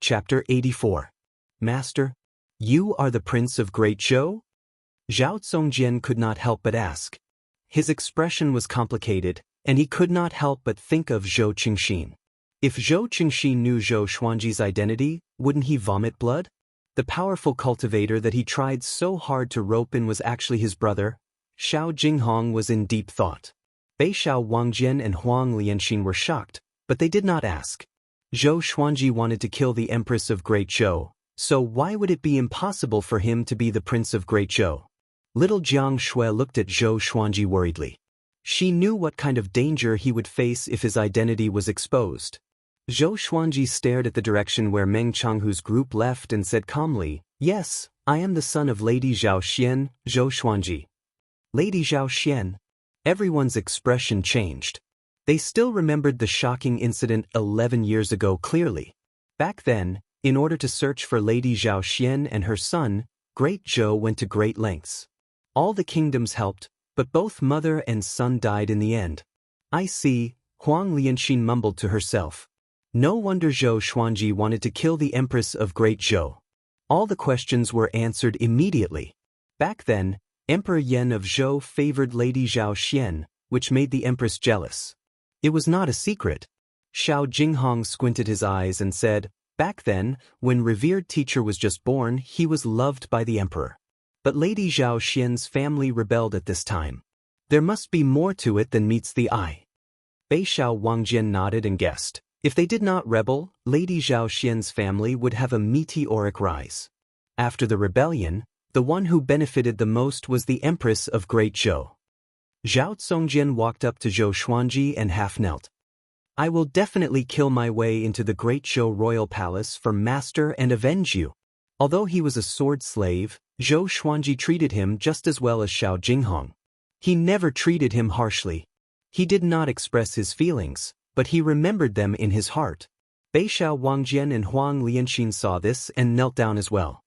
Chapter 84. Master, you are the Prince of Great Zhou? Zhao Zongjian could not help but ask. His expression was complicated, and he could not help but think of Zhou Qingxin. If Zhou Qingxin knew Zhou Xuanji's identity, wouldn't he vomit blood? The powerful cultivator that he tried so hard to rope in was actually his brother. Xiao Jinghong was in deep thought. Bei Xiao Wangjian and Huang Lianxin were shocked, but they did not ask. Zhou Xuanji wanted to kill the Empress of Great Zhou, so why would it be impossible for him to be the Prince of Great Zhou? Little Jiang Shui looked at Zhou Xuanji worriedly. She knew what kind of danger he would face if his identity was exposed. Zhou Xuanji stared at the direction where Meng Changhu's group left and said calmly, "Yes, I am the son of Lady Zhao Xian, Zhou Xuanji." Lady Zhao Xian. Everyone's expression changed. They still remembered the shocking incident 11 years ago clearly. Back then, in order to search for Lady Zhao Xian and her son, Great Zhou went to great lengths. All the kingdoms helped, but both mother and son died in the end. "I see," Huang Lianxin mumbled to herself. No wonder Zhou Xuanji wanted to kill the Empress of Great Zhou. All the questions were answered immediately. Back then, Emperor Yan of Zhou favored Lady Zhao Xian, which made the Empress jealous. It was not a secret. Xiao Jinghong squinted his eyes and said, "Back then, when revered teacher was just born, he was loved by the emperor. But Lady Zhao Xian's family rebelled at this time. There must be more to it than meets the eye." Bei Xiao Wangjian nodded and guessed. If they did not rebel, Lady Zhao Xian's family would have a meteoric rise. After the rebellion, the one who benefited the most was the Empress of Great Zhou. Zhao Zongjian walked up to Zhou Xuanji and half-knelt. "I will definitely kill my way into the Great Zhou royal palace for master and avenge you." Although he was a sword slave, Zhou Xuanji treated him just as well as Xiao Jinghong. He never treated him harshly. He did not express his feelings, but he remembered them in his heart. Bei Xiao Wangjian and Huang Lianxin saw this and knelt down as well.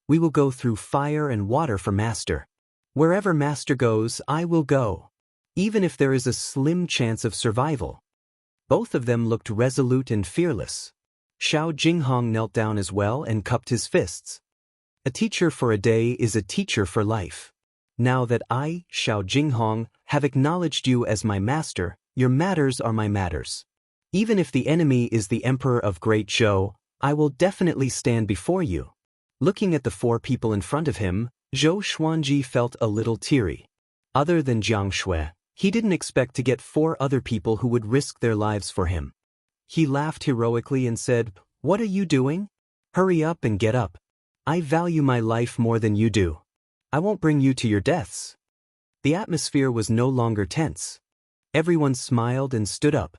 "We will go through fire and water for master. Wherever master goes, I will go, even if there is a slim chance of survival." Both of them looked resolute and fearless. Xiao Jinghong knelt down as well and cupped his fists. "A teacher for a day is a teacher for life. Now that I, Xiao Jinghong, have acknowledged you as my master, your matters are my matters. Even if the enemy is the Emperor of Great Zhou, I will definitely stand before you." Looking at the four people in front of him, Zhou Xuanji felt a little teary. Other than Jiang Shui, he didn't expect to get four other people who would risk their lives for him. He laughed heroically and said, "What are you doing? Hurry up and get up. I value my life more than you do. I won't bring you to your deaths." The atmosphere was no longer tense. Everyone smiled and stood up.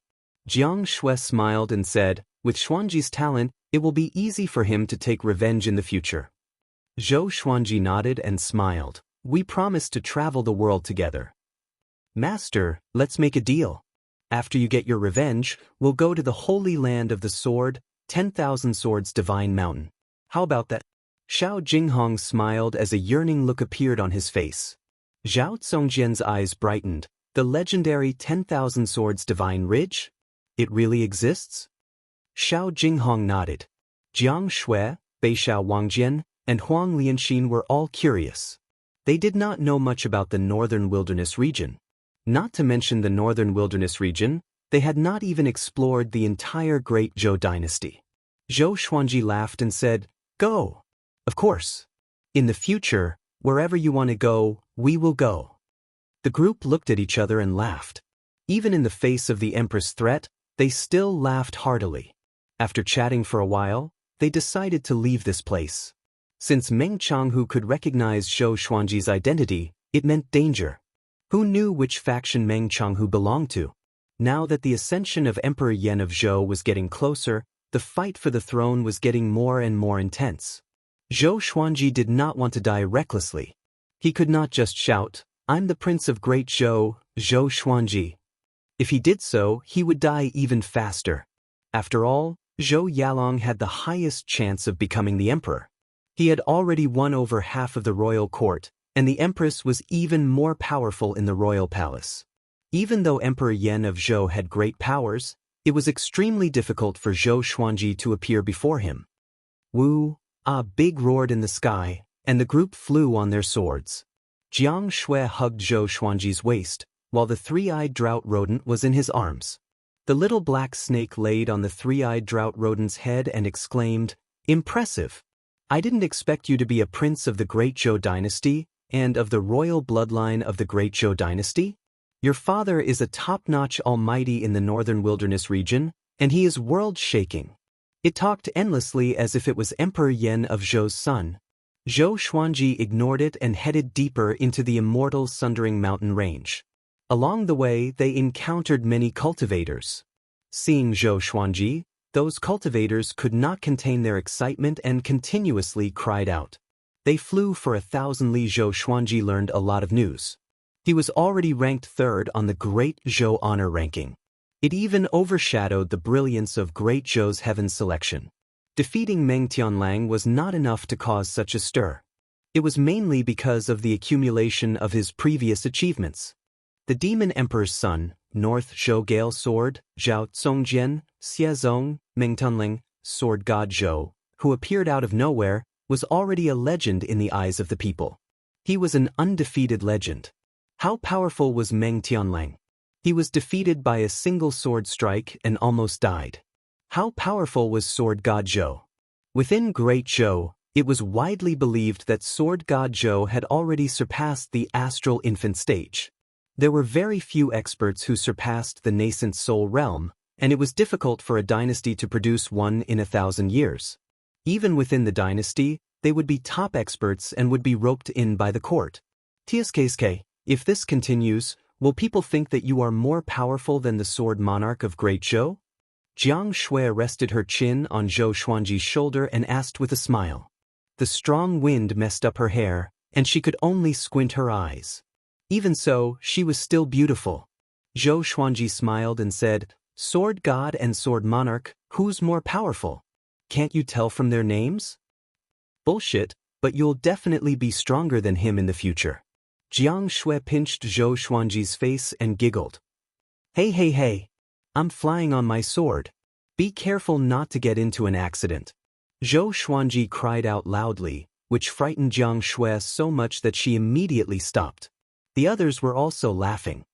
Jiang Shui smiled and said, "With Xuanji's talent, it will be easy for him to take revenge in the future." Zhou Xuanji nodded and smiled. "We promised to travel the world together. Master, let's make a deal. After you get your revenge, we'll go to the holy land of the sword, 10,000 Swords Divine Mountain. How about that?" Xiao Jinghong smiled as a yearning look appeared on his face. Zhao Zongjian's eyes brightened. "The legendary 10,000 Swords Divine Ridge? It really exists?" Xiao Jinghong nodded. Jiang Shui, Bei Xiao Wangjian, and Huang Lianxin were all curious. They did not know much about the northern wilderness region. Not to mention the northern wilderness region, they had not even explored the entire Great Zhou dynasty. Zhou Xuanji laughed and said, "Go. Of course. In the future, wherever you want to go, we will go." The group looked at each other and laughed. Even in the face of the Empress' threat, they still laughed heartily. After chatting for a while, they decided to leave this place. Since Meng Changhu could recognize Zhou Xuanji's identity, it meant danger. Who knew which faction Meng Changhu belonged to? Now that the ascension of Emperor Yan of Zhou was getting closer, the fight for the throne was getting more and more intense. Zhou Xuanji did not want to die recklessly. He could not just shout, "I'm the Prince of Great Zhou, Zhou Xuanji." If he did so, he would die even faster. After all, Zhou Yalong had the highest chance of becoming the emperor. He had already won over half of the royal court, and the empress was even more powerful in the royal palace. Even though Emperor Yan of Zhou had great powers, it was extremely difficult for Zhou Xuanji to appear before him. Wu, ah, big roared in the sky, and the group flew on their swords. Jiang Shui hugged Zhou Xuanji's waist, while the three-eyed drought rodent was in his arms. The little black snake laid on the three-eyed drought rodent's head and exclaimed, "Impressive! I didn't expect you to be a prince of the Great Zhou dynasty, and of the royal bloodline of the Great Zhou dynasty. Your father is a top-notch almighty in the northern wilderness region, and he is world-shaking." It talked endlessly as if it was Emperor Yan of Zhou's son. Zhou Xuanji ignored it and headed deeper into the immortal Sundering Mountain range. Along the way, they encountered many cultivators. Seeing Zhou Xuanji, those cultivators could not contain their excitement and continuously cried out. They flew for 1,000 li. Zhou Xuanji learned a lot of news. He was already ranked third on the Great Zhou Honor ranking. It even overshadowed the brilliance of Great Zhou's Heaven selection. Defeating Meng Tianlang was not enough to cause such a stir. It was mainly because of the accumulation of his previous achievements. The Demon Emperor's son, North Zhou Gale Sword, Zhao Zongjian, Xie Zong, Meng Tianlang, Sword God Zhou, who appeared out of nowhere, was already a legend in the eyes of the people. He was an undefeated legend. How powerful was Meng Tianlang? He was defeated by a single sword strike and almost died. How powerful was Sword God Zhou? Within Great Zhou, it was widely believed that Sword God Zhou had already surpassed the astral infant stage. There were very few experts who surpassed the nascent soul realm, and it was difficult for a dynasty to produce one in 1,000 years. Even within the dynasty, they would be top experts and would be roped in by the court. TSKSK, if this continues, will people think that you are more powerful than the sword monarch of Great Zhou? Jiang Shui rested her chin on Zhou Xuanji's shoulder and asked with a smile. The strong wind messed up her hair, and she could only squint her eyes. Even so, she was still beautiful. Zhou Xuanji smiled and said, "Sword God and Sword Monarch, who's more powerful? Can't you tell from their names?" "Bullshit, but you'll definitely be stronger than him in the future." Jiang Shui pinched Zhou Xuanji's face and giggled. Hey, I'm flying on my sword. Be careful not to get into an accident." Zhou Xuanji cried out loudly, which frightened Jiang Shui so much that she immediately stopped. The others were also laughing.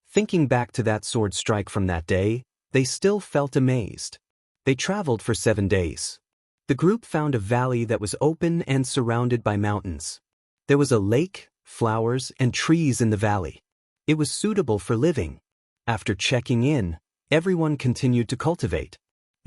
Thinking back to that sword strike from that day, they still felt amazed. They traveled for 7 days. The group found a valley that was open and surrounded by mountains. There was a lake, flowers, and trees in the valley. It was suitable for living. After checking in, everyone continued to cultivate.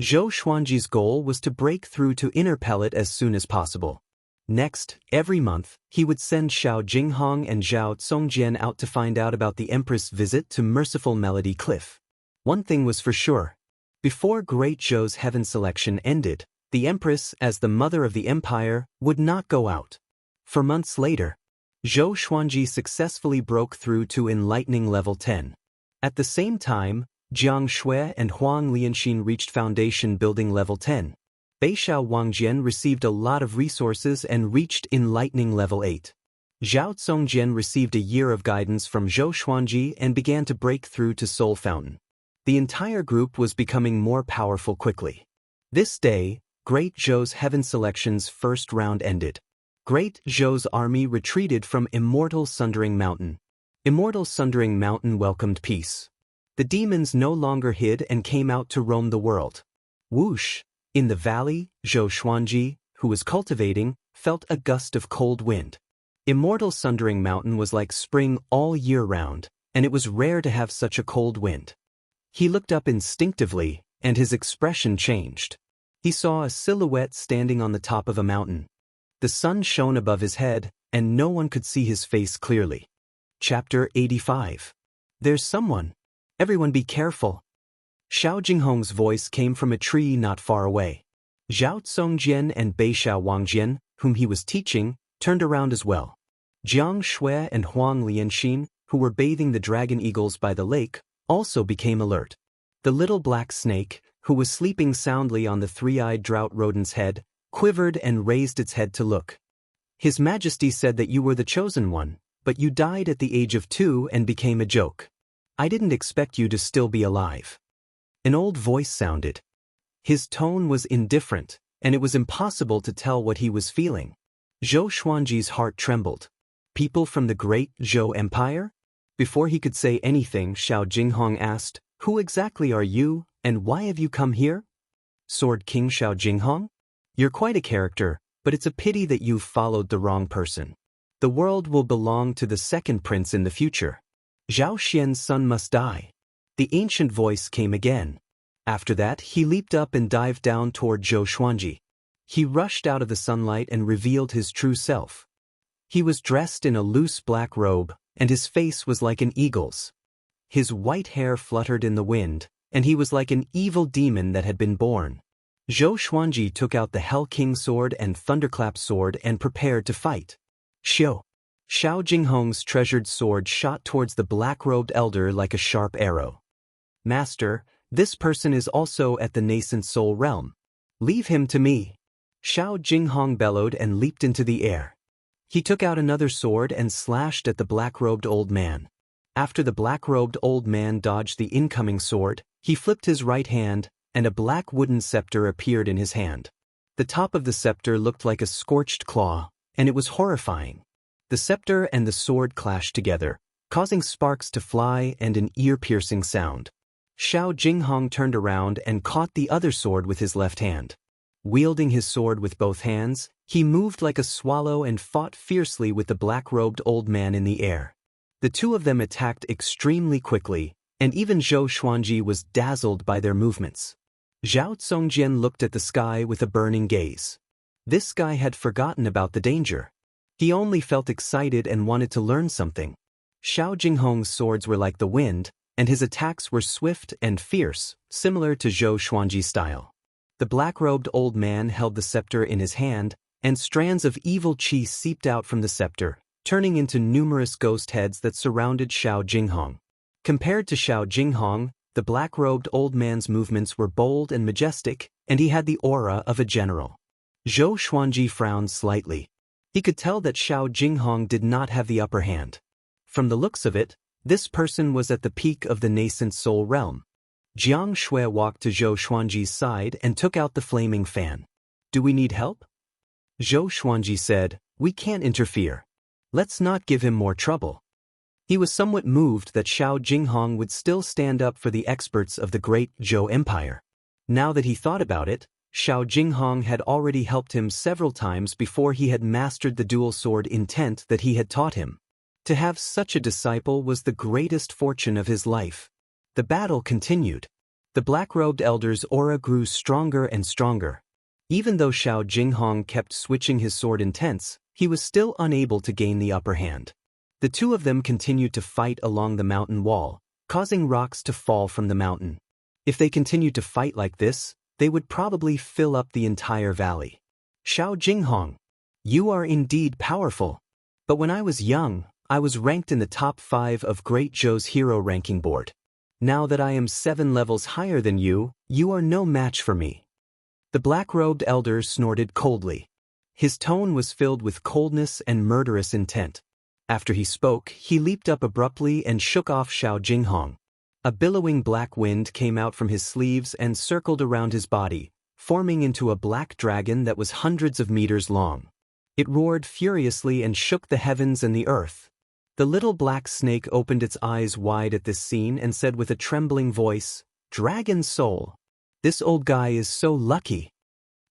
Zhou Xuanji's goal was to break through to Inner Pellet as soon as possible. Next, every month, he would send Xiao Jinghong and Zhao Zongjian out to find out about the Empress' visit to Merciful Melody Cliff. One thing was for sure. Before Great Zhou's Heaven selection ended, the Empress, as the mother of the empire, would not go out. For months later, Zhou Xuanji successfully broke through to Enlightening Level 10. At the same time, Jiang Shui and Huang Lianxin reached Foundation Building Level 10. Beixiao Wangjian received a lot of resources and reached Enlightening Level 8. Zhao Zongjian received a year of guidance from Zhou Xuanji and began to break through to Soul Fountain. The entire group was becoming more powerful quickly. This day, Great Zhou's Heaven Selection's first round ended. Great Zhou's army retreated from Immortal Sundering Mountain. Immortal Sundering Mountain welcomed peace. The demons no longer hid and came out to roam the world. Whoosh! In the valley, Zhou Xuanji, who was cultivating, felt a gust of cold wind. Immortal Sundering Mountain was like spring all year round, and it was rare to have such a cold wind. He looked up instinctively, and his expression changed. He saw a silhouette standing on the top of a mountain. The sun shone above his head, and no one could see his face clearly. Chapter 85. There's someone. Everyone be careful. Xiao Jinghong's voice came from a tree not far away. Zhao Zongjian and Beixiao Wangjian, whom he was teaching, turned around as well. Jiang Shui and Huang Lianxin, who were bathing the dragon eagles by the lake, also became alert. The little black snake, who was sleeping soundly on the three-eyed drought rodent's head, quivered and raised its head to look. His Majesty said that you were the chosen one, but you died at the age of 2 and became a joke. I didn't expect you to still be alive. An old voice sounded. His tone was indifferent, and it was impossible to tell what he was feeling. Zhou Xuanji's heart trembled. People from the great Zhou Empire? Before he could say anything, Xiao Jinghong asked, "Who exactly are you, and why have you come here?" Sword King Xiao Jinghong? You're quite a character, but it's a pity that you've followed the wrong person. The world will belong to the second prince in the future. Zhao Xian's son must die. The ancient voice came again. After that, he leaped up and dived down toward Zhou Xuanji. He rushed out of the sunlight and revealed his true self. He was dressed in a loose black robe, and his face was like an eagle's. His white hair fluttered in the wind, and he was like an evil demon that had been born. Zhou Xuanji took out the Hell King sword and Thunderclap sword and prepared to fight. Xiao Jinghong's treasured sword shot towards the black-robed elder like a sharp arrow. Master, this person is also at the nascent soul realm. Leave him to me. Xiao Jinghong bellowed and leaped into the air. He took out another sword and slashed at the black-robed old man. After the black-robed old man dodged the incoming sword, he flipped his right hand, and a black wooden scepter appeared in his hand. The top of the scepter looked like a scorched claw, and it was horrifying. The scepter and the sword clashed together, causing sparks to fly and an ear-piercing sound. Xiao Jinghong turned around and caught the other sword with his left hand. Wielding his sword with both hands, he moved like a swallow and fought fiercely with the black-robed old man in the air. The two of them attacked extremely quickly, and even Zhou Xuanji was dazzled by their movements. Zhao Zongjian looked at the sky with a burning gaze. This guy had forgotten about the danger. He only felt excited and wanted to learn something. Xiao Jinghong's swords were like the wind, and his attacks were swift and fierce, similar to Zhou Xuanji's style. The black-robed old man held the scepter in his hand, and strands of evil qi seeped out from the scepter, turning into numerous ghost heads that surrounded Xiao Jinghong. Compared to Xiao Jinghong, the black-robed old man's movements were bold and majestic, and he had the aura of a general. Zhou Xuanji frowned slightly. He could tell that Xiao Jinghong did not have the upper hand. From the looks of it, this person was at the peak of the nascent soul realm. Jiang Shui walked to Zhou Xuanji's side and took out the flaming fan. "Do we need help?" Zhou Xuanji said, "We can't interfere. Let's not give him more trouble." He was somewhat moved that Xiao Jinghong would still stand up for the experts of the great Zhou Empire. Now that he thought about it, Xiao Jinghong had already helped him several times before he had mastered the dual sword intent that he had taught him. To have such a disciple was the greatest fortune of his life. The battle continued. The black-robed elder's aura grew stronger and stronger. Even though Xiao Jinghong kept switching his sword intents, he was still unable to gain the upper hand. The two of them continued to fight along the mountain wall, causing rocks to fall from the mountain. If they continued to fight like this, they would probably fill up the entire valley. "Xiao Jinghong, you are indeed powerful. But when I was young, I was ranked in the top 5 of Great Zhou's hero ranking board. Now that I am 7 levels higher than you, you are no match for me." The black-robed elder snorted coldly. His tone was filled with coldness and murderous intent. After he spoke, he leaped up abruptly and shook off Xiao Jinghong. A billowing black wind came out from his sleeves and circled around his body, forming into a black dragon that was hundreds of meters long. It roared furiously and shook the heavens and the earth. The little black snake opened its eyes wide at this scene and said with a trembling voice, "Dragon soul. This old guy is so lucky."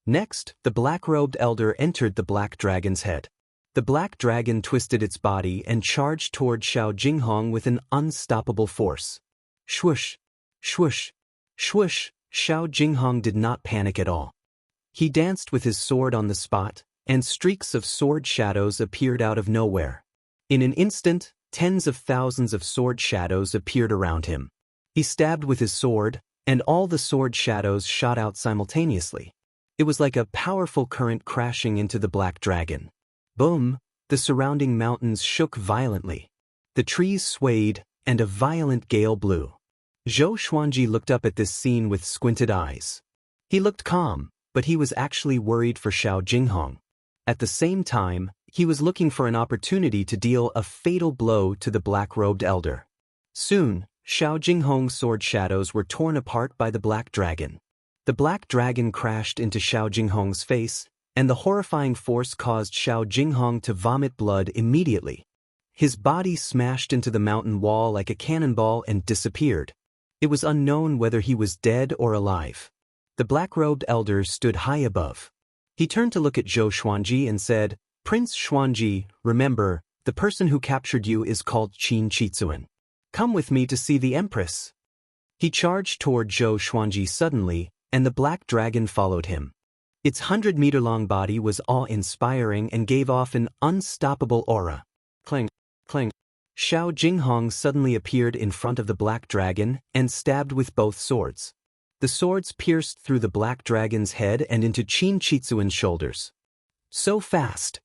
Next, the black-robed elder entered the black dragon's head. The black dragon twisted its body and charged toward Xiao Jinghong with an unstoppable force. Swoosh, swoosh, swoosh. Xiao Jinghong did not panic at all. He danced with his sword on the spot, and streaks of sword shadows appeared out of nowhere. In an instant, tens of thousands of sword shadows appeared around him. He stabbed with his sword, and all the sword shadows shot out simultaneously. It was like a powerful current crashing into the black dragon. Boom! The surrounding mountains shook violently. The trees swayed, and a violent gale blew. Zhou Xuanji looked up at this scene with squinted eyes. He looked calm, but he was actually worried for Xiao Jinghong. At the same time, he was looking for an opportunity to deal a fatal blow to the black-robed elder. Soon, Xiao Jinghong's sword shadows were torn apart by the black dragon. The black dragon crashed into Xiao Jinghong's face, and the horrifying force caused Xiao Jinghong to vomit blood immediately. His body smashed into the mountain wall like a cannonball and disappeared. It was unknown whether he was dead or alive. The black-robed elder stood high above. He turned to look at Zhou Xuanji and said, "Prince Xuanji, remember, the person who captured you is called Qin Chitsuan. Come with me to see the Empress." He charged toward Zhou Xuanji suddenly, and the black dragon followed him. Its 100-meter-long body was awe-inspiring and gave off an unstoppable aura. Clang, clang. Xiao Jinghong suddenly appeared in front of the black dragon and stabbed with both swords. The swords pierced through the black dragon's head and into Qin Chitsuan's shoulders. So fast!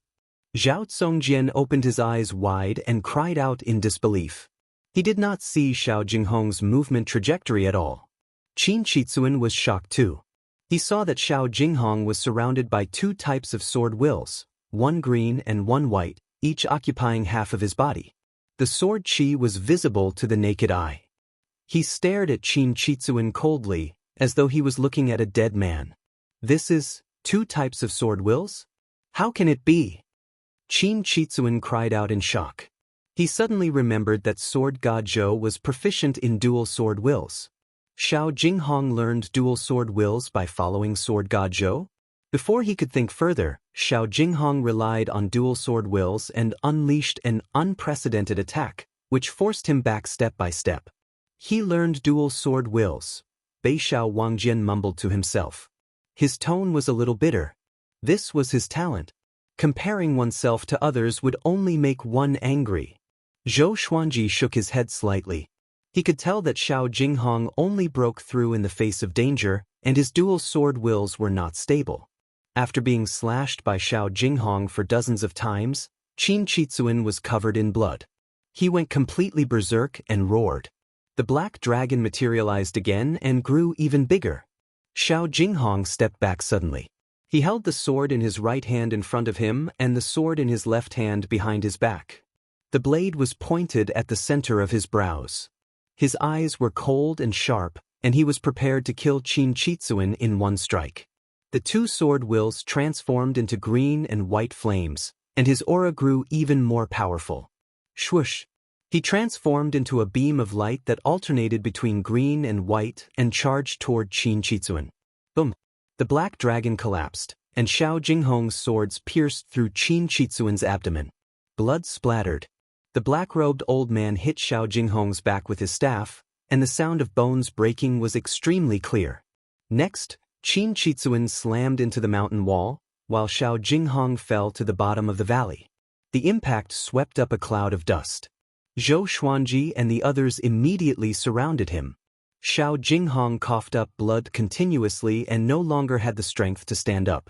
Zhao Zongjian opened his eyes wide and cried out in disbelief. He did not see Xiao Jinghong's movement trajectory at all. Qin Chitsuan was shocked too. He saw that Xiao Jinghong was surrounded by two types of sword wills, one green and one white, each occupying half of his body. The sword chi was visible to the naked eye. He stared at Qin Chitsuan coldly, as though he was looking at a dead man. "This is two types of sword wills? How can it be?" Qin Chitsuan cried out in shock. He suddenly remembered that sword god Zhou was proficient in dual sword wills. Xiao Jinghong learned dual sword wills by following sword god Zhou? Before he could think further, Xiao Jinghong relied on dual sword wills and unleashed an unprecedented attack, which forced him back step by step. He learned dual sword wills. Beixiao Wangjian mumbled to himself. His tone was a little bitter. This was his talent. Comparing oneself to others would only make one angry. Zhou Xuanji shook his head slightly. He could tell that Xiao Jinghong only broke through in the face of danger, and his dual sword wills were not stable. After being slashed by Xiao Jinghong for dozens of times, Qin Chitsuan was covered in blood. He went completely berserk and roared. The black dragon materialized again and grew even bigger. Xiao Jinghong stepped back suddenly. He held the sword in his right hand in front of him and the sword in his left hand behind his back. The blade was pointed at the center of his brows. His eyes were cold and sharp, and he was prepared to kill Qin Chitsuan in one strike. The two sword wills transformed into green and white flames, and his aura grew even more powerful. Swoosh! He transformed into a beam of light that alternated between green and white and charged toward Qin Chitsuan. Boom! The black dragon collapsed, and Xiao Jinghong's swords pierced through Qin Chitsuan's abdomen. Blood splattered. The black-robed old man hit Xiao Jinghong's back with his staff, and the sound of bones breaking was extremely clear. Next, Qin Chitsuan slammed into the mountain wall, while Xiao Jinghong fell to the bottom of the valley. The impact swept up a cloud of dust. Zhou Xuanji and the others immediately surrounded him. Xiao Jinghong coughed up blood continuously and no longer had the strength to stand up.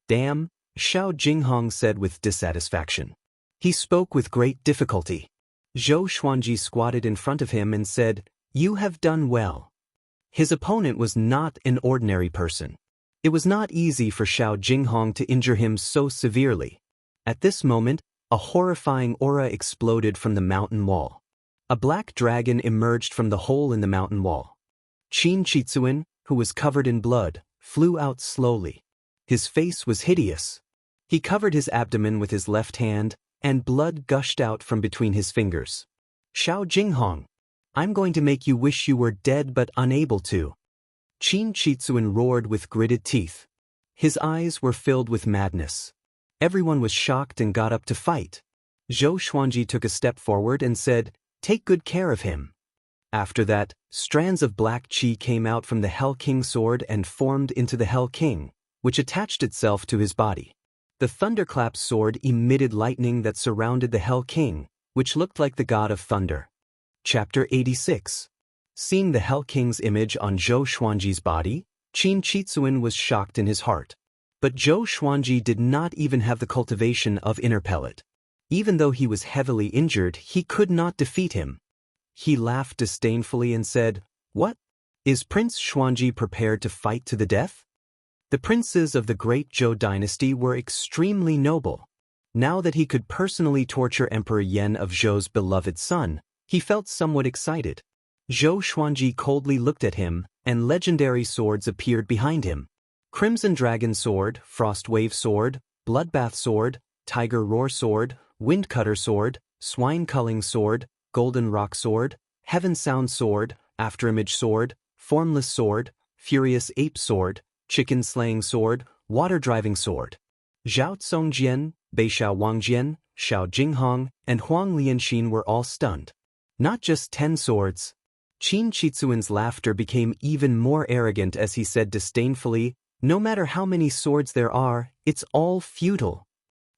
"Damn," Xiao Jinghong said with dissatisfaction. He spoke with great difficulty. Zhou Xuanji squatted in front of him and said, "You have done well." His opponent was not an ordinary person. It was not easy for Xiao Jinghong to injure him so severely. At this moment, a horrifying aura exploded from the mountain wall. A black dragon emerged from the hole in the mountain wall. Qin Chitsuan, who was covered in blood, flew out slowly. His face was hideous. He covered his abdomen with his left hand, and blood gushed out from between his fingers. "Xiao Jinghong, I'm going to make you wish you were dead but unable to." Qin Chitsuan roared with gritted teeth. His eyes were filled with madness. Everyone was shocked and got up to fight. Zhou Xuanji took a step forward and said, "Take good care of him." After that, strands of black qi came out from the Hell King sword and formed into the Hell King, which attached itself to his body. The Thunderclap sword emitted lightning that surrounded the Hell King, which looked like the god of thunder. Chapter 86. Seeing the Hell King's image on Zhou Xuanji's body, Qin Chitsuan was shocked in his heart. But Zhou Xuanji did not even have the cultivation of Inner Pellet. Even though he was heavily injured, he could not defeat him. He laughed disdainfully and said, "What? Is Prince Xuanji prepared to fight to the death?" The princes of the great Zhou dynasty were extremely noble. Now that he could personally torture Emperor Yan of Zhou's beloved son, he felt somewhat excited. Zhou Xuanji coldly looked at him, and legendary swords appeared behind him. Crimson Dragon Sword, Frost Wave Sword, Bloodbath Sword, Tiger Roar Sword, Wind Cutter Sword, Swine Culling Sword, Golden Rock Sword, Heaven Sound Sword, Afterimage Sword, Formless Sword, Furious Ape Sword, Chicken Slaying Sword, Water Driving Sword. Zhao Tsongjian, Beishao Wangjian, Xiao Jinghong, and Huang Lianxin were all stunned. Not just 10 swords. Qin Chitsuin's laughter became even more arrogant as he said disdainfully, "No matter how many swords there are, it's all futile."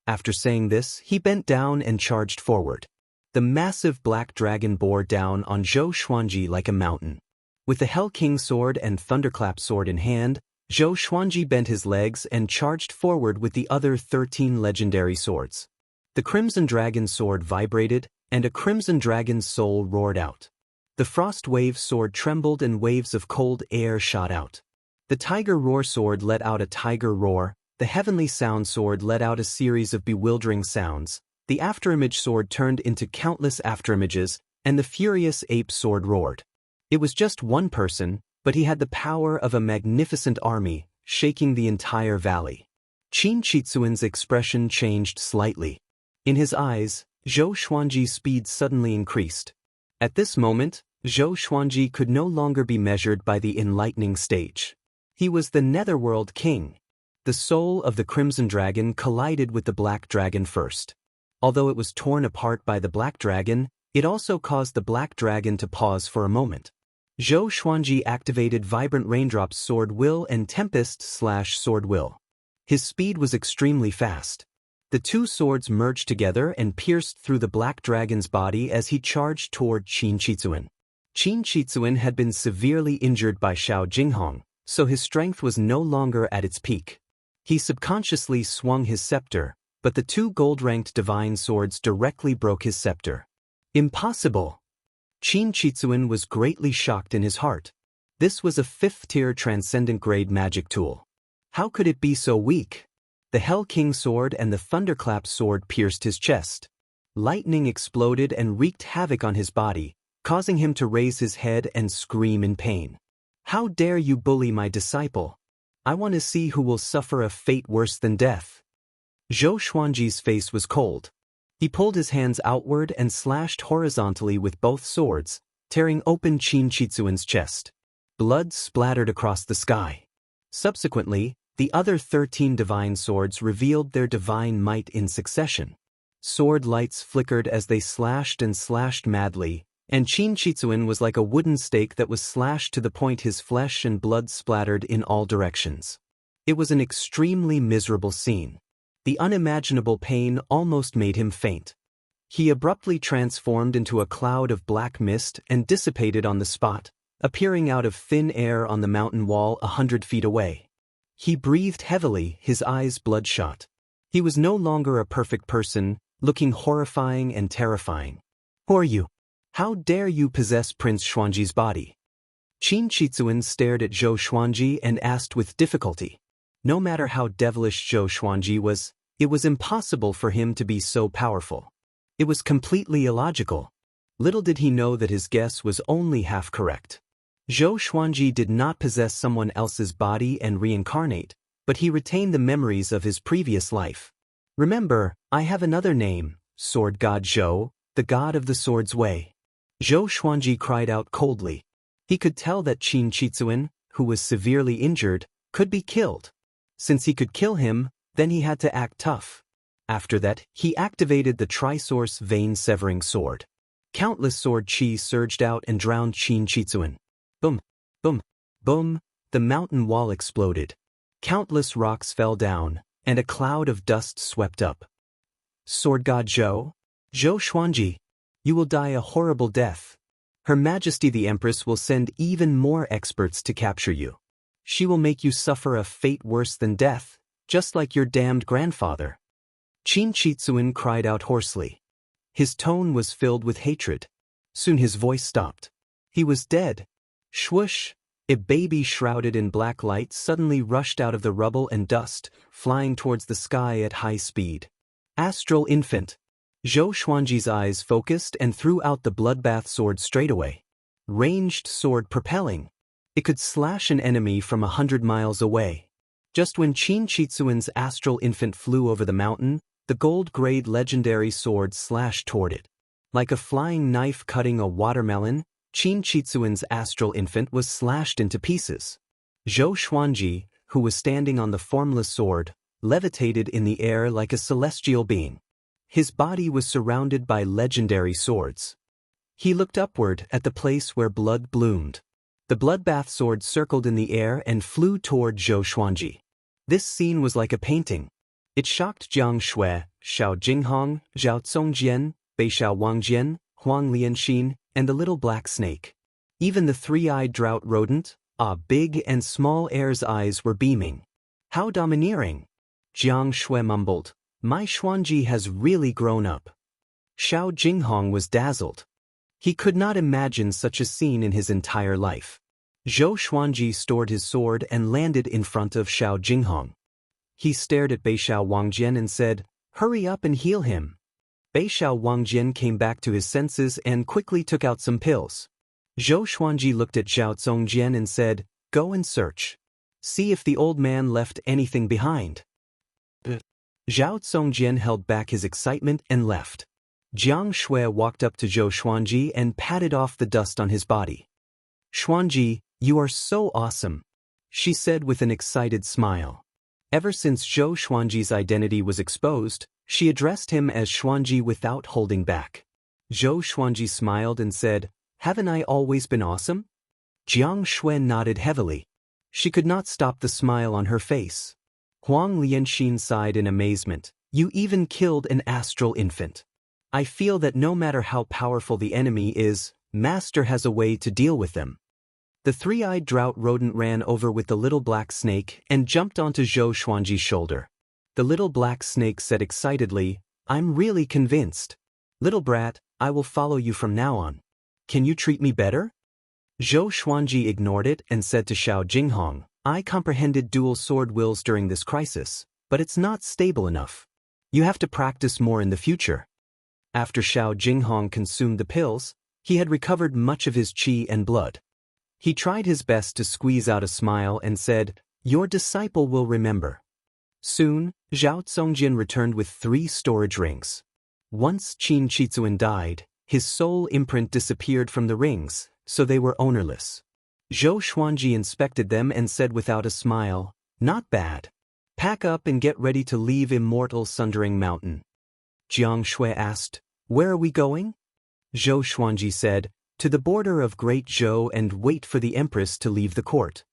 After saying this, he bent down and charged forward. The massive black dragon bore down on Zhou Xuanji like a mountain. With the Hell King Sword and Thunderclap Sword in hand, Zhou Xuanji bent his legs and charged forward with the other 13 legendary swords. The Crimson Dragon Sword vibrated, and a Crimson Dragon's soul roared out. The Frost Wave Sword trembled and waves of cold air shot out. The Tiger Roar Sword let out a tiger roar, the Heavenly Sound Sword let out a series of bewildering sounds, the Afterimage Sword turned into countless afterimages, and the Furious Ape Sword roared. It was just one person, but he had the power of a magnificent army, shaking the entire valley. Qin Chitsuin's expression changed slightly. In his eyes, Zhou Xuanji's speed suddenly increased. At this moment, Zhou Xuanji could no longer be measured by the enlightening stage. He was the Netherworld King. The soul of the Crimson Dragon collided with the Black Dragon first. Although it was torn apart by the Black Dragon, it also caused the Black Dragon to pause for a moment. Zhou Xuanji activated Vibrant Raindrop's Sword Will and Tempest/Sword Will. His speed was extremely fast. The two swords merged together and pierced through the Black Dragon's body as he charged toward Qin Chitsuin. Qin Chitsuin had been severely injured by Xiao Jinghong, so his strength was no longer at its peak. He subconsciously swung his scepter, but the two gold-ranked divine swords directly broke his scepter. Impossible! Qin Chitsuin was greatly shocked in his heart. This was a 5th-tier transcendent-grade magic tool. How could it be so weak? The Hell King Sword and the Thunderclap Sword pierced his chest. Lightning exploded and wreaked havoc on his body, causing him to raise his head and scream in pain. "How dare you bully my disciple? I want to see who will suffer a fate worse than death." Zhou Xuanji's face was cold. He pulled his hands outward and slashed horizontally with both swords, tearing open Qin Chitsuin's chest. Blood splattered across the sky. Subsequently, the other 13 divine swords revealed their divine might in succession. Sword lights flickered as they slashed and slashed madly, and Qin Chitsuin was like a wooden stake that was slashed to the point his flesh and blood splattered in all directions. It was an extremely miserable scene. The unimaginable pain almost made him faint. He abruptly transformed into a cloud of black mist and dissipated on the spot, appearing out of thin air on the mountain wall 100 feet away. He breathed heavily, his eyes bloodshot. He was no longer a perfect person, looking horrifying and terrifying. "Who are you? How dare you possess Prince Xuanji's body?" Qin Chitsuin stared at Zhou Xuanji and asked with difficulty. No matter how devilish Zhou Xuanji was, it was impossible for him to be so powerful. It was completely illogical. Little did he know that his guess was only half correct. Zhou Xuanji did not possess someone else's body and reincarnate, but he retained the memories of his previous life. "Remember, I have another name, Sword God Zhou, the god of the sword's way." Zhou Xuanji cried out coldly. He could tell that Qin Chitsuin, who was severely injured, could be killed. Since he could kill him, then he had to act tough. After that, he activated the Trisource Vein-Severing Sword. Countless sword chi surged out and drowned Qin Chitsuin. Boom, boom, boom, the mountain wall exploded. Countless rocks fell down, and a cloud of dust swept up. "Sword God Zhou? Zhou Xuanji, you will die a horrible death. Her Majesty the Empress will send even more experts to capture you. She will make you suffer a fate worse than death, just like your damned grandfather." Qin Chitsuin cried out hoarsely. His tone was filled with hatred. Soon his voice stopped. He was dead. Swoosh! A baby shrouded in black light suddenly rushed out of the rubble and dust, flying towards the sky at high speed. Astral infant. Zhou Xuanji's eyes focused and threw out the bloodbath sword straightaway. ranged sword propelling. It could slash an enemy from 100 miles away. Just when Qin Chitsuan's astral infant flew over the mountain, the gold-grade legendary sword slashed toward it. Like a flying knife cutting a watermelon, Qin Chitsuan's astral infant was slashed into pieces. Zhou Xuanji, who was standing on the formless sword, levitated in the air like a celestial being. His body was surrounded by legendary swords. He looked upward at the place where blood bloomed. The bloodbath sword circled in the air and flew toward Zhou Xuanji. This scene was like a painting. It shocked Jiang Shui, Xiao Jinghong, Zhao Congjian, Beishao Wangjian, Huang Lianxin, and the little black snake. Even the three-eyed drought rodent, big and small air's eyes were beaming. How domineering! Jiang Shui mumbled, my Xuanji has really grown up. Xiao Jinghong was dazzled. He could not imagine such a scene in his entire life. Zhou Xuanji stored his sword and landed in front of Xiao Jinghong. He stared at Beishao Wangjian and said, hurry up and heal him. Beishao Wangjian came back to his senses and quickly took out some pills. Zhou Xuanji looked at Zhao Congjian and said, go and search. See if the old man left anything behind. Zhao Congjian held back his excitement and left. Jiang Shui walked up to Zhou Xuanji and patted off the dust on his body. Xuanji, you are so awesome, she said with an excited smile. Ever since Zhou Xuanji's identity was exposed, she addressed him as Xuanji without holding back. Zhou Xuanji smiled and said, haven't I always been awesome? Jiang Shui nodded heavily. She could not stop the smile on her face. Huang Lianxin sighed in amazement, you even killed an astral infant. I feel that no matter how powerful the enemy is, Master has a way to deal with them. The three-eyed drought rodent ran over with the little black snake and jumped onto Zhou Xuanji's shoulder. The little black snake said excitedly, I'm really convinced. Little brat, I will follow you from now on. Can you treat me better? Zhou Xuanji ignored it and said to Xiao Jinghong, I comprehended dual sword wills during this crisis, but it's not stable enough. You have to practice more in the future. After Xiao Jinghong consumed the pills, he had recovered much of his qi and blood. He tried his best to squeeze out a smile and said, your disciple will remember. Soon, Zhao Congjian returned with 3 storage rings. Once Qin Chitsuan died, his soul imprint disappeared from the rings, so they were ownerless. Zhou Xuanji inspected them and said without a smile, not bad. Pack up and get ready to leave immortal Sundering Mountain. Jiang Shui asked, where are we going? Zhou Xuanji said, to the border of Great Zhou and wait for the Empress to leave the court.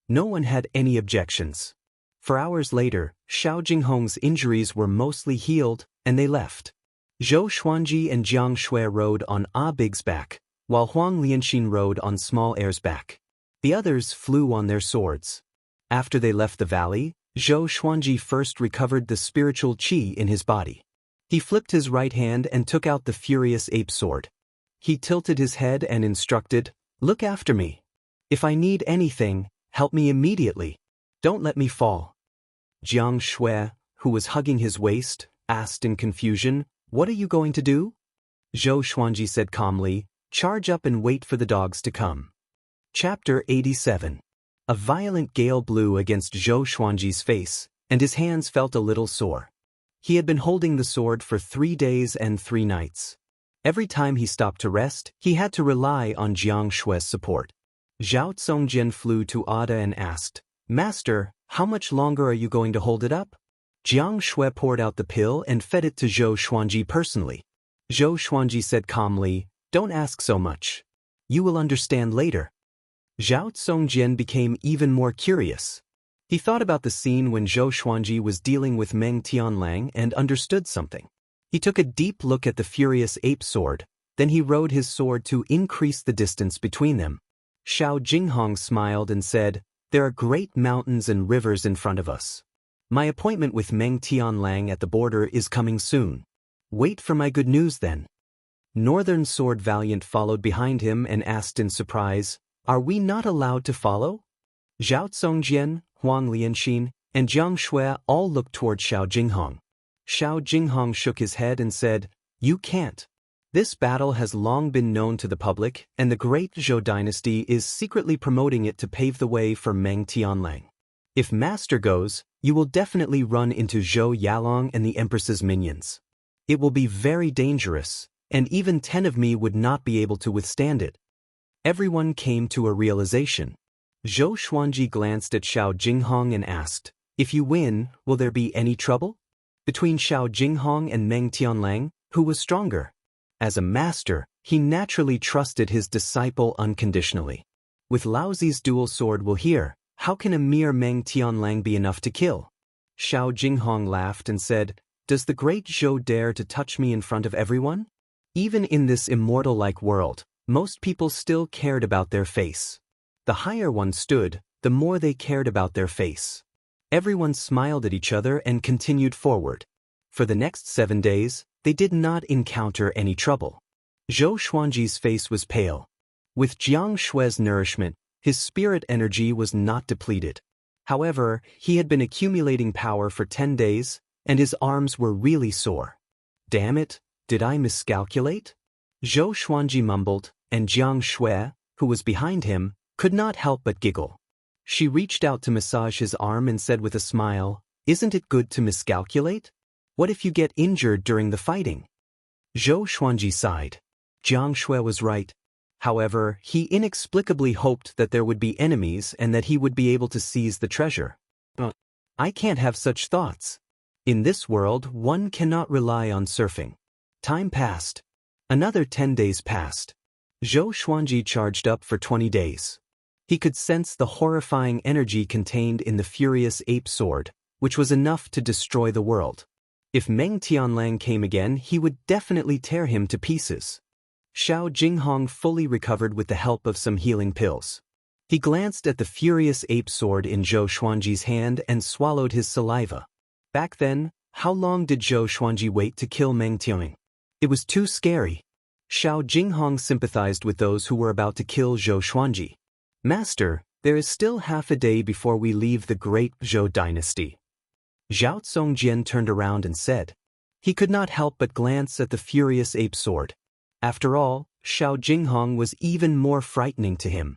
No one had any objections. For hours later, Xiao Jinghong's injuries were mostly healed, and they left. Zhou Xuanji and Jiang Shui rode on Big's back, while Huang Lianxin rode on Small Air's back. The others flew on their swords. After they left the valley, Zhou Xuanji first recovered the spiritual qi in his body. He flipped his right hand and took out the furious ape sword. He tilted his head and instructed, look after me. If I need anything, help me immediately. Don't let me fall. Jiang Shui, who was hugging his waist, asked in confusion, what are you going to do? Zhou Xuanji said calmly, charge up and wait for the dogs to come. Chapter 87. A violent gale blew against Zhou Xuanji's face, and his hands felt a little sore. He had been holding the sword for 3 days and 3 nights. Every time he stopped to rest, he had to rely on Jiang Shui's support. Zhao Congjian flew to Ada and asked, Master, how much longer are you going to hold it up? Jiang Shui poured out the pill and fed it to Zhou Xuanji personally. Zhou Xuanji said calmly, don't ask so much. You will understand later. Zhao Congjian became even more curious. He thought about the scene when Zhou Xuanji was dealing with Meng Tianlang and understood something. He took a deep look at the furious ape sword, then he rode his sword to increase the distance between them. Xiao Jinghong smiled and said, there are great mountains and rivers in front of us. My appointment with Meng Tianlang at the border is coming soon. Wait for my good news then. Northern Sword Valiant followed behind him and asked in surprise, are we not allowed to follow? Zhao Congjian, Huang Lianxin, and Jiang Shui all looked toward Xiao Jinghong. Xiao Jinghong shook his head and said, you can't. This battle has long been known to the public, and the Great Zhou dynasty is secretly promoting it to pave the way for Meng Tianlang. If Master goes, you will definitely run into Zhou Yalong and the Empress's minions. It will be very dangerous, and even 10 of me would not be able to withstand it. Everyone came to a realization. Zhou Xuanji glanced at Xiao Jinghong and asked, "If you win, will there be any trouble?" Between Xiao Jinghong and Meng Tianlang, who was stronger? As a master, he naturally trusted his disciple unconditionally. With Laozi's dual sword will hear, how can a mere Meng Tianlang be enough to kill? Xiao Jinghong laughed and said, "Does the great Zhou dare to touch me in front of everyone?" Even in this immortal-like world, most people still cared about their face. The higher one stood, the more they cared about their face. Everyone smiled at each other and continued forward. For the next 7 days, they did not encounter any trouble. Zhou Xuanji's face was pale. With Jiang Shui's nourishment, his spirit energy was not depleted. However, he had been accumulating power for 10 days, and his arms were really sore. "Damn it, did I miscalculate?" Zhou Xuanji mumbled, and Jiang Shui, who was behind him, could not help but giggle. She reached out to massage his arm and said with a smile, "Isn't it good to miscalculate? What if you get injured during the fighting?" Zhou Xuanji sighed. Jiang Shui was right. However, he inexplicably hoped that there would be enemies and that he would be able to seize the treasure. I can't have such thoughts. In this world, one cannot rely on surfing. Time passed. Another 10 days passed. Zhou Xuanji charged up for 20 days. He could sense the horrifying energy contained in the furious ape sword, which was enough to destroy the world. If Meng Tianlang came again, he would definitely tear him to pieces. Xiao Jinghong fully recovered with the help of some healing pills. He glanced at the furious ape sword in Zhou Xuanji's hand and swallowed his saliva. Back then, how long did Zhou Xuanji wait to kill Meng Tianlang? It was too scary. Xiao Jinghong sympathized with those who were about to kill Zhou Xuanji. "Master, there is still half a day before we leave the great Zhou dynasty." Zhao Zongjian turned around and said. He could not help but glance at the furious ape sword. After all, Xiao Jinghong was even more frightening to him.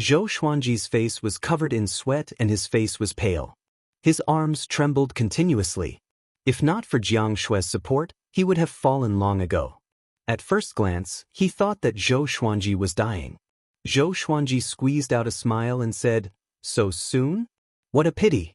Zhou Xuanji's face was covered in sweat and his face was pale. His arms trembled continuously. If not for Jiang Shui's support, he would have fallen long ago. At first glance, he thought that Zhou Xuanji was dying. Zhou Xuanji squeezed out a smile and said, "So soon? What a pity."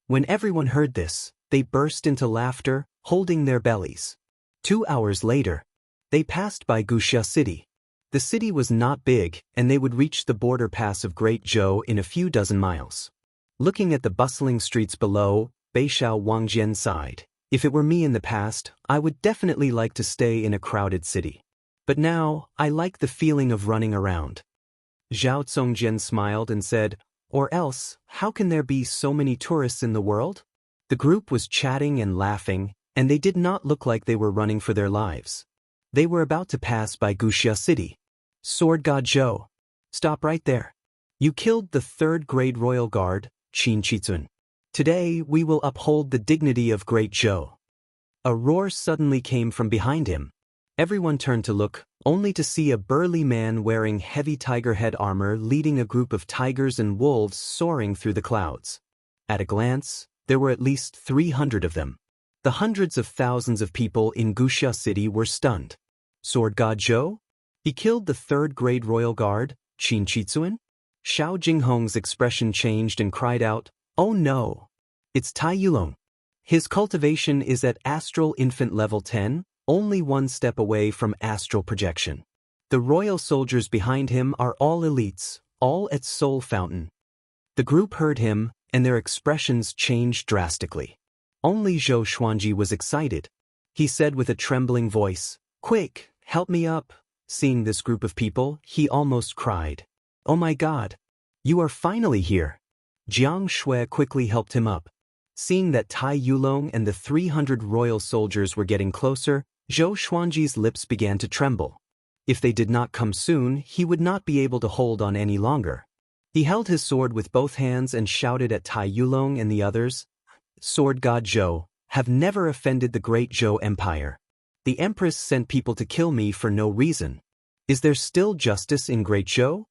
When everyone heard this, they burst into laughter, holding their bellies. 2 hours later, they passed by Wuxia city. The city was not big, and they would reach the border pass of Great Zhou in a few dozen miles. Looking at the bustling streets below, Beixiao Wangjian sighed. "If it were me in the past, I would definitely like to stay in a crowded city. But now, I like the feeling of running around." Zhao Zongjian smiled and said, "Or else, how can there be so many tourists in the world?" The group was chatting and laughing, and they did not look like they were running for their lives. They were about to pass by Wuxia city. "Sword God Zhou. Stop right there. You killed the 3rd-grade royal guard, Qin Qizun. Today, we will uphold the dignity of Great Zhou." A roar suddenly came from behind him. Everyone turned to look, only to see a burly man wearing heavy tiger head armor leading a group of tigers and wolves soaring through the clouds. At a glance, there were at least 300 of them. The hundreds of thousands of people in Wuxia city were stunned. Sword God Zhou? He killed the 3rd-grade royal guard, Qin Qizun? Xiao Jinghong's expression changed and cried out, "Oh no! It's Tai Yulong. His cultivation is at astral infant level 10, only 1 step away from astral projection. The royal soldiers behind him are all elites, all at Soul Fountain." The group heard him, and their expressions changed drastically. Only Zhou Xuanji was excited. He said with a trembling voice, "Quick, help me up." Seeing this group of people, he almost cried. "Oh my God! You are finally here." Jiang Shui quickly helped him up. Seeing that Tai Yulong and the 300 royal soldiers were getting closer, Zhou Xuanji's lips began to tremble. If they did not come soon, he would not be able to hold on any longer. He held his sword with both hands and shouted at Tai Yulong and the others, "Sword God Zhou, have never offended the great Zhou Empire. The Empress sent people to kill me for no reason. Is there still justice in Great Zhou?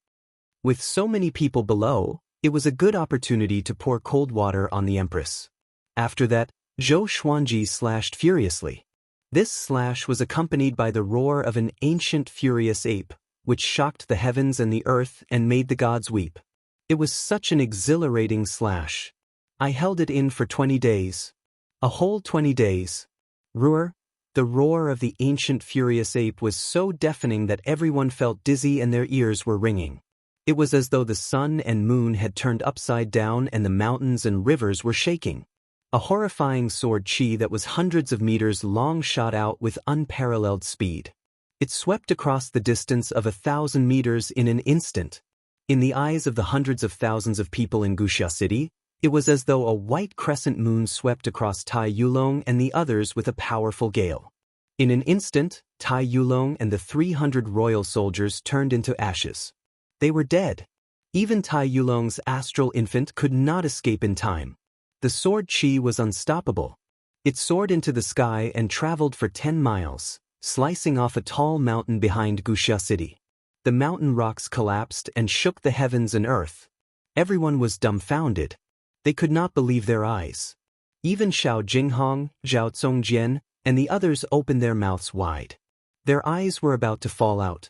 With so many people below, it was a good opportunity to pour cold water on the Empress. After that, Zhou Xuanji slashed furiously. This slash was accompanied by the roar of an ancient furious ape, which shocked the heavens and the earth and made the gods weep. It was such an exhilarating slash. I held it in for 20 days. A whole 20 days. The roar of the ancient furious ape was so deafening that everyone felt dizzy and their ears were ringing. It was as though the sun and moon had turned upside down and the mountains and rivers were shaking. A horrifying sword chi that was hundreds of meters long shot out with unparalleled speed. It swept across the distance of 1,000 meters in an instant. In the eyes of the hundreds of thousands of people in Wuxia City, it was as though a white crescent moon swept across Tai Yulong and the others with a powerful gale. In an instant, Tai Yulong and the 300 royal soldiers turned into ashes. They were dead. Even Tai Yulong's astral infant could not escape in time. The sword chi was unstoppable. It soared into the sky and traveled for 10 miles, slicing off a tall mountain behind Wuxia City. The mountain rocks collapsed and shook the heavens and earth. Everyone was dumbfounded. They could not believe their eyes. Even Xiao Jinghong, Zhao Zongjian, and the others opened their mouths wide. Their eyes were about to fall out.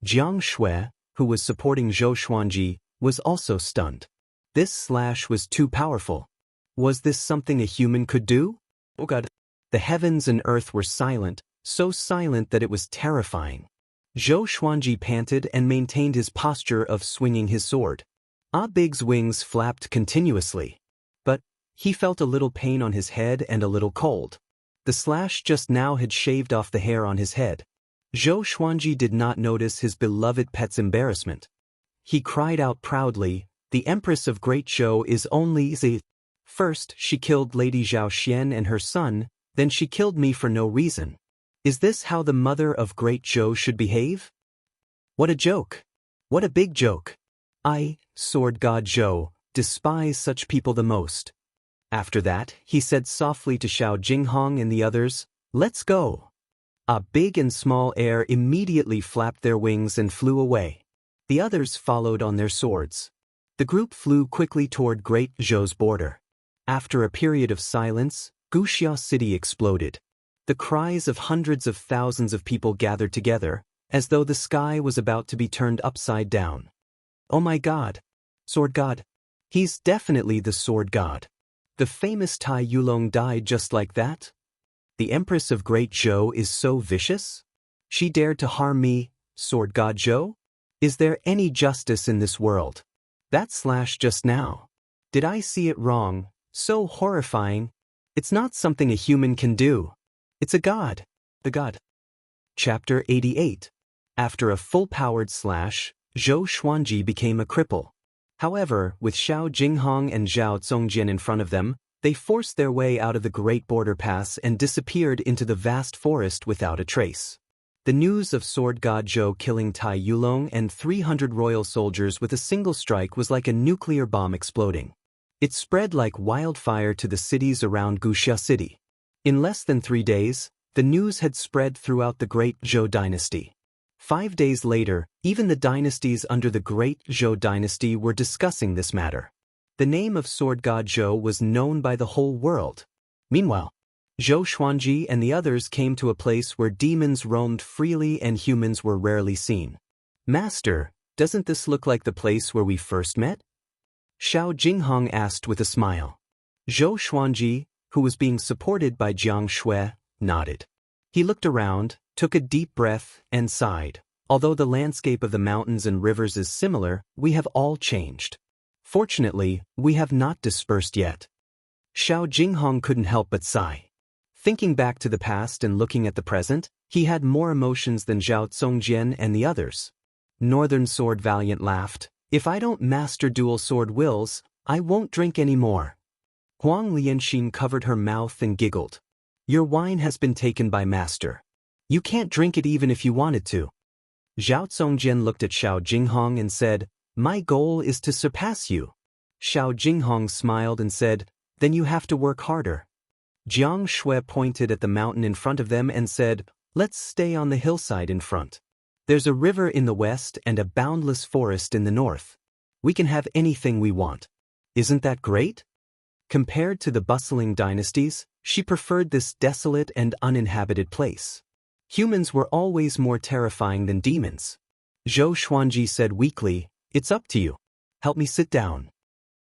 Jiang Shui, who was supporting Zhou Xuanji, was also stunned. This slash was too powerful. Was this something a human could do? Oh God! The heavens and earth were silent, so silent that it was terrifying. Zhou Xuanji panted and maintained his posture of swinging his sword. Ah Big's wings flapped continuously. But he felt a little pain on his head and a little cold. The slash just now had shaved off the hair on his head. Zhou Xuanji did not notice his beloved pet's embarrassment. He cried out proudly, "The Empress of Great Zhou is only the..." First, she killed Lady Zhao Xian and her son, then she killed me for no reason. Is this how the mother of Great Zhou should behave? What a joke! What a big joke! I, Sword God Zhou, despise such people the most. After that, he said softly to Xiao Jinghong and the others, "Let's go." A big and small air immediately flapped their wings and flew away. The others followed on their swords. The group flew quickly toward Great Zhou's border. After a period of silence, Wuxia City exploded. The cries of hundreds of thousands of people gathered together, as though the sky was about to be turned upside down. Oh my God! Sword God! He's definitely the Sword God. The famous Tai Yulong died just like that? The Empress of Great Zhou is so vicious? She dared to harm me, Sword God Zhou? Is there any justice in this world? That slash just now. Did I see it wrong? So horrifying. It's not something a human can do. It's a god. The god. Chapter 88. After a full-powered slash, Zhou Xuanji became a cripple. However, with Xiao Jinghong and Zhao Zongjian in front of them, they forced their way out of the Great Border Pass and disappeared into the vast forest without a trace. The news of Sword God Zhou killing Tai Yulong and 300 royal soldiers with a single strike was like a nuclear bomb exploding. It spread like wildfire to the cities around Wuxia City. In less than 3 days, the news had spread throughout the Great Zhou dynasty. 5 days later, even the dynasties under the Great Zhou dynasty were discussing this matter. The name of Sword God Zhou was known by the whole world. Meanwhile, Zhou Xuanji and the others came to a place where demons roamed freely and humans were rarely seen. Master, doesn't this look like the place where we first met? Xiao Jinghong asked with a smile. Zhou Xuanji, who was being supported by Jiang Shui, nodded. He looked around, took a deep breath, and sighed. Although the landscape of the mountains and rivers is similar, we have all changed. Fortunately, we have not dispersed yet. Xiao Jinghong couldn't help but sigh. Thinking back to the past and looking at the present, he had more emotions than Zhao Zongjian and the others. Northern Sword Valiant laughed. If I don't master dual sword wills, I won't drink any more. Huang Lianxin covered her mouth and giggled. Your wine has been taken by master. You can't drink it even if you wanted to. Zhao Zongjian looked at Xiao Jinghong and said, My goal is to surpass you. Xiao Jinghong smiled and said, Then you have to work harder. Jiang Shui pointed at the mountain in front of them and said, Let's stay on the hillside in front. There's a river in the west and a boundless forest in the north. We can have anything we want. Isn't that great? Compared to the bustling dynasties, she preferred this desolate and uninhabited place. Humans were always more terrifying than demons. Zhou Xuanji said weakly, "It's up to you. Help me sit down."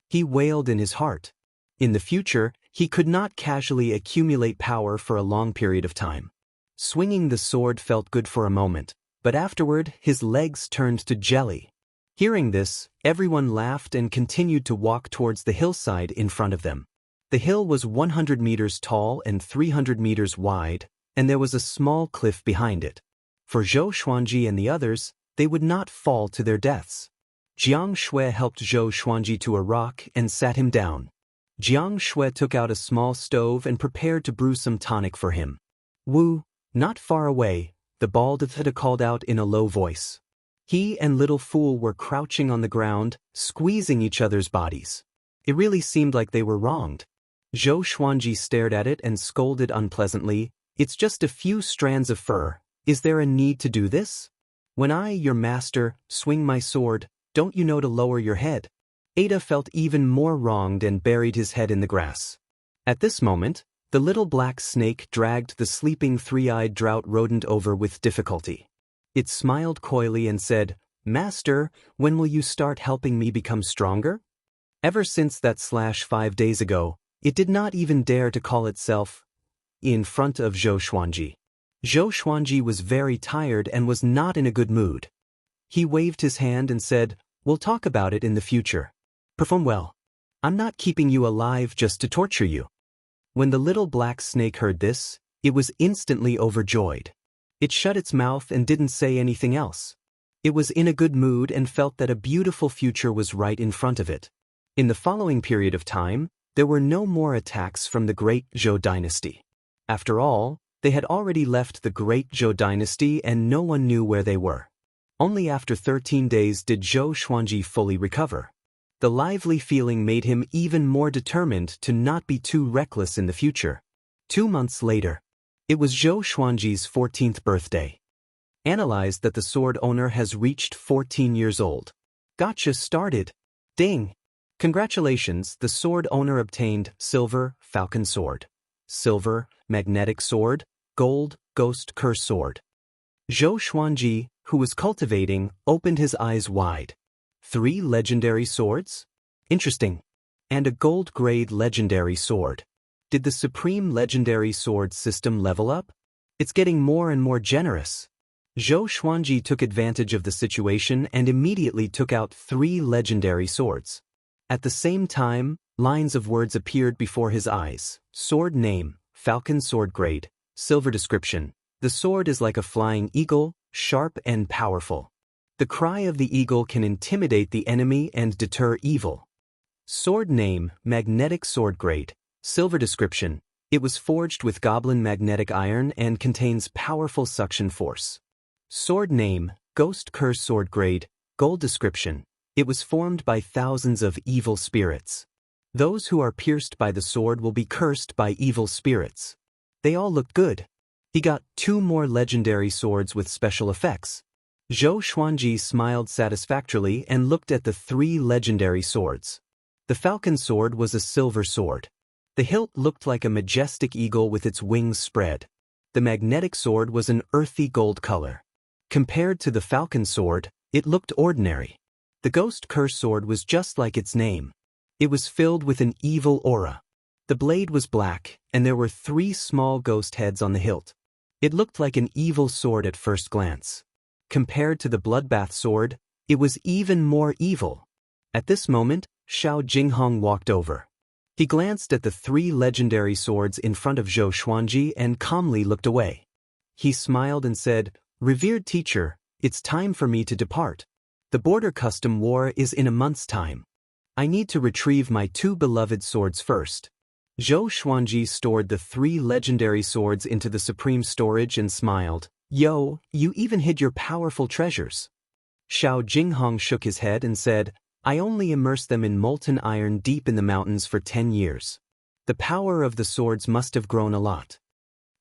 He wailed in his heart. In the future, he could not casually accumulate power for a long period of time. Swinging the sword felt good for a moment, but afterward his legs turned to jelly. Hearing this, everyone laughed and continued to walk towards the hillside in front of them. The hill was 100 meters tall and 300 meters wide, and there was a small cliff behind it. For Zhou Xuanji and the others, they would not fall to their deaths. Jiang Shui helped Zhou Xuanji to a rock and sat him down. Jiang Shui took out a small stove and prepared to brew some tonic for him. "Wu, not far away," the bald Theta called out in a low voice. He and Little Fool were crouching on the ground, squeezing each other's bodies. It really seemed like they were wronged. Zhou Xuanji stared at it and scolded unpleasantly, "It's just a few strands of fur. Is there a need to do this? When I, your master, swing my sword, don't you know to lower your head?" Ada felt even more wronged and buried his head in the grass. At this moment, the little black snake dragged the sleeping three-eyed drought rodent over with difficulty. It smiled coyly and said, "Master, when will you start helping me become stronger?" Ever since that 5 days ago, it did not even dare to call itself in front of Zhou Xuanji. Zhou Xuanji was very tired and was not in a good mood. He waved his hand and said, "We'll talk about it in the future. Perform well. I'm not keeping you alive just to torture you." When the little black snake heard this, it was instantly overjoyed. It shut its mouth and didn't say anything else. It was in a good mood and felt that a beautiful future was right in front of it. In the following period of time, there were no more attacks from the Great Zhou dynasty. After all, they had already left the Great Zhou dynasty and no one knew where they were. Only after 13 days did Zhou Xuanji fully recover. The lively feeling made him even more determined to not be too reckless in the future. 2 months later, it was Zhou Xuanji's 14th birthday. Analyzed that the sword owner has reached 14 years old. Gotcha started. Ding! Congratulations, the sword owner obtained silver, falcon sword, silver, magnetic sword, gold, ghost curse sword. Zhou Xuanji, who was cultivating, opened his eyes wide. 3 legendary swords? Interesting. And a gold-grade legendary sword. Did the Supreme Legendary Sword system level up? It's getting more and more generous. Zhou Xuanji took advantage of the situation and immediately took out 3 legendary swords. At the same time, lines of words appeared before his eyes. Sword name, Falcon Sword grade, silver description. The sword is like a flying eagle, sharp and powerful. The cry of the eagle can intimidate the enemy and deter evil. Sword name, magnetic sword grade. Silver description, it was forged with goblin magnetic iron and contains powerful suction force. Sword name, ghost curse sword grade. Gold description, it was formed by thousands of evil spirits. Those who are pierced by the sword will be cursed by evil spirits. They all looked good. He got 2 more legendary swords with special effects. Zhou Xuanji smiled satisfactorily and looked at the 3 legendary swords. The falcon sword was a silver sword. The hilt looked like a majestic eagle with its wings spread. The magnetic sword was an earthy gold color. Compared to the falcon sword, it looked ordinary. The ghost curse sword was just like its name. It was filled with an evil aura. The blade was black, and there were 3 small ghost heads on the hilt. It looked like an evil sword at first glance. Compared to the bloodbath sword, it was even more evil. At this moment, Xiao Jinghong walked over. He glanced at the 3 legendary swords in front of Zhou Xuanji and calmly looked away. He smiled and said, "Revered teacher, it's time for me to depart. The border custom war is in a month's time. I need to retrieve my 2 beloved swords first." Zhou Xuanji stored the 3 legendary swords into the supreme storage and smiled. "Yo, you even hid your powerful treasures." Xiao Jinghong shook his head and said, "I only immersed them in molten iron deep in the mountains for 10 years. The power of the swords must have grown a lot."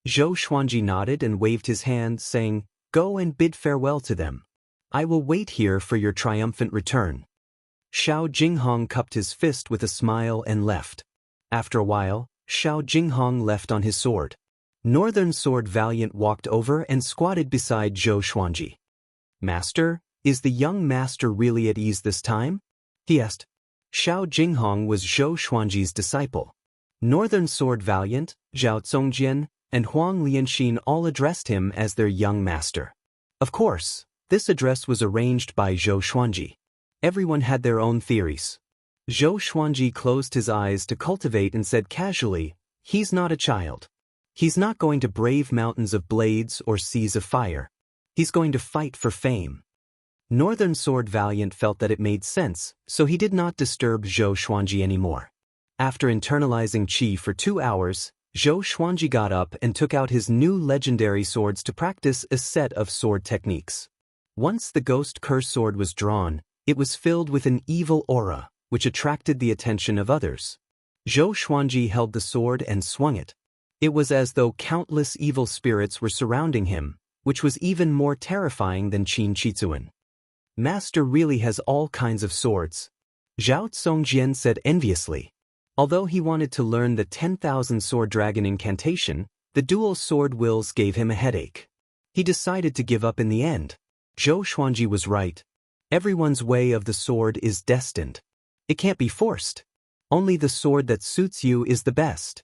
Zhou Xuanji nodded and waved his hand, saying, "Go and bid farewell to them. I will wait here for your triumphant return." Xiao Jinghong cupped his fist with a smile and left. After a while, Xiao Jinghong left on his sword. Northern Sword Valiant walked over and squatted beside Zhou Xuanji. "Master, is the young master really at ease this time?" he asked. Xiao Jinghong was Zhou Xuanji's disciple. Northern Sword Valiant, Zhao Zongjian, and Huang Lianxin all addressed him as their young master. Of course, this address was arranged by Zhou Xuanji. Everyone had their own theories. Zhou Xuanji closed his eyes to cultivate and said casually, "He's not a child. He's not going to brave mountains of blades or seas of fire. He's going to fight for fame." Northern Sword Valiant felt that it made sense, so he did not disturb Zhou Xuanji anymore. After internalizing qi for 2 hours, Zhou Xuanji got up and took out his new legendary swords to practice a set of sword techniques. Once the ghost curse sword was drawn, it was filled with an evil aura, which attracted the attention of others. Zhou Xuanji held the sword and swung it. It was as though countless evil spirits were surrounding him, which was even more terrifying than Qin Chizuan. "Master really has all kinds of swords," Zhao Zongjian said enviously. Although he wanted to learn the 10,000 Sword Dragon incantation, the dual sword wills gave him a headache. He decided to give up in the end. Zhou Xuanji was right. Everyone's way of the sword is destined. It can't be forced. Only the sword that suits you is the best.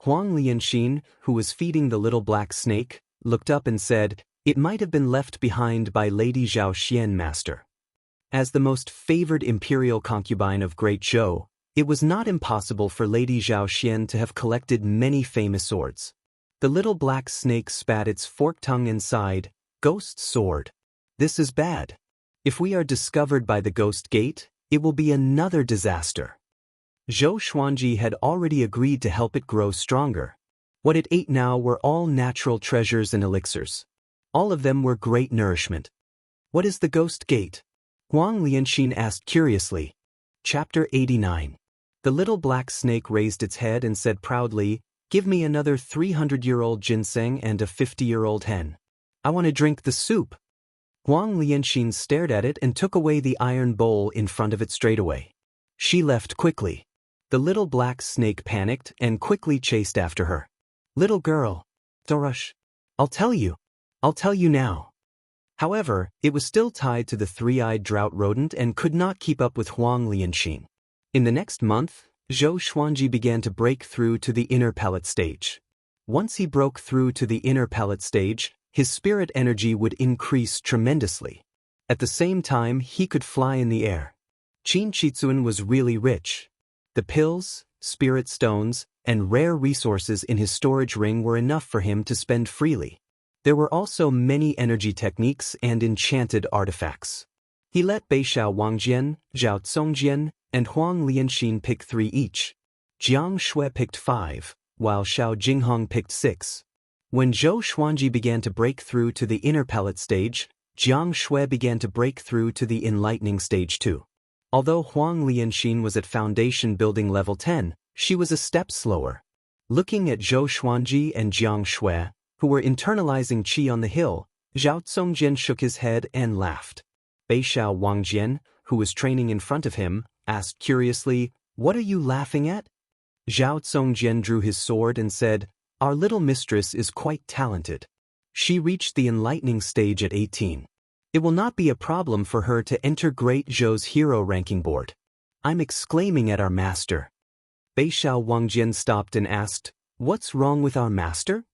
Huang Lianxin, who was feeding the little black snake, looked up and said, "It might have been left behind by Lady Zhao Xian, master." As the most favored imperial concubine of Great Zhou, it was not impossible for Lady Zhao Xian to have collected many famous swords. The little black snake spat its forked tongue and sighed, "Ghost sword. This is bad. If we are discovered by the Ghost Gate, it will be another disaster." Zhou Xuanji had already agreed to help it grow stronger. What it ate now were all natural treasures and elixirs. All of them were great nourishment. "What is the Ghost Gate?" Huang Lianxin asked curiously. Chapter 89. The little black snake raised its head and said proudly, "Give me another 300-year-old ginseng and a 50-year-old hen. I want to drink the soup." Huang Lianxin stared at it and took away the iron bowl in front of it straightaway. She left quickly. The little black snake panicked and quickly chased after her. "Little girl, don't rush. I'll tell you. I'll tell you now." However, it was still tied to the three-eyed drought rodent and could not keep up with Huang Lianxin. In the next month, Zhou Xuanji began to break through to the inner palate stage. Once he broke through to the inner palate stage, his spirit energy would increase tremendously. At the same time, he could fly in the air. Qin Chizuan was really rich. The pills, spirit stones, and rare resources in his storage ring were enough for him to spend freely. There were also many energy techniques and enchanted artifacts. He let Beixiao Wangjian, Zhao Zongjian, and Huang Lianxin pick 3 each. Jiang Shui picked 5, while Xiao Jinghong picked 6. When Zhou Xuanji began to break through to the inner palate stage, Jiang Shui began to break through to the enlightening stage too. Although Huang Lianxin was at foundation building level 10, she was a step slower. Looking at Zhou Xuanji and Jiang Shui, who were internalizing qi on the hill, Zhao Zongjian shook his head and laughed. Beixiao Wangjian, who was training in front of him, asked curiously, "What are you laughing at?" Zhao Zongjian drew his sword and said, "Our little mistress is quite talented. She reached the enlightening stage at 18. It will not be a problem for her to enter Great Zhou's hero ranking board. I'm exclaiming at our master." Beixiao Wangjian stopped and asked, "What's wrong with our master?"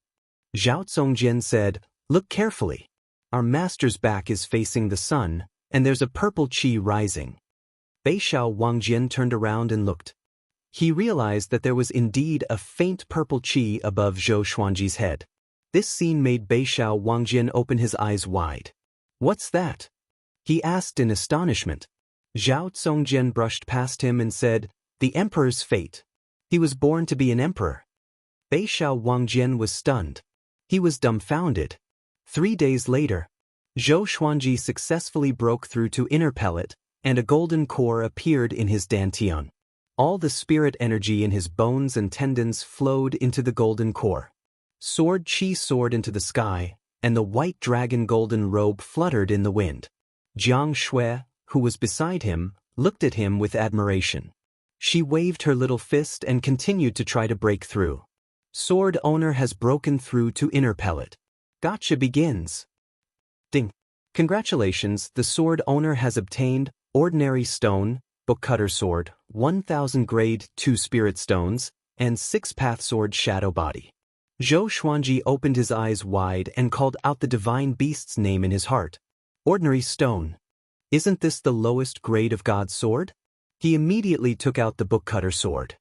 Zhao Zongjian said, "Look carefully. Our master's back is facing the sun, and there's a purple qi rising." Beixiao Wangjian turned around and looked. He realized that there was indeed a faint purple qi above Zhou Xuanji's head. This scene made Beixiao Wangjian open his eyes wide. "What's that?" he asked in astonishment. Zhao Zongjian brushed past him and said, "The emperor's fate. He was born to be an emperor." Beixiao Wangjian was stunned. He was dumbfounded. 3 days later, Zhou Xuanji successfully broke through to inner palate, and a golden core appeared in his dantian. All the spirit energy in his bones and tendons flowed into the golden core. Sword Qi soared into the sky, and the white dragon golden robe fluttered in the wind. Jiang Shui, who was beside him, looked at him with admiration. She waved her little fist and continued to try to break through. Sword owner has broken through to inner pellet. Gotcha begins. Ding. Congratulations, the sword owner has obtained ordinary stone, bookcutter sword, 1000 grade 2 spirit stones, and 6-path sword shadow body. Zhou Xuanji opened his eyes wide and called out the divine beast's name in his heart. Ordinary stone. Isn't this the lowest grade of God's sword? He immediately took out the bookcutter sword.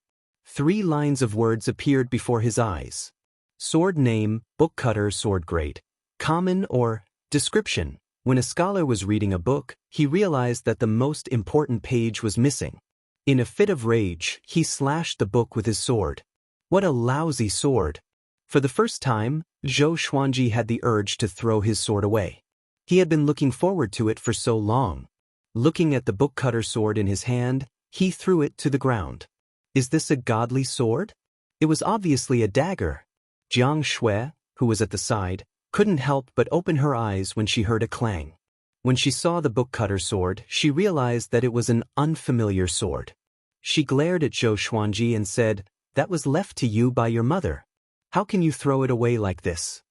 3 lines of words appeared before his eyes. Sword name, bookcutter sword grade. Common or description. When a scholar was reading a book, he realized that the most important page was missing. In a fit of rage, he slashed the book with his sword. What a lousy sword! For the first time, Zhou Xuanji had the urge to throw his sword away. He had been looking forward to it for so long. Looking at the bookcutter sword in his hand, he threw it to the ground. Is this a godly sword? It was obviously a dagger. Jiang Shui, who was at the side, couldn't help but open her eyes when she heard a clang. When she saw the bookcutter sword, she realized that it was an unfamiliar sword. She glared at Zhou Xuanji and said, "That was left to you by your mother. How can you throw it away like this?"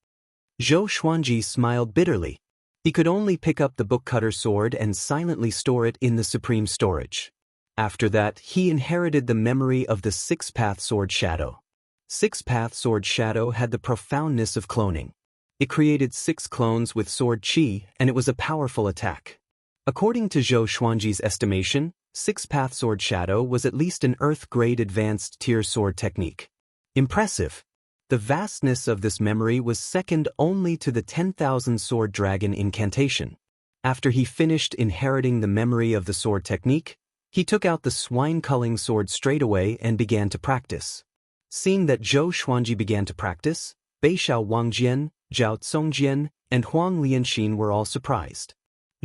Zhou Xuanji smiled bitterly. He could only pick up the bookcutter sword and silently store it in the supreme storage. After that, he inherited the memory of the 6-path sword shadow. 6-path sword shadow had the profoundness of cloning. It created 6 clones with sword qi, and it was a powerful attack. According to Zhou Xuanji's estimation, 6-path sword shadow was at least an earth-grade advanced tier sword technique. Impressive. The vastness of this memory was second only to the 10,000 sword dragon incantation. After he finished inheriting the memory of the sword technique, he took out the swine-culling sword straight away and began to practice. Seeing that Zhou Xuanji began to practice, Beixiao Wangjian, Zhao Congjian, and Huang Lianxin were all surprised.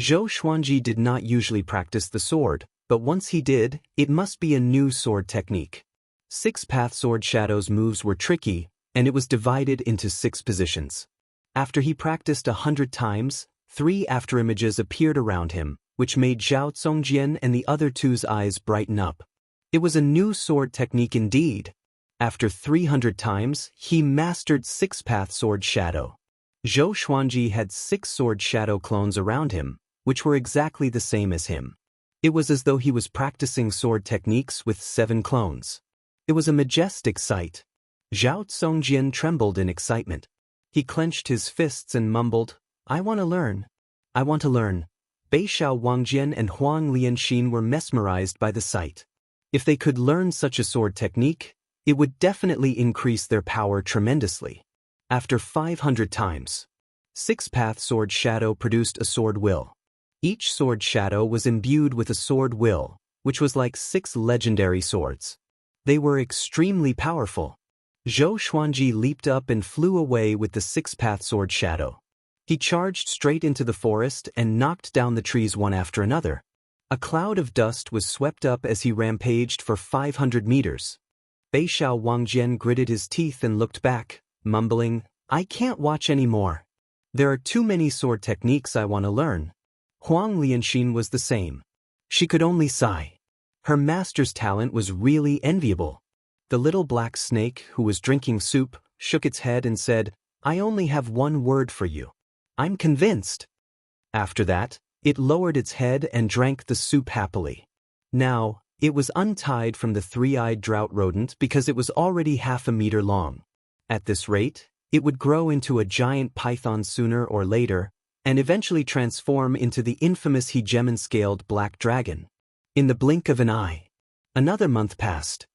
Zhou Xuanji did not usually practice the sword, but once he did, it must be a new sword technique. 6-path sword shadow's moves were tricky, and it was divided into 6 positions. After he practiced 100 times, 3 afterimages appeared around him, which made Zhao Congjian and the other 2's eyes brighten up. It was a new sword technique indeed. After 300 times, he mastered 6-path sword shadow. Zhou Xuanji had 6 sword shadow clones around him, which were exactly the same as him. It was as though he was practicing sword techniques with 7 clones. It was a majestic sight. Zhao Congjian trembled in excitement. He clenched his fists and mumbled, "I want to learn. I want to learn." Beixiao Wangjian and Huang Lianxin were mesmerized by the sight. If they could learn such a sword technique, it would definitely increase their power tremendously. After 500 times, 6-path sword shadow produced a sword will. Each sword shadow was imbued with a sword will, which was like 6 legendary swords. They were extremely powerful. Zhou Xuanji leaped up and flew away with the 6-path sword shadow. He charged straight into the forest and knocked down the trees one after another. A cloud of dust was swept up as he rampaged for 500 meters. Beixiao Wangjian gritted his teeth and looked back, mumbling, "I can't watch anymore. There are too many sword techniques I want to learn." Huang Lianxin was the same. She could only sigh. Her master's talent was really enviable. The little black snake, who was drinking soup, shook its head and said, "I only have one word for you. I'm convinced." After that, it lowered its head and drank the soup happily. Now, it was untied from the 3-eyed drought rodent because it was already half a meter long. At this rate, it would grow into a giant python sooner or later, and eventually transform into the infamous hegemon-scaled black dragon. In the blink of an eye. Another month passed.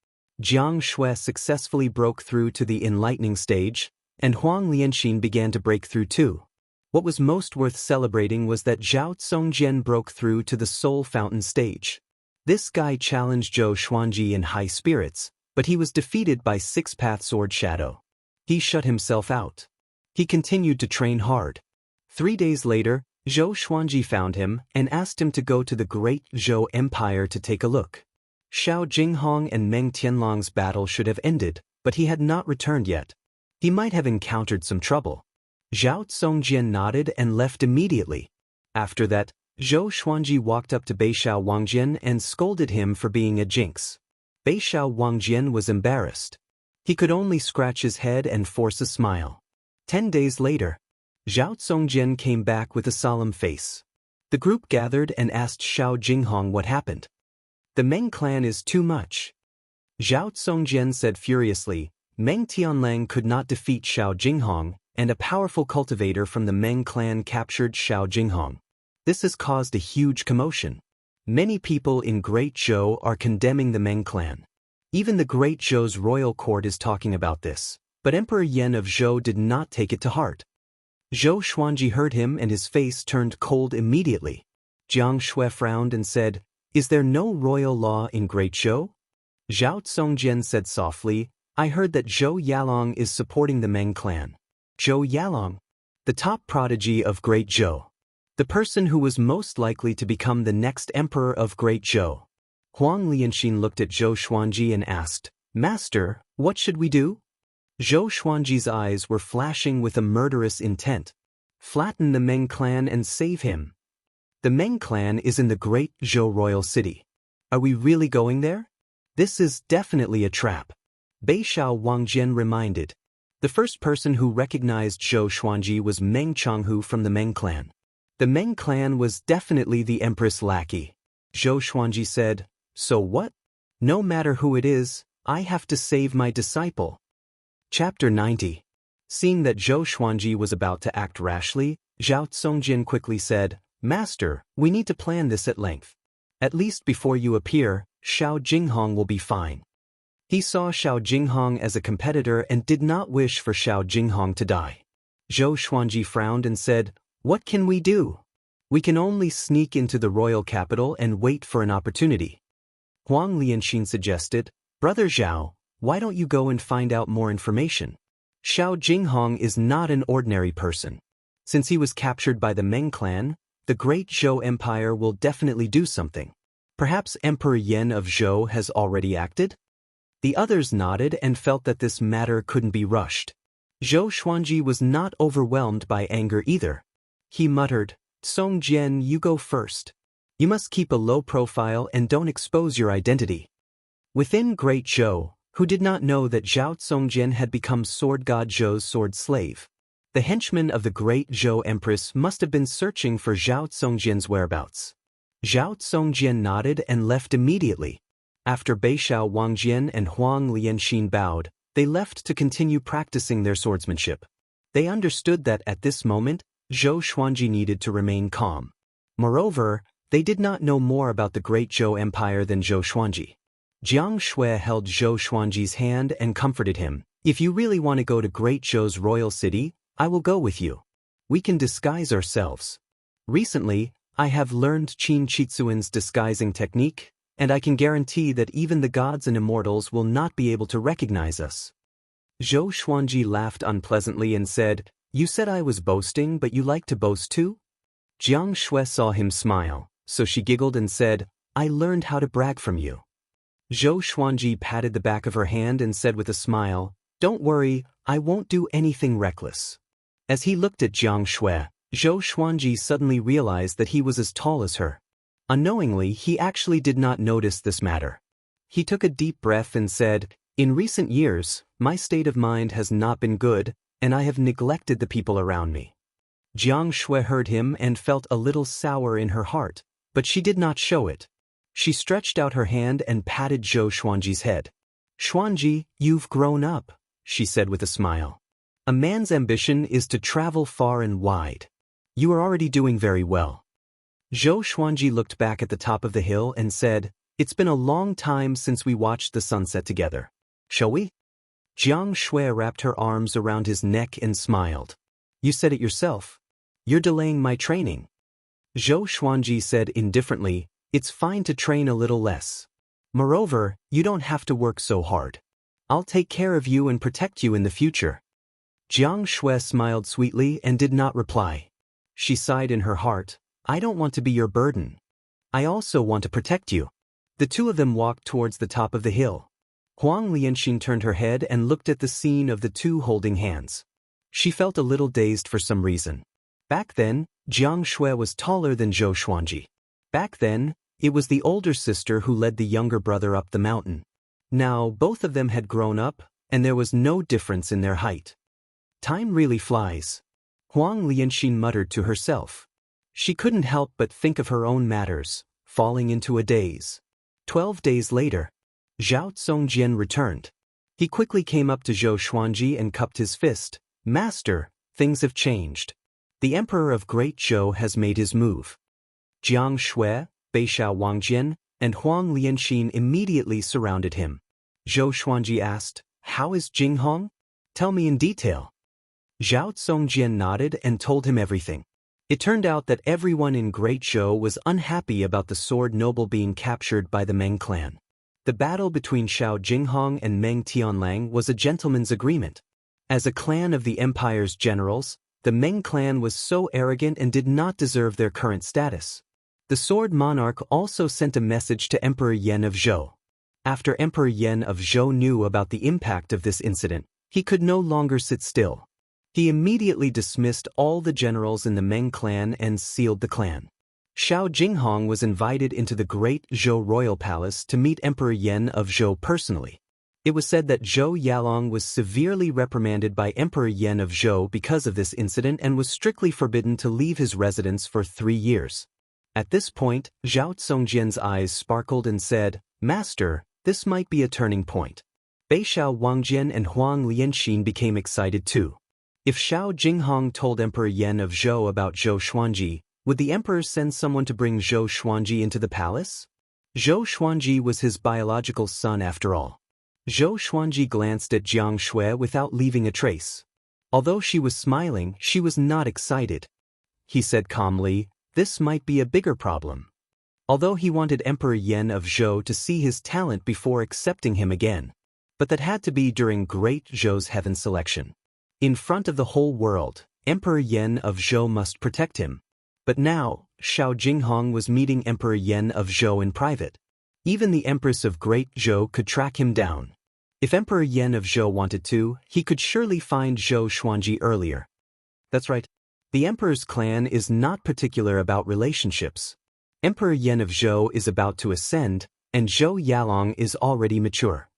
Jiang Shui successfully broke through to the enlightening stage, and Huang Lianxin began to break through too. What was most worth celebrating was that Zhao Congjian broke through to the soul fountain stage. This guy challenged Zhou Xuanji in high spirits, but he was defeated by 6-path sword shadow. He shut himself out. He continued to train hard. 3 days later, Zhou Xuanji found him and asked him to go to the great Zhou Empire to take a look. Xiao Jinghong and Meng Tianlong's battle should have ended, but he had not returned yet. He might have encountered some trouble. Zhao Zongjian nodded and left immediately. After that, Zhou Xuanji walked up to Beixiao Wangjian and scolded him for being a jinx. Beixiao Wangjian was embarrassed. He could only scratch his head and force a smile. 10 days later, Zhao Zongjian came back with a solemn face. The group gathered and asked Xiao Jinghong what happened. The Meng clan is too much. Zhao Zongjian said furiously, Meng Tianlang could not defeat Xiao Jinghong, and a powerful cultivator from the Meng clan captured Xiao Jinghong. This has caused a huge commotion. Many people in Great Zhou are condemning the Meng clan. Even the Great Zhou's royal court is talking about this, but Emperor Yan of Zhou did not take it to heart. Zhou Xuanji heard him and his face turned cold immediately. Jiang Shui frowned and said, Is there no royal law in Great Zhou? Zhao Zongjian said softly, I heard that Zhou Yalong is supporting the Meng clan. Zhou Yalong? The top prodigy of Great Zhou. The person who was most likely to become the next emperor of Great Zhou. Huang Lianxin looked at Zhou Xuanji and asked, Master, what should we do? Zhou Xuanji's eyes were flashing with a murderous intent. Flatten the Meng clan and save him. The Meng clan is in the Great Zhou royal city. Are we really going there? This is definitely a trap. Beixiao Wangjian reminded. The first person who recognized Zhou Xuanji was Meng Changhu from the Meng clan. The Meng clan was definitely the empress lackey. Zhou Xuanji said, So what? No matter who it is, I have to save my disciple. Chapter 90. Seeing that Zhou Xuanji was about to act rashly, Zhao Zongjian quickly said, Master, we need to plan this at length. At least before you appear, Xiao Jinghong will be fine. He saw Xiao Jinghong as a competitor and did not wish for Xiao Jinghong to die. Zhou Xuanji frowned and said, What can we do? We can only sneak into the royal capital and wait for an opportunity. Huang Lianxin suggested, Brother Zhao, why don't you go and find out more information? Xiao Jinghong is not an ordinary person. Since he was captured by the Meng clan, the Great Zhou Empire will definitely do something. Perhaps Emperor Yan of Zhou has already acted? The others nodded and felt that this matter couldn't be rushed. Zhou Xuanji was not overwhelmed by anger either. He muttered, Song Jian, you go first. You must keep a low profile and don't expose your identity. Within Great Zhou, who did not know that Zhao Zongjian had become Sword God Zhou's sword slave, the henchmen of the Great Zhou Empress must have been searching for Zhao Zongjian's whereabouts. Zhao Zongjian nodded and left immediately. After Beixiao Wangjian and Huang Lianxin bowed, they left to continue practicing their swordsmanship. They understood that at this moment, Zhou Xuanji needed to remain calm. Moreover, they did not know more about the Great Zhou Empire than Zhou Xuanji. Jiang Shui held Zhou Xuanji's hand and comforted him. If you really want to go to Great Zhou's royal city, I will go with you. We can disguise ourselves. Recently, I have learned Qin Chitsuan's disguising technique, and I can guarantee that even the gods and immortals will not be able to recognize us. Zhou Xuanji laughed unpleasantly and said, You said I was boasting, but you like to boast too? Jiang Shui saw him smile, so she giggled and said, I learned how to brag from you. Zhou Xuanji patted the back of her hand and said with a smile, Don't worry, I won't do anything reckless. As he looked at Jiang Shui, Zhou Xuanji suddenly realized that he was as tall as her. Unknowingly, he actually did not notice this matter. He took a deep breath and said, In recent years, my state of mind has not been good, and I have neglected the people around me. Jiang Shui heard him and felt a little sour in her heart, but she did not show it. She stretched out her hand and patted Zhou Xuanji's head. Xuanji, you've grown up, she said with a smile. A man's ambition is to travel far and wide. You are already doing very well. Zhou Xuanji looked back at the top of the hill and said, It's been a long time since we watched the sunset together. Shall we? Jiang Shui wrapped her arms around his neck and smiled. You said it yourself. You're delaying my training. Zhou Xuanji said indifferently, It's fine to train a little less. Moreover, you don't have to work so hard. I'll take care of you and protect you in the future. Jiang Shui smiled sweetly and did not reply. She sighed in her heart, I don't want to be your burden. I also want to protect you. The two of them walked towards the top of the hill. Huang Lianxin turned her head and looked at the scene of the two holding hands. She felt a little dazed for some reason. Back then, Jiang Shui was taller than Zhou Xuanji. Back then, it was the older sister who led the younger brother up the mountain. Now, both of them had grown up, and there was no difference in their height. Time really flies. Huang Lianxin muttered to herself. She couldn't help but think of her own matters, falling into a daze. 12 days later, Zhao Zongjian returned. He quickly came up to Zhou Xuanji and cupped his fist. Master, things have changed. The Emperor of Great Zhou has made his move. Jiang Shui, Beishao Wangjian, and Huang Lianxin immediately surrounded him. Zhou Xuanji asked, "How is Jinghong? Tell me in detail." Zhao Zongjian nodded and told him everything. It turned out that everyone in Great Zhou was unhappy about the sword noble being captured by the Meng clan. The battle between Xiao Jinghong and Meng Tianlang was a gentleman's agreement. As a clan of the empire's generals, the Meng clan was so arrogant and did not deserve their current status. The sword monarch also sent a message to Emperor Yan of Zhou. After Emperor Yan of Zhou knew about the impact of this incident, he could no longer sit still. He immediately dismissed all the generals in the Meng clan and sealed the clan. Xiao Jinghong was invited into the Great Zhou royal palace to meet Emperor Yan of Zhou personally. It was said that Zhou Yalong was severely reprimanded by Emperor Yan of Zhou because of this incident and was strictly forbidden to leave his residence for 3 years. At this point, Zhao Zongjian's eyes sparkled and said, "Master, this might be a turning point." Beishao Wangjian and Huang Lianxin became excited too. If Xiao Jinghong told Emperor Yan of Zhou about Zhou Xuanji, would the emperor send someone to bring Zhou Xuanji into the palace? Zhou Xuanji was his biological son after all. Zhou Xuanji glanced at Jiang Shui without leaving a trace. Although she was smiling, she was not excited. He said calmly, "This might be a bigger problem." Although he wanted Emperor Yan of Zhou to see his talent before accepting him again. But that had to be during Great Zhou's heaven selection. In front of the whole world, Emperor Yan of Zhou must protect him. But now, Xiao Jinghong was meeting Emperor Yan of Zhou in private. Even the Empress of Great Zhou could track him down. If Emperor Yan of Zhou wanted to, he could surely find Zhou Xuanji earlier. That's right. The Emperor's clan is not particular about relationships. Emperor Yan of Zhou is about to ascend, and Zhou Yalong is already mature.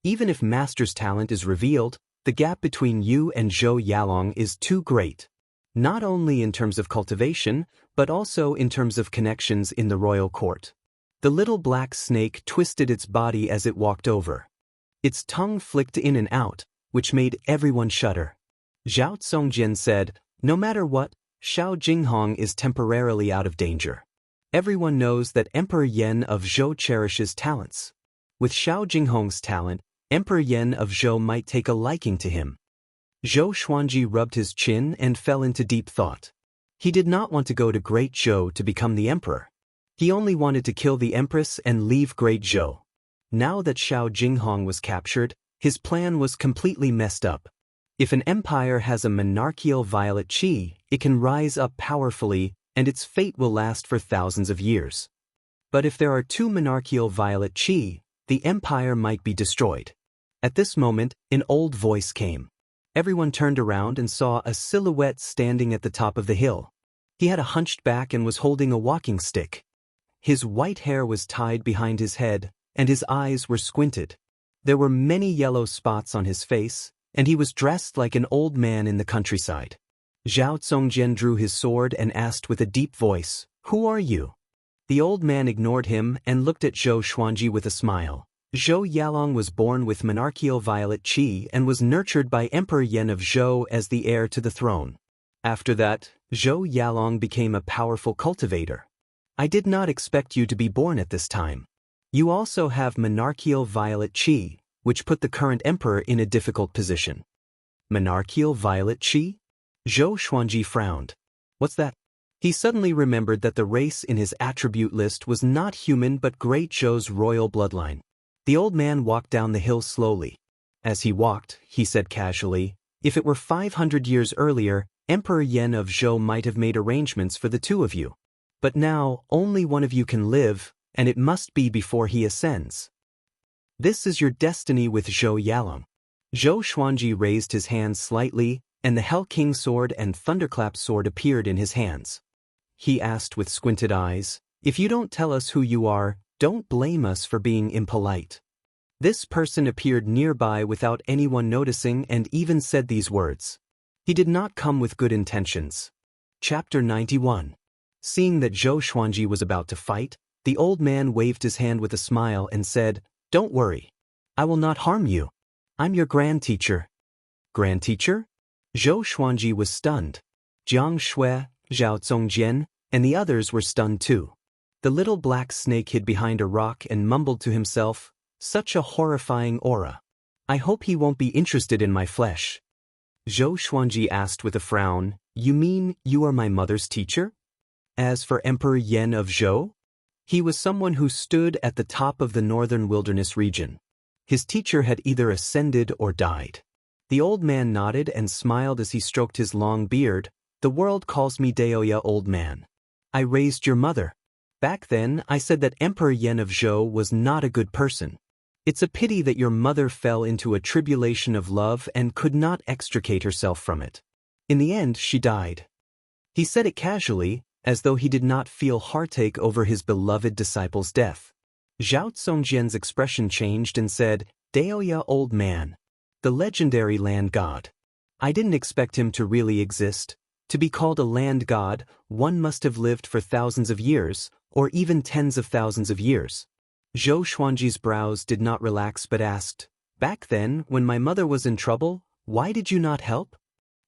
Even if Master's talent is revealed, the gap between you and Zhou Yalong is too great. Not only in terms of cultivation, but also in terms of connections in the royal court. The little black snake twisted its body as it walked over. Its tongue flicked in and out, which made everyone shudder. Zhao Zongjian said, "No matter what, Xiao Jinghong is temporarily out of danger. Everyone knows that Emperor Yan of Zhou cherishes talents. With Xiao Jinghong's talent, Emperor Yan of Zhou might take a liking to him." Zhou Xuanji rubbed his chin and fell into deep thought. He did not want to go to Great Zhou to become the emperor. He only wanted to kill the empress and leave Great Zhou. Now that Xiao Jinghong was captured, his plan was completely messed up. If an empire has a monarchical violet qi, it can rise up powerfully, and its fate will last for thousands of years. But if there are 2 monarchical violet qi, the empire might be destroyed. At this moment, an old voice came. Everyone turned around and saw a silhouette standing at the top of the hill. He had a hunched back and was holding a walking stick. His white hair was tied behind his head, and his eyes were squinted. There were many yellow spots on his face, and he was dressed like an old man in the countryside. Zhao Zongjian drew his sword and asked with a deep voice, "Who are you?" The old man ignored him and looked at Zhou Xuanji with a smile. Zhou Yalong was born with monarchical violet qi and was nurtured by Emperor Yan of Zhou as the heir to the throne. After that, Zhou Yalong became a powerful cultivator. I did not expect you to be born at this time. You also have monarchical violet qi, which put the current emperor in a difficult position. Monarchical violet qi? Zhou Xuanji frowned. What's that? He suddenly remembered that the race in his attribute list was not human but Great Zhou's royal bloodline. The old man walked down the hill slowly. As he walked, he said casually, "If it were 500 years earlier, Emperor Yan of Zhou might have made arrangements for the 2 of you. But now, only one of you can live, and it must be before he ascends." This is your destiny with Zhou Yalong. Zhou Xuanji raised his hands slightly, and the Hell King sword and Thunderclap sword appeared in his hands. He asked with squinted eyes, "If you don't tell us who you are, don't blame us for being impolite." This person appeared nearby without anyone noticing and even said these words. He did not come with good intentions. Chapter 91. Seeing that Zhou Xuanji was about to fight, the old man waved his hand with a smile and said, "Don't worry. I will not harm you. I'm your grand teacher." Grand teacher? Zhou Xuanji was stunned. Jiang Shui, Zhao Zongjian, and the others were stunned too. The little black snake hid behind a rock and mumbled to himself, "Such a horrifying aura. I hope he won't be interested in my flesh." Zhou Xuanji asked with a frown, "You mean you are my mother's teacher?" As for Emperor Yan of Zhou, he was someone who stood at the top of the northern wilderness region. His teacher had either ascended or died. The old man nodded and smiled as he stroked his long beard. "The world calls me Daoya, old man. I raised your mother. Back then, I said that Emperor Yan of Zhou was not a good person. It's a pity that your mother fell into a tribulation of love and could not extricate herself from it. In the end, she died." He said it casually, as though he did not feel heartache over his beloved disciple's death. Zhao Zongjian's expression changed and said, "Daoya, old man. The legendary land god. I didn't expect him to really exist. To be called a land god, one must have lived for thousands of years, or even tens of thousands of years." Zhou Xuanji's brows did not relax but asked, "Back then, when my mother was in trouble, why did you not help?"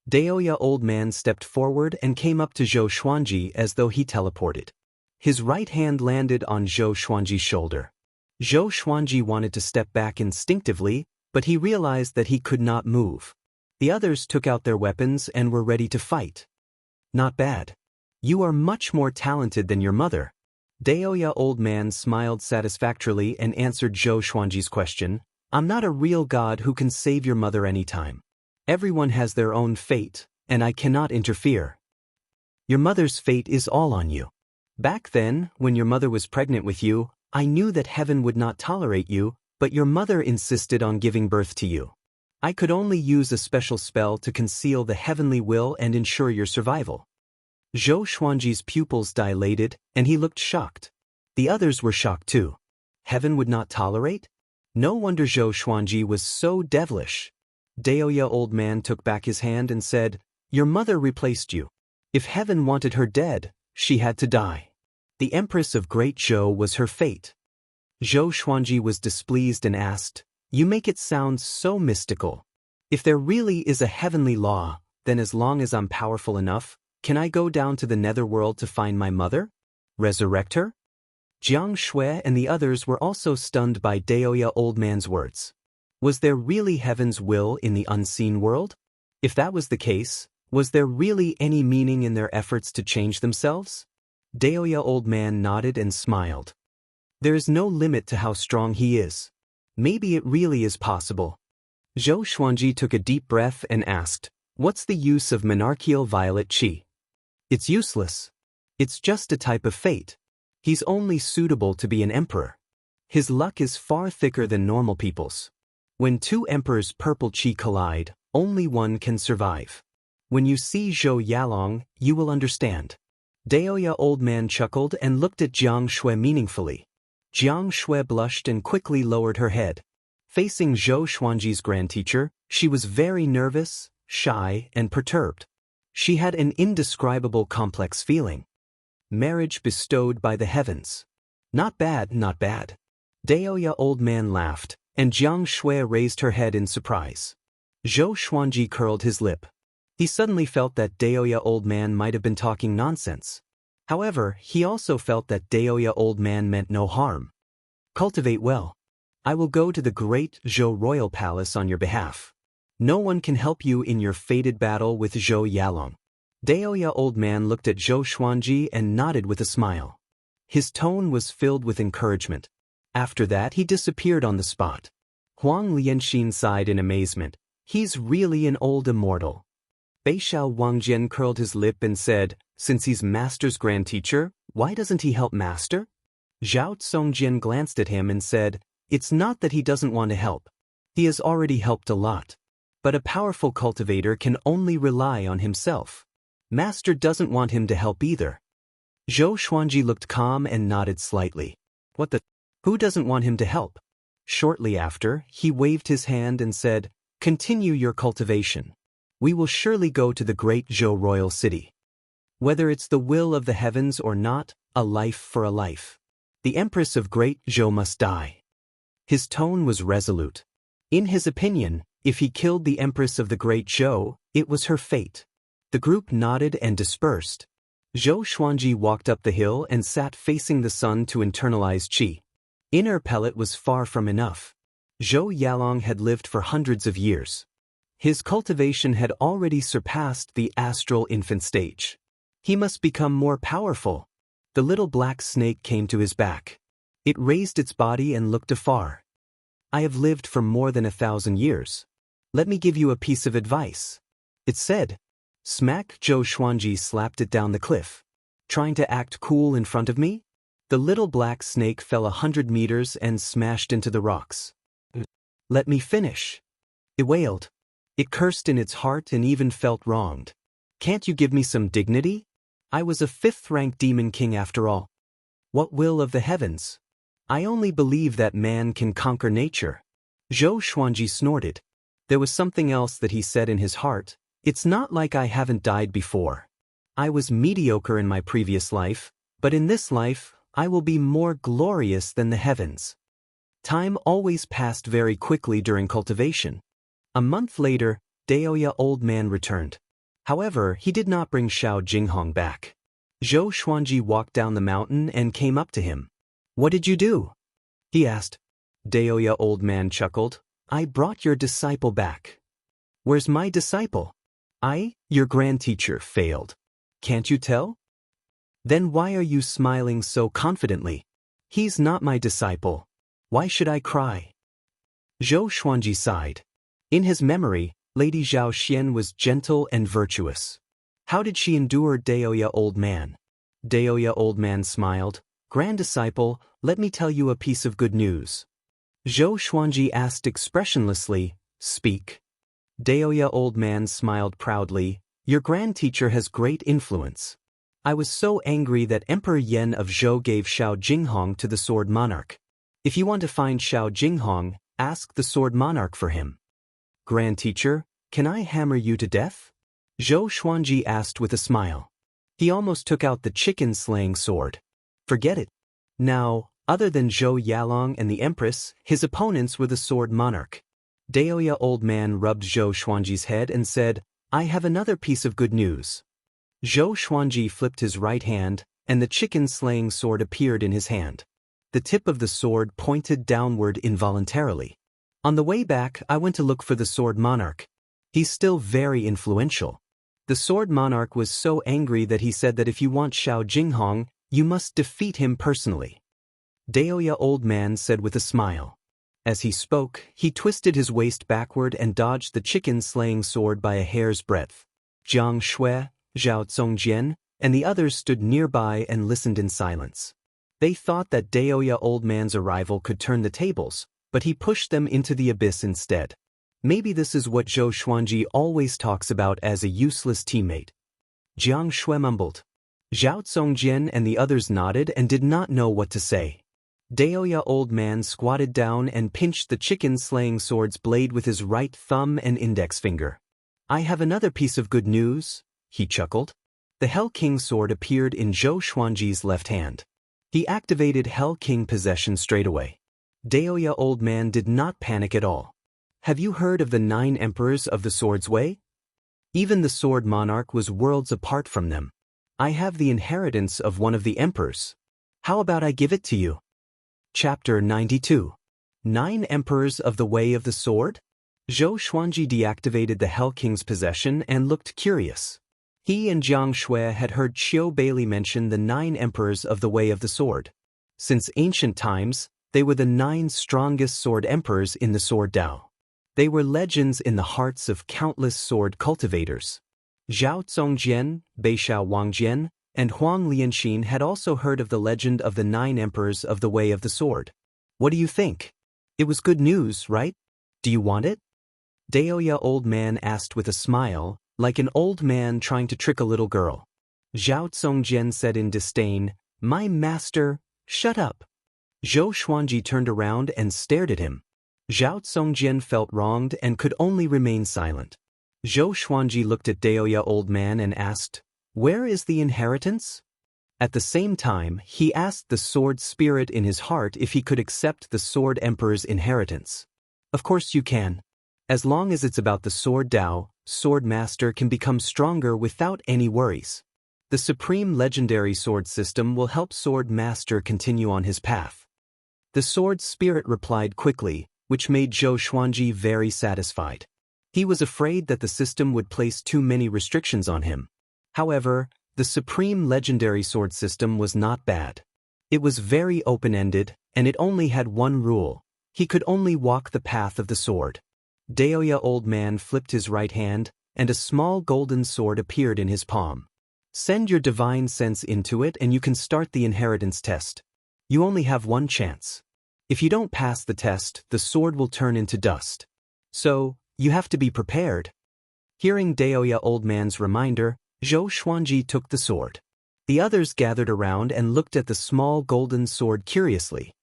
Daoya old man stepped forward and came up to Zhou Xuanji as though he teleported. His right hand landed on Zhou Xuanji's shoulder. Zhou Xuanji wanted to step back instinctively, but he realized that he could not move. The others took out their weapons and were ready to fight. "Not bad. You are much more talented than your mother." Daoya old man smiled satisfactorily and answered Zhou Xuanji's question, "I'm not a real god who can save your mother anytime. Everyone has their own fate, and I cannot interfere. Your mother's fate is all on you. Back then, when your mother was pregnant with you, I knew that heaven would not tolerate you, but your mother insisted on giving birth to you. I could only use a special spell to conceal the heavenly will and ensure your survival." Zhou Xuanji's pupils dilated, and he looked shocked. The others were shocked too. Heaven would not tolerate? No wonder Zhou Xuanji was so devilish. Daoya old man took back his hand and said, "Your mother replaced you. If heaven wanted her dead, she had to die. The Empress of Great Zhou was her fate." Zhou Xuanji was displeased and asked, "You make it sound so mystical. If there really is a heavenly law, then as long as I'm powerful enough, can I go down to the netherworld to find my mother? Resurrect her?" Jiang Shui and the others were also stunned by Daoya old man's words. Was there really heaven's will in the unseen world? If that was the case, was there really any meaning in their efforts to change themselves? Daoya old man nodded and smiled. There is no limit to how strong he is. Maybe it really is possible. Zhou Xuanji took a deep breath and asked, "What's the use of monarchical violet qi?" "It's useless. It's just a type of fate. He's only suitable to be an emperor. His luck is far thicker than normal people's. When two emperors' purple qi collide, only one can survive. When you see Zhou Yalong, you will understand." Daoya old man chuckled and looked at Jiang Shui meaningfully. Jiang Shui blushed and quickly lowered her head. Facing Zhou Xuanji's grand teacher, she was very nervous, shy, and perturbed. She had an indescribable complex feeling. Marriage bestowed by the heavens. Not bad, not bad. Daoya old man laughed, and Jiang Shui raised her head in surprise. Zhou Xuanji curled his lip. He suddenly felt that Daoya old man might have been talking nonsense. However, he also felt that Daoya old man meant no harm. "Cultivate well. I will go to the great Zhou royal palace on your behalf. No one can help you in your fated battle with Zhou Yalong." Daoya old man looked at Zhou Xuanji and nodded with a smile. His tone was filled with encouragement. After that, he disappeared on the spot. Huang Lianxin sighed in amazement. "He's really an old immortal." Beishao Wangjian curled his lip and said, "Since he's Master's grand teacher, why doesn't he help Master?" Zhao Zongjian glanced at him and said, It's not that he doesn't want to help. He has already helped a lot. But a powerful cultivator can only rely on himself. Master doesn't want him to help either. Zhou Xuanji looked calm and nodded slightly. What the? Who doesn't want him to help? Shortly after, he waved his hand and said, "Continue your cultivation. We will surely go to the great Zhou royal city. Whether it's the will of the heavens or not, a life for a life. The empress of great Zhou must die." His tone was resolute. In his opinion, if he killed the empress of the great Zhou, it was her fate. The group nodded and dispersed. Zhou Xuanji walked up the hill and sat facing the sun to internalize qi. Inner pellet was far from enough. Zhou Yalong had lived for hundreds of years. His cultivation had already surpassed the astral infant stage. He must become more powerful. The little black snake came to his back. It raised its body and looked afar. "I have lived for more than 1,000 years. Let me give you a piece of advice," it said. Smack! Zhou Xuanji slapped it down the cliff. "Trying to act cool in front of me?" The little black snake fell 100 meters and smashed into the rocks. "Let me finish," it wailed. It cursed in its heart and even felt wronged. "Can't you give me some dignity? I was a 5th-rank demon king after all. What will of the heavens? I only believe that man can conquer nature." Zhou Xuanji snorted. There was something else that he said in his heart. "It's not like I haven't died before. I was mediocre in my previous life, but in this life, I will be more glorious than the heavens." Time always passed very quickly during cultivation. A month later, Daoya old man returned. However, he did not bring Xiao Jinghong back. Zhou Xuanji walked down the mountain and came up to him. "What did you do?" he asked. Daoya old man chuckled. "I brought your disciple back." "Where's my disciple?" Your grand teacher, failed. Can't you tell?" "Then why are you smiling so confidently?" "He's not my disciple. Why should I cry?" Zhou Xuanji sighed. In his memory, Lady Zhao Xian was gentle and virtuous. How did she endure Daoya old man? Daoya old man smiled. "Grand disciple, let me tell you a piece of good news." Zhou Xuanji asked expressionlessly, "Speak." Daoya old man smiled proudly. "Your grand teacher has great influence. I was so angry that Emperor Yan of Zhou gave Xiao Jinghong to the Sword Monarch. If you want to find Xiao Jinghong, ask the Sword Monarch for him." "Grand teacher, can I hammer you to death?" Zhou Xuanji asked with a smile. He almost took out the chicken-slaying sword. Forget it. Now, other than Zhou Yalong and the Empress, his opponents were the Sword Monarch. Daoya old man rubbed Zhou Xuanji's head and said, "I have another piece of good news." Zhou Xuanji flipped his right hand, and the chicken-slaying sword appeared in his hand. The tip of the sword pointed downward involuntarily. "On the way back, I went to look for the Sword Monarch. He's still very influential." The Sword Monarch was so angry that he said that if you want Xiao Jinghong, you must defeat him personally. Daoya old man said with a smile. As he spoke, he twisted his waist backward and dodged the chicken-slaying sword by a hair's breadth. Jiang Shui, Zhao Zongjian, and the others stood nearby and listened in silence. They thought that Daoya old man's arrival could turn the tables, but he pushed them into the abyss instead. Maybe this is what Zhou Xuanji always talks about as a useless teammate. Jiang Shui mumbled. Zhao Zongjian and the others nodded and did not know what to say. Daoya old man squatted down and pinched the chicken-slaying sword's blade with his right thumb and index finger. "I have another piece of good news," he chuckled. The Hell King sword appeared in Zhou Xuanji's left hand. He activated Hell King possession straight away. Daoya old man did not panic at all. "Have you heard of the 9 emperors of the Sword's Way? Even the Sword Monarch was worlds apart from them. I have the inheritance of one of the emperors. How about I give it to you?" Chapter 92. 9 Emperors of the Way of the Sword? Zhou Xuanji deactivated the Hell King's possession and looked curious. He and Jiang Shui had heard Qiu Bailey mention the 9 Emperors of the Way of the Sword. Since ancient times, they were the 9 strongest sword emperors in the Sword Dao. They were legends in the hearts of countless sword cultivators. Zhao Zongjian, Beishao Wangjian, and Huang Lianxin had also heard of the legend of the 9 Emperors of the Way of the Sword. What do you think? It was good news, right? Do you want it? Daoya old man asked with a smile, like an old man trying to trick a little girl. Zhao Zongjian said in disdain, "My master, shut up." Zhou Xuanji turned around and stared at him. Zhao Zongjian felt wronged and could only remain silent. Zhou Xuanji looked at Daoya old man and asked, "Where is the inheritance?" At the same time, he asked the sword spirit in his heart if he could accept the sword emperor's inheritance. Of course you can. As long as it's about the sword Dao, sword master can become stronger without any worries. The supreme legendary sword system will help sword master continue on his path. The sword spirit replied quickly, which made Zhou Xuanji very satisfied. He was afraid that the system would place too many restrictions on him. However, the supreme legendary sword system was not bad. It was very open-ended, and it only had one rule. He could only walk the path of the sword. Daoya old man flipped his right hand, and a small golden sword appeared in his palm. Send your divine sense into it and you can start the inheritance test. You only have one chance. If you don't pass the test, the sword will turn into dust. So, you have to be prepared. Hearing Daoya old man's reminder, Zhou Xuanji took the sword. The others gathered around and looked at the small golden sword curiously.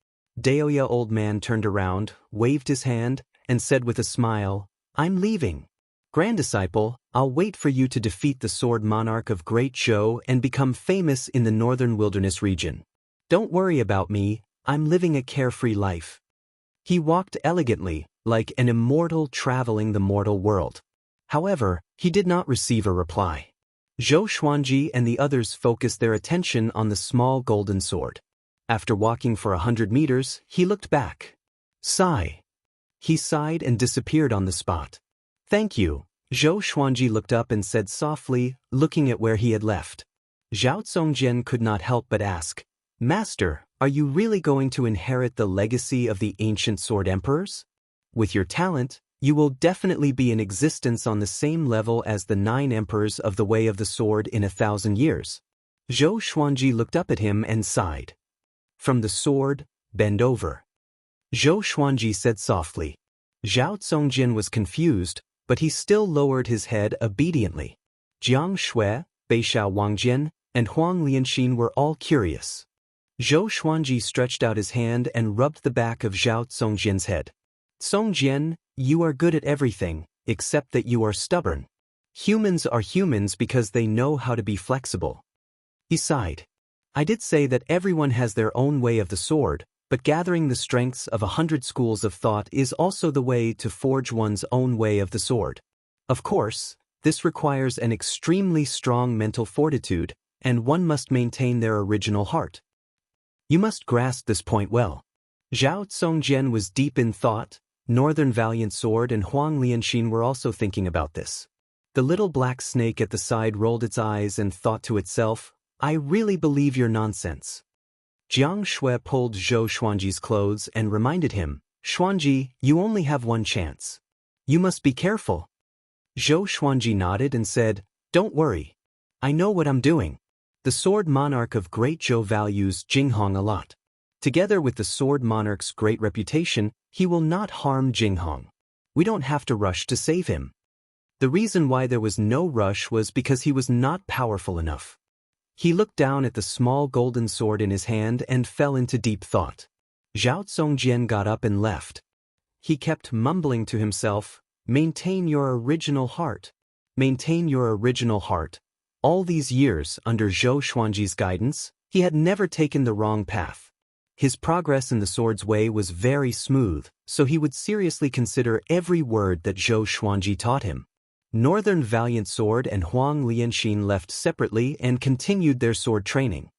Daoya old man turned around, waved his hand, and said with a smile, "I'm leaving. Grand Disciple, I'll wait for you to defeat the sword monarch of Great Zhou and become famous in the northern wilderness region. Don't worry about me, I'm living a carefree life." He walked elegantly, like an immortal traveling the mortal world. However, he did not receive a reply. Zhou Xuanji and the others focused their attention on the small golden sword. After walking for 100 meters, he looked back. Sigh. He sighed and disappeared on the spot. "Thank you." Zhou Xuanji looked up and said softly, looking at where he had left. Zhao Zongjian could not help but ask, "Master, are you really going to inherit the legacy of the ancient sword emperors? With your talent, you will definitely be in existence on the same level as the 9 emperors of the Way of the Sword in 1,000 years. Zhou Xuanji looked up at him and sighed. "From the sword, bend over." Zhou Xuanji said softly. Zhao Zongjian was confused, but he still lowered his head obediently. Jiang Shui, Beixiao Wangjian, and Huang Lianxin were all curious. Zhou Xuanji stretched out his hand and rubbed the back of Zhao Zongjian's head. "Zongjian, you are good at everything, except that you are stubborn. Humans are humans because they know how to be flexible." He sighed. "I did say that everyone has their own way of the sword, but gathering the strengths of 100 schools of thought is also the way to forge one's own way of the sword. Of course, this requires an extremely strong mental fortitude, and one must maintain their original heart. You must grasp this point well." Zhao Zongjian was deep in thought. Northern Valiant Sword and Huang Lianxin were also thinking about this. The little black snake at the side rolled its eyes and thought to itself, "I really believe your nonsense." Jiang Shui pulled Zhou Xuanji's clothes and reminded him, "Xuanji, you only have one chance. You must be careful." Zhou Xuanji nodded and said, "Don't worry. I know what I'm doing. The sword monarch of Great Zhou values Jinghong a lot. Together with the sword monarch's great reputation, he will not harm Jinghong. We don't have to rush to save him." The reason why there was no rush was because he was not powerful enough. He looked down at the small golden sword in his hand and fell into deep thought. Zhao Zongjian got up and left. He kept mumbling to himself, "Maintain your original heart. Maintain your original heart." All these years, under Zhou Xuanji's guidance, he had never taken the wrong path. His progress in the sword's way was very smooth, so he would seriously consider every word that Zhou Xuanji taught him. Northern Valiant Sword and Huang Lianxin left separately and continued their sword training.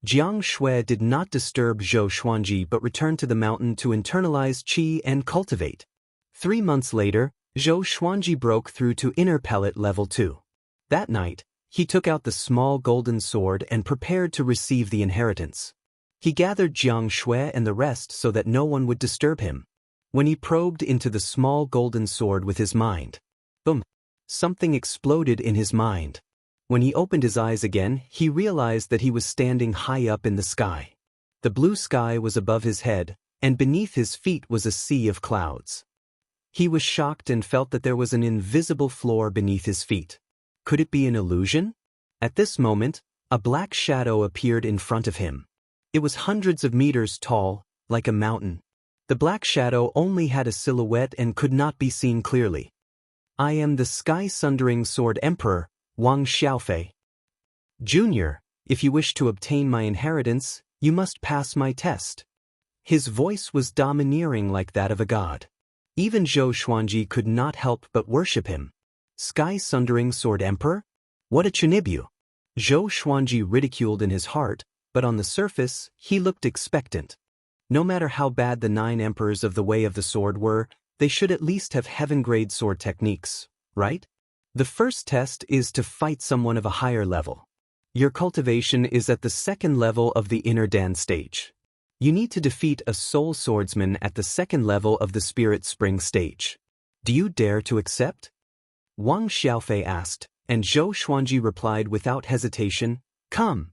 Jiang Shui did not disturb Zhou Xuanji but returned to the mountain to internalize qi and cultivate. 3 months later, Zhou Xuanji broke through to inner pellet level 2. That night, he took out the small golden sword and prepared to receive the inheritance. He gathered Jiang Shui and the rest so that no one would disturb him. When he probed into the small golden sword with his mind, boom! Something exploded in his mind. When he opened his eyes again, he realized that he was standing high up in the sky. The blue sky was above his head, and beneath his feet was a sea of clouds. He was shocked and felt that there was an invisible floor beneath his feet. Could it be an illusion? At this moment, a black shadow appeared in front of him. It was hundreds of meters tall, like a mountain. The black shadow only had a silhouette and could not be seen clearly. I am the sky-sundering sword emperor, Wang Xiaofei. Junior, if you wish to obtain my inheritance, you must pass my test. His voice was domineering like that of a god. Even Zhou Xuanji could not help but worship him. Sky-sundering sword emperor? What a chunibu! Zhou Xuanji ridiculed in his heart, but on the surface, he looked expectant. No matter how bad the 9 emperors of the Way of the Sword were, they should at least have heaven-grade sword techniques, right? The first test is to fight someone of a higher level. Your cultivation is at the 2nd level of the Inner Dan stage. You need to defeat a soul swordsman at the 2nd level of the Spirit Spring stage. Do you dare to accept? Wang Xiaofei asked, and Zhou Xuanji replied without hesitation, come.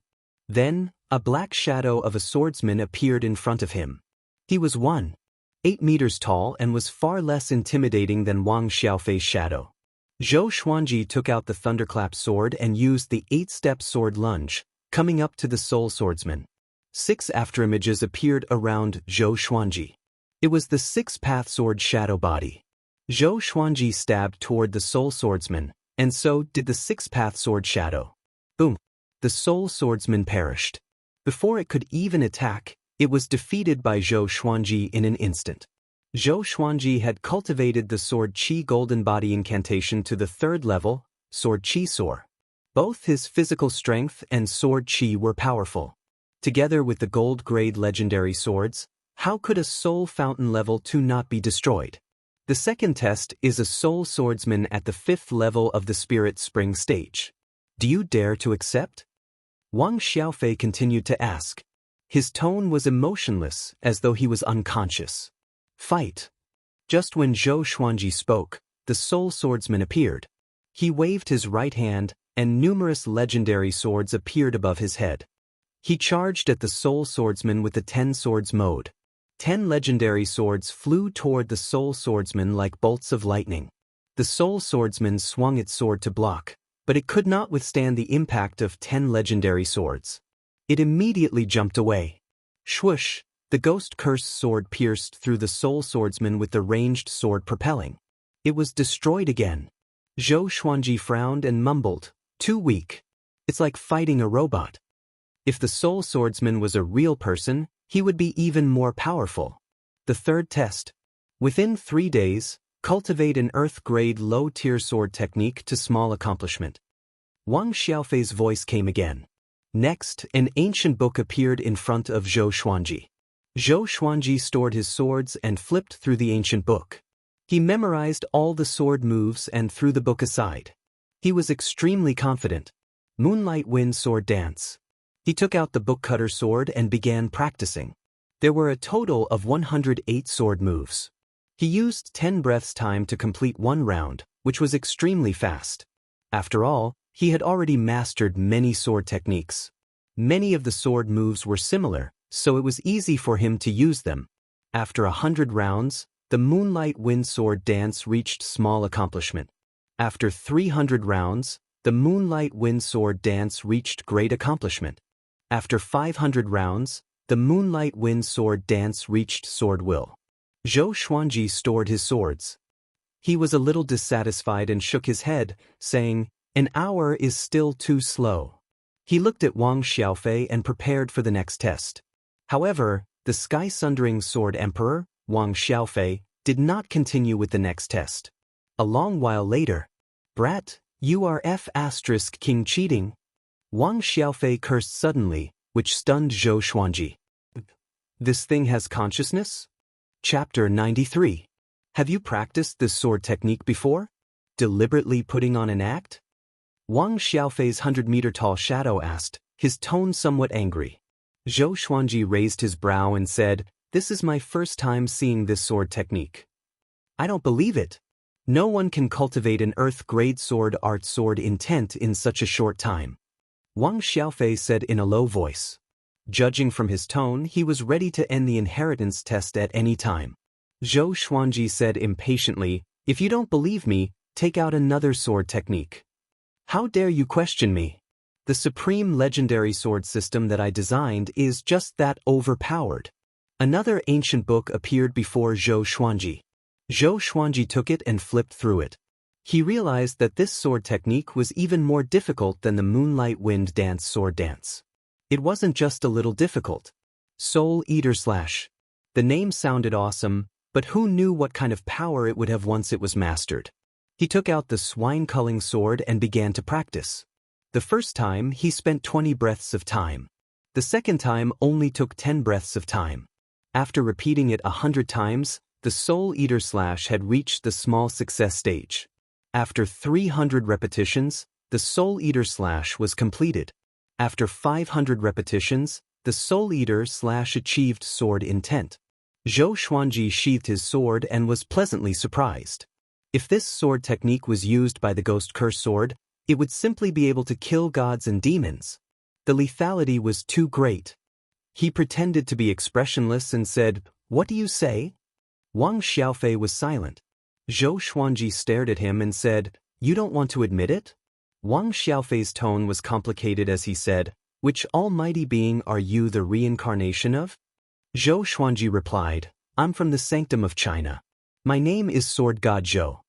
Then, a black shadow of a swordsman appeared in front of him. He was 1.8 meters tall and was far less intimidating than Wang Xiaofei's shadow. Zhou Xuanji took out the thunderclap sword and used the 8-step sword lunge, coming up to the soul swordsman. 6 afterimages appeared around Zhou Xuanji. It was the 6-path sword shadow body. Zhou Xuanji stabbed toward the soul swordsman, and so did the 6-path sword shadow. Boom! The soul swordsman perished. Before it could even attack, it was defeated by Zhou Xuanji in an instant. Zhou Xuanji had cultivated the Sword Qi Golden Body incantation to the 3rd level, Sword Qi Soar. Both his physical strength and Sword Qi were powerful. Together with the gold-grade legendary swords, how could a Soul Fountain level 2 not be destroyed? The second test is a Soul Swordsman at the 5th level of the Spirit Spring stage. Do you dare to accept? Wang Xiaofei continued to ask. His tone was emotionless, as though he was unconscious. Fight. Just when Zhou Xuanji spoke, the Soul Swordsman appeared. He waved his right hand, and numerous legendary swords appeared above his head. He charged at the Soul Swordsman with the 10 swords mode. 10 legendary swords flew toward the Soul Swordsman like bolts of lightning. The Soul Swordsman swung its sword to block, but it could not withstand the impact of 10 legendary swords. It immediately jumped away. Swoosh! The ghost-cursed sword pierced through the Soul Swordsman with the ranged sword propelling. It was destroyed again. Zhou Xuanji frowned and mumbled, too weak. It's like fighting a robot. If the Soul Swordsman was a real person, he would be even more powerful. The third test. Within 3 days, cultivate an Earth-grade low-tier sword technique to small accomplishment. Wang Xiaofei's voice came again. Next, an ancient book appeared in front of Zhou Xuanji. Zhou Xuanji stored his swords and flipped through the ancient book. He memorized all the sword moves and threw the book aside. He was extremely confident. Moonlight Wind Sword Dance. He took out the book-cutter sword and began practicing. There were a total of 108 sword moves. He used 10 breaths time to complete 1 round, which was extremely fast. After all, he had already mastered many sword techniques. Many of the sword moves were similar, so it was easy for him to use them. After 100 rounds, the Moonlight Wind Sword Dance reached small accomplishment. After 300 rounds, the Moonlight Wind Sword Dance reached great accomplishment. After 500 rounds, the Moonlight Wind Sword Dance reached sword will. Zhou Xuanji stored his swords. He was a little dissatisfied and shook his head, saying, "An hour is still too slow." He looked at Wang Xiaofei and prepared for the next test. However, the sky-sundering sword emperor, Wang Xiaofei, did not continue with the next test. A long while later, "Brat, you are King cheating." Wang Xiaofei cursed suddenly, which stunned Zhou Xuanji. "This thing has consciousness?" Chapter 93. Have you practiced this sword technique before? Deliberately putting on an act? Wang Xiaofei's 100-meter-tall shadow asked, his tone somewhat angry. Zhou Xuanji raised his brow and said, "This is my first time seeing this sword technique. I don't believe it. No one can cultivate an Earth-grade sword art sword intent in such a short time." Wang Xiaofei said in a low voice. Judging from his tone, he was ready to end the inheritance test at any time. Zhou Xuanji said impatiently, "If you don't believe me, take out another sword technique." "How dare you question me? The supreme legendary sword system that I designed is just that overpowered." Another ancient book appeared before Zhou Xuanji. Zhou Xuanji took it and flipped through it. He realized that this sword technique was even more difficult than the Moonlight Wind Dance sword dance. It wasn't just a little difficult. Soul Eater Slash. The name sounded awesome, but who knew what kind of power it would have once it was mastered? He took out the swine-culling sword and began to practice. The first time, he spent 20 breaths of time. The second time only took 10 breaths of time. After repeating it 100 times, the Soul Eater Slash had reached the small success stage. After 300 repetitions, the Soul Eater Slash was completed. After 500 repetitions, the Soul Eater Slash achieved sword intent. Zhou Xuanji sheathed his sword and was pleasantly surprised. If this sword technique was used by the Ghost Curse sword, it would simply be able to kill gods and demons. The lethality was too great. He pretended to be expressionless and said, "What do you say?" Wang Xiaofei was silent. Zhou Xuanji stared at him and said, "You don't want to admit it?" Wang Xiaofei's tone was complicated as he said, "Which almighty being are you the reincarnation of?" Zhou Xuanji replied, "I'm from the sanctum of China. My name is Sword God Zhou."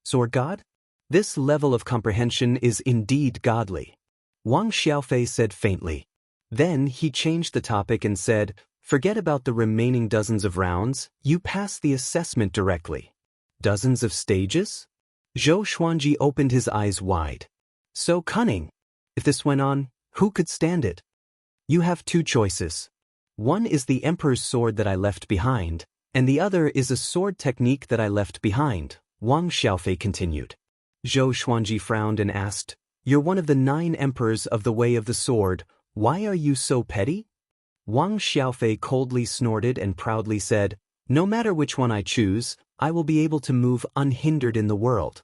Sword God? This level of comprehension is indeed godly. Wang Xiaofei said faintly. Then he changed the topic and said, "Forget about the remaining dozens of rounds, you passed the assessment directly." Dozens of stages? Zhou Xuanji opened his eyes wide. So cunning. If this went on, who could stand it? "You have two choices. One is the Emperor's sword that I left behind, and the other is a sword technique that I left behind," Wang Xiaofei continued. Zhou Xuanji frowned and asked, "You're one of the 9 emperors of the Way of the Sword. Why are you so petty?" Wang Xiaofei coldly snorted and proudly said, "No matter which one I choose, I will be able to move unhindered in the world."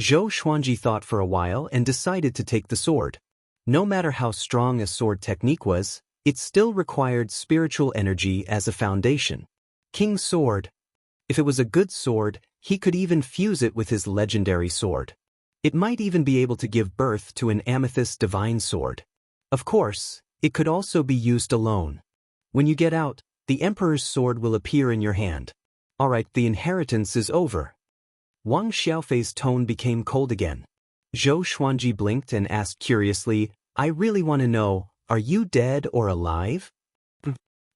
Zhou Xuanji thought for a while and decided to take the sword. No matter how strong a sword technique was, it still required spiritual energy as a foundation. King's sword. If it was a good sword, he could even fuse it with his legendary sword. It might even be able to give birth to an amethyst divine sword. Of course, it could also be used alone. When you get out, the Emperor's sword will appear in your hand. Alright, the inheritance is over. Wang Xiaofei's tone became cold again. Zhou Xuanji blinked and asked curiously, "I really want to know, are you dead or alive?"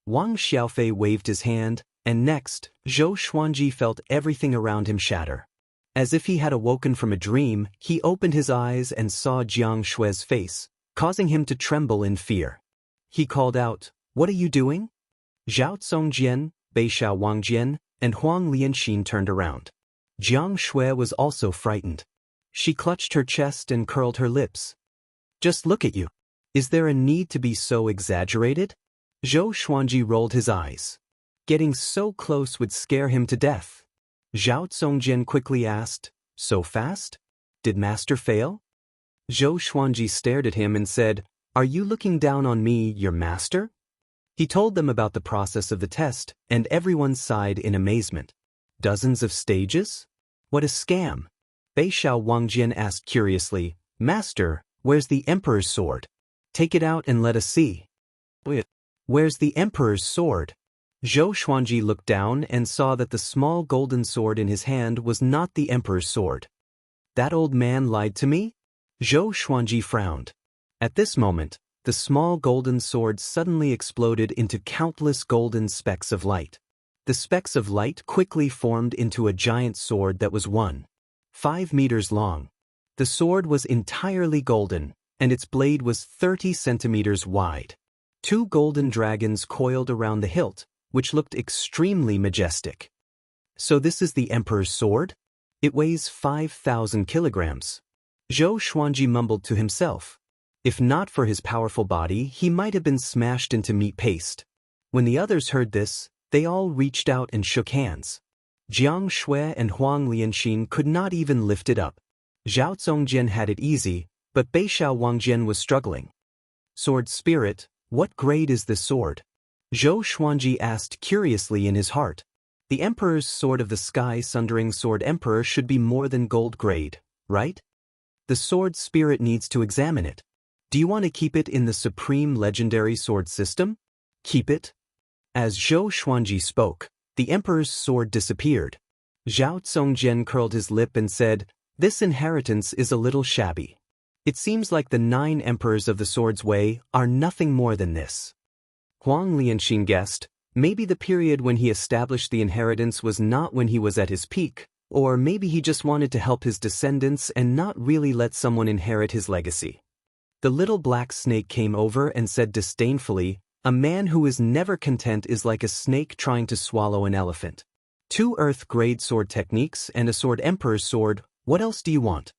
Wang Xiaofei waved his hand, and next, Zhou Xuanji felt everything around him shatter. As if he had awoken from a dream, he opened his eyes and saw Jiang Shui's face, causing him to tremble in fear. He called out, "What are you doing?" Zhao Zongjian, Beishao Wangjian, and Huang Lianxin turned around. Jiang Shui was also frightened. She clutched her chest and curled her lips. "Just look at you. Is there a need to be so exaggerated?" Zhou Xuanji rolled his eyes. Getting so close would scare him to death. Zhao Zongjian quickly asked, "So fast? Did Master fail?" Zhou Xuanji stared at him and said, "Are you looking down on me, your master?" He told them about the process of the test, and everyone sighed in amazement. Dozens of stages? What a scam! Beishao Wangjian asked curiously, "Master, where's the Emperor's sword? Take it out and let us see." "Where's the Emperor's sword?" Zhou Xuanji looked down and saw that the small golden sword in his hand was not the Emperor's sword. "That old man lied to me?" Zhou Xuanji frowned. At this moment, the small golden sword suddenly exploded into countless golden specks of light. The specks of light quickly formed into a giant sword that was 1.5 meters long. The sword was entirely golden, and its blade was 30 centimeters wide. 2 golden dragons coiled around the hilt, which looked extremely majestic. "So this is the Emperor's sword? It weighs 5,000 kilograms. Zhou Xuanji mumbled to himself. If not for his powerful body, he might have been smashed into meat paste. When the others heard this, they all reached out and shook hands. Jiang Shui and Huang Lianxin could not even lift it up. Zhao Zongjian had it easy, but Beishao Wangjian was struggling. "Sword spirit, What grade is this sword? Zhou Xuanji asked curiously in his heart. The Emperor's Sword of the Sky Sundering Sword Emperor should be more than gold grade, right? The sword spirit needs to examine it. Do you want to keep it in the Supreme Legendary Sword System? Keep it? As Zhou Xuanji spoke, the Emperor's sword disappeared. Zhao Zongjian curled his lip and said, "This inheritance is a little shabby. It seems like the 9 emperors of the Sword's Way are nothing more than this." Huang Lianxin guessed, maybe the period when he established the inheritance was not when he was at his peak, or maybe he just wanted to help his descendants and not really let someone inherit his legacy. The little black snake came over and said disdainfully, "A man who is never content is like a snake trying to swallow an elephant. 2 Earth-grade sword techniques and a sword emperor's sword, what else do you want?"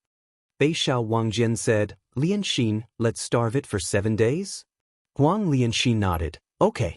Beishao Wangjian said, "Lianxin, let's starve it for 7 days?" Huang Lianxin nodded, "Okay."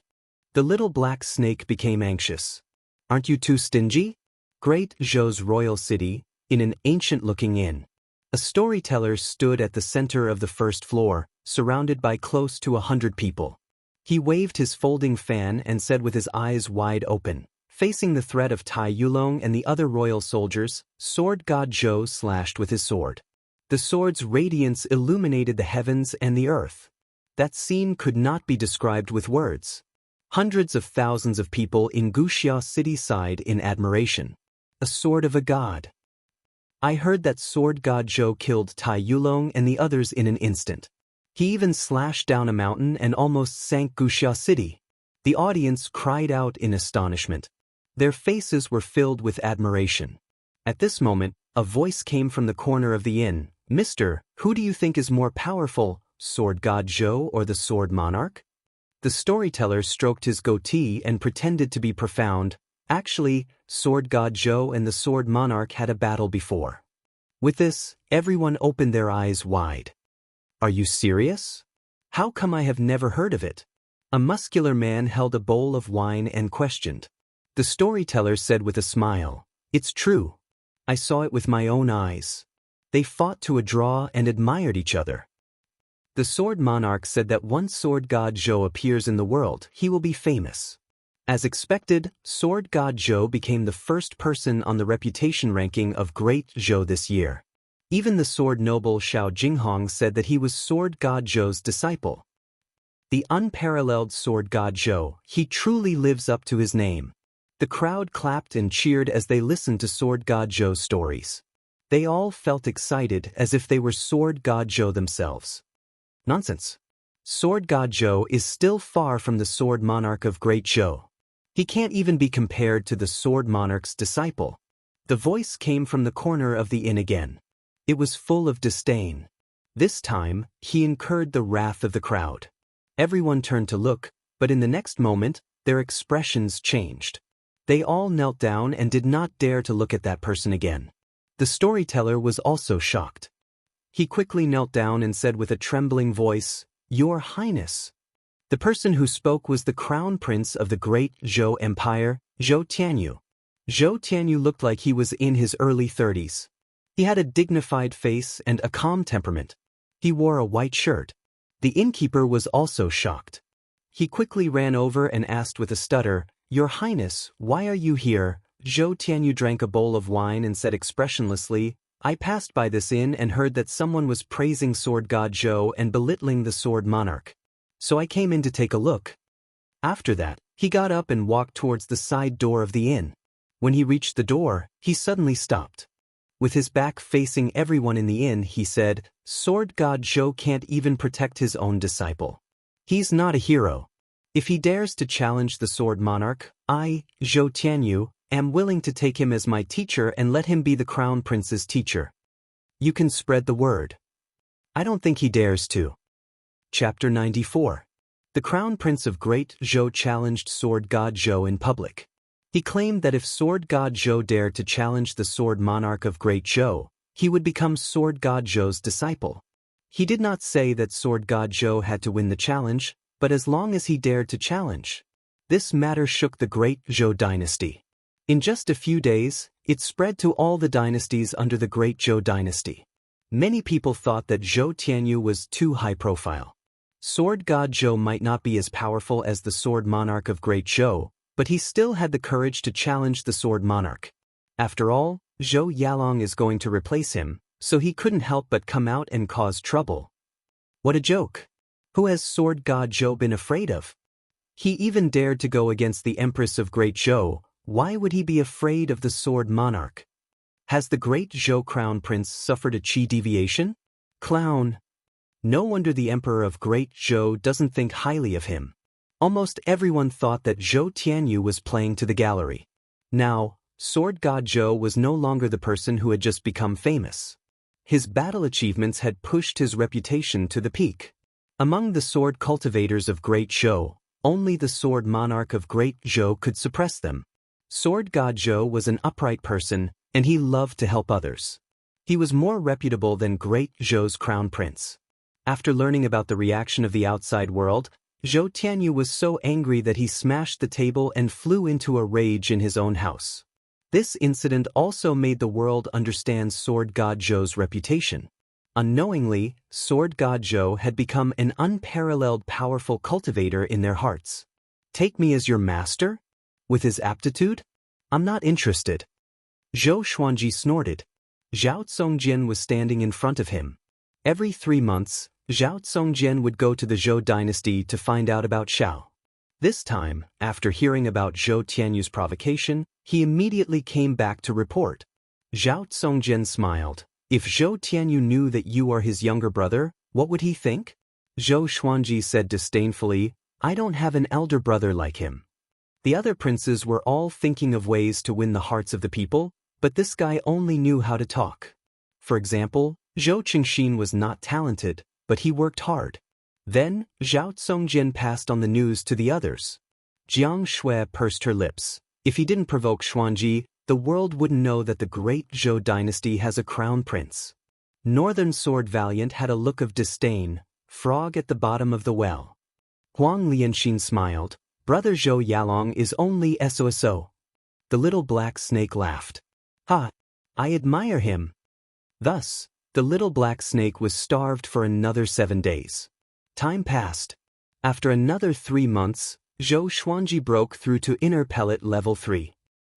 The little black snake became anxious. "Aren't you too stingy?" Great Zhou's royal city, in an ancient-looking inn. A storyteller stood at the center of the first floor, surrounded by close to 100 people. He waved his folding fan and said with his eyes wide open, facing the threat of Tai Yulong and the other royal soldiers, "Sword God Zhou slashed with his sword." The sword's radiance illuminated the heavens and the earth. That scene could not be described with words. Hundreds of thousands of people in Wuxia city sighed in admiration. A sword of a god. I heard that Sword God Zhou killed Tai Yulong and the others in an instant. He even slashed down a mountain and almost sank Wuxia city. The audience cried out in astonishment. Their faces were filled with admiration. At this moment, a voice came from the corner of the inn. "Mister, who do you think is more powerful, Sword God Zhou or the Sword Monarch?" The storyteller stroked his goatee and pretended to be profound. Actually, Sword God Zhou and the Sword Monarch had a battle before. With this, everyone opened their eyes wide. "Are you serious? How come I have never heard of it?" A muscular man held a bowl of wine and questioned. The storyteller said with a smile, "It's true. I saw it with my own eyes. They fought to a draw and admired each other." The Sword Monarch said that once Sword God Zhou appears in the world, he will be famous. As expected, Sword God Zhou became the first person on the reputation ranking of Great Zhou this year. Even the sword noble Xiao Jinghong said that he was Sword God Zhou's disciple. The unparalleled Sword God Zhou, he truly lives up to his name. The crowd clapped and cheered as they listened to Sword God Zhou's stories. They all felt excited as if they were Sword God Zhou themselves. Nonsense. Sword God Zhou is still far from the Sword Monarch of Great Zhou. He can't even be compared to the Sword Monarch's disciple. The voice came from the corner of the inn again. It was full of disdain. This time, he incurred the wrath of the crowd. Everyone turned to look, but in the next moment, their expressions changed. They all knelt down and did not dare to look at that person again. The storyteller was also shocked. He quickly knelt down and said with a trembling voice, "Your Highness." The person who spoke was the crown prince of the Great Zhou Empire, Zhou Tianyu. Zhou Tianyu looked like he was in his early 30s. He had a dignified face and a calm temperament. He wore a white shirt. The innkeeper was also shocked. He quickly ran over and asked with a stutter, "Your Highness, why are you here?" Zhou Tianyu drank a bowl of wine and said expressionlessly, "I passed by this inn and heard that someone was praising Sword God Zhou and belittling the Sword Monarch. So I came in to take a look." After that, he got up and walked towards the side door of the inn. When he reached the door, he suddenly stopped. With his back facing everyone in the inn, he said, "Sword God Zhou can't even protect his own disciple. He's not a hero. If he dares to challenge the Sword Monarch, I, Zhou Tianyu, am willing to take him as my teacher and let him be the Crown Prince's teacher. You can spread the word." "I don't think he dares to." Chapter 94. The Crown Prince of Great Zhou challenged Sword God Zhou in public. He claimed that if Sword God Zhou dared to challenge the Sword Monarch of Great Zhou, he would become Sword God Zhou's disciple. He did not say that Sword God Zhou had to win the challenge, but as long as he dared to challenge. This matter shook the Great Zhou dynasty. In just a few days, it spread to all the dynasties under the Great Zhou dynasty. Many people thought that Zhou Tianyu was too high profile. Sword God Zhou might not be as powerful as the Sword Monarch of Great Zhou, but he still had the courage to challenge the Sword Monarch. After all, Zhou Yalong is going to replace him, so he couldn't help but come out and cause trouble. What a joke! Who has Sword God Zhou been afraid of? He even dared to go against the Empress of Great Zhou. Why would he be afraid of the Sword Monarch? Has the Great Zhou Crown Prince suffered a chi deviation? Clown! No wonder the Emperor of Great Zhou doesn't think highly of him. Almost everyone thought that Zhou Tianyu was playing to the gallery. Now, Sword God Zhou was no longer the person who had just become famous. His battle achievements had pushed his reputation to the peak. Among the sword cultivators of Great Zhou, only the Sword Monarch of Great Zhou could suppress them. Sword God Zhou was an upright person, and he loved to help others. He was more reputable than Great Zhou's crown prince. After learning about the reaction of the outside world, Zhou Tianyu was so angry that he smashed the table and flew into a rage in his own house. This incident also made the world understand Sword God Zhou's reputation. Unknowingly, Sword God Zhou had become an unparalleled powerful cultivator in their hearts. Take me as your master? With his aptitude? I'm not interested. Zhou Xuanji snorted. Zhao Tsongjian was standing in front of him. Every 3 months, Zhao Tsongjian would go to the Zhou dynasty to find out about Xiao. This time, after hearing about Zhou Tianyu's provocation, he immediately came back to report. Zhao Tsongjian smiled. If Zhou Tianyu knew that you are his younger brother, what would he think? Zhou Xuanji said disdainfully, I don't have an elder brother like him. The other princes were all thinking of ways to win the hearts of the people, but this guy only knew how to talk. For example, Zhou Qingxin was not talented, but he worked hard. Then, Zhao Tsongjian passed on the news to the others. Jiang Shui pursed her lips. If he didn't provoke Xuanji, the world wouldn't know that the great Zhou dynasty has a crown prince. Northern Sword Valiant had a look of disdain, frog at the bottom of the well. Huang Lianxin smiled. Brother Zhou Yalong is only SOSO. The little black snake laughed. Ha! I admire him. Thus, the little black snake was starved for another 7 days. Time passed. After another 3 months, Zhou Xuanji broke through to inner pellet level 3.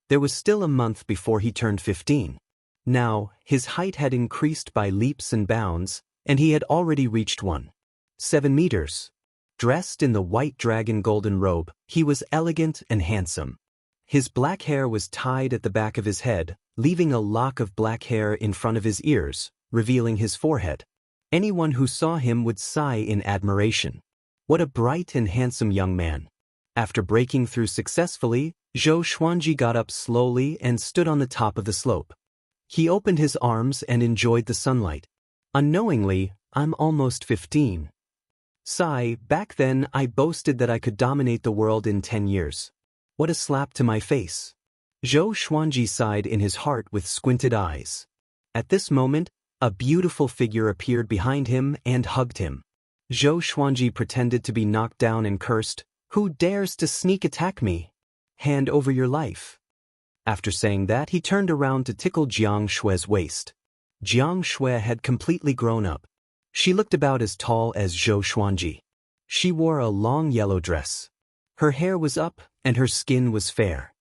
There was still a month before he turned 15. Now, his height had increased by leaps and bounds, and he had already reached 7 meters. Dressed in the white dragon golden robe, he was elegant and handsome. His black hair was tied at the back of his head, leaving a lock of black hair in front of his ears, revealing his forehead. Anyone who saw him would sigh in admiration. What a bright and handsome young man. After breaking through successfully, Zhou Xuanji got up slowly and stood on the top of the slope. He opened his arms and enjoyed the sunlight. Unknowingly, I'm almost 15. Sigh, back then I boasted that I could dominate the world in 10 years. What a slap to my face. Zhou Xuanji sighed in his heart with squinted eyes. At this moment, a beautiful figure appeared behind him and hugged him. Zhou Xuanji pretended to be knocked down and cursed, Who dares to sneak attack me? Hand over your life. After saying that, he turned around to tickle Jiang Shui's waist. Jiang Shui had completely grown up. She looked about as tall as Zhou Xuanji. She wore a long yellow dress. Her hair was up, and her skin was fair.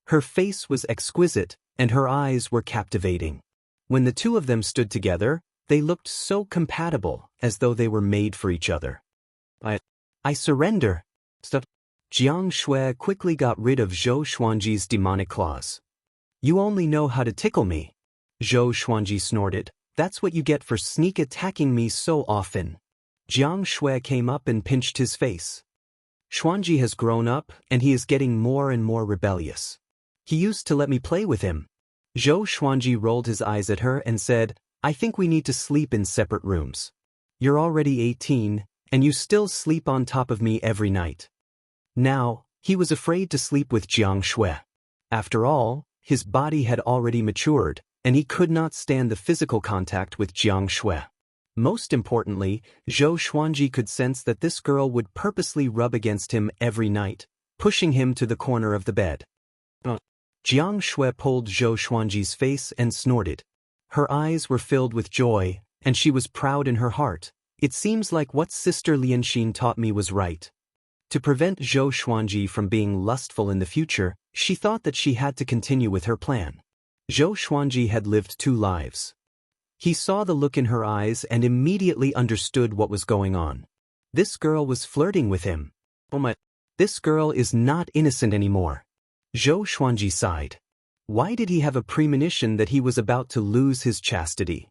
Her face was exquisite, and her eyes were captivating. When the two of them stood together, they looked so compatible, as though they were made for each other. I surrender. Jiang Shui quickly got rid of Zhou Xuanji's demonic claws. You only know how to tickle me. Zhou Xuanji snorted. That's what you get for sneak attacking me so often. Jiang Shui came up and pinched his face. Xuanji has grown up, and he is getting more and more rebellious. He used to let me play with him. Zhou Xuanji rolled his eyes at her and said, I think we need to sleep in separate rooms. You're already 18, and you still sleep on top of me every night. Now, he was afraid to sleep with Jiang Shui. After all, his body had already matured, and he could not stand the physical contact with Jiang Shui. Most importantly, Zhou Xuanji could sense that this girl would purposely rub against him every night, pushing him to the corner of the bed. Jiang Shui pulled Zhou Xuanji's face and snorted. Her eyes were filled with joy, and she was proud in her heart. It seems like what Sister Lianxin taught me was right. To prevent Zhou Xuanji from being lustful in the future, she thought that she had to continue with her plan. Zhou Xuanji had lived 2 lives. He saw the look in her eyes and immediately understood what was going on. This girl was flirting with him. This girl is not innocent anymore. Zhou Xuanji sighed. Why did he have a premonition that he was about to lose his chastity?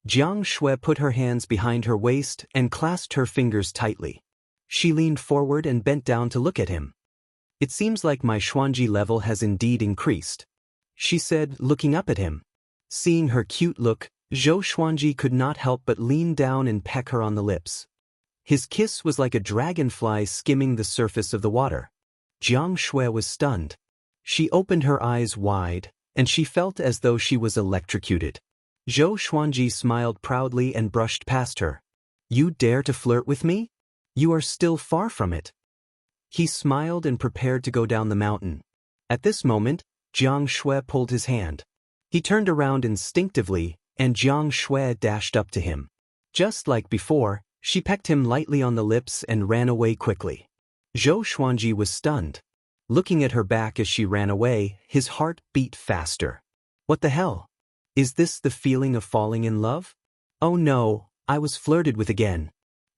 Jiang Shui put her hands behind her waist and clasped her fingers tightly. She leaned forward and bent down to look at him. It seems like my Xuanji level has indeed increased, she said, looking up at him. Seeing her cute look, Zhou Xuanji could not help but lean down and peck her on the lips. His kiss was like a dragonfly skimming the surface of the water. Jiang Shui was stunned. She opened her eyes wide, and she felt as though she was electrocuted. Zhou Xuanji smiled proudly and brushed past her. You dare to flirt with me? You are still far from it. He smiled and prepared to go down the mountain. At this moment, Jiang Shui pulled his hand. He turned around instinctively, and Jiang Shui dashed up to him. Just like before, she pecked him lightly on the lips and ran away quickly. Zhou Xuanji was stunned. Looking at her back as she ran away, his heart beat faster. What the hell? Is this the feeling of falling in love? Oh no, I was flirted with again.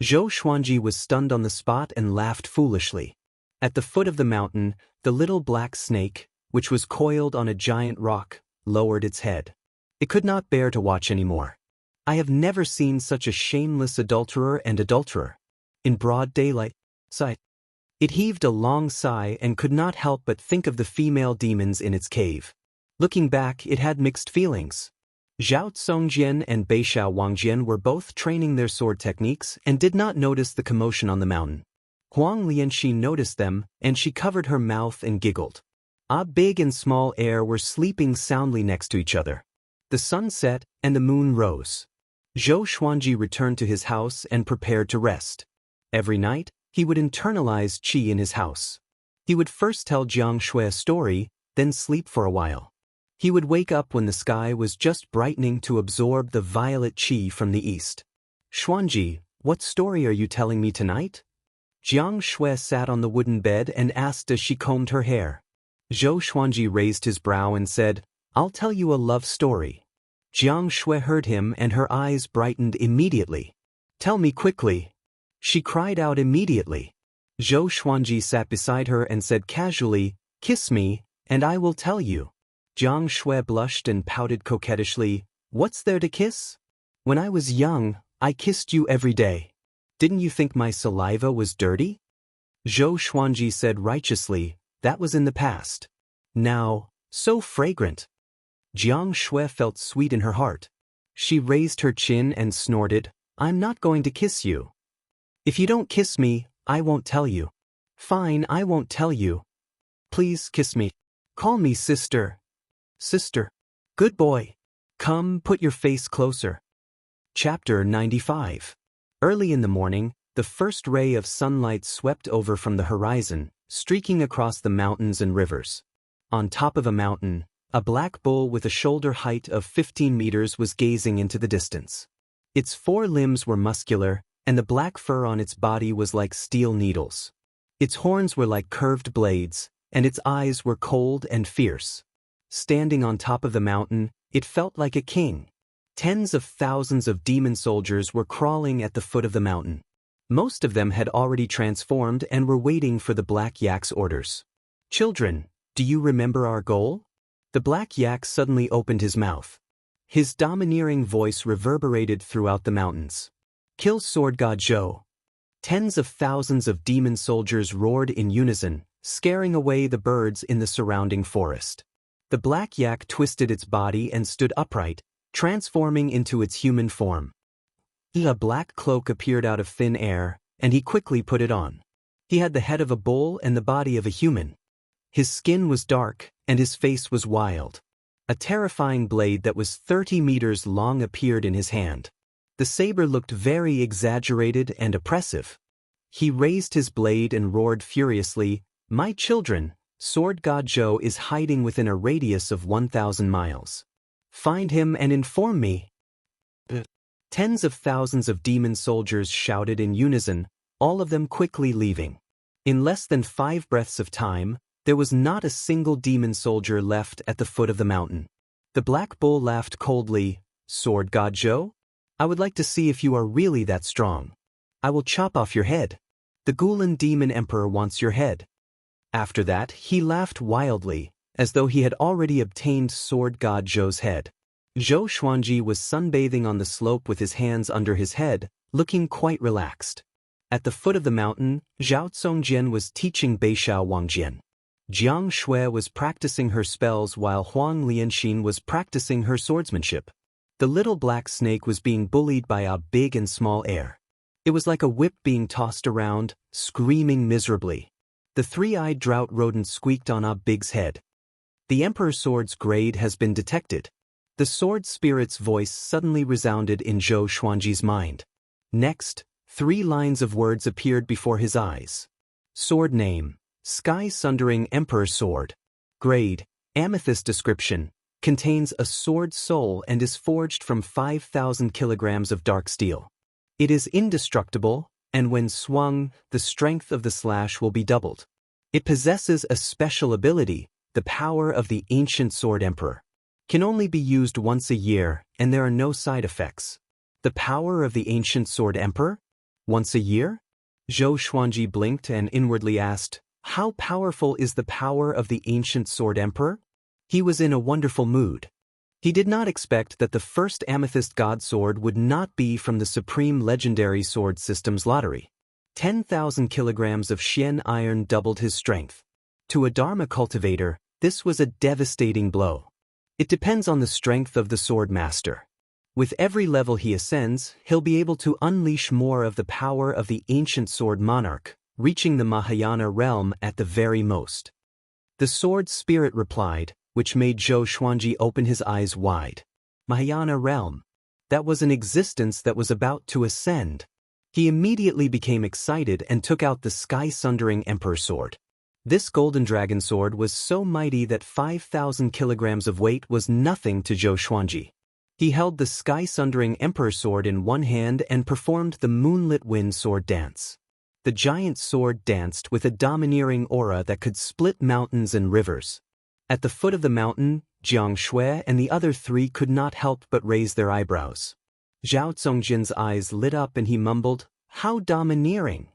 Zhou Xuanji was stunned on the spot and laughed foolishly. At the foot of the mountain, the little black snake, which was coiled on a giant rock, lowered its head. It could not bear to watch anymore. I have never seen such a shameless adulterer and adulterer. In broad daylight, sight. It heaved a long sigh and could not help but think of the female demons in its cave. Looking back, it had mixed feelings. Zhao Congjian and Beishao Wangjian were both training their sword techniques and did not notice the commotion on the mountain. Huang Lianxi noticed them, and she covered her mouth and giggled. Big and Small Air were sleeping soundly next to each other. The sun set, and the moon rose. Zhou Xuanji returned to his house and prepared to rest. Every night, he would internalize qi in his house. He would first tell Jiang Shui a story, then sleep for a while. He would wake up when the sky was just brightening to absorb the violet qi from the east. Xuanji, what story are you telling me tonight? Jiang Shui sat on the wooden bed and asked as she combed her hair. Zhou Xuanji raised his brow and said, I'll tell you a love story. Jiang Shui heard him and her eyes brightened immediately. Tell me quickly. She cried out immediately. Zhou Xuanji sat beside her and said casually, Kiss me, and I will tell you. Jiang Shui blushed and pouted coquettishly, What's there to kiss? When I was young, I kissed you every day. Didn't you think my saliva was dirty? Zhou Xuanji said righteously, That was in the past. Now, so fragrant. Jiang Shui felt sweet in her heart. She raised her chin and snorted, I'm not going to kiss you. If you don't kiss me, I won't tell you. Fine, I won't tell you. Please kiss me. Call me sister. Sister. Good boy. Come, put your face closer. Chapter 95. Early in the morning, the first ray of sunlight swept over from the horizon, streaking across the mountains and rivers. On top of a mountain, a black bull with a shoulder height of 15 meters was gazing into the distance. Its 4 limbs were muscular, and the black fur on its body was like steel needles. Its horns were like curved blades, and its eyes were cold and fierce. Standing on top of the mountain, it felt like a king. Tens of thousands of demon soldiers were crawling at the foot of the mountain. Most of them had already transformed and were waiting for the Black Yak's orders. Children, do you remember our goal? The Black Yak suddenly opened his mouth. His domineering voice reverberated throughout the mountains. Kill Sword God Zhou. Tens of thousands of demon soldiers roared in unison, scaring away the birds in the surrounding forest. The Black Yak twisted its body and stood upright, transforming into its human form. A black cloak appeared out of thin air, and he quickly put it on. He had the head of a bull and the body of a human. His skin was dark, and his face was wild. A terrifying blade that was 30 meters long appeared in his hand. The saber looked very exaggerated and oppressive. He raised his blade and roared furiously, My children, Sword God Zhou is hiding within a radius of 1,000 miles. Find him and inform me. Tens of thousands of demon soldiers shouted in unison, all of them quickly leaving. In less than 5 breaths of time, there was not a single demon soldier left at the foot of the mountain. The Black Bull laughed coldly. Sword God Zhou? I would like to see if you are really that strong. I will chop off your head. The Gulan Demon Emperor wants your head. After that, he laughed wildly, as though he had already obtained Sword God Zhou's head. Zhou Xuanji was sunbathing on the slope with his hands under his head, looking quite relaxed. At the foot of the mountain, Zhao Zongjian was teaching Beishao Wangjian. Jiang Shui was practicing her spells while Huang Lianxin was practicing her swordsmanship. The little black snake was being bullied by a big and small heir. It was like a whip being tossed around, screaming miserably. The 3-eyed drought rodent squeaked on Big's head. The Emperor's sword's grade has been detected. The sword spirit's voice suddenly resounded in Zhou Xuanji's mind. Next, 3 lines of words appeared before his eyes. Sword name, Sky-Sundering Emperor Sword. Grade, Amethyst. Description, contains a sword soul and is forged from 5,000 kilograms of dark steel. It is indestructible, and when swung, the strength of the slash will be doubled. It possesses a special ability, the power of the ancient sword emperor. Can only be used once a year, and there are no side effects. The power of the ancient sword emperor? Once a year? Zhou Xuanji blinked and inwardly asked, how powerful is the power of the ancient sword emperor? He was in a wonderful mood. He did not expect that the first amethyst god sword would not be from the supreme legendary sword system's lottery. 10,000 kilograms of Xian iron doubled his strength. To a Dharma cultivator, this was a devastating blow. It depends on the strength of the sword master. With every level he ascends, he'll be able to unleash more of the power of the ancient sword monarch, reaching the Mahayana realm at the very most. The sword spirit replied, which made Zhou Xuanji open his eyes wide. Mahayana realm. That was an existence that was about to ascend. He immediately became excited and took out the Sky-Sundering Emperor Sword. This golden dragon sword was so mighty that 5,000 kilograms of weight was nothing to Zhou Xuanji. He held the Sky-Sundering Emperor Sword in one hand and performed the moonlit wind sword dance. The giant sword danced with a domineering aura that could split mountains and rivers. At the foot of the mountain, Jiang Shui and the other 3 could not help but raise their eyebrows. Zhao Zongjian's eyes lit up and he mumbled, how domineering!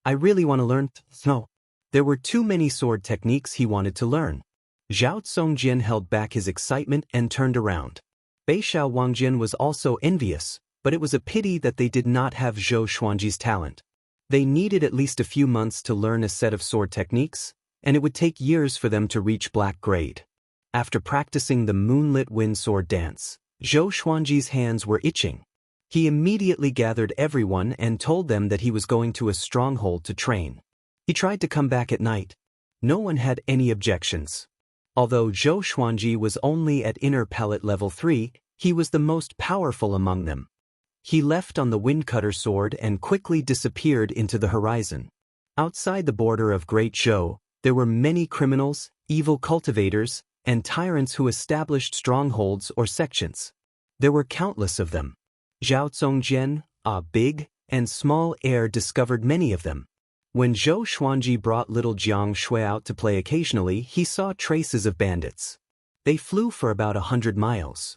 I really want to learn. No. There were too many sword techniques he wanted to learn. Zhao Zongjian held back his excitement and turned around. Beishao Wangjian was also envious, but it was a pity that they did not have Zhou Xuanji's talent. They needed at least a few months to learn a set of sword techniques, and it would take years for them to reach black grade. After practicing the moonlit wind sword dance, Zhou Xuanji's hands were itching. He immediately gathered everyone and told them that he was going to a stronghold to train. He tried to come back at night. No one had any objections. Although Zhou Xuanji was only at inner pellet level 3, he was the most powerful among them. He left on the windcutter sword and quickly disappeared into the horizon. Outside the border of Great Zhou, there were many criminals, evil cultivators, and tyrants who established strongholds or sections. There were countless of them. Zhao Zongjian, a big and small heir, discovered many of them. When Zhou Xuanji brought little Jiang Shui out to play occasionally, he saw traces of bandits. They flew for about 100 miles.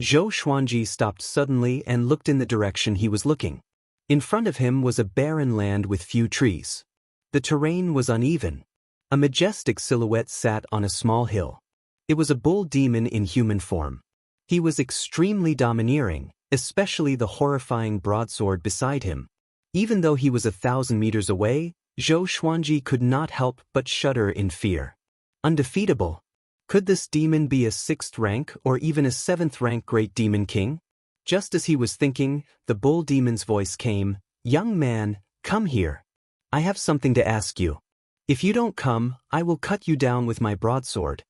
Zhou Xuanji stopped suddenly and looked in the direction he was looking. In front of him was a barren land with few trees. The terrain was uneven. A majestic silhouette sat on a small hill. It was a bull demon in human form. He was extremely domineering, especially the horrifying broadsword beside him. Even though he was 1,000 meters away, Zhou Xuanji could not help but shudder in fear. Undefeatable. Could this demon be a 6th rank or even a 7th rank great demon king? Just as he was thinking, the bull demon's voice came, "Young man, come here. I have something to ask you. If you don't come, I will cut you down with my broadsword."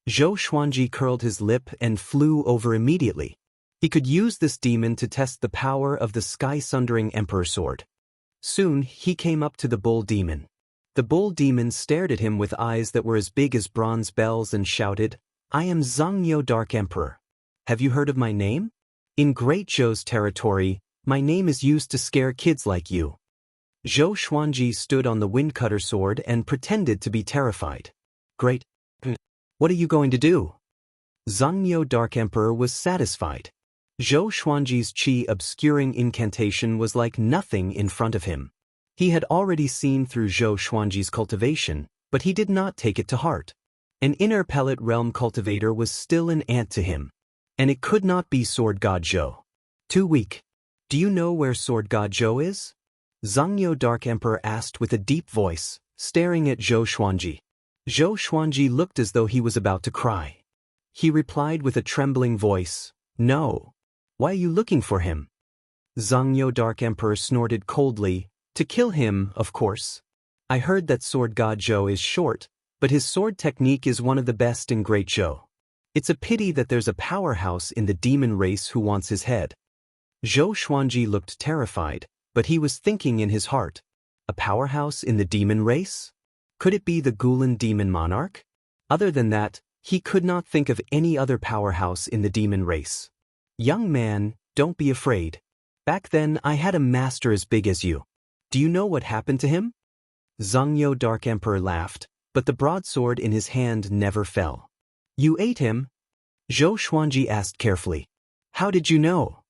Zhou Xuanji curled his lip and flew over immediately. He could use this demon to test the power of the Sky-Sundering Emperor Sword. Soon, he came up to the bull demon. The bull demon stared at him with eyes that were as big as bronze bells and shouted, "I am Zhangyo Dark Emperor. Have you heard of my name?" In Great Zhou's territory, my name is used to scare kids like you. Zhou Xuanji stood on the windcutter sword and pretended to be terrified. Great. What are you going to do? Zhangyo Dark Emperor was satisfied. Zhou Xuanji's qi obscuring incantation was like nothing in front of him. He had already seen through Zhou Xuanji's cultivation, but he did not take it to heart. An inner pellet realm cultivator was still an ant to him. And it could not be Sword God Zhou. Too weak. Do you know where Sword God Zhou is? Zhangyo Dark Emperor asked with a deep voice, staring at Zhou Xuanji. Zhou Xuanji looked as though he was about to cry. He replied with a trembling voice, No. Why are you looking for him? Zhangyo Dark Emperor snorted coldly, To kill him, of course. I heard that Sword God Zhou is short, but his sword technique is one of the best in Great Zhou. It's a pity that there's a powerhouse in the demon race who wants his head. Zhou Xuanji looked terrified, but he was thinking in his heart. A powerhouse in the demon race? Could it be the Gulan demon monarch? Other than that, he could not think of any other powerhouse in the demon race. Young man, don't be afraid. Back then I had a master as big as you. Do you know what happened to him? Zhangyo Dark Emperor laughed, but the broadsword in his hand never fell. You ate him? Zhou Xuanji asked carefully. How did you know?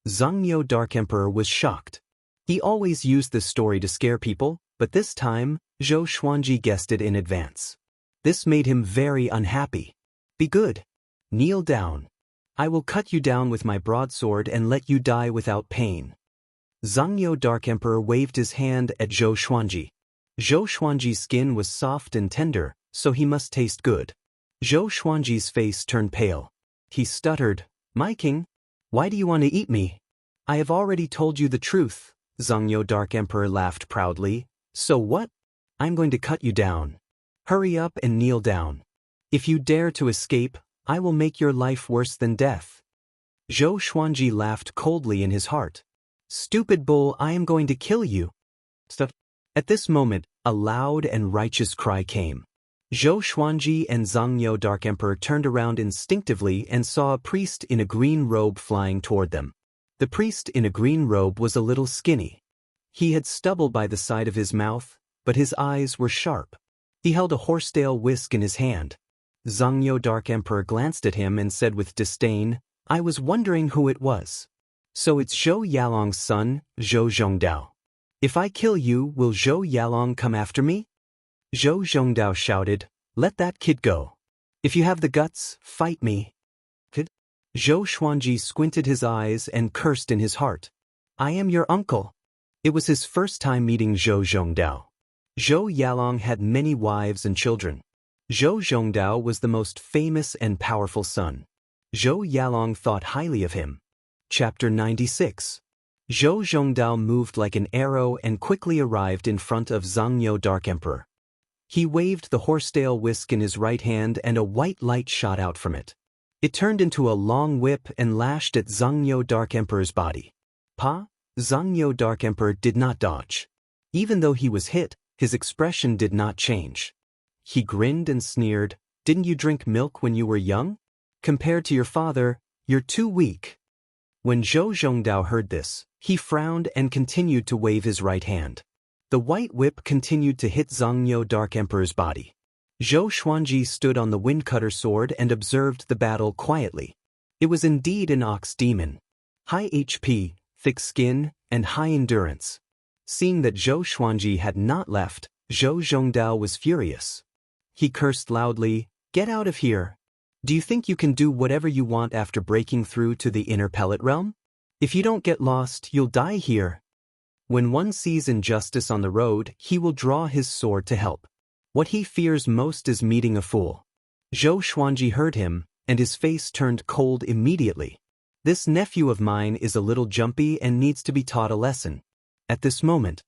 Zhangyo Dark Emperor was shocked. He always used this story to scare people, but this time, Zhou Xuanji guessed it in advance. This made him very unhappy. Be good. Kneel down. I will cut you down with my broadsword and let you die without pain. Zhangyo Dark Emperor waved his hand at Zhou Xuanji. Zhou Xuanji's skin was soft and tender, so he must taste good. Zhou Xuanji's face turned pale. He stuttered, My king? Why do you want to eat me? I have already told you the truth, Zhangyo Dark Emperor laughed proudly. So what? I'm going to cut you down. Hurry up and kneel down. If you dare to escape, I will make your life worse than death. Zhou Xuanji laughed coldly in his heart. Stupid bull, I am going to kill you. At this moment, a loud and righteous cry came. Zhou Xuanji and Zhangyo Dark Emperor turned around instinctively and saw a priest in a green robe flying toward them. The priest in a green robe was a little skinny. He had stubble by the side of his mouth, but his eyes were sharp. He held a horsetail whisk in his hand. Zhangyo Dark Emperor glanced at him and said with disdain, I was wondering who it was. So it's Zhou Yalong's son, Zhou Zhongdao. If I kill you, will Zhou Yalong come after me? Zhou Zhongdao shouted, Let that kid go. If you have the guts, fight me. Kid? Zhou Xuanji squinted his eyes and cursed in his heart. I am your uncle. It was his first time meeting Zhou Zhongdao. Zhou Yalong had many wives and children. Zhou Zhongdao was the most famous and powerful son. Zhou Yalong thought highly of him. Chapter 96. Zhou Zhongdao moved like an arrow and quickly arrived in front of Zhangyo Dark Emperor. He waved the horsetail whisk in his right hand and a white light shot out from it. It turned into a long whip and lashed at Zhangyo Dark Emperor's body. Pa? Zhangyo Dark Emperor did not dodge. Even though he was hit, his expression did not change. He grinned and sneered, Didn't you drink milk when you were young? Compared to your father, you're too weak. When Zhou Zhongdao heard this, he frowned and continued to wave his right hand. The white whip continued to hit Zhangyo Dark Emperor's body. Zhou Xuanji stood on the windcutter sword and observed the battle quietly. It was indeed an ox demon. High HP, thick skin, and high endurance. Seeing that Zhou Xuanji had not left, Zhou Zhongdao was furious. He cursed loudly, Get out of here. Do you think you can do whatever you want after breaking through to the inner pellet realm? If you don't get lost, you'll die here. When one sees injustice on the road, he will draw his sword to help. What he fears most is meeting a fool. Zhou Xuanji heard him, and his face turned cold immediately. This nephew of mine is a little jumpy and needs to be taught a lesson. At this moment,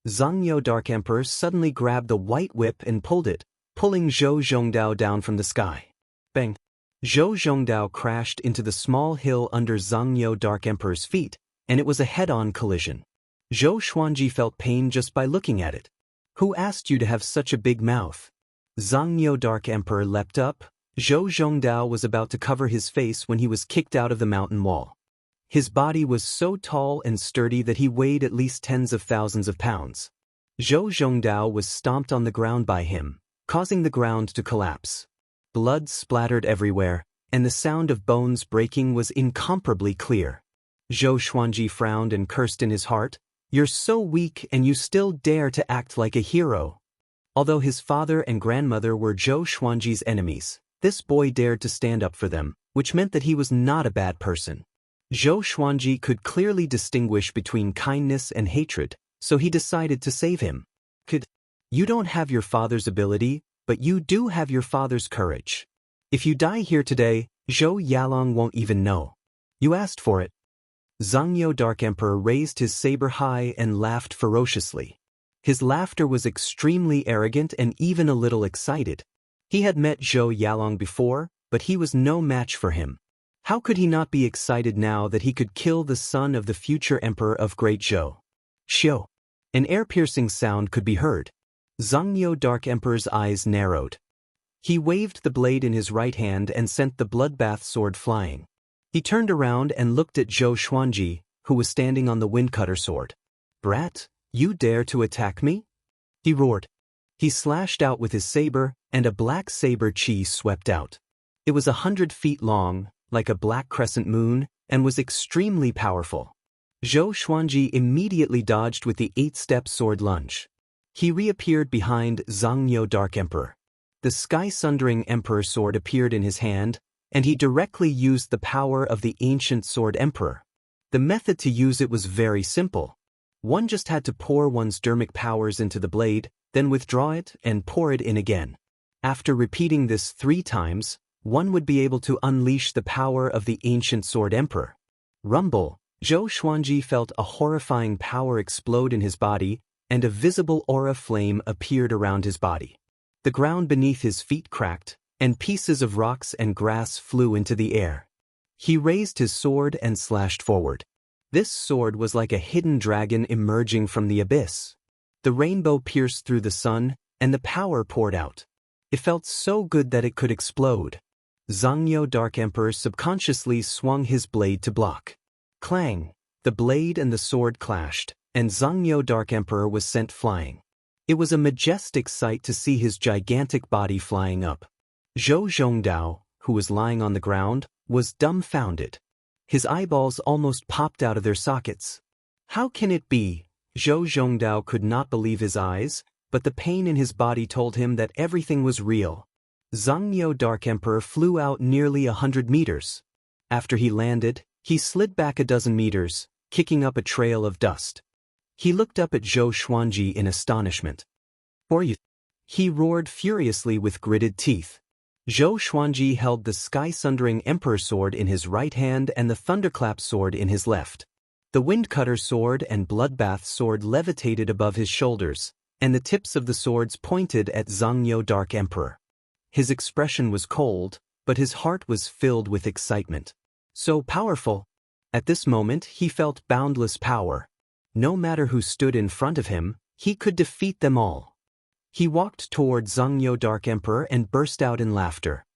Zhangyo Dark Emperor suddenly grabbed the white whip and pulled it, pulling Zhou Zhongdao down from the sky. Bang! Zhou Zhongdao crashed into the small hill under Zhangyo Dark Emperor's feet, and it was a head-on collision. Zhou Xuanji felt pain just by looking at it. Who asked you to have such a big mouth? Zhangyo Dark Emperor leapt up. Zhou Zhongdao was about to cover his face when he was kicked out of the mountain wall. His body was so tall and sturdy that he weighed at least tens of thousands of pounds. Zhou Zhongdao was stomped on the ground by him, causing the ground to collapse. Blood splattered everywhere, and the sound of bones breaking was incomparably clear. Zhou Xuanji frowned and cursed in his heart, "You're so weak and you still dare to act like a hero." Although his father and grandmother were Zhou Xuanji's enemies, this boy dared to stand up for them, which meant that he was not a bad person. Zhou Xuanji could clearly distinguish between kindness and hatred, so he decided to save him. You don't have your father's ability, but you do have your father's courage. If you die here today, Zhou Yalong won't even know. You asked for it. Zhangyo Dark Emperor raised his saber high and laughed ferociously. His laughter was extremely arrogant and even a little excited. He had met Zhou Yalong before, but he was no match for him. How could he not be excited now that he could kill the son of the future emperor of Great Zhou? Xiu. An ear-piercing sound could be heard. Zhangyo Dark Emperor's eyes narrowed. He waved the blade in his right hand and sent the bloodbath sword flying. He turned around and looked at Zhou Xuanji, who was standing on the windcutter sword. "Brat, you dare to attack me?" he roared. He slashed out with his saber, and a black saber chi swept out. It was 100 feet long, like a black crescent moon, and was extremely powerful. Zhou Xuanji immediately dodged with the 8-step sword lunge. He reappeared behind Zhangyo Dark Emperor. The sky-sundering Emperor sword appeared in his hand, and he directly used the power of the ancient Sword Emperor. The method to use it was very simple. One just had to pour one's dermic powers into the blade, then withdraw it and pour it in again. After repeating this 3 times, one would be able to unleash the power of the ancient Sword Emperor. Rumble, Zhou Xuanji felt a horrifying power explode in his body, and a visible aura flame appeared around his body. The ground beneath his feet cracked, and pieces of rocks and grass flew into the air. He raised his sword and slashed forward. This sword was like a hidden dragon emerging from the abyss. The rainbow pierced through the sun, and the power poured out. It felt so good that it could explode. Zhangyo Dark Emperor subconsciously swung his blade to block. Clang! The blade and the sword clashed, and Zhangyo Dark Emperor was sent flying. It was a majestic sight to see his gigantic body flying up. Zhou Zhongdao, who was lying on the ground, was dumbfounded. His eyeballs almost popped out of their sockets. How can it be? Zhou Zhongdao could not believe his eyes, but the pain in his body told him that everything was real. Zhangyo Dark Emperor flew out nearly 100 meters. After he landed, he slid back a dozen meters, kicking up a trail of dust. He looked up at Zhou Xuanji in astonishment. "For you?" he roared furiously with gritted teeth. Zhou Xuanji held the sky-sundering Emperor sword in his right hand and the thunderclap sword in his left. The windcutter sword and bloodbath sword levitated above his shoulders, and the tips of the swords pointed at Zhangyo Dark Emperor. His expression was cold, but his heart was filled with excitement. So powerful! At this moment he felt boundless power. No matter who stood in front of him, he could defeat them all. He walked toward Zhangyo Dark Emperor and burst out in laughter.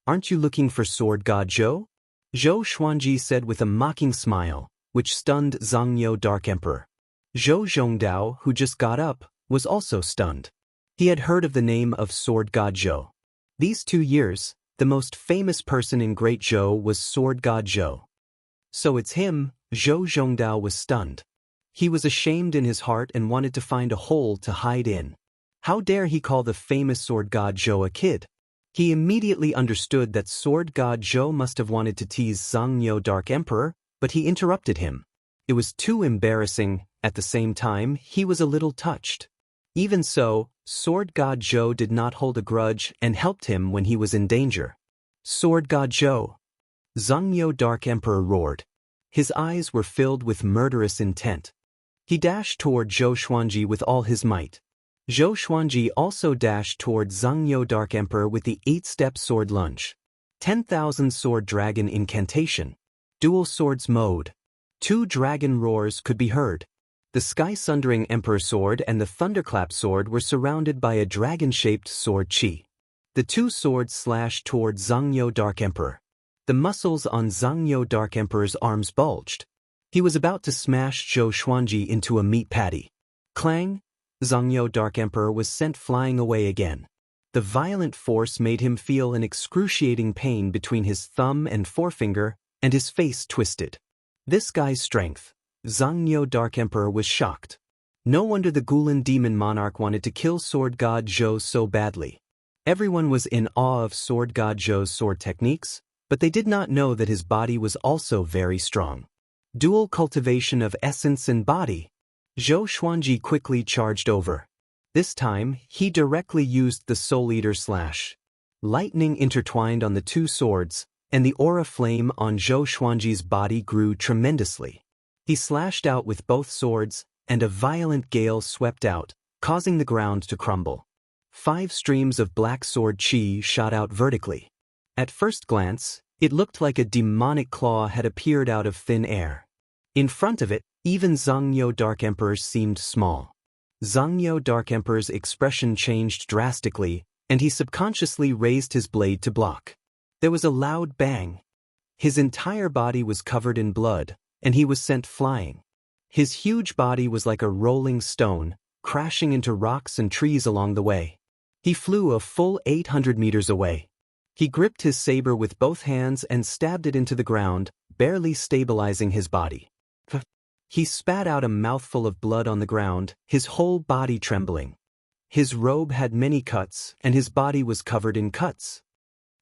"Aren't you looking for Sword God Zhou?" Zhou Xuanji said with a mocking smile, which stunned Zhangyo Dark Emperor. Zhou Zhongdao, who just got up, was also stunned. He had heard of the name of Sword God Zhou. These 2 years, the most famous person in Great Zhou was Sword God Zhou. So it's him. Zhou Zhongdao was stunned. He was ashamed in his heart and wanted to find a hole to hide in. How dare he call the famous Sword God Zhou a kid? He immediately understood that Sword God Zhou must have wanted to tease Zhangyo Dark Emperor, but he interrupted him. It was too embarrassing. At the same time, he was a little touched. Even so, Sword God Zhou did not hold a grudge and helped him when he was in danger. "Sword God Zhou!" Zhangyo Dark Emperor roared. His eyes were filled with murderous intent. He dashed toward Zhou Xuanji with all his might. Zhou Xuanji also dashed toward Zhangyo Dark Emperor with the 8-step sword lunge. 10,000 Sword Dragon Incantation. Dual Swords Mode. 2 dragon roars could be heard. The sky-sundering Emperor sword and the thunderclap sword were surrounded by a dragon-shaped sword chi. The 2 swords slashed toward Zhangyo Dark Emperor. The muscles on Zhangyo Dark Emperor's arms bulged. He was about to smash Zhou Xuanji into a meat patty. Clang! Zhangyo Dark Emperor was sent flying away again. The violent force made him feel an excruciating pain between his thumb and forefinger, and his face twisted. This guy's strength. Zhangyo Dark Emperor was shocked. No wonder the Gulan demon monarch wanted to kill sword god Zhou so badly. Everyone was in awe of sword god Zhou's sword techniques, but they did not know that his body was also very strong. Dual cultivation of essence and body. Zhou Xuanji quickly charged over. This time, he directly used the Soul Eater slash. Lightning intertwined on the two swords, and the aura flame on Zhou Xuanji's body grew tremendously. He slashed out with both swords, and a violent gale swept out, causing the ground to crumble. 5 streams of black sword chi shot out vertically. At first glance, it looked like a demonic claw had appeared out of thin air. In front of it, even Zhangyo Dark Emperor seemed small. Zhangyo Dark Emperor's expression changed drastically, and he subconsciously raised his blade to block. There was a loud bang. His entire body was covered in blood, and he was sent flying. His huge body was like a rolling stone, crashing into rocks and trees along the way. He flew a full 800 meters away. He gripped his saber with both hands and stabbed it into the ground, barely stabilizing his body. He spat out a mouthful of blood on the ground, his whole body trembling. His robe had many cuts, and his body was covered in cuts.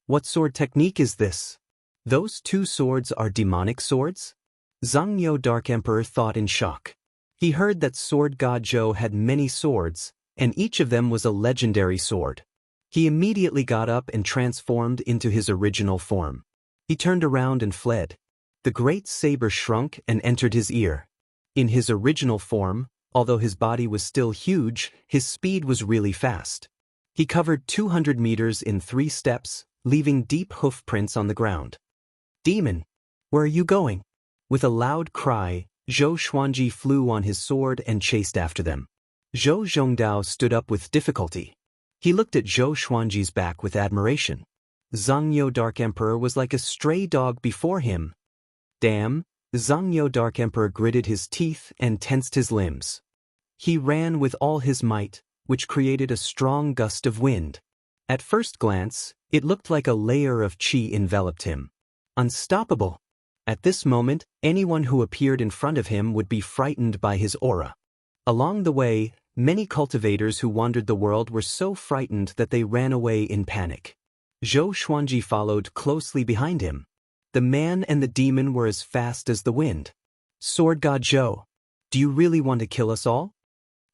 What sword technique is this? Those 2 swords are demonic swords? Zhangyo Dark Emperor thought in shock. He heard that sword god Zhou had many swords, and each of them was a legendary sword. He immediately got up and transformed into his original form. He turned around and fled. The great saber shrunk and entered his ear. In his original form, although his body was still huge, his speed was really fast. He covered 200 meters in 3 steps, leaving deep hoof prints on the ground. Demon! Where are you going? With a loud cry, Zhou Xuanji flew on his sword and chased after them. Zhou Zhongdao stood up with difficulty. He looked at Zhou Xuanji's back with admiration. Zhangyo Dark Emperor was like a stray dog before him. Damn! Zhangyo Dark Emperor gritted his teeth and tensed his limbs. He ran with all his might, which created a strong gust of wind. At first glance, it looked like a layer of chi enveloped him. Unstoppable! At this moment, anyone who appeared in front of him would be frightened by his aura. Along the way, many cultivators who wandered the world were so frightened that they ran away in panic. Zhou Xuanji followed closely behind him. The man and the demon were as fast as the wind. Sword God Zhou, do you really want to kill us all?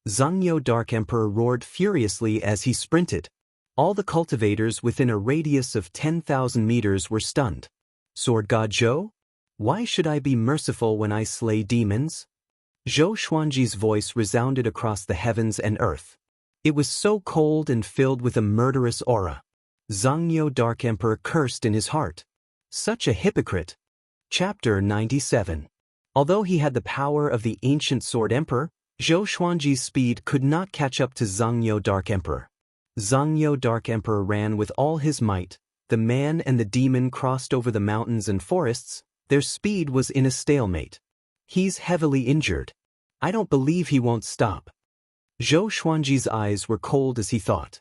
Zhangyo Dark Emperor roared furiously as he sprinted. All the cultivators within a radius of 10,000 meters were stunned. Sword God Zhou? Why should I be merciful when I slay demons? Zhou Xuanji's voice resounded across the heavens and earth. It was so cold and filled with a murderous aura. Zhangyo Dark Emperor cursed in his heart. Such a hypocrite. Chapter 97. Although he had the power of the ancient Sword Emperor, Zhou Xuanji's speed could not catch up to Zhangyo Dark Emperor. Zhangyo Dark Emperor ran with all his might. The man and the demon crossed over the mountains and forests. Their speed was in a stalemate. He's heavily injured. I don't believe he won't stop. Zhou Xuanji's eyes were cold as he thought.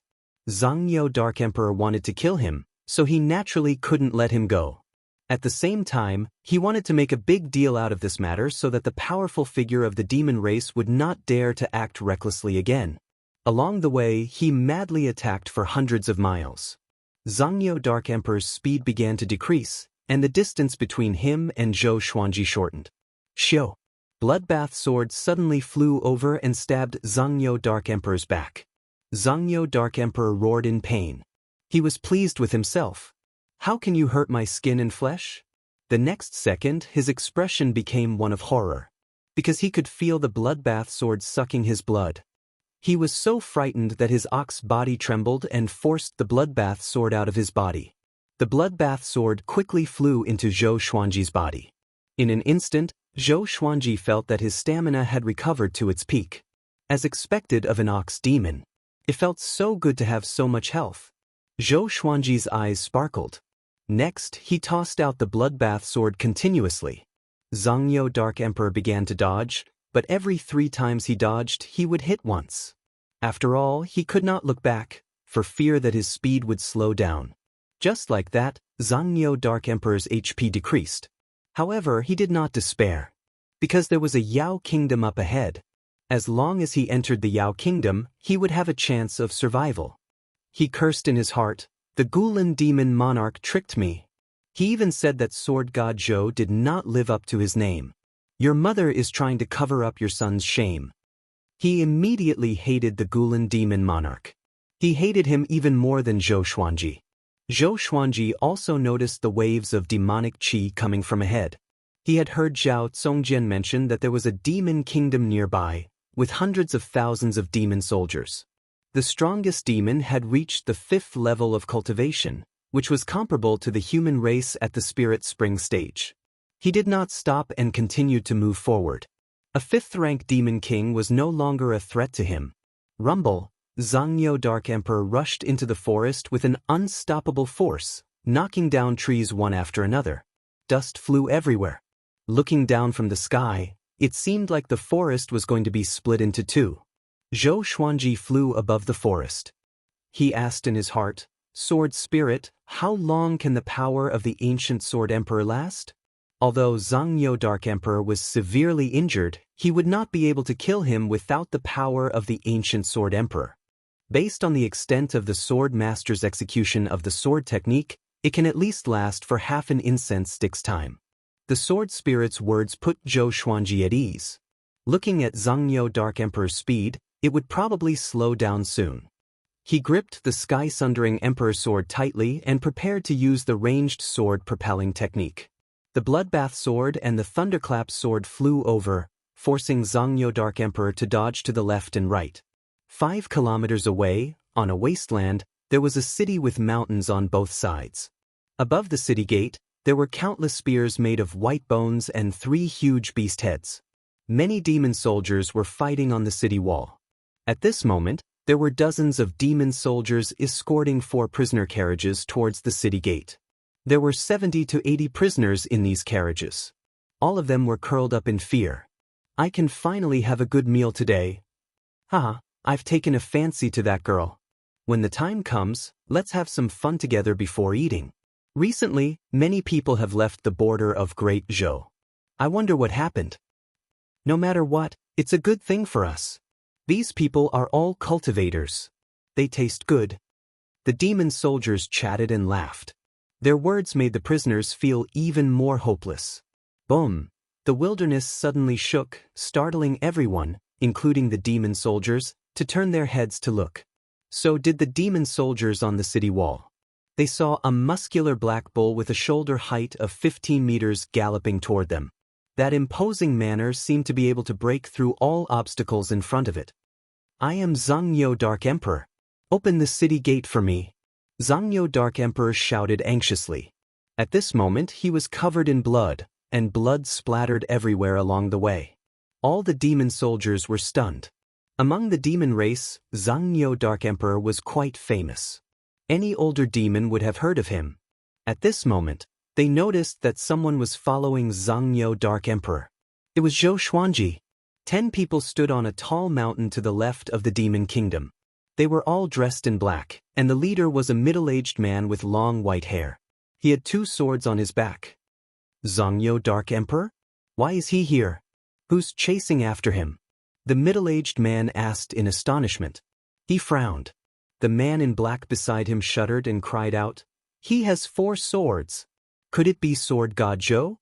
Zhangyo Dark Emperor wanted to kill him, so he naturally couldn't let him go. At the same time, he wanted to make a big deal out of this matter so that the powerful figure of the demon race would not dare to act recklessly again. Along the way, he madly attacked for hundreds of miles. Zhangyo Dark Emperor's speed began to decrease, and the distance between him and Zhou Xuanji shortened. Xiu! Bloodbath sword suddenly flew over and stabbed Zhangyo Dark Emperor's back. Zhangyo Dark Emperor roared in pain. He was pleased with himself. How can you hurt my skin and flesh? The next second, his expression became one of horror, because he could feel the bloodbath sword sucking his blood. He was so frightened that his ox body trembled and forced the bloodbath sword out of his body. The bloodbath sword quickly flew into Zhou Xuanji's body. In an instant, Zhou Xuanji felt that his stamina had recovered to its peak. As expected of an ox demon, it felt so good to have so much health. Zhou Xuanji's eyes sparkled. Next, he tossed out the bloodbath sword continuously. Xianxia Dark Emperor began to dodge, but every 3 times he dodged, he would hit once. After all, he could not look back, for fear that his speed would slow down. Just like that, Xianxia Dark Emperor's HP decreased. However, he did not despair, because there was a Yao Kingdom up ahead. As long as he entered the Yao Kingdom, he would have a chance of survival. He cursed in his heart, "The Gulan demon monarch tricked me." He even said that sword god Zhou did not live up to his name. "Your mother is trying to cover up your son's shame." He immediately hated the Gulan demon monarch. He hated him even more than Zhou Xuanji. Zhou Xuanji also noticed the waves of demonic qi coming from ahead. He had heard Zhao Zongjian mention that there was a demon kingdom nearby, with hundreds of thousands of demon soldiers. The strongest demon had reached the 5th level of cultivation, which was comparable to the human race at the spirit spring stage. He did not stop and continued to move forward. A 5th-rank demon king was no longer a threat to him. Rumble, Xianxia Dark Emperor rushed into the forest with an unstoppable force, knocking down trees one after another. Dust flew everywhere. Looking down from the sky, it seemed like the forest was going to be split into 2. Zhou Xuanji flew above the forest. He asked in his heart, "Sword Spirit, how long can the power of the ancient Sword Emperor last?" Although Xianxia Dark Emperor was severely injured, he would not be able to kill him without the power of the ancient Sword Emperor. Based on the extent of the Sword Master's execution of the sword technique, it can at least last for half an incense stick's time. The Sword Spirit's words put Zhou Xuanji at ease. Looking at Xianxia Dark Emperor's speed, it would probably slow down soon. He gripped the sky-sundering Emperor sword tightly and prepared to use the ranged sword propelling technique. The Bloodbath sword and the Thunderclap sword flew over, forcing Xianxia Dark Emperor to dodge to the left and right. 5 kilometers away, on a wasteland, there was a city with mountains on both sides. Above the city gate, there were countless spears made of white bones and 3 huge beast heads. Many demon soldiers were fighting on the city wall. At this moment, there were dozens of demon soldiers escorting 4 prisoner carriages towards the city gate. There were 70 to 80 prisoners in these carriages. All of them were curled up in fear. "I can finally have a good meal today. Haha, I've taken a fancy to that girl. When the time comes, let's have some fun together before eating." Recently, many people have left the border of Great Zhou. I wonder what happened. No matter what, it's a good thing for us. These people are all cultivators. They taste good. The demon soldiers chatted and laughed. Their words made the prisoners feel even more hopeless. Boom! The wilderness suddenly shook, startling everyone, including the demon soldiers, to turn their heads to look. So did the demon soldiers on the city wall. They saw a muscular black bull with a shoulder height of 15 meters galloping toward them. That imposing manner seemed to be able to break through all obstacles in front of it. "I am Xianxia Dark Emperor. Open the city gate for me." Xianxia Dark Emperor shouted anxiously. At this moment he was covered in blood, and blood splattered everywhere along the way. All the demon soldiers were stunned. Among the demon race, Xianxia Dark Emperor was quite famous. Any older demon would have heard of him. At this moment, they noticed that someone was following Xianxia Dark Emperor. It was Zhou Xuanji. 10 people stood on a tall mountain to the left of the demon kingdom. They were all dressed in black, and the leader was a middle-aged man with long white hair. He had 2 swords on his back. Xianxia Dark Emperor? Why is he here? Who's chasing after him? The middle-aged man asked in astonishment. He frowned. The man in black beside him shuddered and cried out, "He has 4 swords. Could it be Sword God Zhou?"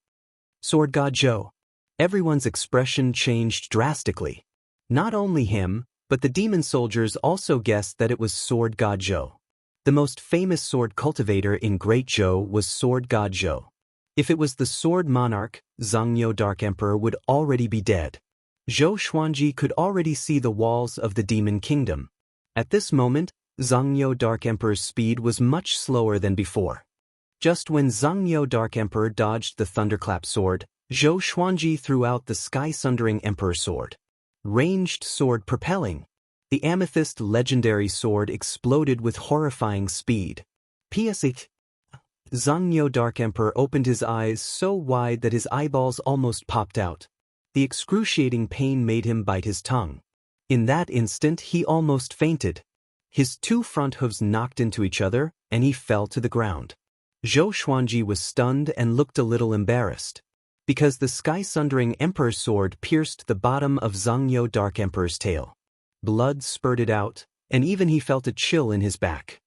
Sword God Zhou. Everyone's expression changed drastically. Not only him, but the demon soldiers also guessed that it was Sword God Zhou. The most famous sword cultivator in Great Zhou was Sword God Zhou. If it was the sword monarch, Xianxia Dark Emperor would already be dead. Zhou Xuanji could already see the walls of the demon kingdom. At this moment, Xianxia Dark Emperor's speed was much slower than before. Just when Xianxia Dark Emperor dodged the Thunderclap sword, Zhou Xuanji threw out the sky-sundering Emperor sword. Ranged sword propelling. The amethyst legendary sword exploded with horrifying speed. PS8. Xianxia Dark Emperor opened his eyes so wide that his eyeballs almost popped out. The excruciating pain made him bite his tongue. In that instant he almost fainted. His two front hooves knocked into each other, and he fell to the ground. Zhou Xuanji was stunned and looked a little embarrassed. Because the sky-sundering Emperor's sword pierced the bottom of Xianxia Dark Emperor's tail. Blood spurted out, and even he felt a chill in his back.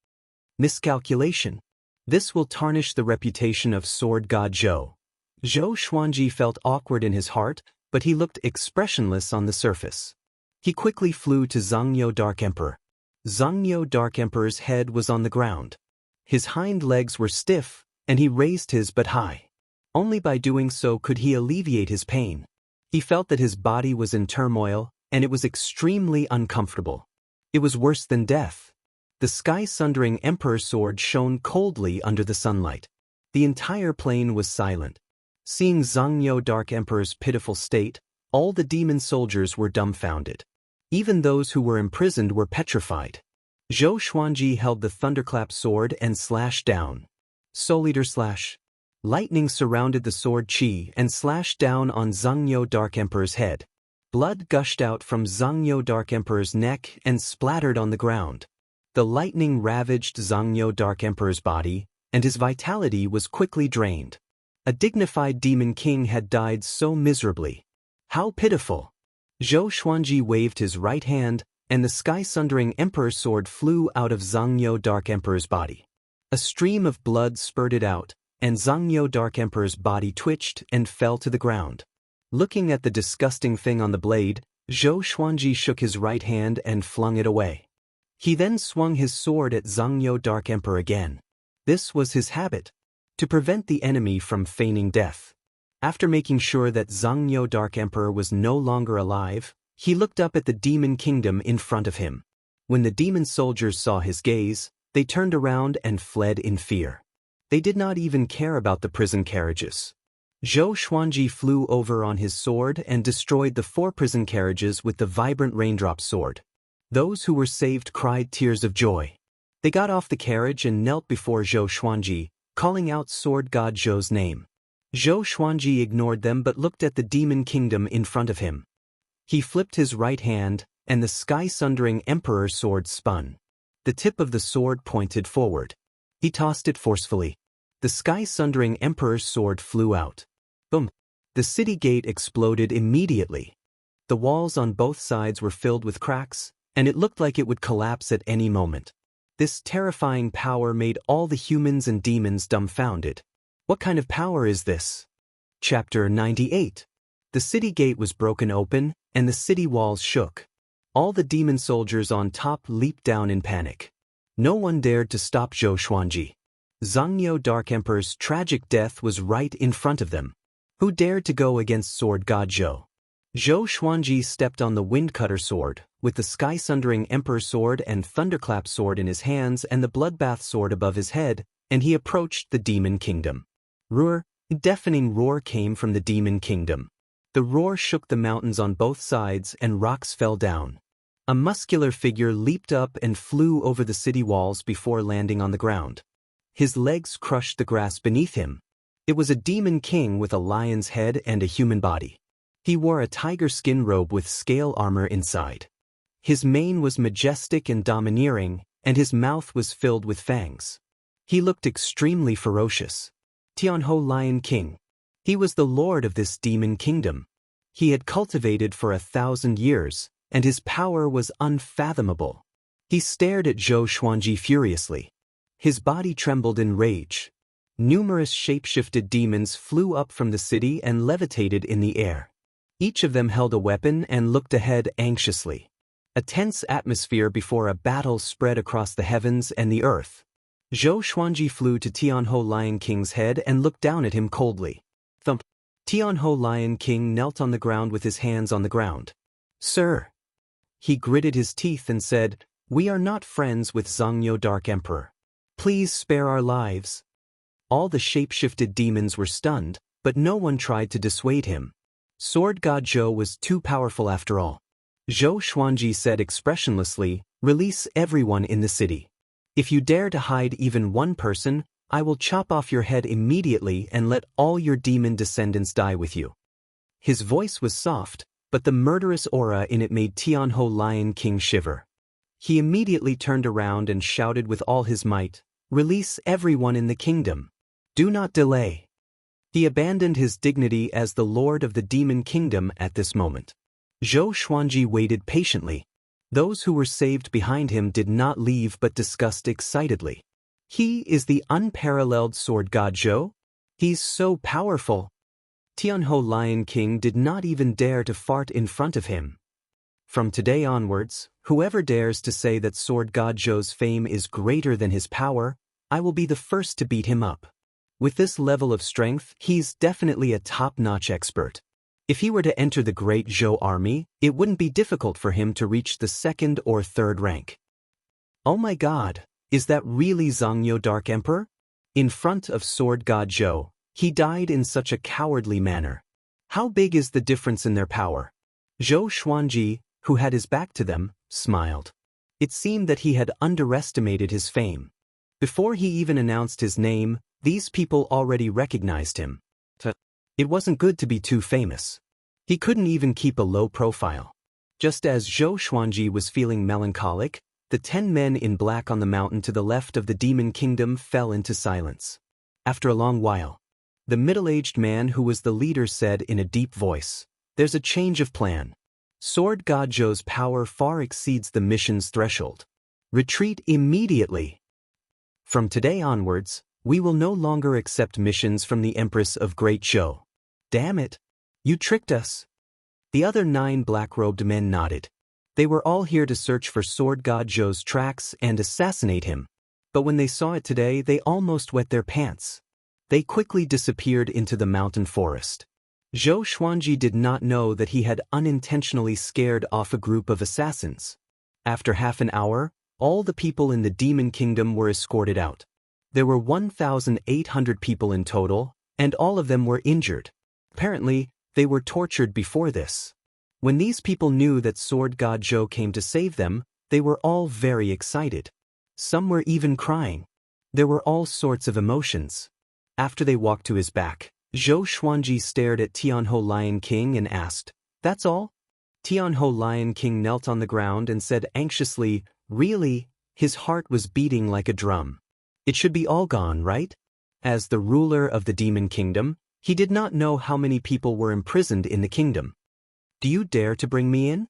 Miscalculation. This will tarnish the reputation of Sword God Zhou. Zhou Xuanji felt awkward in his heart, but he looked expressionless on the surface. He quickly flew to Xianxia Dark Emperor. Xianxia Dark Emperor's head was on the ground. His hind legs were stiff, and he raised his but high. Only by doing so could he alleviate his pain. He felt that his body was in turmoil, and it was extremely uncomfortable. It was worse than death. The sky-sundering Emperor's sword shone coldly under the sunlight. The entire plain was silent. Seeing Xianxia Dark Emperor's pitiful state, all the demon soldiers were dumbfounded. Even those who were imprisoned were petrified. Zhou Xuanji held the thunderclap sword and slashed down. Soul Eater slash. Lightning surrounded the sword chi and slashed down on Xianxia Dark Emperor's head. Blood gushed out from Xianxia Dark Emperor's neck and splattered on the ground. The lightning ravaged Xianxia Dark Emperor's body, and his vitality was quickly drained. A dignified demon king had died so miserably. How pitiful! Zhou Xuanji waved his right hand, and the sky-sundering Emperor's sword flew out of Xianxia Dark Emperor's body. A stream of blood spurted out, and Xianxia Dark Emperor's body twitched and fell to the ground. Looking at the disgusting thing on the blade, Zhou Xuanji shook his right hand and flung it away. He then swung his sword at Xianxia Dark Emperor again. This was his habit, to prevent the enemy from feigning death. After making sure that Xianxia Dark Emperor was no longer alive, he looked up at the demon kingdom in front of him. When the demon soldiers saw his gaze, they turned around and fled in fear. They did not even care about the prison carriages. Zhou Xuanji flew over on his sword and destroyed the 4 prison carriages with the vibrant raindrop sword. Those who were saved cried tears of joy. They got off the carriage and knelt before Zhou Xuanji, calling out Sword God Zhou's name. Zhou Xuanji ignored them but looked at the demon kingdom in front of him. He flipped his right hand, and the sky-sundering Emperor's sword spun. The tip of the sword pointed forward. He tossed it forcefully. The sky-sundering Emperor's sword flew out. Boom! The city gate exploded immediately. The walls on both sides were filled with cracks, and it looked like it would collapse at any moment. This terrifying power made all the humans and demons dumbfounded. What kind of power is this? Chapter 98. The city gate was broken open, and the city walls shook. All the demon soldiers on top leaped down in panic. No one dared to stop Zhou Xuanji. Xianxia Dark Emperor's tragic death was right in front of them. Who dared to go against Sword God Zhou? Zhou Xuanji stepped on the Windcutter sword, with the sky-sundering Emperor's sword and Thunderclap sword in his hands and the Bloodbath sword above his head, and he approached the Demon Kingdom. Roar! A deafening roar came from the Demon Kingdom. The roar shook the mountains on both sides and rocks fell down. A muscular figure leaped up and flew over the city walls before landing on the ground. His legs crushed the grass beneath him. It was a demon king with a lion's head and a human body. He wore a tiger skin robe with scale armor inside. His mane was majestic and domineering, and his mouth was filled with fangs. He looked extremely ferocious. Tianhou Lion King. He was the lord of this demon kingdom. He had cultivated for 1,000 years, and his power was unfathomable. He stared at Zhou Xuanji furiously. His body trembled in rage. Numerous shape-shifted demons flew up from the city and levitated in the air. Each of them held a weapon and looked ahead anxiously. A tense atmosphere before a battle spread across the heavens and the earth. Zhou Xuanji flew to Tianhou Lion King's head and looked down at him coldly. Thump! Tianhou Lion King knelt on the ground with his hands on the ground. Sir! He gritted his teeth and said, "We are not friends with Xianxia Dark Emperor. Please spare our lives." All the shape-shifted demons were stunned, but no one tried to dissuade him. Sword God Zhou was too powerful after all. Zhou Xuanji said expressionlessly, "Release everyone in the city. If you dare to hide even one person, I will chop off your head immediately and let all your demon descendants die with you." His voice was soft, but the murderous aura in it made Tianhou Lion King shiver. He immediately turned around and shouted with all his might, "Release everyone in the kingdom. Do not delay." He abandoned his dignity as the lord of the demon kingdom at this moment. Zhou Xuanji waited patiently. Those who were saved behind him did not leave but discussed excitedly. "He is the unparalleled sword god Zhou? He's so powerful." Tianhou Lion King did not even dare to fart in front of him. From today onwards, whoever dares to say that sword god Zhou's fame is greater than his power, I will be the first to beat him up. With this level of strength, he's definitely a top-notch expert. If he were to enter the great Zhou army, it wouldn't be difficult for him to reach the 2nd or 3rd rank. Oh my god, is that really Zhongyou Dark Emperor? In front of sword god Zhou, he died in such a cowardly manner. How big is the difference in their power? Zhou Xuanji, who had his back to them, smiled. It seemed that he had underestimated his fame. Before he even announced his name, these people already recognized him. It wasn't good to be too famous. He couldn't even keep a low profile. Just as Zhou Xuanji was feeling melancholic, the 10 men in black on the mountain to the left of the demon kingdom fell into silence. After a long while, the middle-aged man who was the leader said in a deep voice, "There's a change of plan. Sword god Zhou's power far exceeds the mission's threshold. Retreat immediately. From today onwards, we will no longer accept missions from the Empress of Great Zhou." "Damn it! You tricked us." The other 9 black-robed men nodded. They were all here to search for sword god Zhou's tracks and assassinate him. But when they saw it today, they almost wet their pants. They quickly disappeared into the mountain forest. Zhou Xuanji did not know that he had unintentionally scared off a group of assassins. After half an hour, all the people in the demon kingdom were escorted out. There were 1,800 people in total, and all of them were injured. Apparently, they were tortured before this. When these people knew that sword god Zhou came to save them, they were all very excited. Some were even crying. There were all sorts of emotions. After they walked to his back, Zhou Xuanji stared at Tianhou Lion King and asked, "That's all?" Tianhou Lion King knelt on the ground and said anxiously, "Really?" His heart was beating like a drum. It should be all gone, right? As the ruler of the demon kingdom, he did not know how many people were imprisoned in the kingdom. "Do you dare to bring me in?"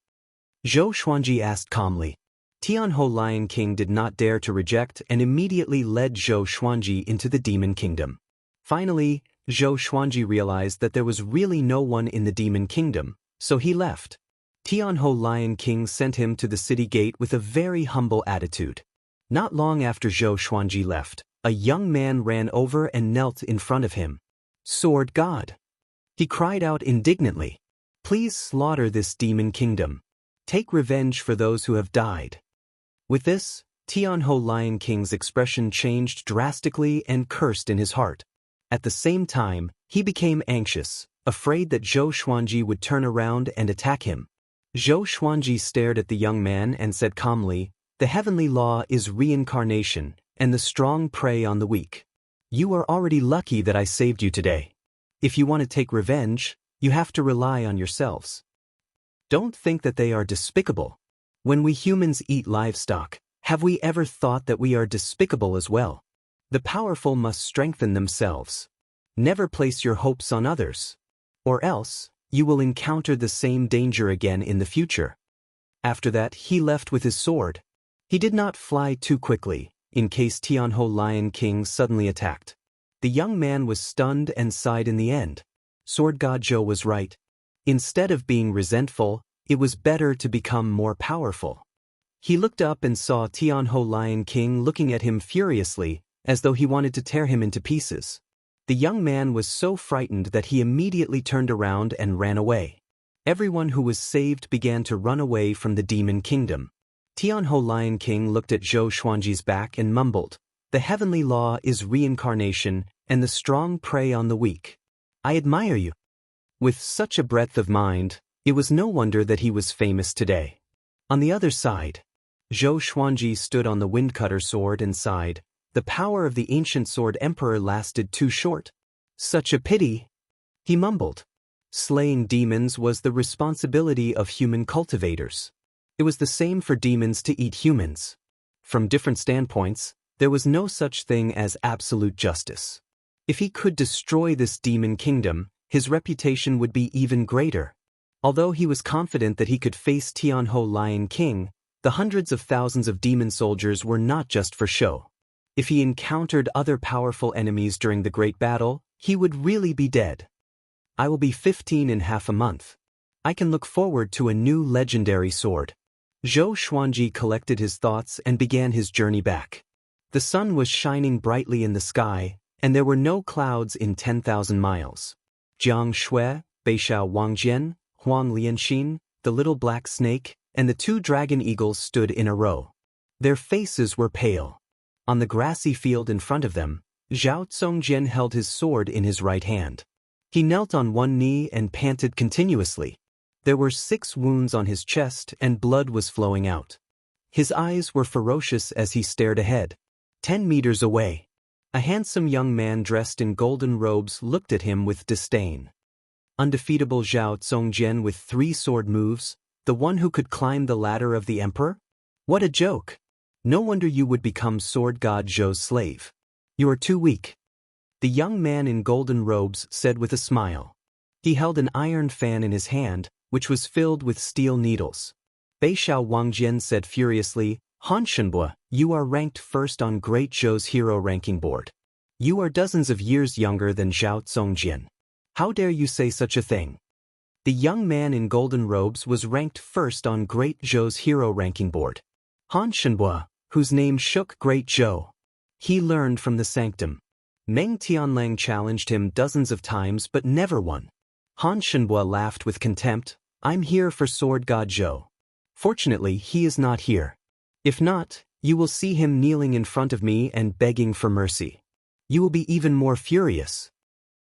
Zhou Xuanji asked calmly. Tianhou Lion King did not dare to reject and immediately led Zhou Xuanji into the demon kingdom. Finally, Zhou Xuanji realized that there was really no one in the demon kingdom, so he left. Tianhou Lion King sent him to the city gate with a very humble attitude. Not long after Zhou Xuanji left, a young man ran over and knelt in front of him. "Sword God!" He cried out indignantly. "Please slaughter this demon kingdom. Take revenge for those who have died." With this, Tianhou Lion King's expression changed drastically and cursed in his heart. At the same time, he became anxious, afraid that Zhou Xuanji would turn around and attack him. Zhou Xuanji stared at the young man and said calmly, "The heavenly law is reincarnation, and the strong prey on the weak. You are already lucky that I saved you today. If you want to take revenge, you have to rely on yourselves. Don't think that they are despicable. When we humans eat livestock, have we ever thought that we are despicable as well? The powerful must strengthen themselves. Never place your hopes on others. Or else, you will encounter the same danger again in the future." After that, he left with his sword. He did not fly too quickly, in case Tianhou Lion King suddenly attacked. The young man was stunned and sighed in the end. Sword God Zhou was right. Instead of being resentful, it was better to become more powerful. He looked up and saw Tianhou Lion King looking at him furiously, as though he wanted to tear him into pieces. The young man was so frightened that he immediately turned around and ran away. Everyone who was saved began to run away from the demon kingdom. Tianhou Lion King looked at Zhou Xuanji's back and mumbled, "The heavenly law is reincarnation, and the strong prey on the weak. I admire you." With such a breadth of mind, it was no wonder that he was famous today. On the other side, Zhou Xuanji stood on the windcutter sword and sighed, The power of the ancient sword emperor lasted too short. Such a pity, he mumbled. Slaying demons was the responsibility of human cultivators. It was the same for demons to eat humans. From different standpoints, there was no such thing as absolute justice. If he could destroy this demon kingdom, his reputation would be even greater. Although he was confident that he could face Tianhou Lion King, the hundreds of thousands of demon soldiers were not just for show. If he encountered other powerful enemies during the great battle, he would really be dead. I will be 15 in half a month. I can look forward to a new legendary sword. Zhou Xuanji collected his thoughts and began his journey back. The sun was shining brightly in the sky, and there were no clouds in 10,000 miles. Jiang Shui, Beishao Wangjian, Huang Lianxin, the little black snake, and the two dragon eagles stood in a row. Their faces were pale. On the grassy field in front of them, Zhao Zongjian held his sword in his right hand. He knelt on one knee and panted continuously. There were 6 wounds on his chest and blood was flowing out. His eyes were ferocious as he stared ahead. 10 meters away, a handsome young man dressed in golden robes looked at him with disdain. Undefeatable Zhao Zongjian with 3 sword moves, the one who could climb the ladder of the emperor? What a joke! No wonder you would become sword god Zhou's slave. You are too weak. The young man in golden robes said with a smile. He held an iron fan in his hand, which was filled with steel needles. Beishao Wangjian said furiously, Han Shenbua, you are ranked first on Great Zhou's hero ranking board. You are dozens of years younger than Zhao Zongjian. How dare you say such a thing? The young man in golden robes was ranked first on Great Zhou's hero ranking board. Han Shenbua, whose name shook Great Zhou. He learned from the sanctum. Meng Tianlang challenged him dozens of times but never won. Han Shenbua laughed with contempt. I'm here for Sword God Zhou. Fortunately, he is not here. If not, you will see him kneeling in front of me and begging for mercy. You will be even more furious.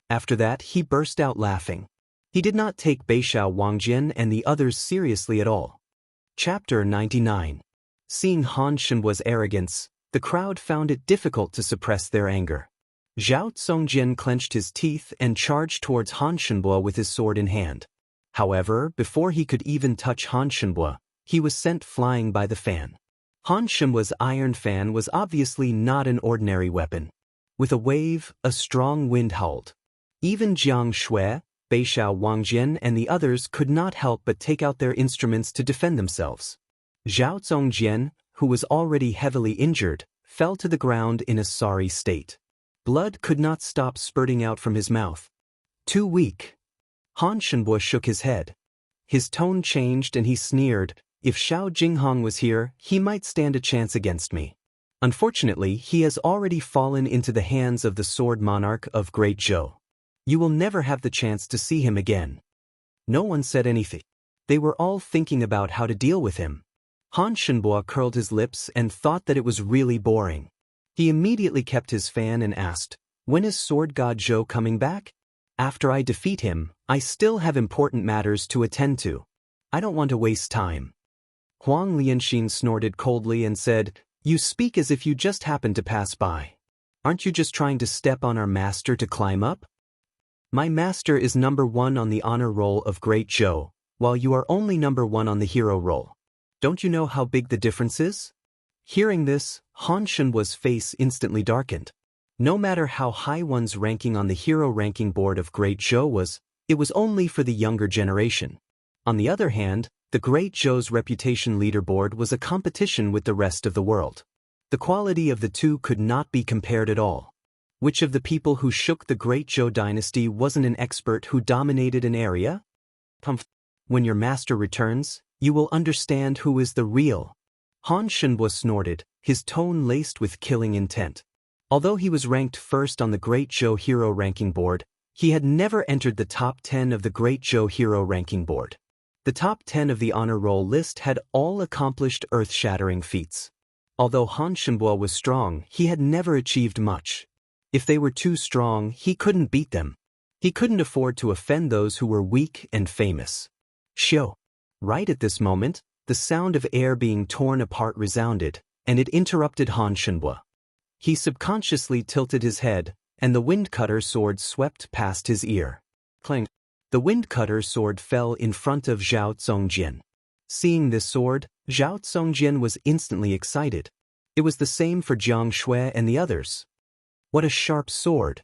After that, he burst out laughing. He did not take Beishao Wangjian and the others seriously at all. Chapter 99. Seeing Han Shenbua's arrogance, the crowd found it difficult to suppress their anger. Zhao Zongjian clenched his teeth and charged towards Han Shenbua with his sword in hand. However, before he could even touch Han Shenbua, he was sent flying by the fan. Han Shenbua's iron fan was obviously not an ordinary weapon. With a wave, a strong wind howled. Even Jiang Shui, Beishao Wangjian and the others could not help but take out their instruments to defend themselves. Zhao Zongjian, who was already heavily injured, fell to the ground in a sorry state. Blood could not stop spurting out from his mouth. Too weak. Han Shenbua shook his head. His tone changed and he sneered, if Xiao Jinghong was here, he might stand a chance against me. Unfortunately, he has already fallen into the hands of the sword monarch of Great Zhou. You will never have the chance to see him again. No one said anything. They were all thinking about how to deal with him. Han Shenbua curled his lips and thought that it was really boring. He immediately kept his fan and asked, when is Sword God Zhou coming back? After I defeat him, I still have important matters to attend to. I don't want to waste time. Huang Lianxin snorted coldly and said, you speak as if you just happened to pass by. Aren't you just trying to step on our master to climb up? My master is number 1 on the honor roll of Great Zhou, while you are only number 1 on the hero roll. Don't you know how big the difference is? Hearing this, Han Shenbua's face instantly darkened. No matter how high one's ranking on the hero ranking board of Great Zhou was, it was only for the younger generation. On the other hand, the Great Zhou's reputation leaderboard was a competition with the rest of the world. The quality of the two could not be compared at all. Which of the people who shook the Great Zhou dynasty wasn't an expert who dominated an area? When your master returns, you will understand who is the real. Han Shenbua snorted, his tone laced with killing intent. Although he was ranked first on the Great Zhou hero ranking board, he had never entered the top 10 of the Great Zhou hero ranking board. The top 10 of the honor roll list had all accomplished earth-shattering feats. Although Han Shenbua was strong, he had never achieved much. If they were too strong, he couldn't beat them. He couldn't afford to offend those who were weak and famous. Shio. Right at this moment, the sound of air being torn apart resounded, and it interrupted Han Shenbua. He subconsciously tilted his head, and the wind-cutter sword swept past his ear. Clang! The wind-cutter sword fell in front of Zhao Zongjian. Seeing this sword, Zhao Zongjian was instantly excited. It was the same for Jiang Shui and the others. What a sharp sword!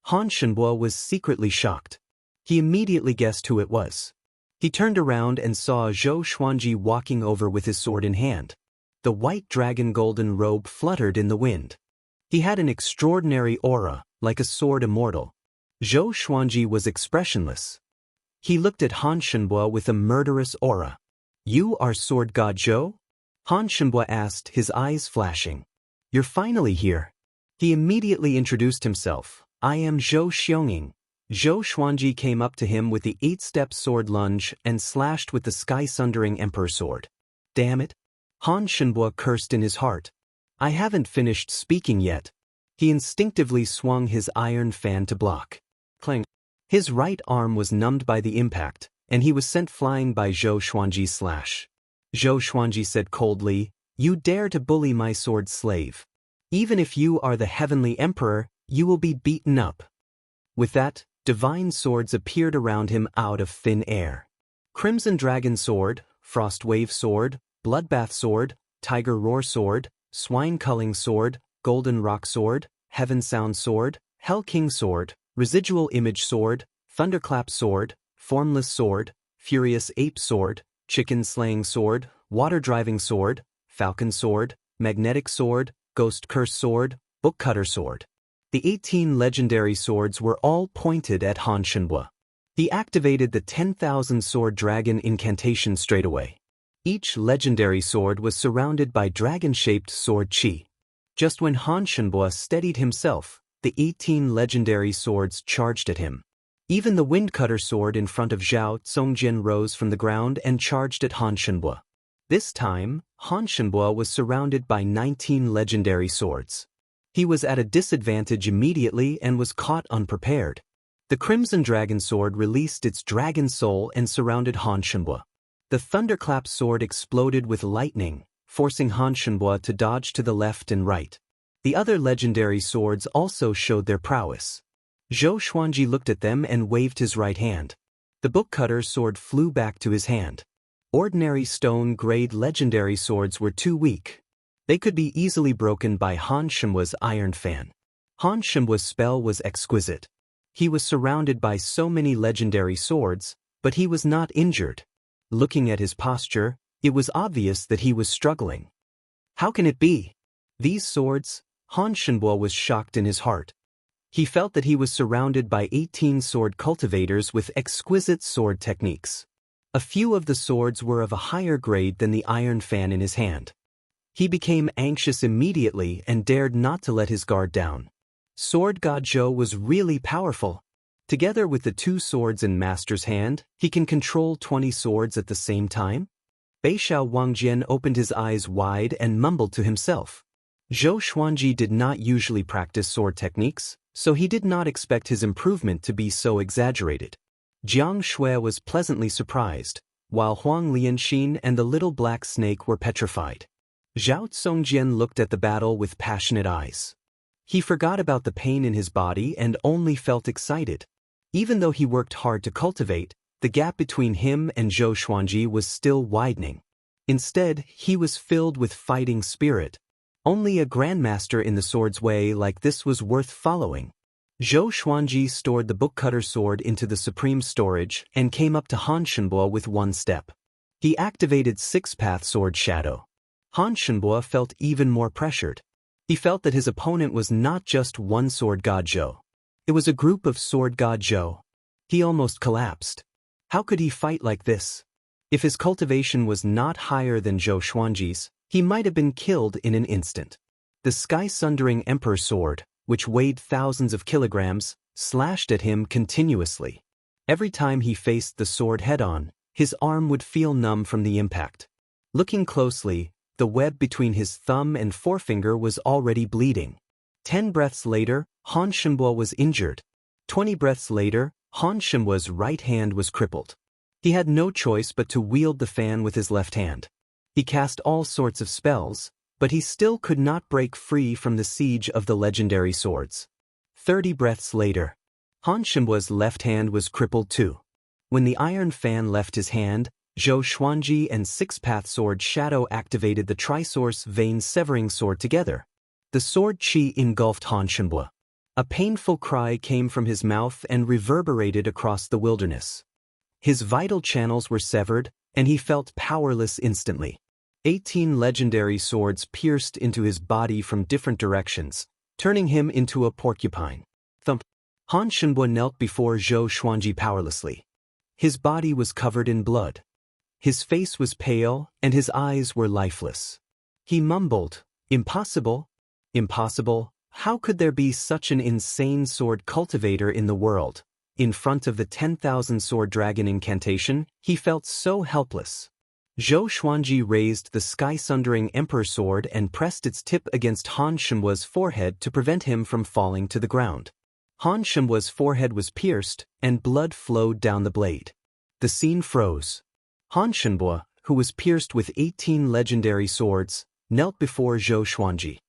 Han Shenbo was secretly shocked. He immediately guessed who it was. He turned around and saw Zhou Xuanji walking over with his sword in hand. The white dragon golden robe fluttered in the wind. He had an extraordinary aura, like a sword immortal. Zhou Xuanji was expressionless. He looked at Han Shenbo with a murderous aura. "You are Sword God Zhou?" Han Shenbo asked, his eyes flashing. "You're finally here." He immediately introduced himself. "I am Zhou Xionging." Zhou Xuanji came up to him with the 8-step sword lunge and slashed with the sky-sundering emperor sword. "Damn it!" Han Shenbo cursed in his heart. "I haven't finished speaking yet." He instinctively swung his iron fan to block. Clang! His right arm was numbed by the impact, and he was sent flying by Zhou Xuanji's slash. Zhou Xuanji said coldly, "You dare to bully my sword slave. Even if you are the heavenly emperor, you will be beaten up." With that, divine swords appeared around him out of thin air. Crimson Dragon Sword, Frost Wave Sword, Bloodbath Sword, Tiger Roar Sword, Swine Culling Sword, Golden Rock Sword, Heaven Sound Sword, Hell King Sword, Residual Image Sword, Thunderclap Sword, Formless Sword, Furious Ape Sword, Chicken Slaying Sword, Water Driving Sword, Falcon Sword, Magnetic Sword, Ghost Curse Sword, Book Cutter Sword. The 18 legendary swords were all pointed at Han Shenbo. He activated the 10,000 Sword Dragon incantation straightaway. Each legendary sword was surrounded by dragon-shaped sword chi. Just when Han Shenbo steadied himself, the 18 legendary swords charged at him. Even the Windcutter sword in front of Zhao Zongjian rose from the ground and charged at Han Shenbo. This time, Han Shenbo was surrounded by 19 legendary swords. He was at a disadvantage immediately and was caught unprepared. The Crimson Dragon Sword released its dragon soul and surrounded Han Shenbo. The Thunderclap Sword exploded with lightning, forcing Han Shenbo to dodge to the left and right. The other legendary swords also showed their prowess. Zhou Xuanji looked at them and waved his right hand. The Bookcutter sword flew back to his hand. Ordinary stone-grade legendary swords were too weak. They could be easily broken by Han Shenbo's iron fan. Han Shenbo's spell was exquisite. He was surrounded by so many legendary swords, but he was not injured. Looking at his posture, it was obvious that he was struggling. How can it be? These swords? Han Shenbo was shocked in his heart. He felt that he was surrounded by 18 sword cultivators with exquisite sword techniques. A few of the swords were of a higher grade than the iron fan in his hand. He became anxious immediately and dared not to let his guard down. Sword God Zhou was really powerful. Together with the 2 swords in Master's hand, he can control 20 swords at the same time? Beixiao Wangjian opened his eyes wide and mumbled to himself. Zhou Xuanji did not usually practice sword techniques, so he did not expect his improvement to be so exaggerated. Jiang Shui was pleasantly surprised, while Huang Lianxin and the little black snake were petrified. Zhao Zongjian looked at the battle with passionate eyes. He forgot about the pain in his body and only felt excited. Even though he worked hard to cultivate, the gap between him and Zhou Xuanji was still widening. Instead, he was filled with fighting spirit. Only a grandmaster in the sword's way like this was worth following. Zhou Xuanji stored the Bookcutter sword into the supreme storage and came up to Han Shenbo with one step. He activated 6-path sword shadow. Han Shenbo felt even more pressured. He felt that his opponent was not just one Sword God Zhou. It was a group of Sword God Zhou. He almost collapsed. How could he fight like this? If his cultivation was not higher than Zhou Xuanji's, he might have been killed in an instant. The sky-sundering Emperor sword, which weighed thousands of kilograms, slashed at him continuously. Every time he faced the sword head-on, his arm would feel numb from the impact. Looking closely, the web between his thumb and forefinger was already bleeding. 10 breaths later, Han Shenbo was injured. 20 breaths later, Han Shenbo's right hand was crippled. He had no choice but to wield the fan with his left hand. He cast all sorts of spells, but he still could not break free from the siege of the legendary swords. 30 breaths later, Han Shenhua's left hand was crippled too. When the iron fan left his hand, Zhou Xuanji and Six-Path Sword Shadow activated the Trisource Vein-Severing Sword together. The sword chi engulfed Han Shenhua. A painful cry came from his mouth and reverberated across the wilderness. His vital channels were severed, and he felt powerless instantly. 18 legendary swords pierced into his body from different directions, turning him into a porcupine. Thump. Han Shenhua knelt before Zhou Xuanji powerlessly. His body was covered in blood. His face was pale, and his eyes were lifeless. He mumbled, "Impossible? Impossible? How could there be such an insane sword cultivator in the world?" In front of the 10,000 sword dragon incantation, he felt so helpless. Zhou Xuanji raised the sky-sundering emperor sword and pressed its tip against Han Shenhua's forehead to prevent him from falling to the ground. Han Shenhua's forehead was pierced, and blood flowed down the blade. The scene froze. Han Shenhua, who was pierced with 18 legendary swords, knelt before Zhou Xuanji.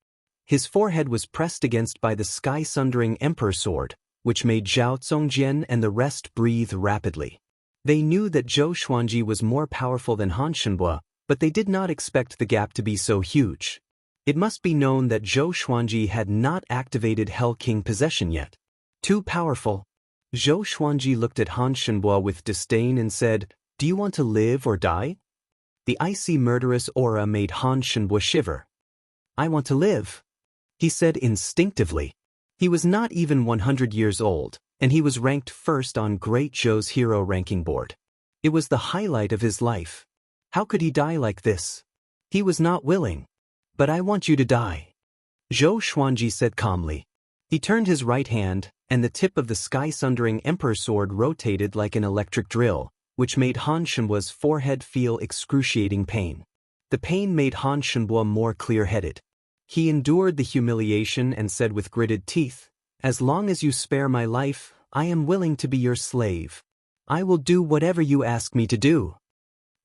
His forehead was pressed against by the sky-sundering emperor sword, which made Zhao Zongjian and the rest breathe rapidly. They knew that Zhou Xuanji was more powerful than Han Shenhua, but they did not expect the gap to be so huge. It must be known that Zhou Xuanji had not activated Hell King possession yet. Too powerful. Zhou Xuanji looked at Han Shenhua with disdain and said, "Do you want to live or die?" The icy murderous aura made Han Shenhua shiver. "I want to live," he said instinctively. He was not even 100 years old, and he was ranked first on Great Zhou's hero ranking board. It was the highlight of his life. How could he die like this? He was not willing. "But I want you to die," Zhou Xuanji said calmly. He turned his right hand, and the tip of the sky-sundering emperor sword rotated like an electric drill, which made Han Shenhua's forehead feel excruciating pain. The pain made Han Shenhua more clear-headed. He endured the humiliation and said with gritted teeth, "As long as you spare my life, I am willing to be your slave. I will do whatever you ask me to do."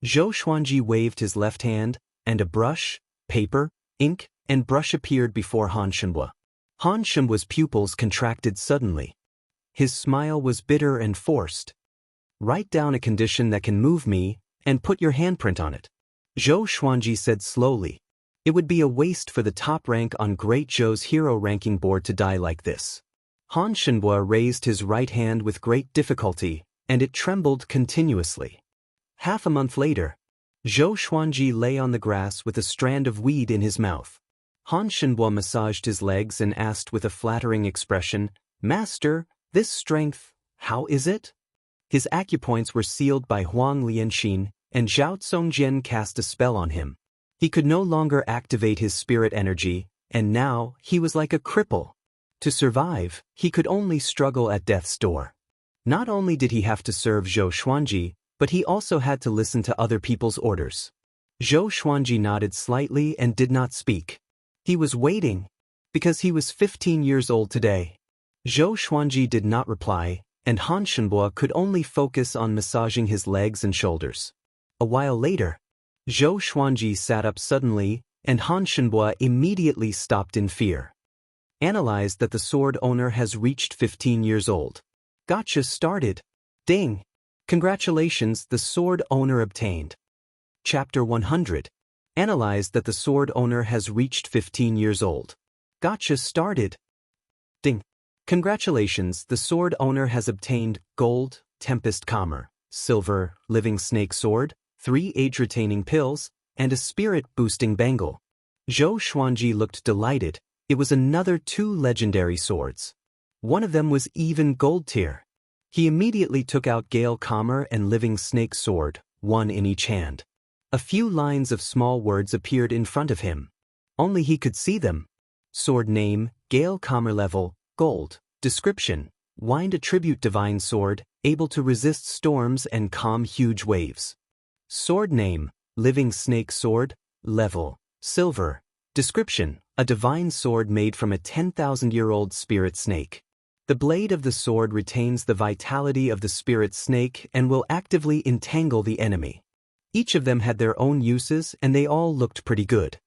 Zhou Xuanji waved his left hand, and a brush, paper, ink, and brush appeared before Han Shenhua. Han Shenhua's pupils contracted suddenly. His smile was bitter and forced. "Write down a condition that can move me, and put your handprint on it," Zhou Xuanji said slowly. It would be a waste for the top rank on Great Zhou's hero ranking board to die like this. Han Shenhua raised his right hand with great difficulty, and it trembled continuously. Half a month later, Zhou Xuanji lay on the grass with a strand of weed in his mouth. Han Shenhua massaged his legs and asked with a flattering expression, "Master, this strength, how is it?" His acupoints were sealed by Huang Lianxin, and Zhao Zongjian cast a spell on him. He could no longer activate his spirit energy, and now he was like a cripple. To survive, he could only struggle at death's door. Not only did he have to serve Zhou Xuanji, but he also had to listen to other people's orders. Zhou Xuanji nodded slightly and did not speak. He was waiting, because he was 15 years old today. Zhou Xuanji did not reply, and Han Shenhua could only focus on massaging his legs and shoulders. A while later, Zhou Xuanji sat up suddenly, and Han Shenhua immediately stopped in fear. Analyzed that the sword owner has reached 15 years old. Gotcha started. Ding! Congratulations, the sword owner obtained. Chapter 100. Analyzed that the sword owner has reached 15 years old. Gotcha started. Ding! Congratulations, the sword owner has obtained gold, tempest calmer, silver, living snake sword, 3 age-retaining pills, and a spirit-boosting bangle. Zhou Xuanji looked delighted. It was another 2 legendary swords. One of them was even gold tier. He immediately took out Gale Calmer and Living Snake Sword, 1 in each hand. A few lines of small words appeared in front of him. Only he could see them. Sword name, Gale Calmer level, gold. Description, Wind attribute divine sword, able to resist storms and calm huge waves. Sword name, Living Snake Sword, level, silver. Description, a divine sword made from a 10,000-year-old spirit snake. The blade of the sword retains the vitality of the spirit snake and will actively entangle the enemy. Each of them had their own uses and they all looked pretty good.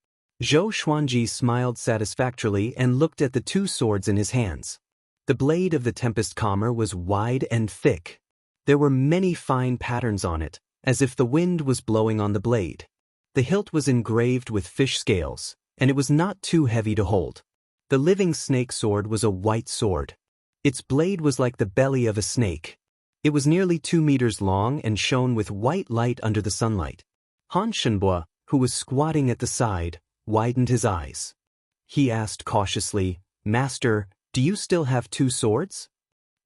Zhou Xuanji smiled satisfactorily and looked at the two swords in his hands. The blade of the Tempest Calmer was wide and thick. There were many fine patterns on it, as if the wind was blowing on the blade. The hilt was engraved with fish scales, and it was not too heavy to hold. The living snake sword was a white sword. Its blade was like the belly of a snake. It was nearly 2 meters long and shone with white light under the sunlight. Han Shenbua, who was squatting at the side, widened his eyes. He asked cautiously, "Master, do you still have 2 swords?"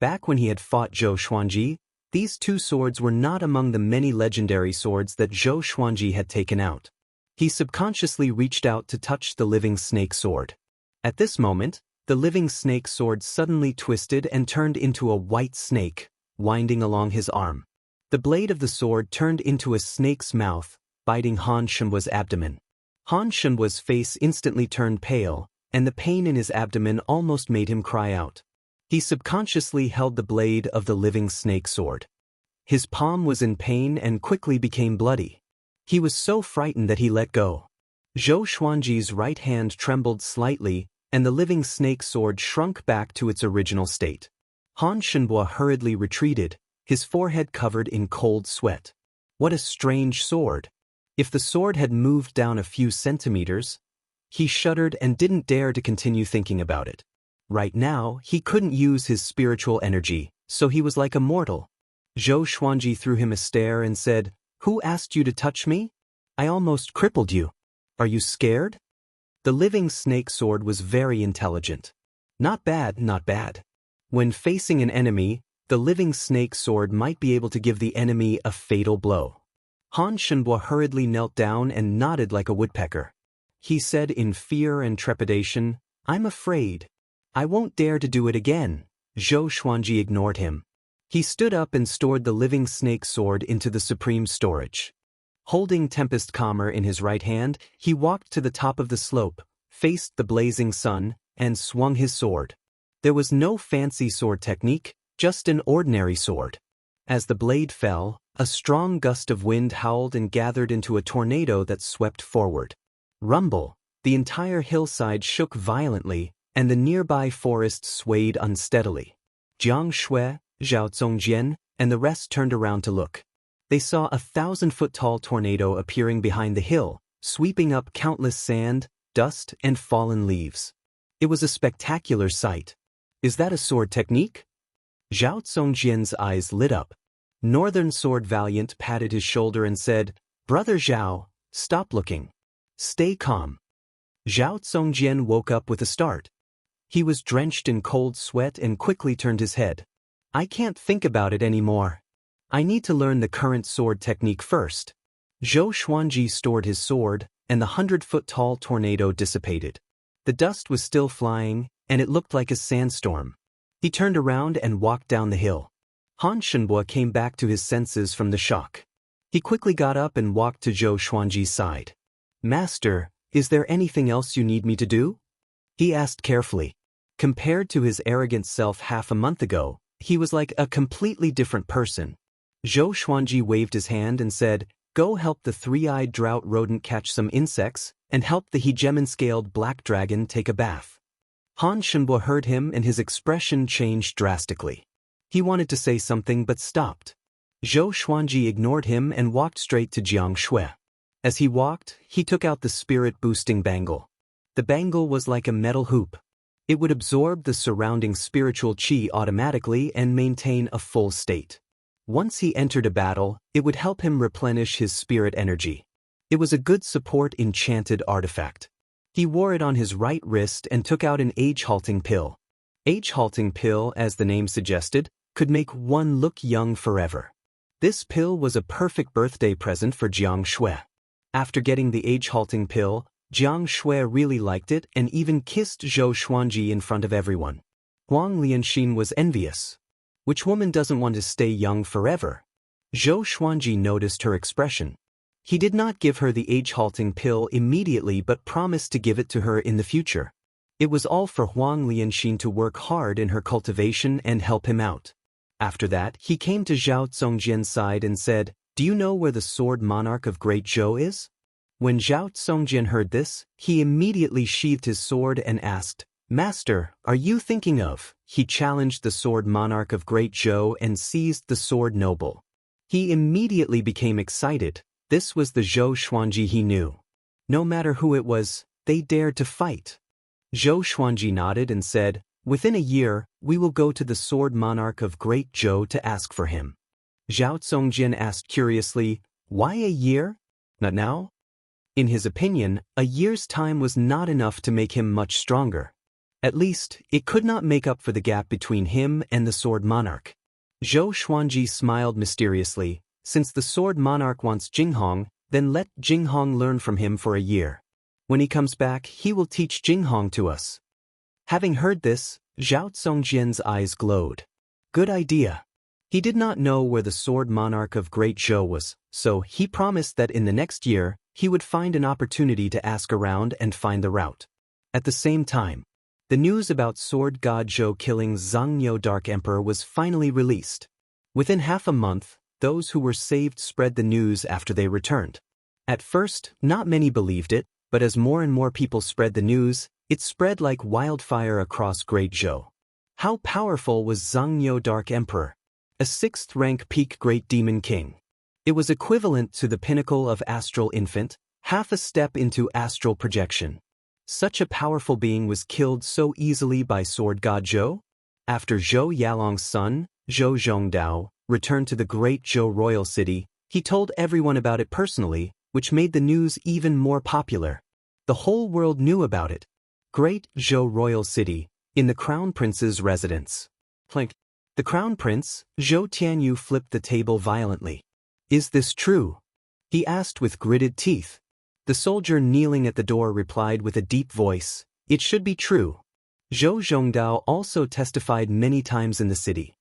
Back when he had fought Zhou Xuanji, these 2 swords were not among the many legendary swords that Zhou Xuanji had taken out. He subconsciously reached out to touch the living snake sword. At this moment, the living snake sword suddenly twisted and turned into a white snake, winding along his arm. The blade of the sword turned into a snake's mouth, biting Han Shenbua's abdomen. Han Shenbua's face instantly turned pale, and the pain in his abdomen almost made him cry out. He subconsciously held the blade of the living snake sword. His palm was in pain and quickly became bloody. He was so frightened that he let go. Zhou Xuanji's right hand trembled slightly, and the living snake sword shrunk back to its original state. Han Shenbua hurriedly retreated, his forehead covered in cold sweat. What a strange sword! If the sword had moved down a few centimeters, he shuddered and didn't dare to continue thinking about it. Right now, he couldn't use his spiritual energy, so he was like a mortal. Zhou Xuanji threw him a stare and said, "Who asked you to touch me? I almost crippled you. Are you scared?" The living snake sword was very intelligent. Not bad, not bad. When facing an enemy, the living snake sword might be able to give the enemy a fatal blow. Han Shenbua hurriedly knelt down and nodded like a woodpecker. He said in fear and trepidation, "I'm afraid. I won't dare to do it again." Zhou Xuanji ignored him. He stood up and stored the living snake sword into the supreme storage. Holding Tempest Calmer in his right hand, he walked to the top of the slope, faced the blazing sun, and swung his sword. There was no fancy sword technique, just an ordinary sword. As the blade fell, a strong gust of wind howled and gathered into a tornado that swept forward. Rumble! The entire hillside shook violently, and the nearby forest swayed unsteadily. Jiang Shui, Zhao Zongjian, and the rest turned around to look. They saw a 1,000-foot-tall tornado appearing behind the hill, sweeping up countless sand, dust, and fallen leaves. It was a spectacular sight. "Is that a sword technique?" Zhao Zongjian's eyes lit up. Northern Sword Valiant patted his shoulder and said, "Brother Zhao, stop looking. Stay calm." Zhao Zongjian woke up with a start. He was drenched in cold sweat and quickly turned his head. "I can't think about it anymore. I need to learn the current sword technique first." Zhou Xuanji stored his sword, and the 100-foot-tall tornado dissipated. The dust was still flying, and it looked like a sandstorm. He turned around and walked down the hill. Han Shenbua came back to his senses from the shock. He quickly got up and walked to Zhou Xuanji's side. "Master, is there anything else you need me to do?" he asked carefully. Compared to his arrogant self half a month ago, he was like a completely different person. Zhou Xuanji waved his hand and said, "Go help the 3-eyed drought rodent catch some insects, and help the hegemon-scaled black dragon take a bath." Han Shenbua heard him and his expression changed drastically. He wanted to say something but stopped. Zhou Xuanji ignored him and walked straight to Jiang Shui. As he walked, he took out the spirit-boosting bangle. The bangle was like a metal hoop. It would absorb the surrounding spiritual qi automatically and maintain a full state. Once he entered a battle, it would help him replenish his spirit energy. It was a good support enchanted artifact. He wore it on his right wrist and took out an age-halting pill. Age-halting pill, as the name suggested, could make one look young forever. This pill was a perfect birthday present for Jiang Shui. After getting the age-halting pill, Jiang Shui really liked it and even kissed Zhou Xuanji in front of everyone. Huang Lianxin was envious. Which woman doesn't want to stay young forever? Zhou Xuanji noticed her expression. He did not give her the age-halting pill immediately but promised to give it to her in the future. It was all for Huang Lianxin to work hard in her cultivation and help him out. After that, he came to Zhao Zongjian's side and said, "Do you know where the sword monarch of Great Zhou is?" When Zhao Zongjian heard this, he immediately sheathed his sword and asked, "Master, are you thinking of?" He challenged the sword monarch of Great Zhou and seized the sword noble. He immediately became excited. This was the Zhou Xuanji he knew. No matter who it was, they dared to fight. Zhou Xuanji nodded and said, "Within a year, we will go to the sword monarch of Great Zhou to ask for him." Zhao Zongjian asked curiously, "Why a year? Not now?" In his opinion, a year's time was not enough to make him much stronger. At least, it could not make up for the gap between him and the sword monarch. Zhou Xuanji smiled mysteriously. "Since the sword monarch wants Jinghong, then let Jinghong learn from him for a year. When he comes back, he will teach Jinghong to us." Having heard this, Zhao Zongjian's eyes glowed. Good idea. He did not know where the sword monarch of Great Zhou was, so he promised that in the next year, he would find an opportunity to ask around and find the route. At the same time, the news about sword god Zhou killing Xianxia Dark Emperor was finally released. Within half a month, those who were saved spread the news after they returned. At first, not many believed it, but as more and more people spread the news, it spread like wildfire across Great Zhou. How powerful was Xianxia Dark Emperor? A 6th-rank peak Great Demon King. It was equivalent to the pinnacle of Astral Infant, half a step into astral projection. Such a powerful being was killed so easily by sword god Zhou? After Zhou Yalong's son, Zhou Zhongdao, returned to the Great Zhou royal city, he told everyone about it personally, which made the news even more popular. The whole world knew about it. Great Zhou royal city, in the crown prince's residence. Plink. The crown prince, Zhou Tianyu, flipped the table violently. "Is this true?" he asked with gritted teeth. The soldier kneeling at the door replied with a deep voice, "It should be true." Zhou Zhongdao also testified many times in the city.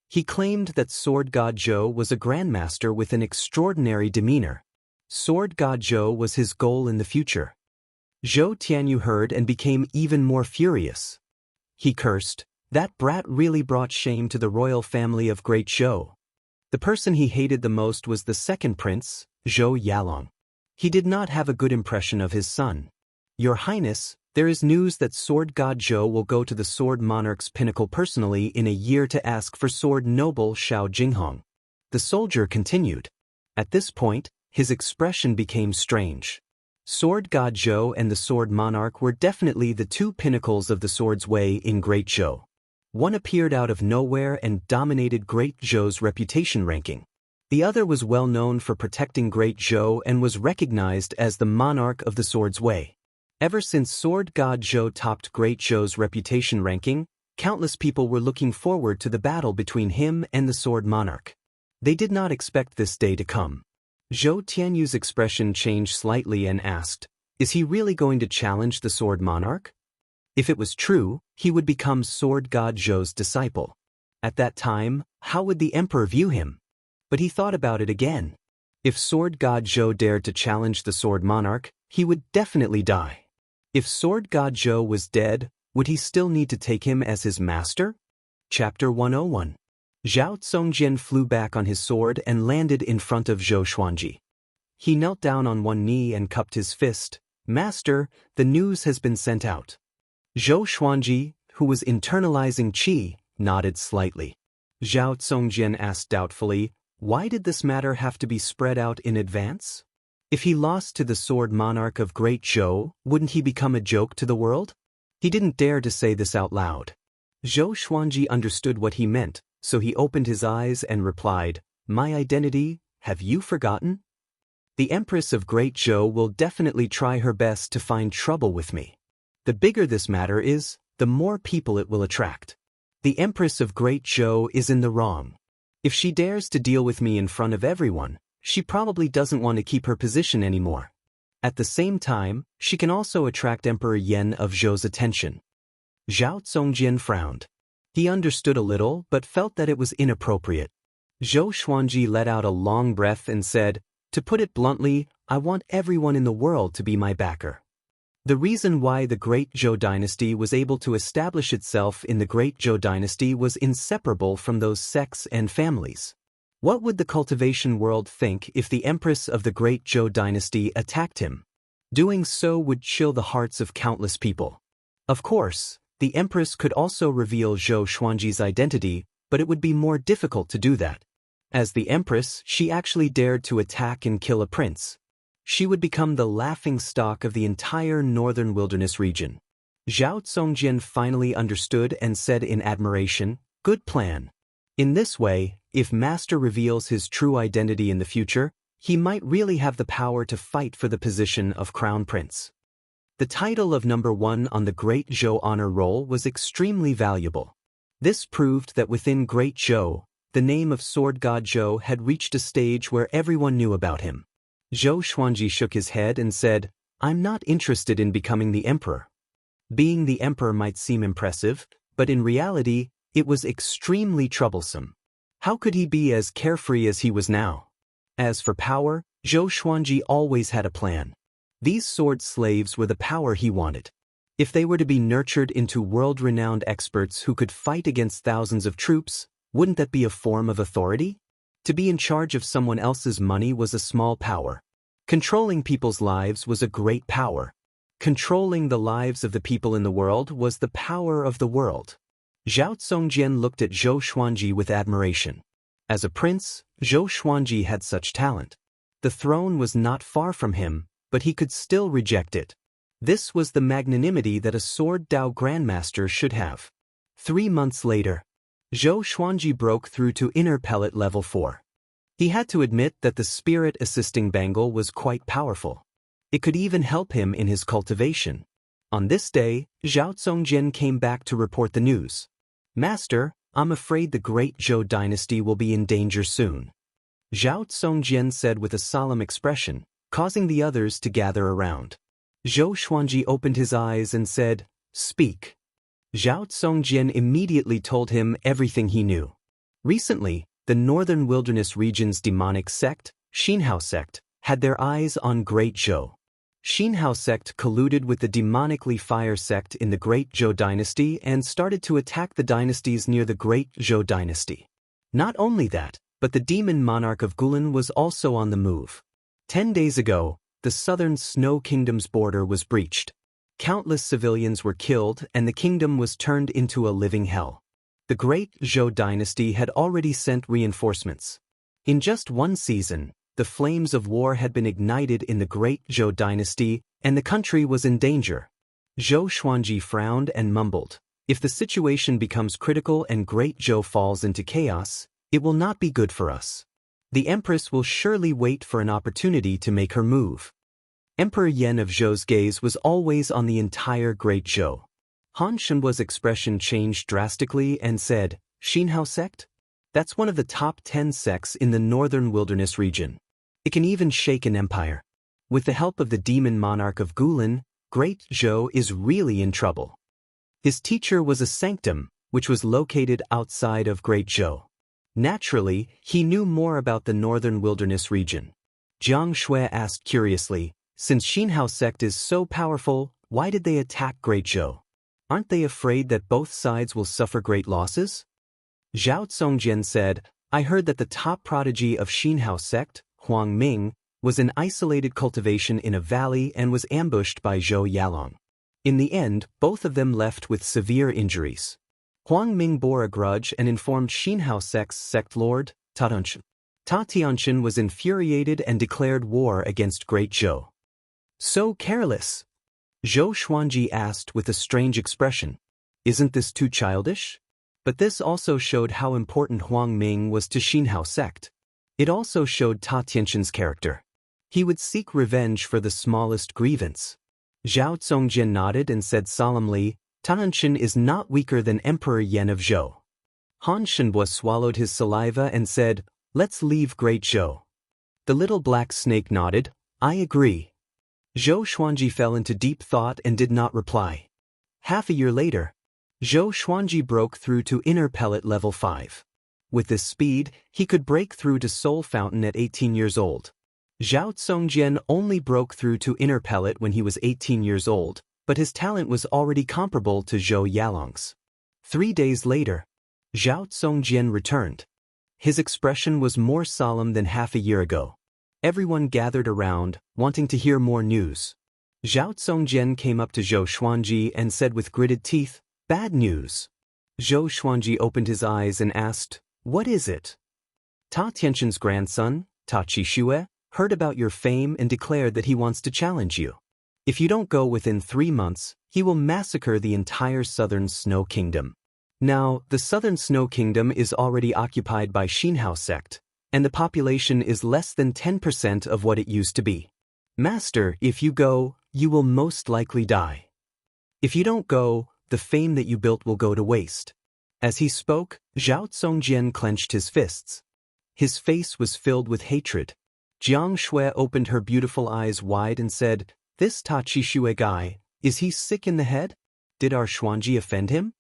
He claimed that sword god Zhou was a grandmaster with an extraordinary demeanor. Sword god Zhou was his goal in the future. Zhou Tianyu heard and became even more furious. He cursed, "That brat really brought shame to the royal family of Great Zhou." The person he hated the most was the second prince, Zhou Yalong. He did not have a good impression of his son. "Your Highness, there is news that sword god Zhou will go to the sword monarch's pinnacle personally in a year to ask for sword noble Xiao Jinghong." The soldier continued. At this point, his expression became strange. Sword god Zhou and the sword monarch were definitely the two pinnacles of the sword's way in Great Zhou. One appeared out of nowhere and dominated Great Zhou's reputation ranking. The other was well known for protecting Great Zhou and was recognized as the monarch of the sword's way. Ever since sword god Zhou topped Great Zhou's reputation ranking, countless people were looking forward to the battle between him and the sword monarch. They did not expect this day to come. Zhou Tianyu's expression changed slightly and asked, "Is he really going to challenge the sword monarch?" If it was true, he would become sword god Zhou's disciple. At that time, how would the emperor view him? But he thought about it again. If sword god Zhou dared to challenge the sword monarch, he would definitely die. If sword god Zhou was dead, would he still need to take him as his master? Chapter 101. Zhao Zongjian flew back on his sword and landed in front of Zhou Xuanji. He knelt down on one knee and cupped his fist. "Master, the news has been sent out." Zhou Xuanji, who was internalizing qi, nodded slightly. Zhao Zongjian asked doubtfully, "Why did this matter have to be spread out in advance? If he lost to the sword monarch of Great Zhou, wouldn't he become a joke to the world?" He didn't dare to say this out loud. Zhou Xuanji understood what he meant, so he opened his eyes and replied, "My identity, have you forgotten? The Empress of Great Zhou will definitely try her best to find trouble with me. The bigger this matter is, the more people it will attract. The Empress of Great Zhou is in the wrong. If she dares to deal with me in front of everyone, she probably doesn't want to keep her position anymore. At the same time, she can also attract Emperor Yan of Zhou's attention." Zhao Zongjian frowned. He understood a little but felt that it was inappropriate. Zhou Xuanji let out a long breath and said, "To put it bluntly, I want everyone in the world to be my backer." The reason why the Great Zhou dynasty was able to establish itself in the Great Zhou dynasty was inseparable from those sects and families. What would the cultivation world think if the Empress of the Great Zhou dynasty attacked him? Doing so would chill the hearts of countless people. Of course, the Empress could also reveal Zhou Xuanji's identity, but it would be more difficult to do that. As the Empress, she actually dared to attack and kill a prince. She would become the laughingstock of the entire northern wilderness region. Zhao Zongjian finally understood and said in admiration, "Good plan." In this way, if Master reveals his true identity in the future, he might really have the power to fight for the position of Crown Prince. The title of number 1 on the Great Zhou honor roll was extremely valuable. This proved that within Great Zhou, the name of Sword God Zhou had reached a stage where everyone knew about him. Zhou Xuanji shook his head and said, "I'm not interested in becoming the emperor." Being the emperor might seem impressive, but in reality, it was extremely troublesome. How could he be as carefree as he was now? As for power, Zhou Xuanji always had a plan. These sword slaves were the power he wanted. If they were to be nurtured into world-renowned experts who could fight against thousands of troops, wouldn't that be a form of authority? To be in charge of someone else's money was a small power. Controlling people's lives was a great power. Controlling the lives of the people in the world was the power of the world. Zhao Zongjian looked at Zhou Xuanji with admiration. As a prince, Zhou Xuanji had such talent. The throne was not far from him, but he could still reject it. This was the magnanimity that a Sword Dao Grandmaster should have. 3 months later, Zhou Xuanji broke through to inner pellet level 4. He had to admit that the spirit assisting bangle was quite powerful. It could even help him in his cultivation. On this day, Zhao Zongjian came back to report the news. "Master, I'm afraid the Great Zhou dynasty will be in danger soon," Zhao Zongjian said with a solemn expression, causing the others to gather around. Zhou Xuanji opened his eyes and said, "Speak." Zhao Zongjian immediately told him everything he knew. Recently, the northern wilderness region's demonic sect, Xianxia sect, had their eyes on Great Zhou. Xianxia sect colluded with the demonically fire sect in the Great Zhou dynasty and started to attack the dynasties near the Great Zhou dynasty. Not only that, but the demon monarch of Gulan was also on the move. 10 days ago, the southern Snow Kingdom's border was breached. Countless civilians were killed and the kingdom was turned into a living hell. The Great Zhou dynasty had already sent reinforcements. In just 1 season, the flames of war had been ignited in the Great Zhou dynasty, and the country was in danger. Zhou Xuanji frowned and mumbled, "If the situation becomes critical and Great Zhou falls into chaos, it will not be good for us. The Empress will surely wait for an opportunity to make her move." Emperor Yan of Zhou's gaze was always on the entire Great Zhou. Han Shenhua's expression changed drastically and said, "Xianxia sect? That's one of the top 10 sects in the northern wilderness region. It can even shake an empire. With the help of the demon monarch of Gulan, Great Zhou is really in trouble." His teacher was a sanctum, which was located outside of Great Zhou. Naturally, he knew more about the northern wilderness region. Jiang Shui asked curiously, "Since Xianxia sect is so powerful, why did they attack Great Zhou? Aren't they afraid that both sides will suffer great losses?" Zhao Zongjian said, "I heard that the top prodigy of Xianxia sect, Huang Ming, was in isolated cultivation in a valley and was ambushed by Zhou Yalong. In the end, both of them left with severe injuries. Huang Ming bore a grudge and informed Xianxia sect's sect lord, Ta Tianxin was infuriated and declared war against Great Zhou." "So careless?" Zhou Xuanji asked with a strange expression. "Isn't this too childish?" But this also showed how important Huang Ming was to Xianxia sect. It also showed Ta Tianxin's character. He would seek revenge for the smallest grievance. Zhao Zongjian nodded and said solemnly, "Ta Tianxin is not weaker than Emperor Yan of Zhou." Han Shenhua swallowed his saliva and said, "Let's leave Great Zhou." The little black snake nodded, "I agree." Zhou Xuanji fell into deep thought and did not reply. Half a year later, Zhou Xuanji broke through to inner pellet level 5. With this speed, he could break through to Soul Fountain at 18 years old. Zhao Zongjian only broke through to inner pellet when he was 18 years old, but his talent was already comparable to Zhou Yalong's. 3 days later, Zhao Zongjian returned. His expression was more solemn than half a year ago. Everyone gathered around, wanting to hear more news. Zhao Zongjian came up to Zhou Xuanji and said with gritted teeth, "Bad news." Zhou Xuanji opened his eyes and asked, "What is it?" Ta Tianxin's grandson, Ta Qixue, heard about your fame and declared that he wants to challenge you. If you don't go within 3 months, he will massacre the entire southern Snow Kingdom. Now, the southern Snow Kingdom is already occupied by Xianxia sect, and the population is less than 10% of what it used to be. Master, if you go, you will most likely die. If you don't go, the fame that you built will go to waste. As he spoke, Zhao Zongjian clenched his fists. His face was filled with hatred. Jiang Shui opened her beautiful eyes wide and said, "This Ta Qixue guy, is he sick in the head? Did our Xuanji offend him?"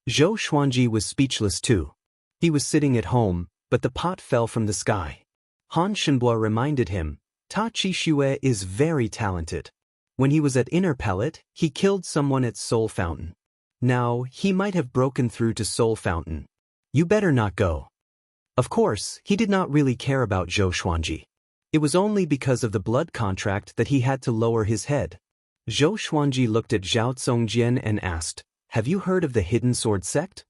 Zhou Xuanji was speechless too. He was sitting at home, but the pot fell from the sky. Han Shenbo reminded him, "Ta Qixue is very talented. When he was at Inner Palette, he killed someone at Soul Fountain. Now, he might have broken through to Soul Fountain. You better not go." Of course, he did not really care about Zhou Xuanji. It was only because of the blood contract that he had to lower his head. Zhou Xuanji looked at Zhao Zongjian and asked, "Have you heard of the Hidden Sword sect?"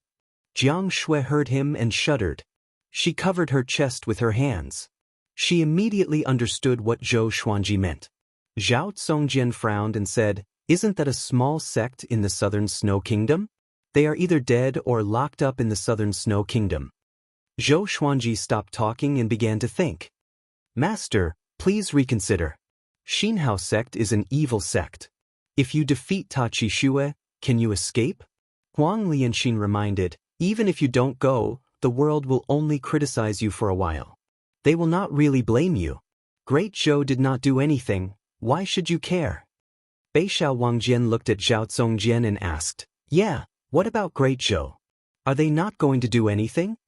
Jiang Shui heard him and shuddered. She covered her chest with her hands. She immediately understood what Zhou Xuanji meant. Zhao Zongjian frowned and said, "Isn't that a small sect in the southern Snow Kingdom? They are either dead or locked up in the southern Snow Kingdom." Zhou Xuanji stopped talking and began to think. "Master, please reconsider. Xianxia sect is an evil sect. If you defeat Ta Qixue, can you escape?" Huang Lianxin reminded, "Even if you don't go, the world will only criticize you for a while. They will not really blame you. Great Zhou did not do anything, why should you care?" Beishao Wangjian looked at Zhao Zongjian and asked, "Yeah, what about Great Zhou? Are they not going to do anything?"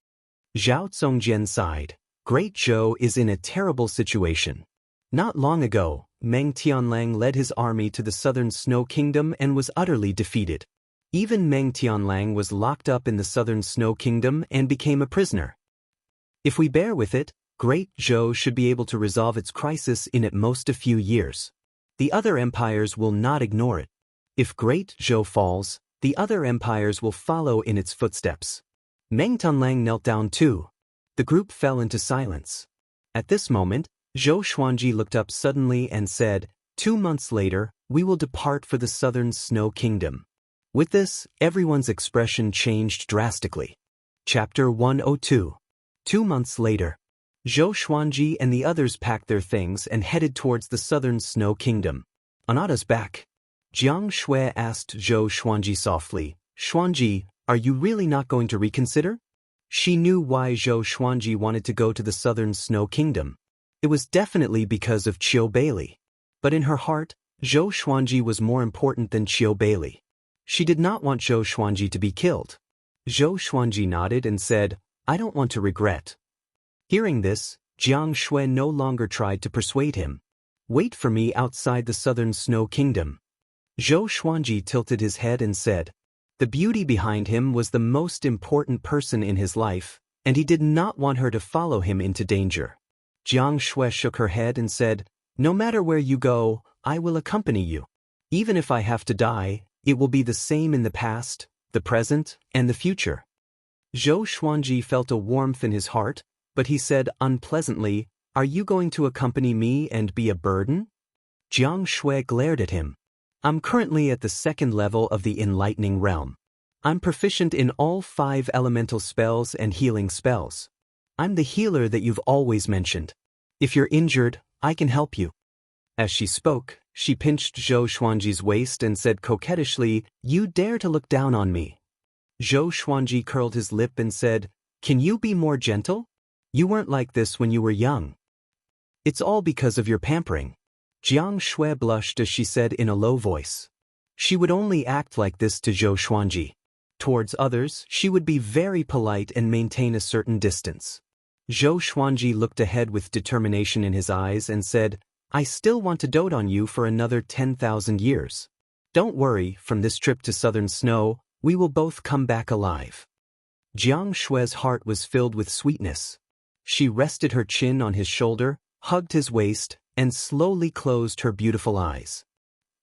Zhao Zongjian sighed. Great Zhou is in a terrible situation. Not long ago, Meng Tianlang led his army to the southern Snow Kingdom and was utterly defeated. Even Meng Tianlang was locked up in the southern Snow Kingdom and became a prisoner. If we bear with it, Great Zhou should be able to resolve its crisis in at most a few years. The other empires will not ignore it. If Great Zhou falls, the other empires will follow in its footsteps. Meng Tianlang knelt down too. The group fell into silence. At this moment, Zhou Xuanji looked up suddenly and said, 2 months later, we will depart for the southern Snow Kingdom. With this, everyone's expression changed drastically. Chapter 102. 2 months later. Zhou Xuanji and the others packed their things and headed towards the southern Snow Kingdom. On Ada's back, Jiang Shui asked Zhou Xuanji softly, "Xuanji, are you really not going to reconsider?" She knew why Zhou Xuanji wanted to go to the southern Snow Kingdom. It was definitely because of Qiu Beili. But in her heart, Zhou Xuanji was more important than Qiu Beili. She did not want Zhou Xuanji to be killed. Zhou Xuanji nodded and said, "I don't want to regret." Hearing this, Jiang Shui no longer tried to persuade him. "Wait for me outside the southern Snow Kingdom." Zhou Xuanji tilted his head and said, the beauty behind him was the most important person in his life, and he did not want her to follow him into danger. Jiang Shui shook her head and said, "No matter where you go, I will accompany you. Even if I have to die, it will be the same in the past, the present, and the future." Zhou Xuanji felt a warmth in his heart, but he said unpleasantly, "Are you going to accompany me and be a burden?" Jiang Shui glared at him. "I'm currently at the 2nd level of the enlightening realm. I'm proficient in all 5 elemental spells and healing spells. I'm the healer that you've always mentioned. If you're injured, I can help you." As she spoke, she pinched Zhou Xuanji's waist and said coquettishly, "You dare to look down on me." Zhou Xuanji curled his lip and said, "Can you be more gentle? You weren't like this when you were young." "It's all because of your pampering." Jiang Shui blushed as she said in a low voice. She would only act like this to Zhou Xuanji. Towards others, she would be very polite and maintain a certain distance. Zhou Xuanji looked ahead with determination in his eyes and said, "I still want to dote on you for another 10,000 years. Don't worry, from this trip to southern snow, we will both come back alive." Jiang Shui's heart was filled with sweetness. She rested her chin on his shoulder, hugged his waist, and slowly closed her beautiful eyes.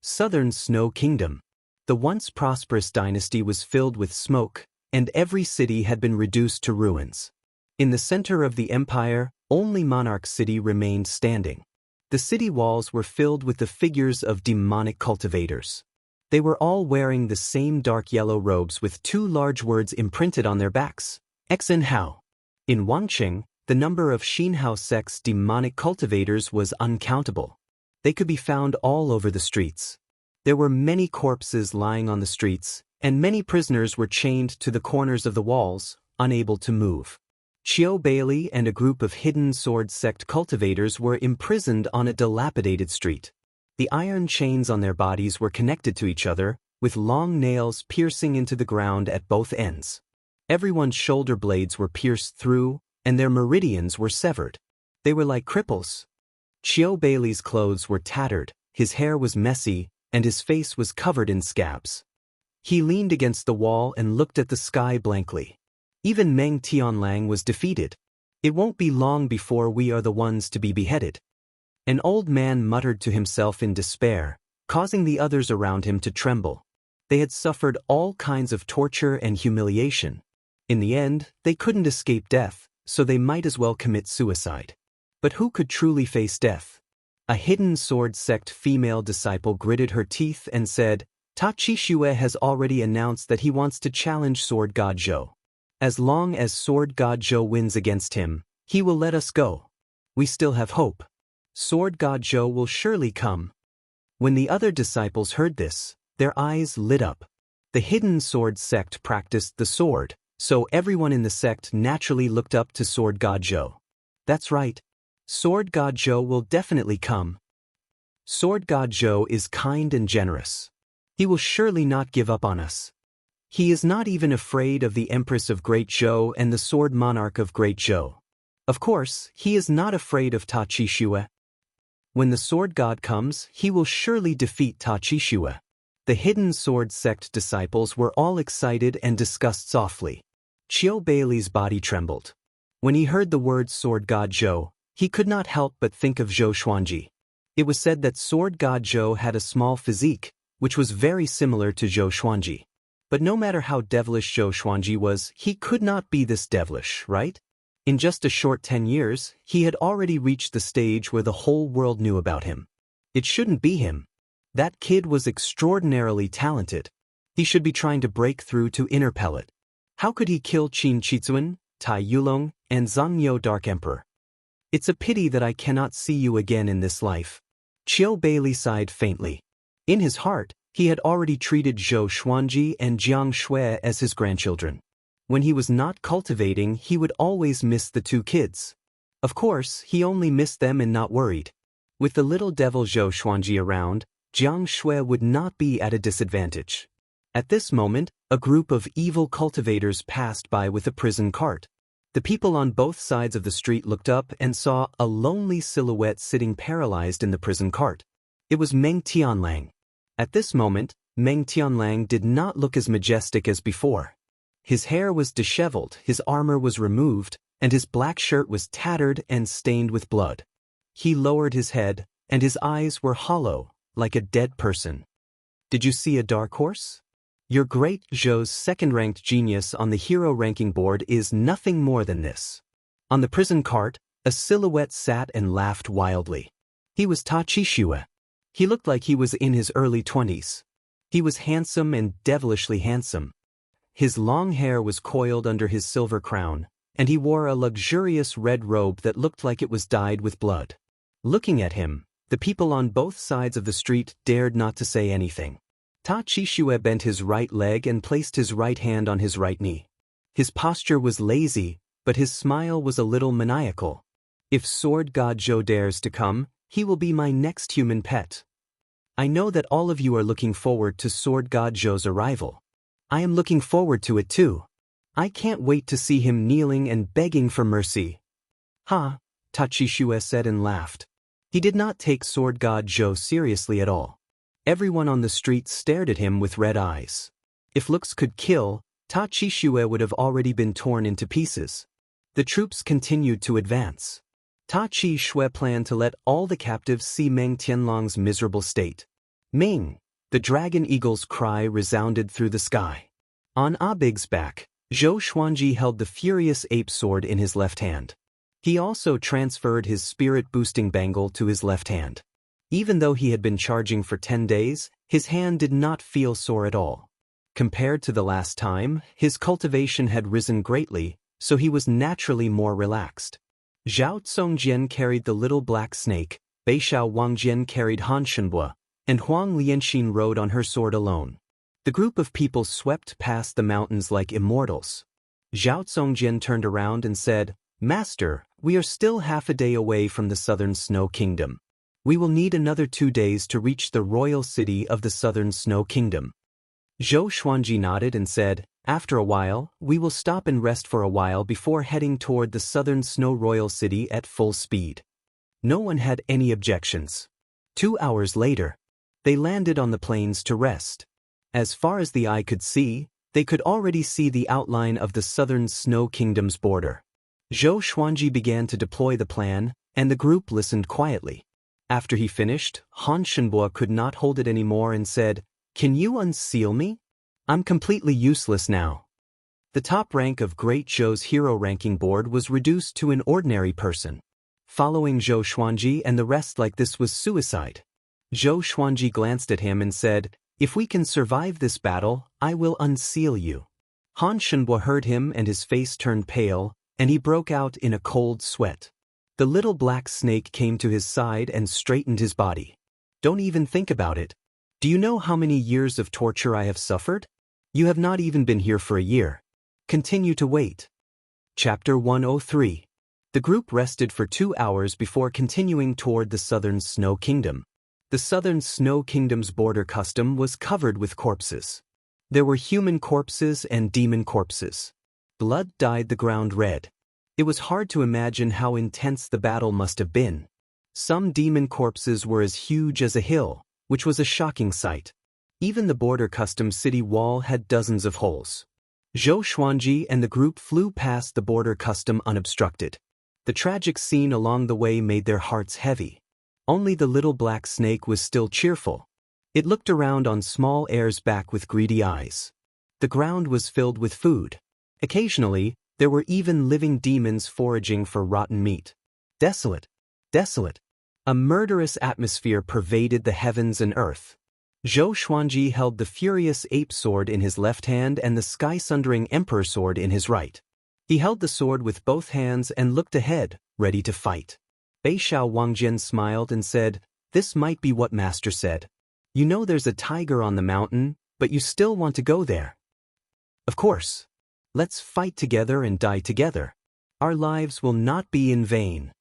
Southern Snow Kingdom. The once prosperous dynasty was filled with smoke, and every city had been reduced to ruins. In the center of the empire, only Monarch City remained standing. The city walls were filled with the figures of demonic cultivators. They were all wearing the same dark yellow robes with two large words imprinted on their backs, Xinhao. In Wangqing, the number of Xianxia sects demonic cultivators was uncountable. They could be found all over the streets. There were many corpses lying on the streets, and many prisoners were chained to the corners of the walls, unable to move. Qiu Bailey and a group of hidden sword sect cultivators were imprisoned on a dilapidated street. The iron chains on their bodies were connected to each other, with long nails piercing into the ground at both ends. Everyone's shoulder blades were pierced through, and their meridians were severed. They were like cripples. Qiu Bailey's clothes were tattered, his hair was messy, and his face was covered in scabs. He leaned against the wall and looked at the sky blankly. Even Meng Tianlang was defeated. It won't be long before we are the ones to be beheaded. An old man muttered to himself in despair, causing the others around him to tremble. They had suffered all kinds of torture and humiliation. In the end, they couldn't escape death, so they might as well commit suicide. But who could truly face death? A hidden sword sect female disciple gritted her teeth and said, Ta Qixue has already announced that he wants to challenge Sword God Zhou. As long as Sword God Zhou wins against him, he will let us go. We still have hope. Sword God Zhou will surely come. When the other disciples heard this, their eyes lit up. The hidden sword sect practiced the sword, so everyone in the sect naturally looked up to Sword God Zhou. That's right. Sword God Zhou will definitely come. Sword God Zhou is kind and generous. He will surely not give up on us. He is not even afraid of the Empress of Great Zhou and the Sword Monarch of Great Zhou. Of course, he is not afraid of Ta Qixue. When the Sword God comes, he will surely defeat Ta Qixue. The hidden sword sect disciples were all excited and discussed softly. Qiu Bailey's body trembled. When he heard the words Sword God Zhou, he could not help but think of Zhou Xuanji. It was said that Sword God Zhou had a small physique, which was very similar to Zhou Xuanji. But no matter how devilish Zhou Xuanji was, he could not be this devilish, right? In just a short 10 years, he had already reached the stage where the whole world knew about him. It shouldn't be him. That kid was extraordinarily talented. He should be trying to break through to Inner Pellet. How could he kill Qin Qizuan, Tai Yulong, and Zhangyo Dark Emperor? It's a pity that I cannot see you again in this life. Qiu Bailey sighed faintly. In his heart, he had already treated Zhou Xuanji and Jiang Shui as his grandchildren. When he was not cultivating, he would always miss the two kids. Of course, he only missed them and not worried. With the little devil Zhou Xuanji around, Jiang Shui would not be at a disadvantage. At this moment, a group of evil cultivators passed by with a prison cart. The people on both sides of the street looked up and saw a lonely silhouette sitting paralyzed in the prison cart. It was Meng Tianlang. At this moment, Meng Tianlang did not look as majestic as before. His hair was disheveled, his armor was removed, and his black shirt was tattered and stained with blood. He lowered his head, and his eyes were hollow, like a dead person. Did you see a dark horse? Your great Zhou's second-ranked genius on the hero ranking board is nothing more than this. On the prison cart, a silhouette sat and laughed wildly. He was Ta Qixue. He looked like he was in his early 20s. He was handsome and devilishly handsome. His long hair was coiled under his silver crown, and he wore a luxurious red robe that looked like it was dyed with blood. Looking at him, the people on both sides of the street dared not to say anything. Ta Qixue bent his right leg and placed his right hand on his right knee. His posture was lazy, but his smile was a little maniacal. If Sword God Zhou dares to come, he will be my next human pet. I know that all of you are looking forward to Sword God Zhou's arrival. I am looking forward to it too. I can't wait to see him kneeling and begging for mercy. Ha, Ta Qixue said and laughed. He did not take Sword God Zhou seriously at all. Everyone on the street stared at him with red eyes. If looks could kill, Ta Qixue would have already been torn into pieces. The troops continued to advance. Ta Qixue planned to let all the captives see Meng Tianlang's miserable state. Ming! The dragon eagle's cry resounded through the sky. On Abig's back, Zhou Xuanji held the furious ape sword in his left hand. He also transferred his spirit-boosting bangle to his left hand. Even though he had been charging for 10 days, his hand did not feel sore at all. Compared to the last time, his cultivation had risen greatly, so he was naturally more relaxed. Zhao Zongjian carried the little black snake, Beixiao Wangjian carried Han Shenbua, and Huang Lianxin rode on her sword alone. The group of people swept past the mountains like immortals. Zhao Zongjian turned around and said, "Master, we are still half a day away from the southern Snow Kingdom. We will need another 2 days to reach the royal city of the southern Snow Kingdom." Zhou Xuanji nodded and said, "After a while, we will stop and rest for a while before heading toward the southern Snow Royal City at full speed." No one had any objections. 2 hours later, they landed on the plains to rest. As far as the eye could see, they could already see the outline of the southern Snow Kingdom's border. Zhou Xuanji began to deploy the plan, and the group listened quietly. After he finished, Han Shenbua could not hold it anymore and said, "Can you unseal me? I'm completely useless now." The top rank of Great Zhou's hero ranking board was reduced to an ordinary person. Following Zhou Xuanji and the rest like this was suicide. Zhou Xuanji glanced at him and said, "If we can survive this battle, I will unseal you." Han Shenbua heard him and his face turned pale, and he broke out in a cold sweat. The little black snake came to his side and straightened his body. "Don't even think about it. Do you know how many years of torture I have suffered? You have not even been here for a year. Continue to wait." Chapter 103. The group rested for 2 hours before continuing toward the southern Snow Kingdom. The southern Snow Kingdom's border custom was covered with corpses. There were human corpses and demon corpses. Blood dyed the ground red. It was hard to imagine how intense the battle must have been. Some demon corpses were as huge as a hill, which was a shocking sight. Even the border custom city wall had dozens of holes. Zhou Xuanji and the group flew past the border custom unobstructed. The tragic scene along the way made their hearts heavy. Only the little black snake was still cheerful. It looked around on small Air's back with greedy eyes. The ground was filled with food. Occasionally, there were even living demons foraging for rotten meat. Desolate, desolate. A murderous atmosphere pervaded the heavens and earth. Zhou Xuanji held the furious ape sword in his left hand and the sky-sundering emperor sword in his right. He held the sword with both hands and looked ahead, ready to fight. Beixiao Wangjian smiled and said, "This might be what Master said. You know there's a tiger on the mountain, but you still want to go there." "Of course. Let's fight together and die together. Our lives will not be in vain."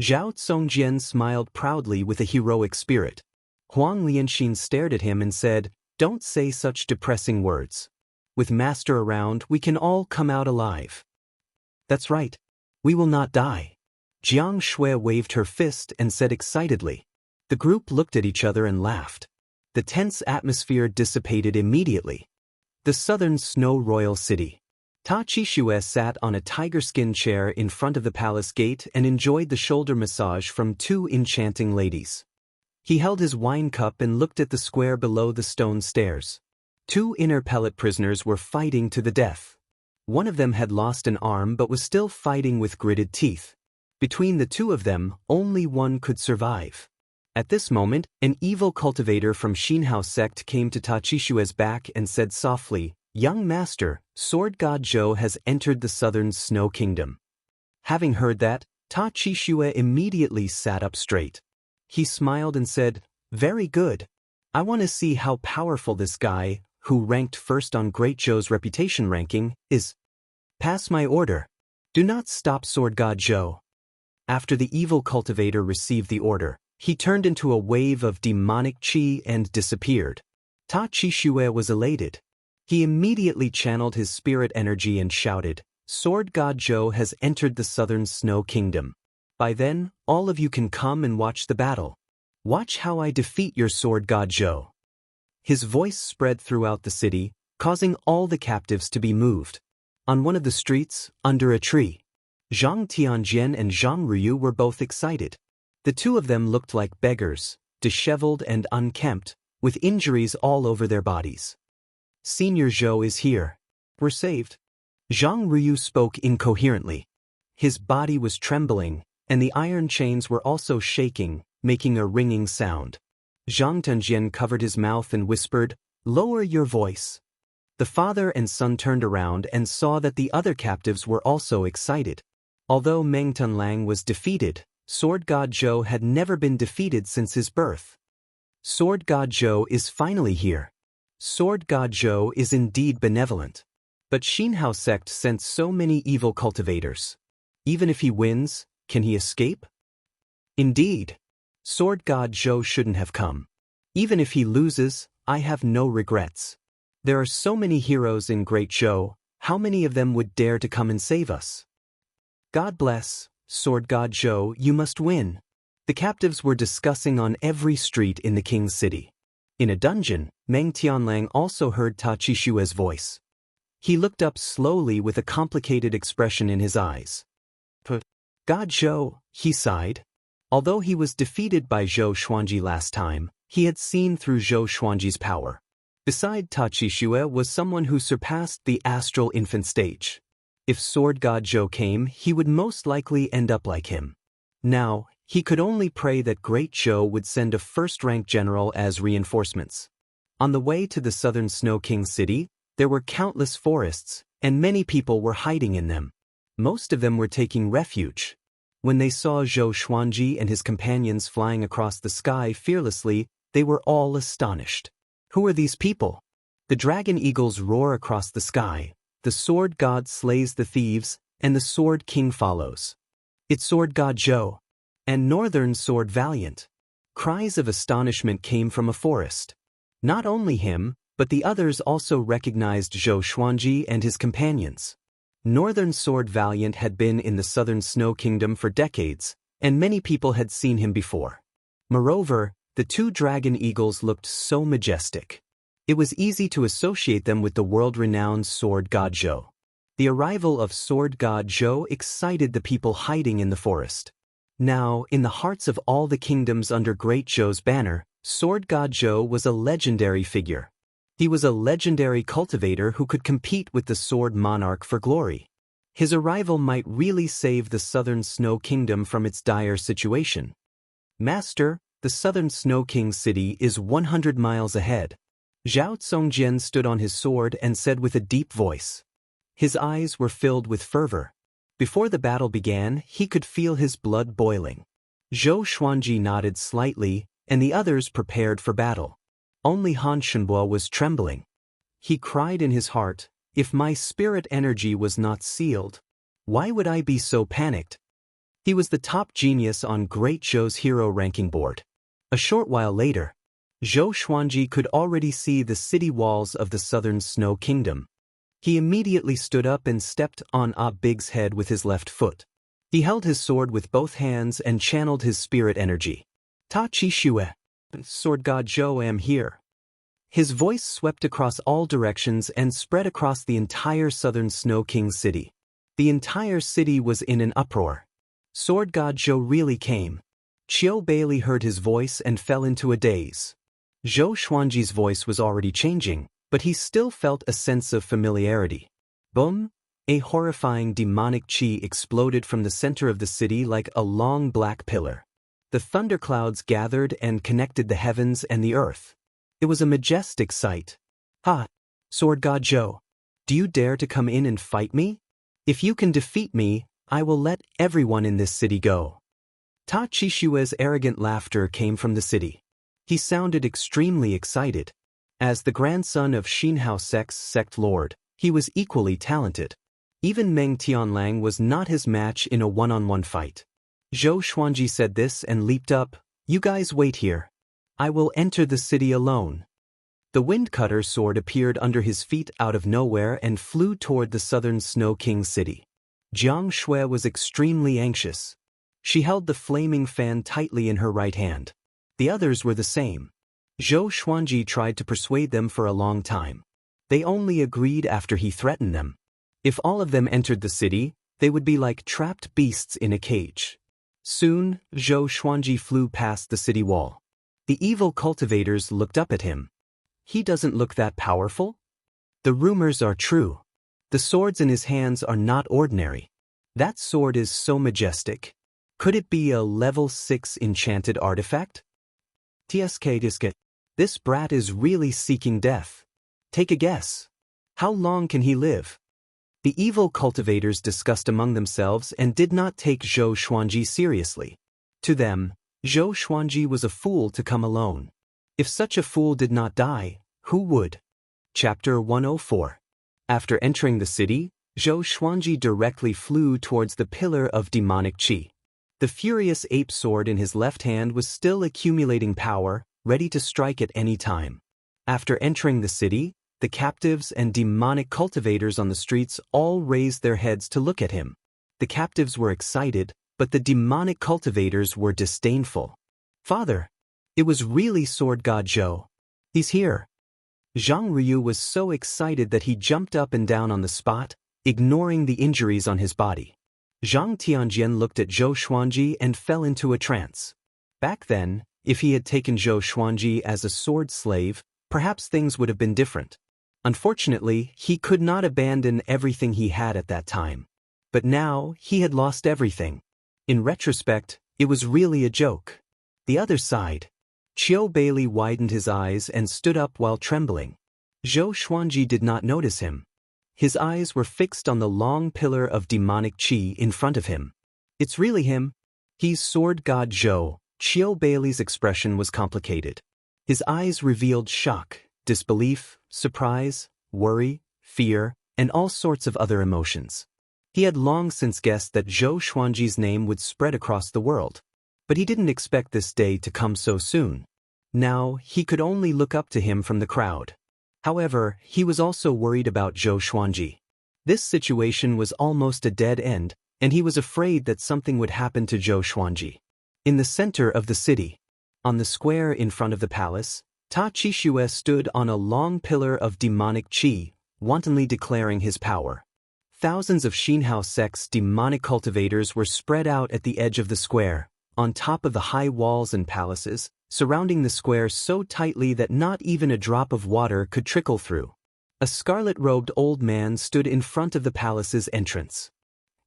Zhao Zongjian smiled proudly with a heroic spirit. Huang Lianxin stared at him and said, "Don't say such depressing words. With Master around, we can all come out alive." "That's right. We will not die." Jiang Shui waved her fist and said excitedly. The group looked at each other and laughed. The tense atmosphere dissipated immediately. The southern Snow Royal City. Ta Qixue sat on a tiger-skin chair in front of the palace gate and enjoyed the shoulder massage from 2 enchanting ladies. He held his wine cup and looked at the square below the stone stairs. 2 inner pellet prisoners were fighting to the death. One of them had lost an arm but was still fighting with gritted teeth. Between the 2 of them, only one could survive. At this moment, an evil cultivator from Xianxia sect came to Ta Qixue's back and said softly, "Young master, Sword God Zhou has entered the southern Snow Kingdom." Having heard that, Ta Qixue immediately sat up straight. He smiled and said, "Very good. I want to see how powerful this guy, who ranked first on Great Zhou's reputation ranking, is. Pass my order. Do not stop Sword God Zhou." After the evil cultivator received the order, he turned into a wave of demonic qi and disappeared. Ta Qixue was elated. He immediately channeled his spirit energy and shouted, "Sword God Zhou has entered the southern Snow Kingdom. By then, all of you can come and watch the battle. Watch how I defeat your Sword God Zhou." His voice spread throughout the city, causing all the captives to be moved. On one of the streets, under a tree, Zhang Tianjian and Zhang Ruyu were both excited. The 2 of them looked like beggars, disheveled and unkempt, with injuries all over their bodies. Senior Zhou is here. We're saved. Zhang Ruyu spoke incoherently. His body was trembling, and the iron chains were also shaking, making a ringing sound. Zhang Tenjian covered his mouth and whispered, "Lower your voice." The father and son turned around and saw that the other captives were also excited. Although Meng Tunlang was defeated, Sword God Zhou had never been defeated since his birth. Sword God Zhou is finally here. Sword God Zhou is indeed benevolent. But Xianxia sect sent so many evil cultivators. Even if he wins, can he escape? Indeed. Sword God Zhou shouldn't have come. Even if he loses, I have no regrets. There are so many heroes in Great Zhou, how many of them would dare to come and save us? God bless, Sword God Zhou, you must win. The captives were discussing on every street in the king's city. In a dungeon, Meng Tianlang also heard Ta Qishue's voice. He looked up slowly with a complicated expression in his eyes. God Zhou, he sighed. Although he was defeated by Zhou Xuanji last time, he had seen through Zhou Xuanji's power. Beside Ta Qishue was someone who surpassed the astral infant stage. If Sword God Zhou came, he would most likely end up like him. Now, he could only pray that Great Zhou would send a first-rank general as reinforcements. On the way to the southern Snow King city, there were countless forests, and many people were hiding in them. Most of them were taking refuge. When they saw Zhou Xuanji and his companions flying across the sky fearlessly, they were all astonished. Who are these people? The dragon eagles roar across the sky, the sword god slays the thieves, and the sword king follows. It's Sword God Zhou, and Northern Sword Valiant. Cries of astonishment came from a forest. Not only him, but the others also recognized Zhou Xuanji and his companions. Northern Sword Valiant had been in the Southern Snow Kingdom for decades, and many people had seen him before. Moreover, the two dragon eagles looked so majestic. It was easy to associate them with the world-renowned Sword God Zhou. The arrival of Sword God Zhou excited the people hiding in the forest. Now, in the hearts of all the kingdoms under Great Zhou's banner, Sword God Zhou was a legendary figure. He was a legendary cultivator who could compete with the Sword Monarch for glory. His arrival might really save the Southern Snow Kingdom from its dire situation. Master, the Southern Snow King city is 100 miles ahead. Zhao Zongjian stood on his sword and said with a deep voice. His eyes were filled with fervor. Before the battle began, he could feel his blood boiling. Zhou Xuanji nodded slightly, and the others prepared for battle. Only Han Shenbo was trembling. He cried in his heart, "If my spirit energy was not sealed, why would I be so panicked?" He was the top genius on Great Zhou's hero ranking board. A short while later, Zhou Xuanji could already see the city walls of the Southern Snow Kingdom. He immediately stood up and stepped on Big's head with his left foot. He held his sword with both hands and channeled his spirit energy. Ta Qishue, Sword God Zhou, am here. His voice swept across all directions and spread across the entire Southern Snow King city. The entire city was in an uproar. Sword God Zhou really came. Qiu Bailey heard his voice and fell into a daze. Zhou Xuanji's voice was already changing, but he still felt a sense of familiarity. Boom! A horrifying demonic qi exploded from the center of the city like a long black pillar. The thunderclouds gathered and connected the heavens and the earth. It was a majestic sight. Ha! Sword God Zhou, do you dare to come in and fight me? If you can defeat me, I will let everyone in this city go. Ta Qishue's arrogant laughter came from the city. He sounded extremely excited. As the grandson of Xianxia sect's sect lord, he was equally talented. Even Meng Tianlang was not his match in a one-on-one fight. Zhou Xuanji said this and leaped up. You guys wait here. I will enter the city alone. The Windcutter sword appeared under his feet out of nowhere and flew toward the Southern Snow King city. Jiang Shui was extremely anxious. She held the flaming fan tightly in her right hand. The others were the same. Zhou Xuanji tried to persuade them for a long time. They only agreed after he threatened them. If all of them entered the city, they would be like trapped beasts in a cage. Soon, Zhou Xuanji flew past the city wall. The evil cultivators looked up at him. He doesn't look that powerful? The rumors are true. The swords in his hands are not ordinary. That sword is so majestic. Could it be a level 6 enchanted artifact? TSK. This brat is really seeking death. Take a guess. How long can he live? The evil cultivators discussed among themselves and did not take Zhou Xuanji seriously. To them, Zhou Xuanji was a fool to come alone. If such a fool did not die, who would? Chapter 104. After entering the city, Zhou Xuanji directly flew towards the pillar of demonic qi. The furious ape sword in his left hand was still accumulating power, ready to strike at any time. After entering the city, the captives and demonic cultivators on the streets all raised their heads to look at him. The captives were excited, but the demonic cultivators were disdainful. Father! It was really Sword God Zhou. He's here. Zhang Ryu was so excited that he jumped up and down on the spot, ignoring the injuries on his body. Zhang Tianjian looked at Zhou Xuanji and fell into a trance. Back then, if he had taken Zhou Xuanji as a sword slave, perhaps things would have been different. Unfortunately, he could not abandon everything he had at that time. But now, he had lost everything. In retrospect, it was really a joke. The other side. Qiu Bailey widened his eyes and stood up while trembling. Zhou Xuanji did not notice him. His eyes were fixed on the long pillar of demonic qi in front of him. It's really him. He's Sword God Zhou. Qiu Bailey's expression was complicated. His eyes revealed shock, disbelief, surprise, worry, fear, and all sorts of other emotions. He had long since guessed that Zhou Xuanji's name would spread across the world. But he didn't expect this day to come so soon. Now, he could only look up to him from the crowd. However, he was also worried about Zhou Xuanji. This situation was almost a dead end, and he was afraid that something would happen to Zhou Xuanji. In the center of the city, on the square in front of the palace, Ta Qixue stood on a long pillar of demonic qi, wantonly declaring his power. Thousands of Xianxia sects demonic cultivators were spread out at the edge of the square, on top of the high walls and palaces, surrounding the square so tightly that not even a drop of water could trickle through. A scarlet-robed old man stood in front of the palace's entrance.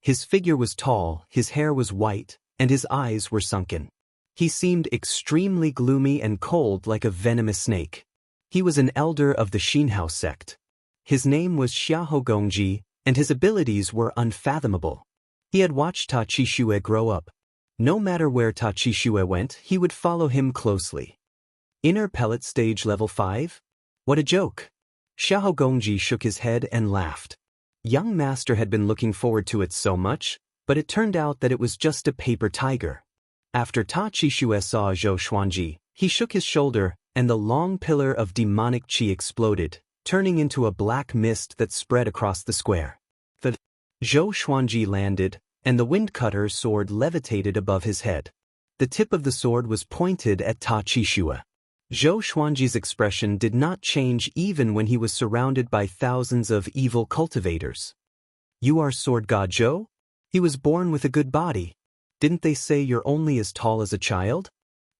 His figure was tall, his hair was white, and his eyes were sunken. He seemed extremely gloomy and cold like a venomous snake. He was an elder of the Xianxia sect. His name was Xiahou Gongji, and his abilities were unfathomable. He had watched Ta Qixue grow up. No matter where Ta Qixue went, he would follow him closely. Inner pellet stage level 5? What a joke! Xiahou Gongji shook his head and laughed. Young master had been looking forward to it so much, but it turned out that it was just a paper tiger. After Ta Qixue saw Zhou Xuanji, he shook his shoulder, and the long pillar of demonic qi exploded, turning into a black mist that spread across the square. The Zhou Xuanji landed, and the wind-cutter sword levitated above his head. The tip of the sword was pointed at Ta Qixue. Zhou Xuanji's expression did not change even when he was surrounded by thousands of evil cultivators. You are Sword God Zhou? He was born with a good body. Didn't they say you're only as tall as a child?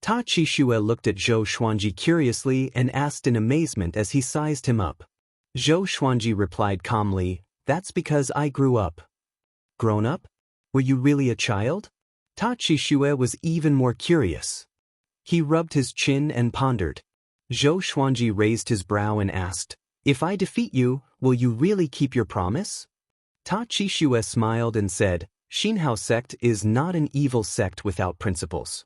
Ta Qixue looked at Zhou Xuanji curiously and asked in amazement as he sized him up. Zhou Xuanji replied calmly, That's because I grew up. Grown up? Were you really a child? Ta Qixue was even more curious. He rubbed his chin and pondered. Zhou Xuanji raised his brow and asked, If I defeat you, will you really keep your promise? Ta Qixue smiled and said, Xianxia sect is not an evil sect without principles.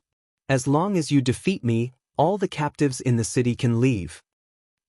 As long as you defeat me, all the captives in the city can leave.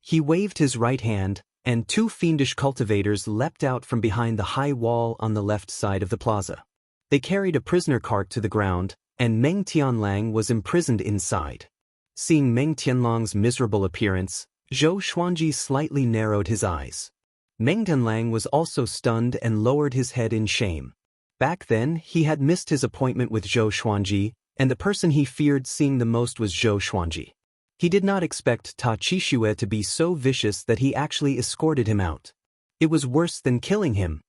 He waved his right hand, and two fiendish cultivators leapt out from behind the high wall on the left side of the plaza. They carried a prisoner cart to the ground, and Meng Tianlang was imprisoned inside. Seeing Meng Tianlang's miserable appearance, Zhou Xuanji slightly narrowed his eyes. Meng Tianlang was also stunned and lowered his head in shame. Back then, he had missed his appointment with Zhou Xuanji, and the person he feared seeing the most was Zhou Xuanji. He did not expect Ta Qixue to be so vicious that he actually escorted him out. It was worse than killing him.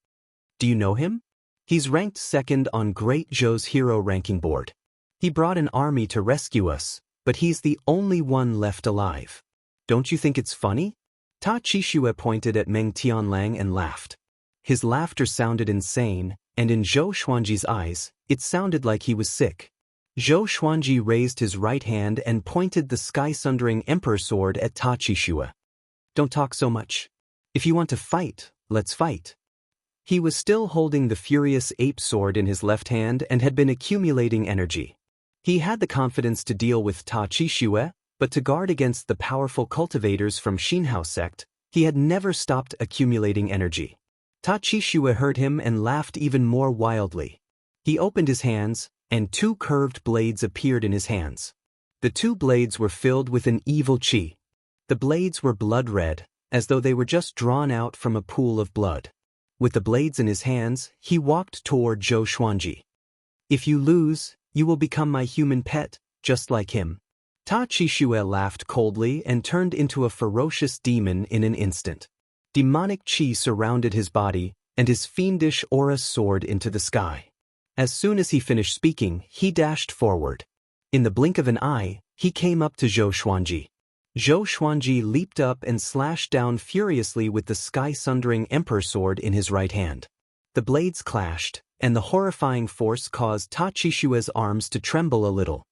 Do you know him? He's ranked second on Great Zhou's hero ranking board. He brought an army to rescue us, but he's the only one left alive. Don't you think it's funny? Ta Qixue pointed at Meng Tianlang and laughed. His laughter sounded insane, and in Zhou Xuanji's eyes, it sounded like he was sick. Zhou Xuanji raised his right hand and pointed the sky-sundering emperor sword at Ta Qixue. Don't talk so much. If you want to fight, let's fight. He was still holding the furious ape sword in his left hand and had been accumulating energy. He had the confidence to deal with Ta Qixue, but to guard against the powerful cultivators from Xianxia sect, he had never stopped accumulating energy. Ta Qixue heard him and laughed even more wildly. He opened his hands, and 2 curved blades appeared in his hands. The 2 blades were filled with an evil qi. The blades were blood red, as though they were just drawn out from a pool of blood. With the blades in his hands, he walked toward Zhou Xuanji. If you lose, you will become my human pet, just like him. Ta Qixue laughed coldly and turned into a ferocious demon in an instant. Demonic qi surrounded his body, and his fiendish aura soared into the sky. As soon as he finished speaking, he dashed forward. In the blink of an eye, he came up to Zhou Xuanji. Zhou Xuanji leaped up and slashed down furiously with the sky-sundering emperor sword in his right hand. The blades clashed, and the horrifying force caused Ta Qixue's arms to tremble a little.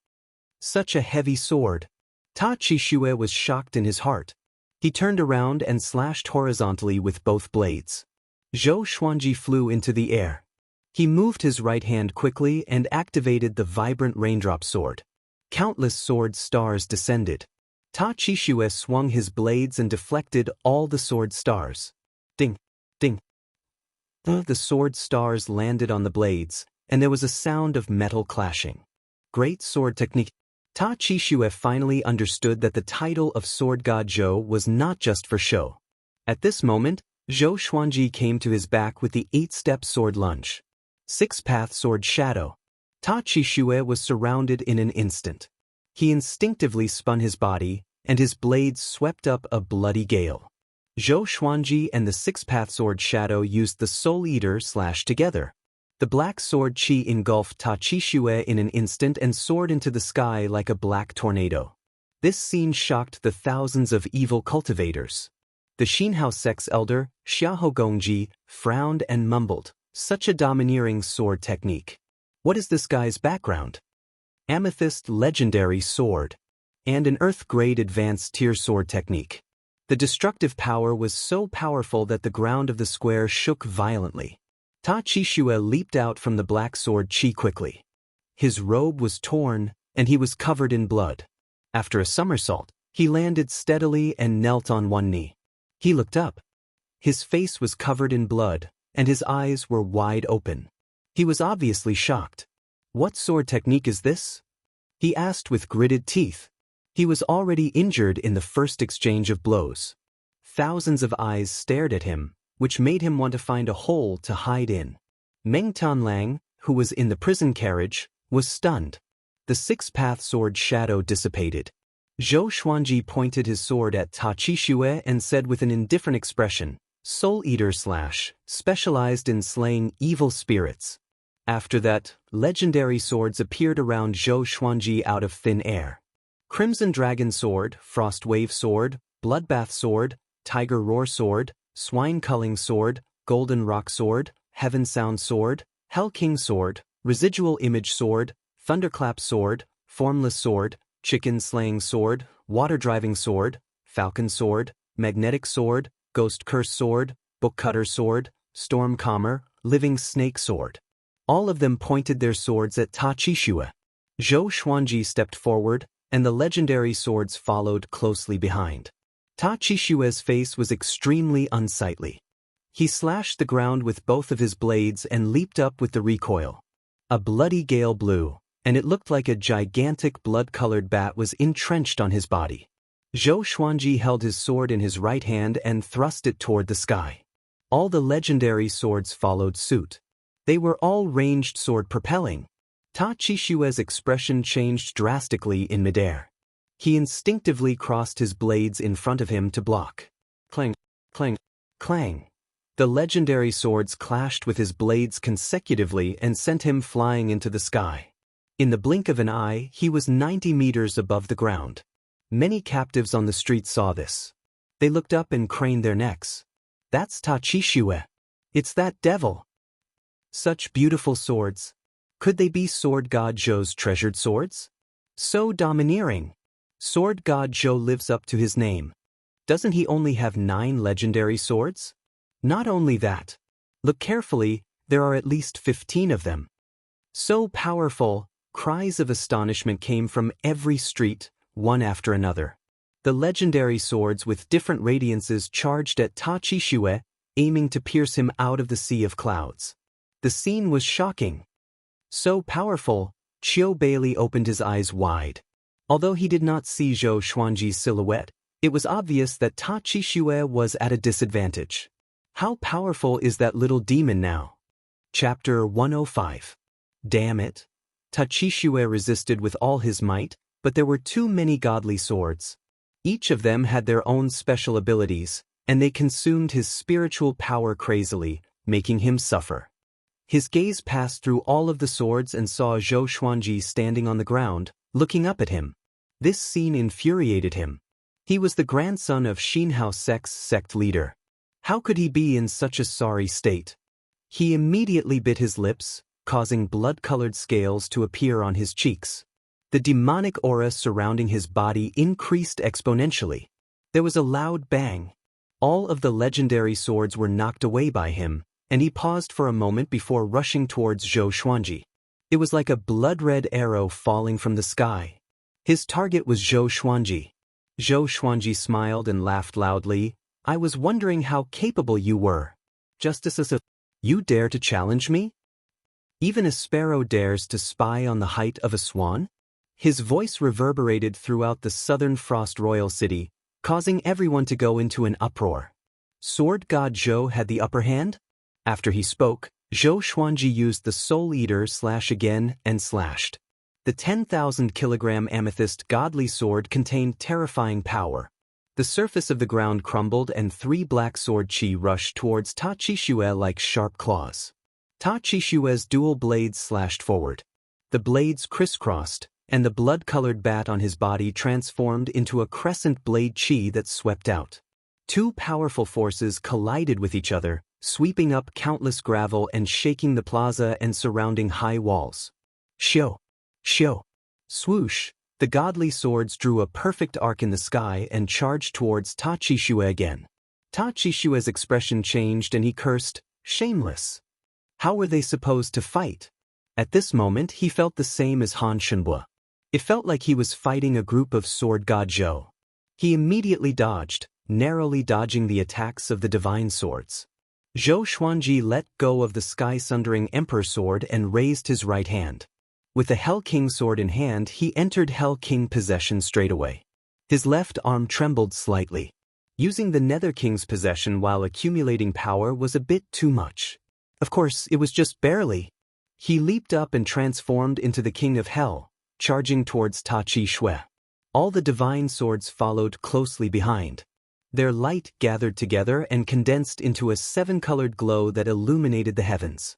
Such a heavy sword. Ta Qixue was shocked in his heart. He turned around and slashed horizontally with both blades. Zhou Xuanji flew into the air. He moved his right hand quickly and activated the vibrant raindrop sword. Countless sword stars descended. Ta Qixue swung his blades and deflected all the sword stars. Ding! Ding! The sword stars landed on the blades, and there was a sound of metal clashing. Great sword technique. Ta Qixue finally understood that the title of Sword God Zhou was not just for show. At this moment, Zhou Xuanji came to his back with the 8-step sword lunge. 6-path sword shadow. Ta Qixue was surrounded in an instant. He instinctively spun his body, and his blades swept up a bloody gale. Zhou Xuanji and the 6-path sword shadow used the Soul Eater slash together. The black sword qi engulfed Ta Qixue in an instant and soared into the sky like a black tornado. This scene shocked the thousands of evil cultivators. The Xianxia sect's elder, Xiahou frowned and mumbled, "Such a domineering sword technique. What is this guy's background?" Amethyst legendary sword. And an earth-grade advanced tier sword technique. The destructive power was so powerful that the ground of the square shook violently. Ta Qixue leaped out from the black sword qi quickly. His robe was torn, and he was covered in blood. After a somersault, he landed steadily and knelt on one knee. He looked up. His face was covered in blood, and his eyes were wide open. He was obviously shocked. "What sword technique is this?" he asked with gritted teeth. He was already injured in the first exchange of blows. Thousands of eyes stared at him, which made him want to find a hole to hide in. Meng Tianlang, who was in the prison carriage, was stunned. The 6-path sword shadow dissipated. Zhou Xuanji pointed his sword at Ta Qixue and said with an indifferent expression, "Soul Eater slash, specialized in slaying evil spirits." After that, legendary swords appeared around Zhou Xuanji out of thin air. Crimson Dragon Sword, Frost Wave Sword, Bloodbath Sword, Tiger Roar Sword, Swine Culling Sword, Golden Rock Sword, Heaven Sound Sword, Hell King Sword, Residual Image Sword, Thunderclap Sword, Formless Sword, Chicken Slaying Sword, Water Driving Sword, Falcon Sword, Magnetic Sword, Ghost Curse Sword, Book Cutter Sword, Storm Calmer, Living Snake Sword. All of them pointed their swords at Ta Qixue. Zhou Xuanji stepped forward, and the legendary swords followed closely behind. Ta Qixue's face was extremely unsightly. He slashed the ground with both of his blades and leaped up with the recoil. A bloody gale blew, and it looked like a gigantic blood-colored bat was entrenched on his body. Zhou Xuanji held his sword in his right hand and thrust it toward the sky. All the legendary swords followed suit. They were all ranged sword propelling. Ta Qixue's expression changed drastically in midair. He instinctively crossed his blades in front of him to block. Clang, clang, clang. The legendary swords clashed with his blades consecutively and sent him flying into the sky. In the blink of an eye, he was 90 meters above the ground. Many captives on the street saw this. They looked up and craned their necks. That's Ta Chi Xue. It's that devil. Such beautiful swords. Could they be Sword God Zhou's treasured swords? So domineering. Sword God Zhou lives up to his name. Doesn't he only have 9 legendary swords? Not only that. Look carefully, there are at least 15 of them. So powerful, cries of astonishment came from every street, one after another. The legendary swords with different radiances charged at Ta Chi Xue, aiming to pierce him out of the sea of clouds. The scene was shocking. So powerful, Qiu Bailey opened his eyes wide. Although he did not see Zhou Xuanji's silhouette, it was obvious that Ta Chi Xue was at a disadvantage. How powerful is that little demon now? Chapter 105. Damn it. Ta Chi Xue resisted with all his might, but there were too many godly swords. Each of them had their own special abilities, and they consumed his spiritual power crazily, making him suffer. His gaze passed through all of the swords and saw Zhou Xuanji standing on the ground, looking up at him. This scene infuriated him. He was the grandson of Xianxia sect's sect leader. How could he be in such a sorry state? He immediately bit his lips, causing blood-colored scales to appear on his cheeks. The demonic aura surrounding his body increased exponentially. There was a loud bang. All of the legendary swords were knocked away by him, and he paused for a moment before rushing towards Zhou Xuanji. It was like a blood-red arrow falling from the sky. His target was Zhou Xuanji. Zhou Xuanji smiled and laughed loudly. I was wondering how capable you were. Justice, you dare to challenge me? Even a sparrow dares to spy on the height of a swan? His voice reverberated throughout the southern Frost Royal City, causing everyone to go into an uproar. Sword God Zhou had the upper hand? After he spoke, Zhou Xuanji used the Soul Eater slash again and slashed. The 10,000-kilogram amethyst godly sword contained terrifying power. The surface of the ground crumbled and 3 black sword chi rushed towards Ta Chi Xue like sharp claws. Ta Chi Xue's dual blades slashed forward. The blades crisscrossed, and the blood-colored bat on his body transformed into a crescent blade chi that swept out. 2 powerful forces collided with each other, sweeping up countless gravel and shaking the plaza and surrounding high walls. Xiu! Xiu! Swoosh! The godly swords drew a perfect arc in the sky and charged towards Ta Chi Xue again. Ta Chi Xue's expression changed and he cursed, shameless. How were they supposed to fight? At this moment he felt the same as Han Shenbo. It felt like he was fighting a group of Sword God Zhou. He immediately dodged, narrowly dodging the attacks of the divine swords. Zhou Xuanji let go of the sky-sundering Emperor sword and raised his right hand. With the Hell King sword in hand, he entered Hell King possession straightaway. His left arm trembled slightly. Using the Nether King's possession while accumulating power was a bit too much. Of course, it was just barely. He leaped up and transformed into the King of Hell, charging towards Ta Chi Xue. All the divine swords followed closely behind. Their light gathered together and condensed into a 7-colored glow that illuminated the heavens.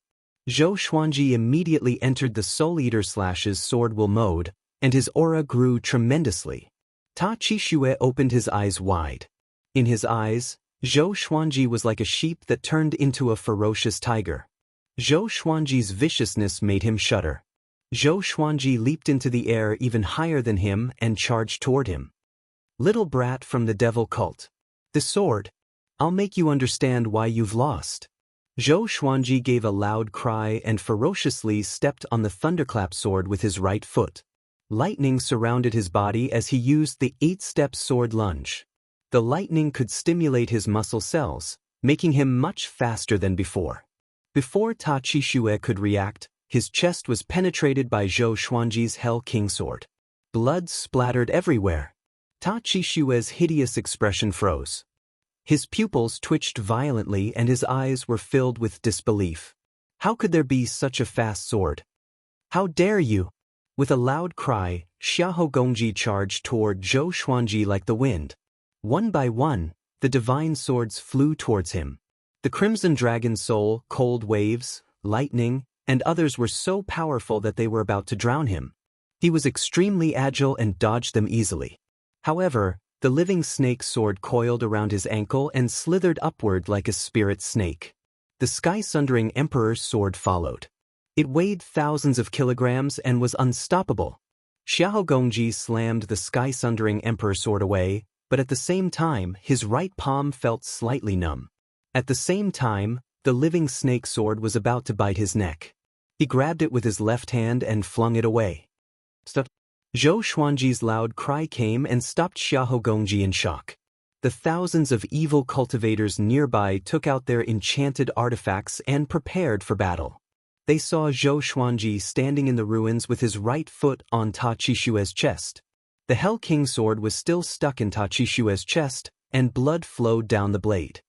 Zhou Xuanji immediately entered the Soul Eater slash's sword will mode, and his aura grew tremendously. Ta Chi Xue opened his eyes wide. In his eyes, Zhou Xuanji was like a sheep that turned into a ferocious tiger. Zhou Xuanji's viciousness made him shudder. Zhou Xuanji leaped into the air even higher than him and charged toward him. Little brat from the devil cult. The sword. I'll make you understand why you've lost. Zhou Xuanji gave a loud cry and ferociously stepped on the thunderclap sword with his right foot. Lightning surrounded his body as he used the 8-step sword lunge. The lightning could stimulate his muscle cells, making him much faster than before. Before Ta Chi Xue could react, his chest was penetrated by Zhou Xuanji's Hell King sword. Blood splattered everywhere. Ta Chi Xue's hideous expression froze. His pupils twitched violently and his eyes were filled with disbelief. How could there be such a fast sword? How dare you? With a loud cry, Xiahou Gongji charged toward Zhou Xuanji like the wind. One by one, the divine swords flew towards him. The Crimson Dragon Soul, Cold Waves, Lightning, and others were so powerful that they were about to drown him. He was extremely agile and dodged them easily. However, the living snake sword coiled around his ankle and slithered upward like a spirit snake. The sky-sundering emperor's sword followed. It weighed thousands of kilograms and was unstoppable. Xiahou Gongji slammed the sky-sundering emperor's sword away, but at the same time his right palm felt slightly numb. At the same time, the living snake sword was about to bite his neck. He grabbed it with his left hand and flung it away. Stop! Zhou Xuanji's loud cry came and stopped Xiahou Gongji in shock. The thousands of evil cultivators nearby took out their enchanted artifacts and prepared for battle. They saw Zhou Xuanji standing in the ruins with his right foot on Ta Qishue's chest. The Hell King sword was still stuck in Ta Qishue's chest, and blood flowed down the blade.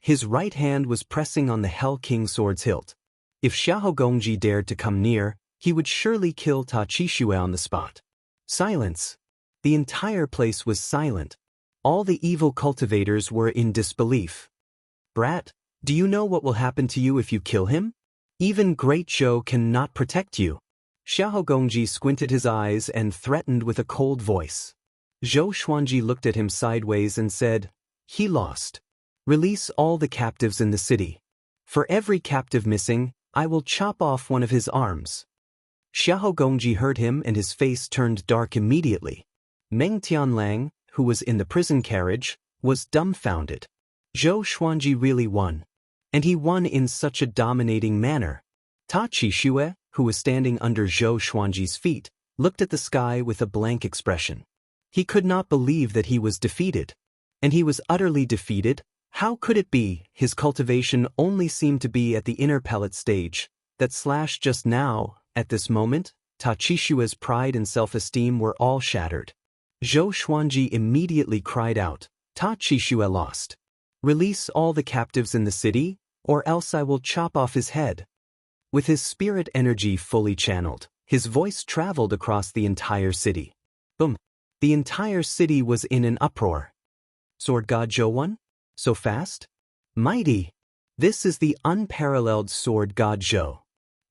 His right hand was pressing on the Hell King sword's hilt. If Xiahou Gongji dared to come near, he would surely kill Ta Qishue on the spot. Silence. The entire place was silent. All the evil cultivators were in disbelief. Brat, do you know what will happen to you if you kill him? Even Great Zhou cannot protect you. Xiahou Gongji squinted his eyes and threatened with a cold voice. Zhou Xuanji looked at him sideways and said, "He lost. Release all the captives in the city. For every captive missing, I will chop off one of his arms." Xiahou Gongji heard him and his face turned dark immediately. Meng Tianlang, who was in the prison carriage, was dumbfounded. Zhou Xuanji really won. And he won in such a dominating manner. Ta Qishue, who was standing under Zhou Xuanji's feet, looked at the sky with a blank expression. He could not believe that he was defeated. And he was utterly defeated. How could it be? His cultivation only seemed to be at the inner pellet stage. That slash just now, at this moment, Ta Qishue's pride and self-esteem were all shattered. Zhou Xuanji immediately cried out, "Ta Qishue lost. Release all the captives in the city, or else I will chop off his head." With his spirit energy fully channeled, his voice traveled across the entire city. Boom! The entire city was in an uproar. Sword God Zhou won? So fast? Mighty! This is the unparalleled Sword God Zhou.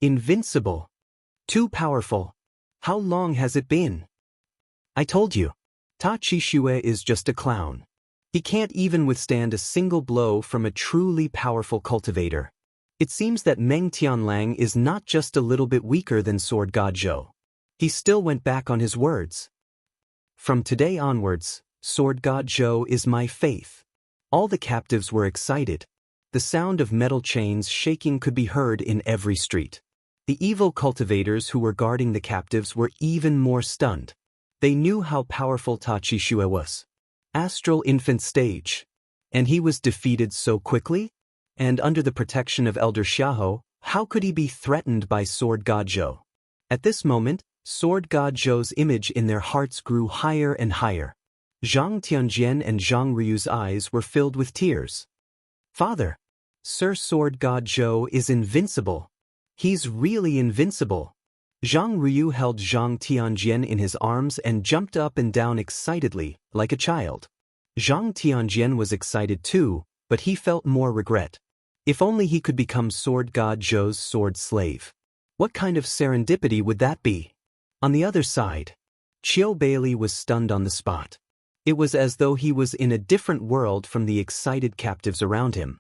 Invincible. Too powerful. How long has it been? I told you. Ta Qishue is just a clown. He can't even withstand a single blow from a truly powerful cultivator. It seems that Meng Tianlang is not just a little bit weaker than Sword God Zhou. He still went back on his words. From today onwards, Sword God Zhou is my faith. All the captives were excited. The sound of metal chains shaking could be heard in every street. The evil cultivators who were guarding the captives were even more stunned. They knew how powerful Ta Qishue was. Astral infant stage. And he was defeated so quickly? And under the protection of Elder Xiahou, how could he be threatened by Sword God Zhou? At this moment, Sword God Zhou's image in their hearts grew higher and higher. Zhang Tianjian and Zhang Ryu's eyes were filled with tears. Father, Sir Sword God Zhou is invincible. He's really invincible. Zhang Ryu held Zhang Tianjian in his arms and jumped up and down excitedly, like a child. Zhang Tianjian was excited too, but he felt more regret. If only he could become Sword God Zhou's sword slave. What kind of serendipity would that be? On the other side, Qiu Bailey was stunned on the spot. It was as though he was in a different world from the excited captives around him.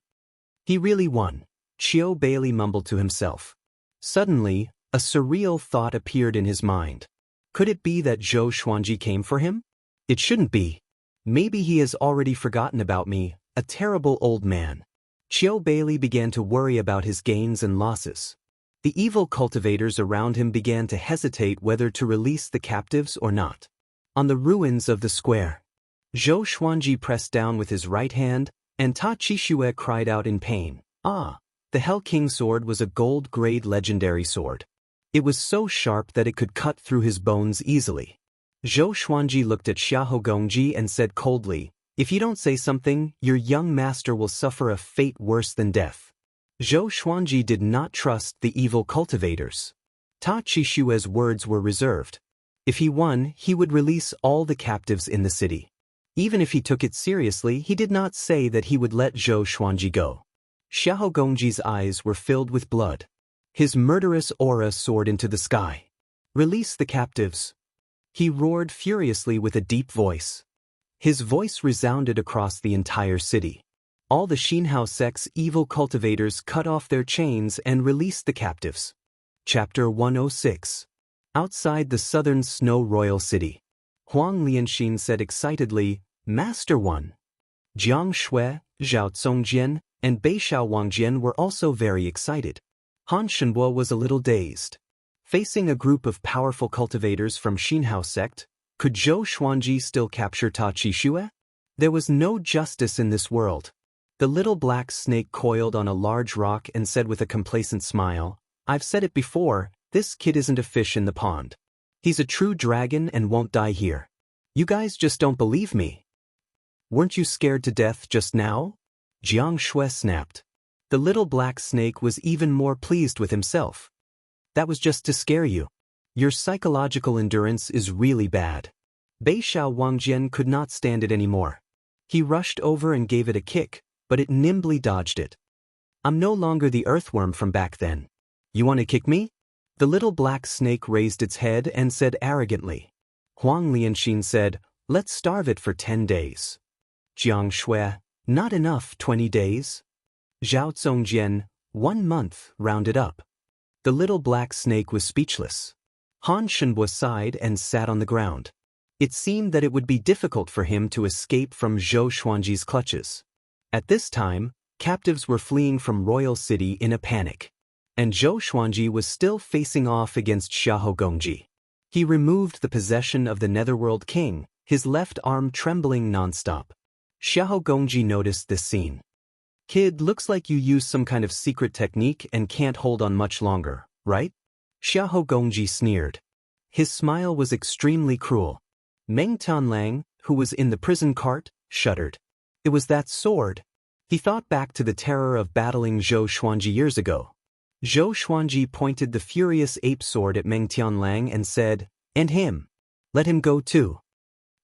He really won, Qiu Bailey mumbled to himself. Suddenly, a surreal thought appeared in his mind. Could it be that Zhou Xuanji came for him? It shouldn't be. Maybe he has already forgotten about me, a terrible old man. Qiu Bailey began to worry about his gains and losses. The evil cultivators around him began to hesitate whether to release the captives or not. On the ruins of the square, Zhou Xuanji pressed down with his right hand, and Ta Qishue cried out in pain. Ah! The Hell King sword was a gold-grade legendary sword. It was so sharp that it could cut through his bones easily. Zhou Xuanji looked at Xiahou Gongji and said coldly, "If you don't say something, your young master will suffer a fate worse than death." Zhou Xuanji did not trust the evil cultivators. Ta Qishue's words were reserved. If he won, he would release all the captives in the city. Even if he took it seriously, he did not say that he would let Zhou Xuanji go. Xiahou Gongji's eyes were filled with blood. His murderous aura soared into the sky. "Release the captives!" He roared furiously with a deep voice. His voice resounded across the entire city. All the Xianxia sect's evil cultivators cut off their chains and released the captives. Chapter 106. Outside the southern Snow Royal City, Huang Lianxin said excitedly, "Master One." Jiang Shui, Zhao Zongjian, and Beishao Wangjian were also very excited. Han Shenbo was a little dazed. Facing a group of powerful cultivators from Xianxia sect, could Zhou Xuanji still capture Ta Qixue? There was no justice in this world. The little black snake coiled on a large rock and said with a complacent smile, "I've said it before, this kid isn't a fish in the pond. He's a true dragon and won't die here. You guys just don't believe me. Weren't you scared to death just now?" Jiang Shui snapped. The little black snake was even more pleased with himself. "That was just to scare you. Your psychological endurance is really bad." Beishao Wangjian could not stand it anymore. He rushed over and gave it a kick, but it nimbly dodged it. "I'm no longer the earthworm from back then. You want to kick me?" The little black snake raised its head and said arrogantly. Huang Lianxin said, "Let's starve it for 10 days. Jiang Shui, "Not enough, 20 days. Zhao Zongjian, 1 month, rounded up." The little black snake was speechless. Han Shenbo sighed and sat on the ground. It seemed that it would be difficult for him to escape from Zhou Xuanji's clutches. At this time, captives were fleeing from Royal City in a panic. And Zhou Xuanji was still facing off against Xiahou Gongji. He removed the possession of the Netherworld King, his left arm trembling nonstop. Xiahou Gongji noticed this scene. "Kid, looks like you used some kind of secret technique and can't hold on much longer, right?" Xiahou Gongji sneered. His smile was extremely cruel. Meng Tianlang, who was in the prison cart, shuddered. It was that sword. He thought back to the terror of battling Zhou Xuanji years ago. Zhou Xuanji pointed the furious ape sword at Meng Tianlang and said, "And him. Let him go too."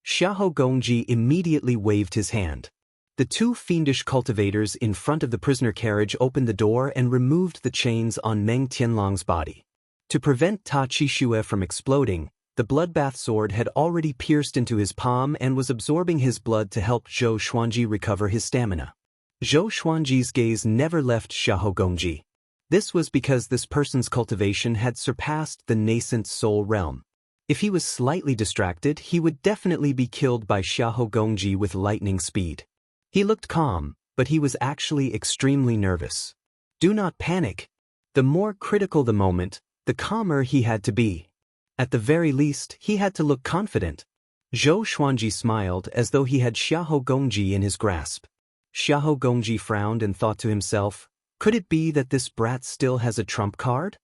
Xiahou Gongji immediately waved his hand. The 2 fiendish cultivators in front of the prisoner carriage opened the door and removed the chains on Meng Tianlang's body. To prevent Ta Qixue from exploding, the bloodbath sword had already pierced into his palm and was absorbing his blood to help Zhou Xuanji recover his stamina. Zhou Xuanji's gaze never left Xiahou Gongji. This was because this person's cultivation had surpassed the nascent soul realm. If he was slightly distracted, he would definitely be killed by Xiahou Gongji with lightning speed. He looked calm, but he was actually extremely nervous. Do not panic. The more critical the moment, the calmer he had to be. At the very least, he had to look confident. Zhou Xuanji smiled as though he had Xiahou Gongji in his grasp. Xiahou Gongji frowned and thought to himself, could it be that this brat still has a trump card?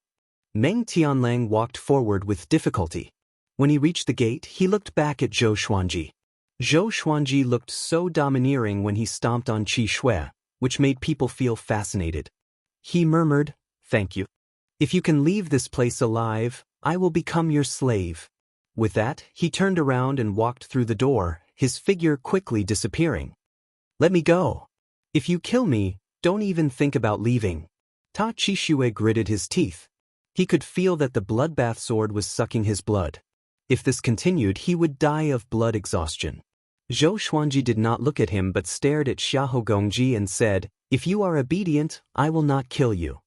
Meng Tianlang walked forward with difficulty. When he reached the gate, he looked back at Zhou Xuanji. Zhou Xuanji looked so domineering when he stomped on Qi Shui, which made people feel fascinated. He murmured, "Thank you. If you can leave this place alive, I will become your slave." With that, he turned around and walked through the door, his figure quickly disappearing. "Let me go. If you kill me, don't even think about leaving." Ta Qixue gritted his teeth. He could feel that the bloodbath sword was sucking his blood. If this continued, he would die of blood exhaustion. Zhou Xuanji did not look at him but stared at Xiahou Gongji and said, "If you are obedient, I will not kill you."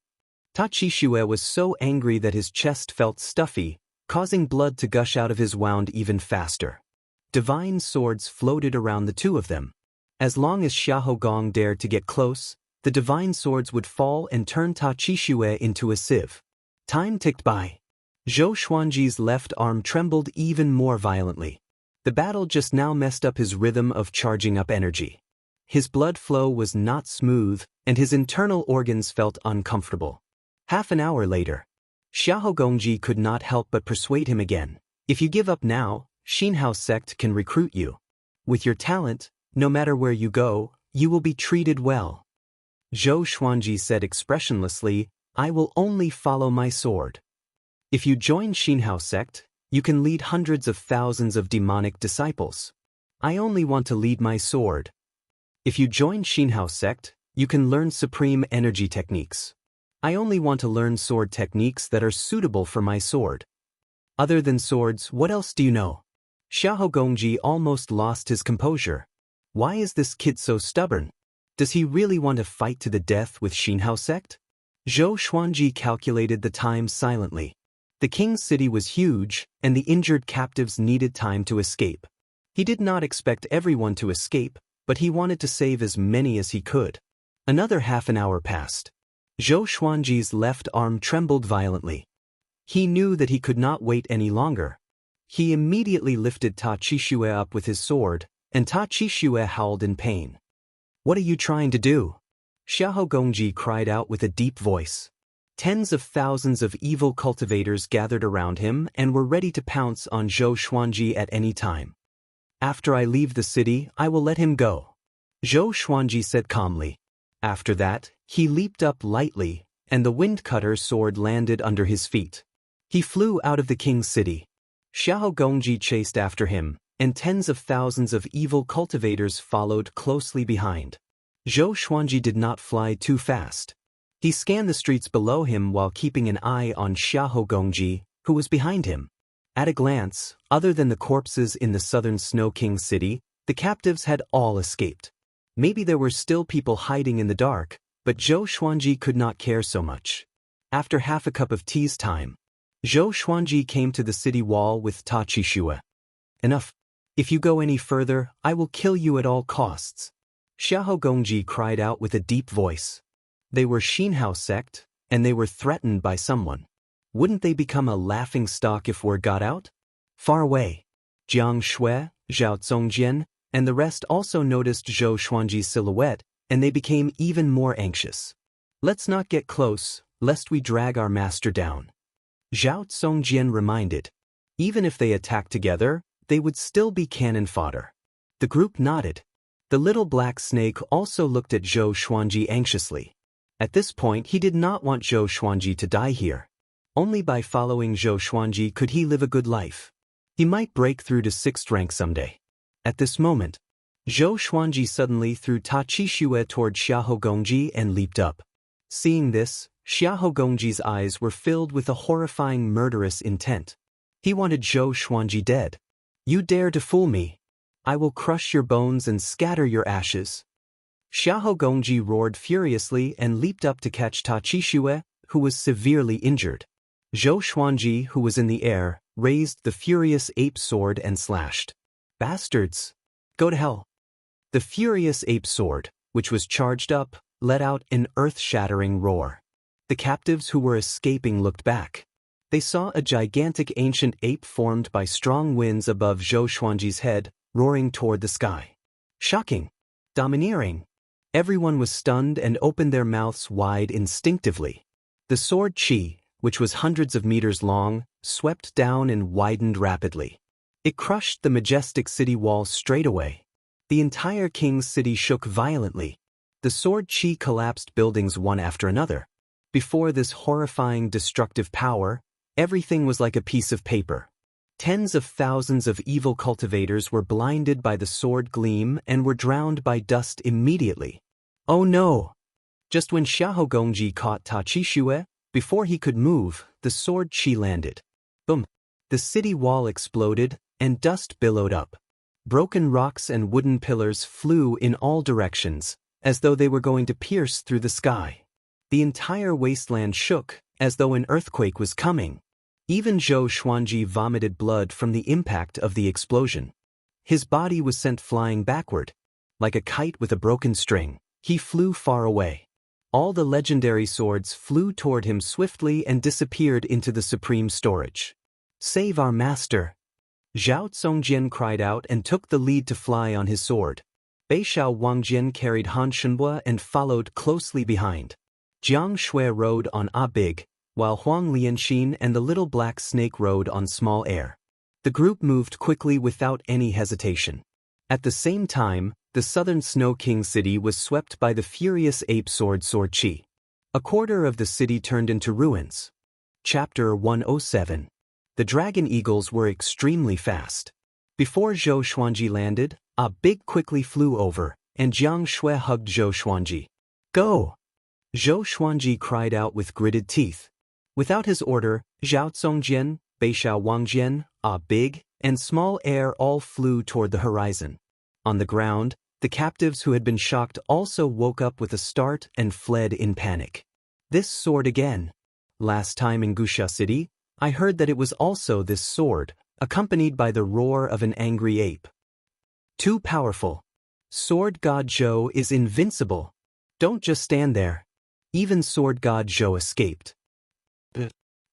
Ta Qixue was so angry that his chest felt stuffy, causing blood to gush out of his wound even faster. Divine swords floated around the 2 of them. As long as Xiahou Gong dared to get close, the divine swords would fall and turn Ta Qixue into a sieve. Time ticked by. Zhou Xuanji's left arm trembled even more violently. The battle just now messed up his rhythm of charging up energy. His blood flow was not smooth, and his internal organs felt uncomfortable. Half an hour later, Xiahou Gongji could not help but persuade him again. "If you give up now, Xianxia sect can recruit you. With your talent, no matter where you go, you will be treated well." Zhou Xuanji said expressionlessly, "I will only follow my sword. If you join Xianxia sect, you can lead hundreds of thousands of demonic disciples. I only want to lead my sword. If you join Xianxia sect, you can learn supreme energy techniques. I only want to learn sword techniques that are suitable for my sword. Other than swords, what else do you know? Xiahou Gongji almost lost his composure. Why is this kid so stubborn? Does he really want to fight to the death with Xinhao sect? Zhou Xuanji calculated the time silently. The king's city was huge, and the injured captives needed time to escape. He did not expect everyone to escape, but he wanted to save as many as he could. Another half an hour passed. Zhou Xuanji's left arm trembled violently. He knew that he could not wait any longer. He immediately lifted Ta Qixue up with his sword, and Ta Qixue howled in pain. "What are you trying to do?" Xiahou Gongji cried out with a deep voice. Tens of thousands of evil cultivators gathered around him and were ready to pounce on Zhou Xuanji at any time. "After I leave the city, I will let him go," Zhou Xuanji said calmly. After that, he leaped up lightly, and the wind-cutter sword landed under his feet. He flew out of the king's city. Xiahou Gongji chased after him, and tens of thousands of evil cultivators followed closely behind. Zhou Xuanji did not fly too fast. He scanned the streets below him while keeping an eye on Xiahou Gongji, who was behind him. At a glance, other than the corpses in the southern Snow King's city, the captives had all escaped. Maybe there were still people hiding in the dark, but Zhou Xuanji could not care so much. After half a cup of tea's time, Zhou Xuanji came to the city wall with Ta Qixue. "Enough. If you go any further, I will kill you at all costs," Xiahou Gongji cried out with a deep voice. They were Xinhao sect, and they were threatened by someone. Wouldn't they become a laughingstock if word got out? Far away, Jiang Shui, Zhao Zongjian, and the rest also noticed Zhou Xuanji's silhouette, and they became even more anxious. "Let's not get close, lest we drag our master down," Zhao Zongjian reminded. Even if they attacked together, they would still be cannon fodder. The group nodded. The little black snake also looked at Zhou Xuanji anxiously. At this point, he did not want Zhou Xuanji to die here. Only by following Zhou Xuanji could he live a good life. He might break through to 6th rank someday. At this moment, Zhou Xuanji suddenly threw Ta Qixue toward Xiahou Gongji and leaped up. Seeing this, Xiahou Gongji's eyes were filled with a horrifying murderous intent. He wanted Zhou Xuanji dead. "You dare to fool me? I will crush your bones and scatter your ashes." Xiahou Gongji roared furiously and leaped up to catch Ta Qixue, who was severely injured. Zhou Xuanji, who was in the air, raised the furious ape sword and slashed. "Bastards! Go to hell!" The furious ape sword, which was charged up, let out an earth-shattering roar. The captives who were escaping looked back. They saw a gigantic ancient ape formed by strong winds above Zhou Xuanji's head, roaring toward the sky. Shocking! Domineering! Everyone was stunned and opened their mouths wide instinctively. The sword Qi, which was hundreds of meters long, swept down and widened rapidly. It crushed the majestic city wall straight away. The entire king's city shook violently. The sword Qi collapsed buildings one after another. Before this horrifying destructive power, everything was like a piece of paper. Tens of thousands of evil cultivators were blinded by the sword gleam and were drowned by dust immediately. Oh no! Just when Xiahou Gongji caught Ta Qixue, before he could move, the sword Qi landed. Boom! The city wall exploded, and dust billowed up. Broken rocks and wooden pillars flew in all directions, as though they were going to pierce through the sky. The entire wasteland shook, as though an earthquake was coming. Even Zhou Xuanji vomited blood from the impact of the explosion. His body was sent flying backward. Like a kite with a broken string, he flew far away. All the legendary swords flew toward him swiftly and disappeared into the supreme storage. "Save our master!" Zhao Zongjian cried out and took the lead to fly on his sword. Beishao Wangjian carried Han Shenhua and followed closely behind. Jiang Shui rode on A Big, while Huang Lianxin and the little black snake rode on Small Air. The group moved quickly without any hesitation. At the same time, the southern Snow King city was swept by the furious ape sword Qi. A quarter of the city turned into ruins. Chapter 107. The dragon eagles were extremely fast. Before Zhou Xuanji landed, A Big quickly flew over, and Jiang Shui hugged Zhou Xuanji. "Go! Zhou Xuanji cried out with gritted teeth. Without his order, Zhao Zongjian, Beishao Wangjian, big and small heir all flew toward the horizon. On the ground, the captives who had been shocked also woke up with a start and fled in panic. This sword again. Last time in Wuxia City, I heard that it was also this sword, accompanied by the roar of an angry ape. Too powerful. Sword God Zhou is invincible. Don't just stand there. Even Sword God Zhou escaped.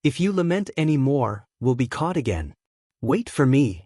If you lament any more, we'll be caught again. Wait for me.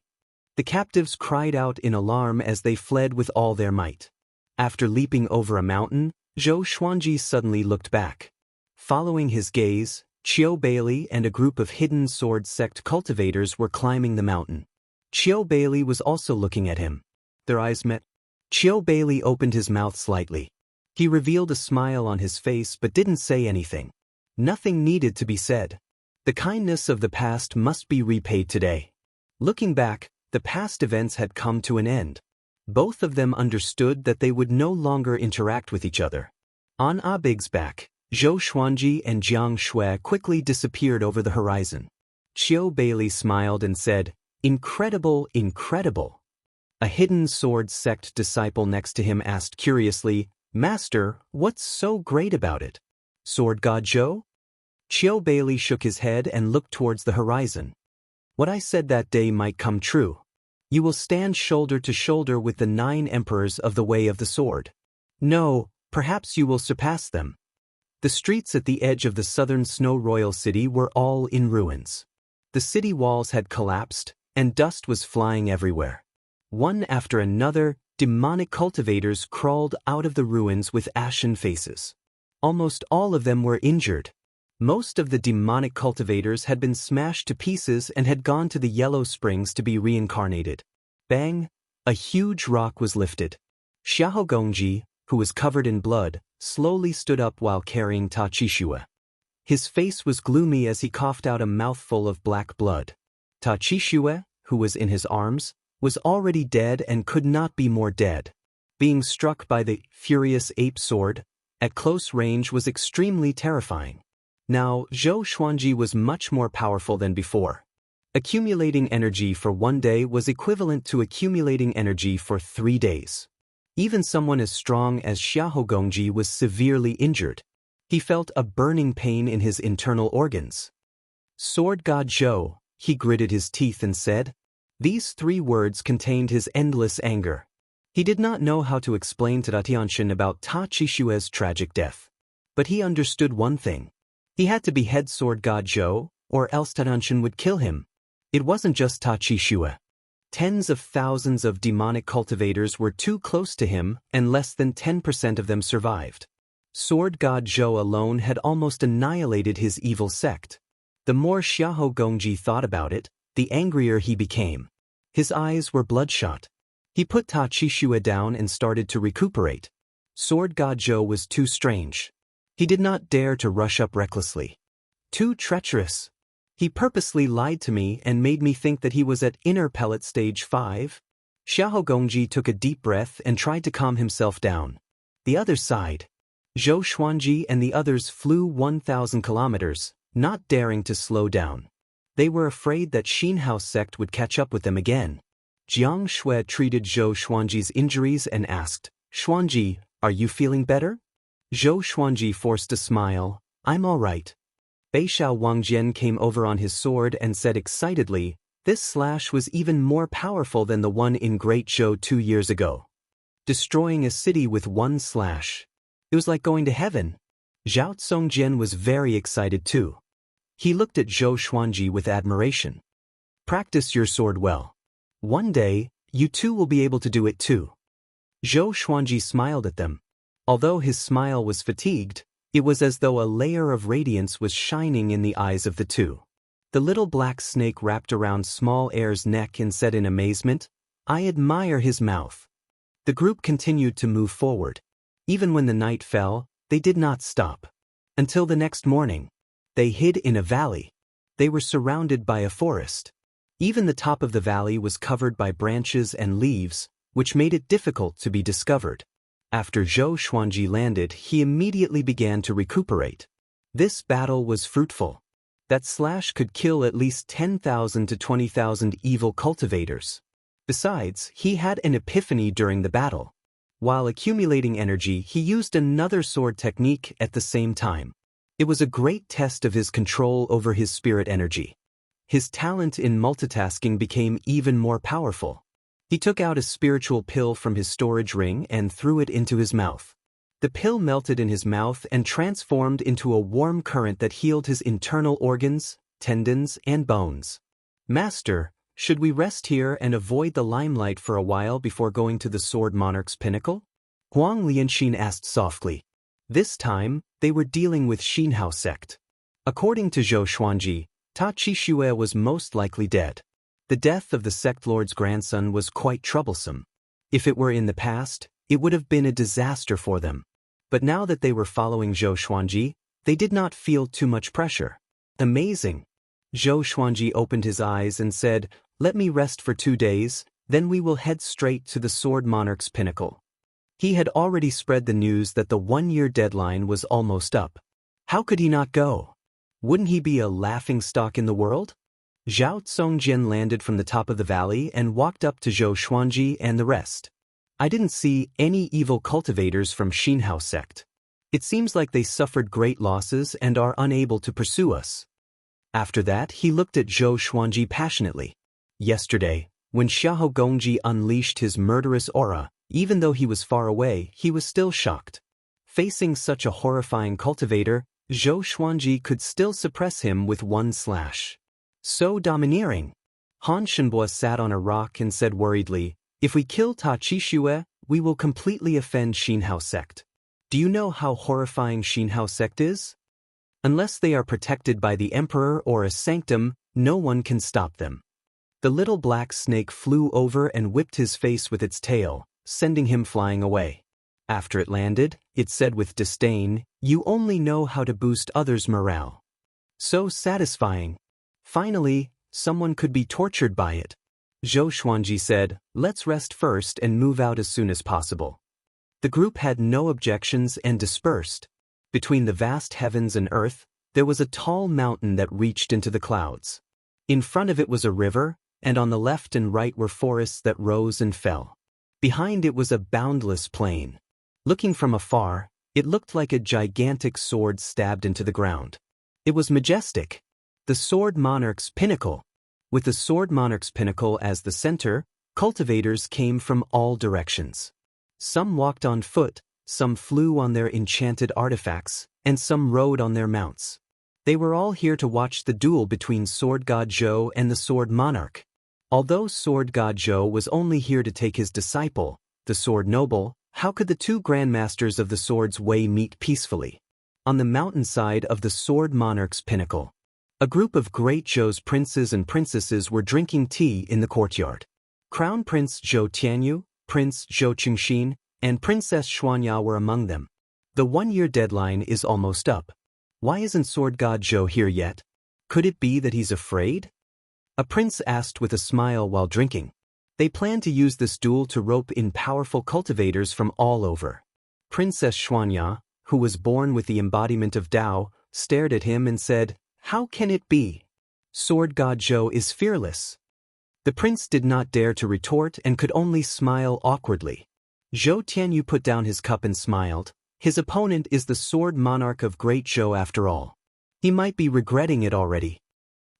The captives cried out in alarm as they fled with all their might. After leaping over a mountain, Zhou Xuanji suddenly looked back. Following his gaze, Qiu Bailey and a group of hidden sword sect cultivators were climbing the mountain. Qiu Bailey was also looking at him. Their eyes met. Qiu Bailey opened his mouth slightly. He revealed a smile on his face but didn't say anything. Nothing needed to be said. The kindness of the past must be repaid today. Looking back, the past events had come to an end. Both of them understood that they would no longer interact with each other. On Big's back, Zhou Xuanji and Jiang Shui quickly disappeared over the horizon. Qiu Bailey smiled and said, "Incredible, incredible." A hidden sword sect disciple next to him asked curiously, "Master, what's so great about it? Sword God Zhou?" Qiu Bailey shook his head and looked towards the horizon. "What I said that day might come true. You will stand shoulder to shoulder with the 9 emperors of the Way of the Sword. No, perhaps you will surpass them." The streets at the edge of the southern Snow Royal City were all in ruins. The city walls had collapsed, and dust was flying everywhere. One after another, demonic cultivators crawled out of the ruins with ashen faces. Almost all of them were injured. Most of the demonic cultivators had been smashed to pieces and had gone to the Yellow Springs to be reincarnated. Bang! A huge rock was lifted. Xiahou Gongji, who was covered in blood, slowly stood up while carrying Ta Qixue. His face was gloomy as he coughed out a mouthful of black blood. Ta Qixue, who was in his arms, was already dead and could not be more dead. Being struck by the furious ape sword at close range was extremely terrifying. Now, Zhou Xuanji was much more powerful than before. Accumulating energy for 1 day was equivalent to accumulating energy for 3 days. Even someone as strong as Xiahou Gongji was severely injured. He felt a burning pain in his internal organs. "Sword God Zhou," he gritted his teeth and said. These 3 words contained his endless anger. He did not know how to explain to Xianxia about Ta Qixue's tragic death. But he understood one thing. He had to behead Sword God Zhou, or else Xianxia would kill him. It wasn't just Ta Qixue. Tens of thousands of demonic cultivators were too close to him, and less than 10% of them survived. Sword God Zhou alone had almost annihilated his evil sect. The more Xiahou Gongji thought about it, the angrier he became. His eyes were bloodshot. He put Ta Qixue down and started to recuperate. Sword God Zhou was too strange. He did not dare to rush up recklessly. Too treacherous. He purposely lied to me and made me think that he was at inner pellet stage 5. Xiahou Gongji took a deep breath and tried to calm himself down. The other side. Zhou Xuanji and the others flew 1,000 kilometers, not daring to slow down. They were afraid that Xianxia sect would catch up with them again. Jiang Shui treated Zhou Xuanji's injuries and asked, "Xuanji, are you feeling better?" Zhou Xuanji forced a smile. "I'm all right." Beishao Wangjian came over on his sword and said excitedly, "This slash was even more powerful than the one in Great Zhou 2 years ago. Destroying a city with 1 slash. It was like going to heaven." Zhao Zongjian was very excited too. He looked at Zhou Xuanji with admiration. "Practice your sword well. One day, you too will be able to do it too." Zhou Xuanji smiled at them. Although his smile was fatigued, it was as though a layer of radiance was shining in the eyes of the two. The little black snake wrapped around Small Heir's neck and said in amazement, "I admire his mouth." The group continued to move forward. Even when the night fell, they did not stop. Until the next morning. They hid in a valley. They were surrounded by a forest. Even the top of the valley was covered by branches and leaves, which made it difficult to be discovered. After Zhou Xuanji landed, he immediately began to recuperate. This battle was fruitful. That slash could kill at least 10,000 to 20,000 evil cultivators. Besides, he had an epiphany during the battle. While accumulating energy, he used another sword technique at the same time. It was a great test of his control over his spirit energy. His talent in multitasking became even more powerful. He took out a spiritual pill from his storage ring and threw it into his mouth. The pill melted in his mouth and transformed into a warm current that healed his internal organs, tendons, and bones. Master, should we rest here and avoid the limelight for a while before going to the Sword Monarch's pinnacle? Huang Lianxin asked softly. This time, they were dealing with Xianxia sect. According to Zhou Xuanji, Ta Qixue was most likely dead. The death of the sect lord's grandson was quite troublesome. If it were in the past, it would have been a disaster for them. But now that they were following Zhou Xuanji, they did not feel too much pressure. Amazing. Zhou Xuanji opened his eyes and said, "Let me rest for 2 days, then we will head straight to the Sword Monarch's pinnacle." He had already spread the news that the 1-year deadline was almost up. How could he not go? Wouldn't he be a laughingstock in the world? Zhao Zongjian landed from the top of the valley and walked up to Zhou Xuanji and the rest. I didn't see any evil cultivators from Xianxia sect. It seems like they suffered great losses and are unable to pursue us. After that, he looked at Zhou Xuanji passionately. Yesterday, when Xiahou Gongji unleashed his murderous aura, even though he was far away, he was still shocked. Facing such a horrifying cultivator, Zhou Xuanji could still suppress him with one slash. So domineering. Han Shenbo sat on a rock and said worriedly, "If we kill Ta Qixue, we will completely offend Xianxia sect. Do you know how horrifying Xianxia sect is? Unless they are protected by the emperor or a sanctum, no one can stop them." The little black snake flew over and whipped his face with its tail, sending him flying away. After it landed, it said with disdain, "You only know how to boost others' morale. So satisfying. Finally, someone could be tortured by it." Zhou Xuanji said, "Let's rest first and move out as soon as possible." The group had no objections and dispersed. Between the vast heavens and earth, there was a tall mountain that reached into the clouds. In front of it was a river, and on the left and right were forests that rose and fell. Behind it was a boundless plain. Looking from afar, it looked like a gigantic sword stabbed into the ground. It was majestic. The Sword Monarch's pinnacle. With the Sword Monarch's pinnacle as the center, cultivators came from all directions. Some walked on foot, some flew on their enchanted artifacts, and some rode on their mounts. They were all here to watch the duel between Sword God Zhou and the Sword Monarch. Although Sword God Zhou was only here to take his disciple, the Sword Noble, how could the two grandmasters of the Sword's Way meet peacefully? On the mountainside of the Sword Monarch's pinnacle, a group of Great Zhou's princes and princesses were drinking tea in the courtyard. Crown Prince Zhou Tianyu, Prince Zhou Qingxin, and Princess Xianxia were among them. The 1-year deadline is almost up. Why isn't Sword God Zhou here yet? Could it be that he's afraid? A prince asked with a smile while drinking. They plan to use this duel to rope in powerful cultivators from all over. Princess Xianxia, who was born with the embodiment of Tao, stared at him and said, "How can it be? Sword God Zhou is fearless." The prince did not dare to retort and could only smile awkwardly. Zhou Tianyu put down his cup and smiled. His opponent is the Sword Monarch of Great Zhou after all. He might be regretting it already.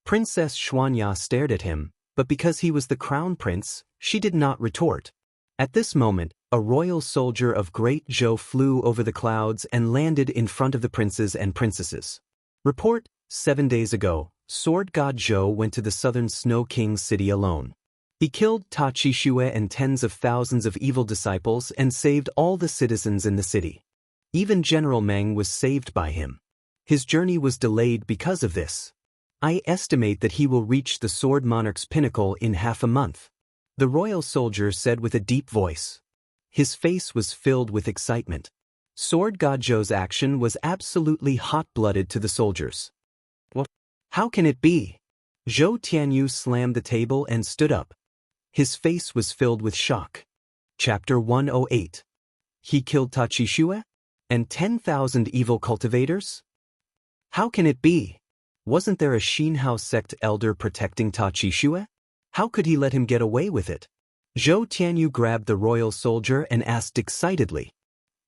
Princess Xianxia stared at him, but because he was the crown prince, she did not retort. At this moment, a royal soldier of Great Zhou flew over the clouds and landed in front of the princes and princesses. Report: 7 days ago, Sword God Zhou went to the southern Snow King's city alone. He killed Ta Qixue and tens of thousands of evil disciples and saved all the citizens in the city. Even General Meng was saved by him. His journey was delayed because of this. I estimate that he will reach the Sword Monarch's pinnacle in half a month. The royal soldier said with a deep voice. His face was filled with excitement. Sword God Zhou's action was absolutely hot-blooded to the soldiers. What? How can it be? Zhou Tianyu slammed the table and stood up. His face was filled with shock. Chapter 108. He killed Tachisue? And 10,000 evil cultivators? How can it be? Wasn't there a Xianxia sect elder protecting Tachisue? How could he let him get away with it? Zhou Tianyu grabbed the royal soldier and asked excitedly.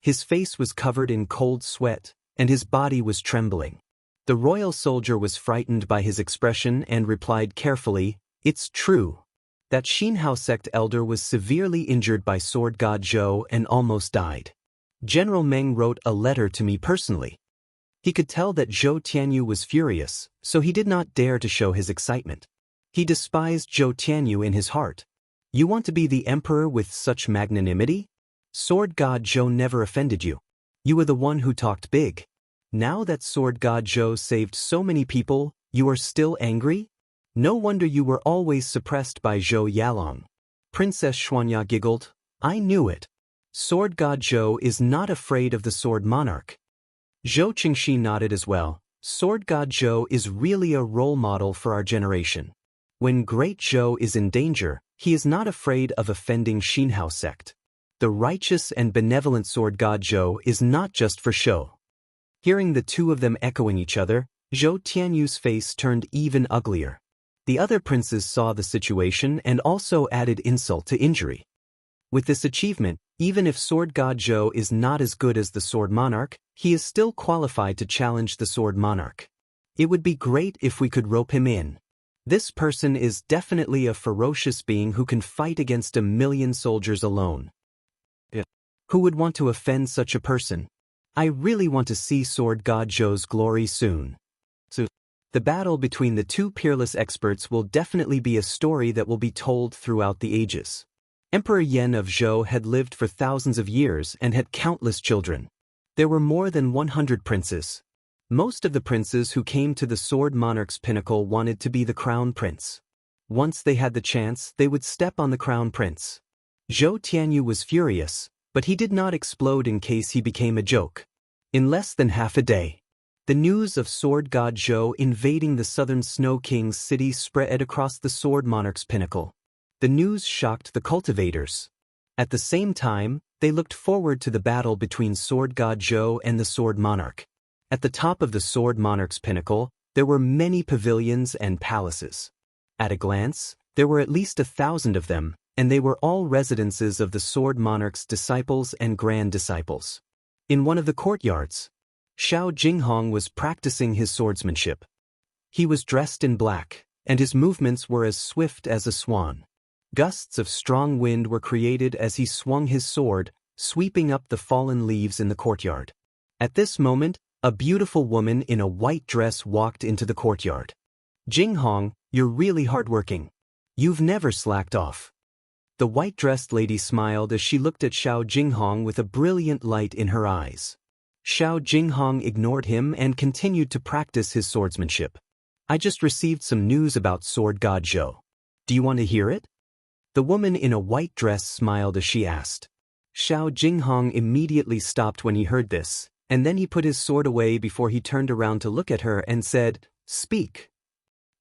His face was covered in cold sweat, and his body was trembling. The royal soldier was frightened by his expression and replied carefully, "It's true. That Xianxia sect elder was severely injured by sword god Zhou and almost died. General Meng wrote a letter to me personally." He could tell that Zhou Tianyu was furious, so he did not dare to show his excitement. He despised Zhou Tianyu in his heart. You want to be the emperor with such magnanimity? Sword god Zhou never offended you. You were the one who talked big. Now that sword god Zhou saved so many people, you are still angry? No wonder you were always suppressed by Zhou Yalong. Princess Xianxia giggled. I knew it. Sword god Zhou is not afraid of the sword monarch. Zhou Qingxi nodded as well. Sword god Zhou is really a role model for our generation. When great Zhou is in danger, he is not afraid of offending Xianxia sect. The righteous and benevolent sword god Zhou is not just for show. Hearing the two of them echoing each other, Zhou Tianyu's face turned even uglier. The other princes saw the situation and also added insult to injury. With this achievement, even if sword god Zhou is not as good as the sword monarch, he is still qualified to challenge the sword monarch. It would be great if we could rope him in. This person is definitely a ferocious being who can fight against 1,000,000 soldiers alone. Who would want to offend such a person? I really want to see sword god Zhou's glory soon. The battle between the two peerless experts will definitely be a story that will be told throughout the ages. Emperor Yan of Zhou had lived for thousands of years and had countless children. There were more than 100 princes. Most of the princes who came to the sword monarch's pinnacle wanted to be the crown prince. Once they had the chance, they would step on the crown prince. Zhou Tianyu was furious, but he did not explode in case he became a joke. In less than half a day, the news of sword god Zhou invading the southern Snow King's city spread across the sword monarch's pinnacle. The news shocked the cultivators. At the same time, they looked forward to the battle between sword god Zhou and the sword monarch. At the top of the sword monarch's pinnacle, there were many pavilions and palaces. At a glance, there were at least 1,000 of them, and they were all residences of the sword monarch's disciples and grand disciples. In one of the courtyards, Xiao Jinghong was practicing his swordsmanship. He was dressed in black, and his movements were as swift as a swan. Gusts of strong wind were created as he swung his sword, sweeping up the fallen leaves in the courtyard. At this moment, a beautiful woman in a white dress walked into the courtyard. Jinghong, you're really hardworking. You've never slacked off. The white-dressed lady smiled as she looked at Xiao Jinghong with a brilliant light in her eyes. Xiao Jinghong ignored him and continued to practice his swordsmanship. I just received some news about sword god Zhou. Do you want to hear it? The woman in a white dress smiled as she asked. Xiao Jinghong immediately stopped when he heard this, and then he put his sword away before he turned around to look at her and said, Speak.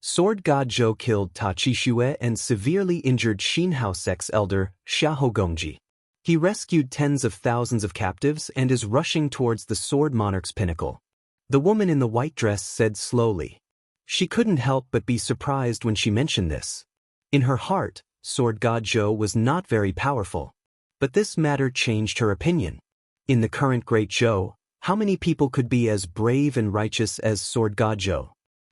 Sword god Zhou killed Tachisue and severely injured Xianxia sect's elder, Xiahou. He rescued tens of thousands of captives and is rushing towards the sword monarch's pinnacle. The woman in the white dress said slowly. She couldn't help but be surprised when she mentioned this. In her heart, sword god Zhou was not very powerful. But this matter changed her opinion. In the current great Zhou, how many people could be as brave and righteous as sword god Zhou?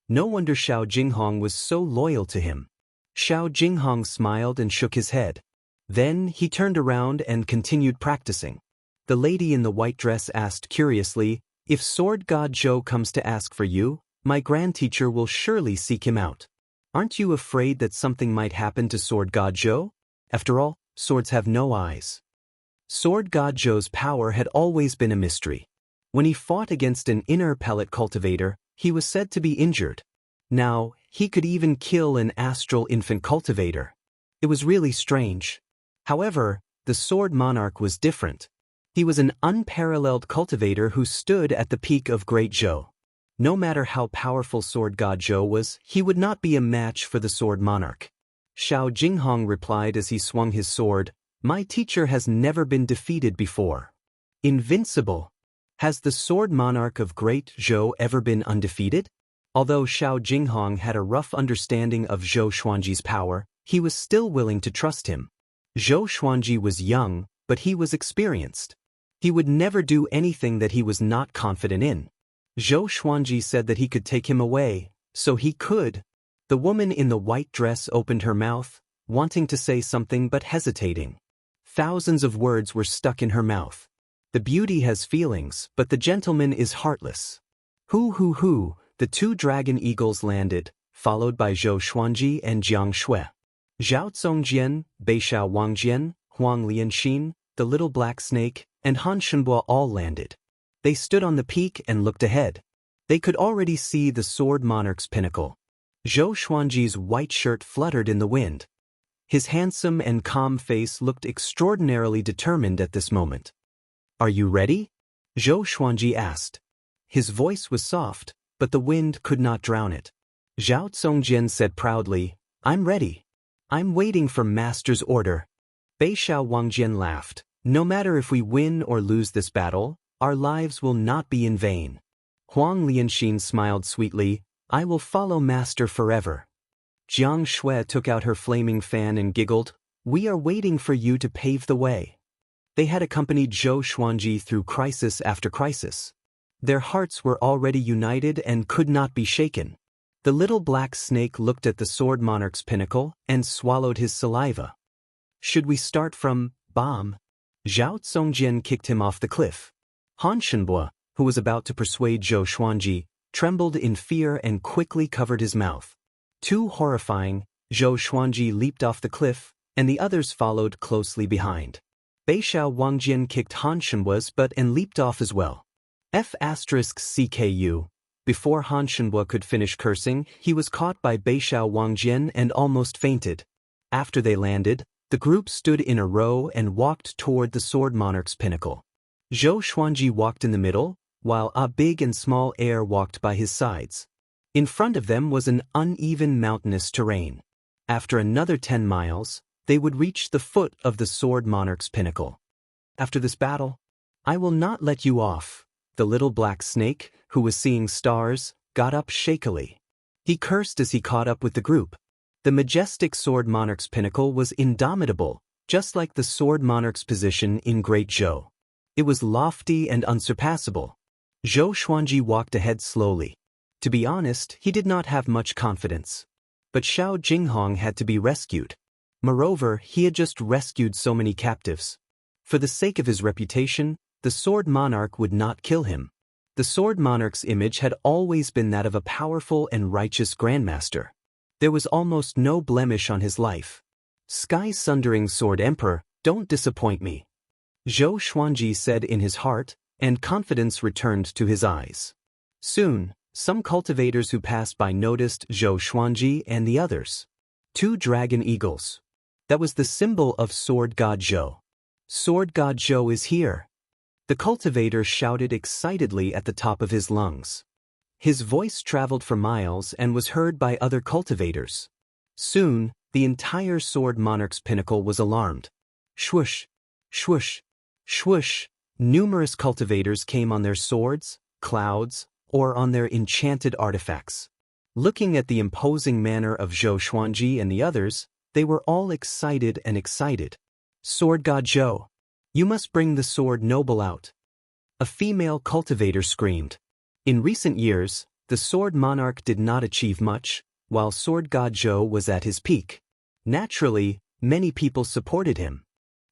No wonder Xiao Jinghong was so loyal to him. Xiao Jinghong smiled and shook his head. Then he turned around and continued practicing. The lady in the white dress asked curiously, If sword god Zhou comes to ask for you, my grand-teacher will surely seek him out. Aren't you afraid that something might happen to sword god Zhou? After all, swords have no eyes. Sword god Zhou's power had always been a mystery. When he fought against an inner pellet cultivator, he was said to be injured. Now, he could even kill an astral infant cultivator. It was really strange. However, the sword monarch was different. He was an unparalleled cultivator who stood at the peak of great Zhou. No matter how powerful sword god Zhou was, he would not be a match for the sword monarch. Xiao Jinghong replied as he swung his sword, My teacher has never been defeated before. Invincible. Has the sword monarch of Great Zhou ever been undefeated? Although Xiao Jinghong had a rough understanding of Zhou Xuanji's power, he was still willing to trust him. Zhou Xuanji was young, but he was experienced. He would never do anything that he was not confident in. Zhou Xuanji said that he could take him away, so he could. The woman in the white dress opened her mouth, wanting to say something but hesitating. Thousands of words were stuck in her mouth. The beauty has feelings, but the gentleman is heartless. Hoo, the two dragon eagles landed, followed by Zhou Xuanji and Jiang Shui. Zhao Zongjian, Beishao Wangjian, Huang Lianxin, the little black snake, and Han Shenbo all landed. They stood on the peak and looked ahead. They could already see the sword monarch's pinnacle. Zhou Xuanji's white shirt fluttered in the wind. His handsome and calm face looked extraordinarily determined at this moment. "Are you ready?" Zhou Xuanji asked. His voice was soft, but the wind could not drown it. Zhao Zongjian said proudly, "I'm ready. I'm waiting for Master's order." Beishao Wangjian laughed. "No matter if we win or lose this battle, our lives will not be in vain." Huang Lianxin smiled sweetly, "I will follow Master forever." Jiang Shui took out her flaming fan and giggled, "We are waiting for you to pave the way." They had accompanied Zhou Xuanji through crisis after crisis. Their hearts were already united and could not be shaken. The little black snake looked at the sword monarch's pinnacle and swallowed his saliva. "Should we start from bomb?" Zhao Zongjian kicked him off the cliff. Han Shenbo, who was about to persuade Zhou Xuanji, trembled in fear and quickly covered his mouth. Too horrifying, Zhou Xuanji leaped off the cliff, and the others followed closely behind. Beishao Wangjian kicked Han Shenbo's butt and leaped off as well. F***CKU. Before Han Shenbo could finish cursing, he was caught by Beishao Wangjian and almost fainted. After they landed, the group stood in a row and walked toward the sword monarch's pinnacle. Zhou Xuanji walked in the middle, while a big and small heir walked by his sides. In front of them was an uneven mountainous terrain. After another 10 miles, they would reach the foot of the sword monarch's pinnacle. "After this battle, I will not let you off." The little black snake, who was seeing stars, got up shakily. He cursed as he caught up with the group. The majestic sword monarch's pinnacle was indomitable, just like the sword monarch's position in Great Zhou. It was lofty and unsurpassable. Zhou Xuanji walked ahead slowly. To be honest, he did not have much confidence. But Xiao Jinghong had to be rescued. Moreover, he had just rescued so many captives. For the sake of his reputation, the sword monarch would not kill him. The sword monarch's image had always been that of a powerful and righteous grandmaster. There was almost no blemish on his life. "Sky-sundering sword emperor, don't disappoint me," Zhou Xuanji said in his heart, and confidence returned to his eyes. Soon, some cultivators who passed by noticed Zhou Xuanji and the others. 2 dragon eagles. That was the symbol of Sword God Zhou. "Sword God Zhou is here." The cultivator shouted excitedly at the top of his lungs. His voice traveled for miles and was heard by other cultivators. Soon, the entire sword monarch's pinnacle was alarmed. Swoosh, swoosh, swoosh. Numerous cultivators came on their swords, clouds, or on their enchanted artifacts. Looking at the imposing manner of Zhou Xuanji and the others, they were all excited and excited. "Sword God Zhou, you must bring the sword noble out." A female cultivator screamed. In recent years, the sword monarch did not achieve much, while Sword God Zhou was at his peak. Naturally, many people supported him.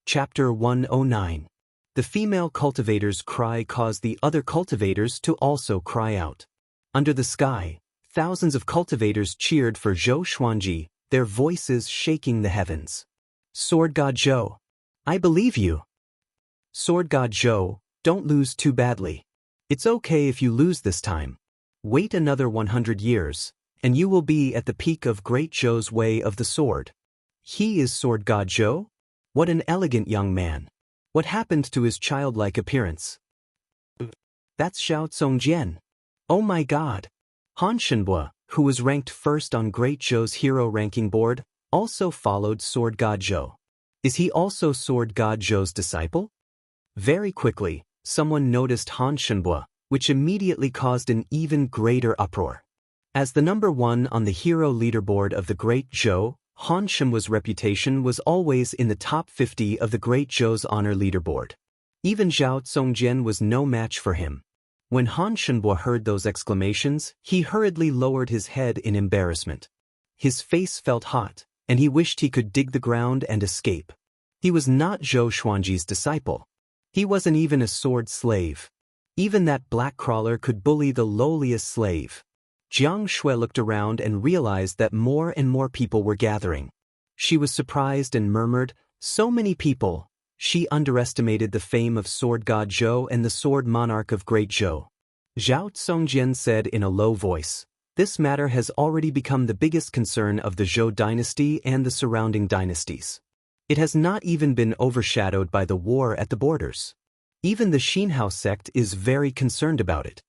Chapter 109. The female cultivator's cry caused the other cultivators to also cry out. Under the sky, thousands of cultivators cheered for Zhou Xuanji, their voices shaking the heavens. "Sword God Zhou, I believe you." "Sword God Zhou, don't lose too badly. It's okay if you lose this time. Wait another 100 years, and you will be at the peak of Great Zhou's way of the sword." "He is Sword God Zhou? What an elegant young man. What happened to his childlike appearance?" "That's Xiao Zongjian. Oh my God." Han Shenbo, who was ranked first on Great Zhou's hero ranking board, also followed Sword God Zhou. Is he also Sword God Zhou's disciple? Very quickly, someone noticed Han Shenbua, which immediately caused an even greater uproar. As the number one on the hero leaderboard of the Great Zhou, Han Shenbua's reputation was always in the top 50 of the Great Zhou's honor leaderboard. Even Zhao Zongjian was no match for him. When Han Shenbua heard those exclamations, he hurriedly lowered his head in embarrassment. His face felt hot, and he wished he could dig the ground and escape. He was not Zhou Xuanji's disciple. He wasn't even a sword slave. Even that black crawler could bully the lowliest slave. Jiang Shui looked around and realized that more and more people were gathering. She was surprised and murmured, "So many people." She underestimated the fame of Sword God Zhou and the Sword Monarch of Great Zhou. Zhao Zongjian said in a low voice, "This matter has already become the biggest concern of the Zhou dynasty and the surrounding dynasties. It has not even been overshadowed by the war at the borders. Even the Xianxia sect is very concerned about it.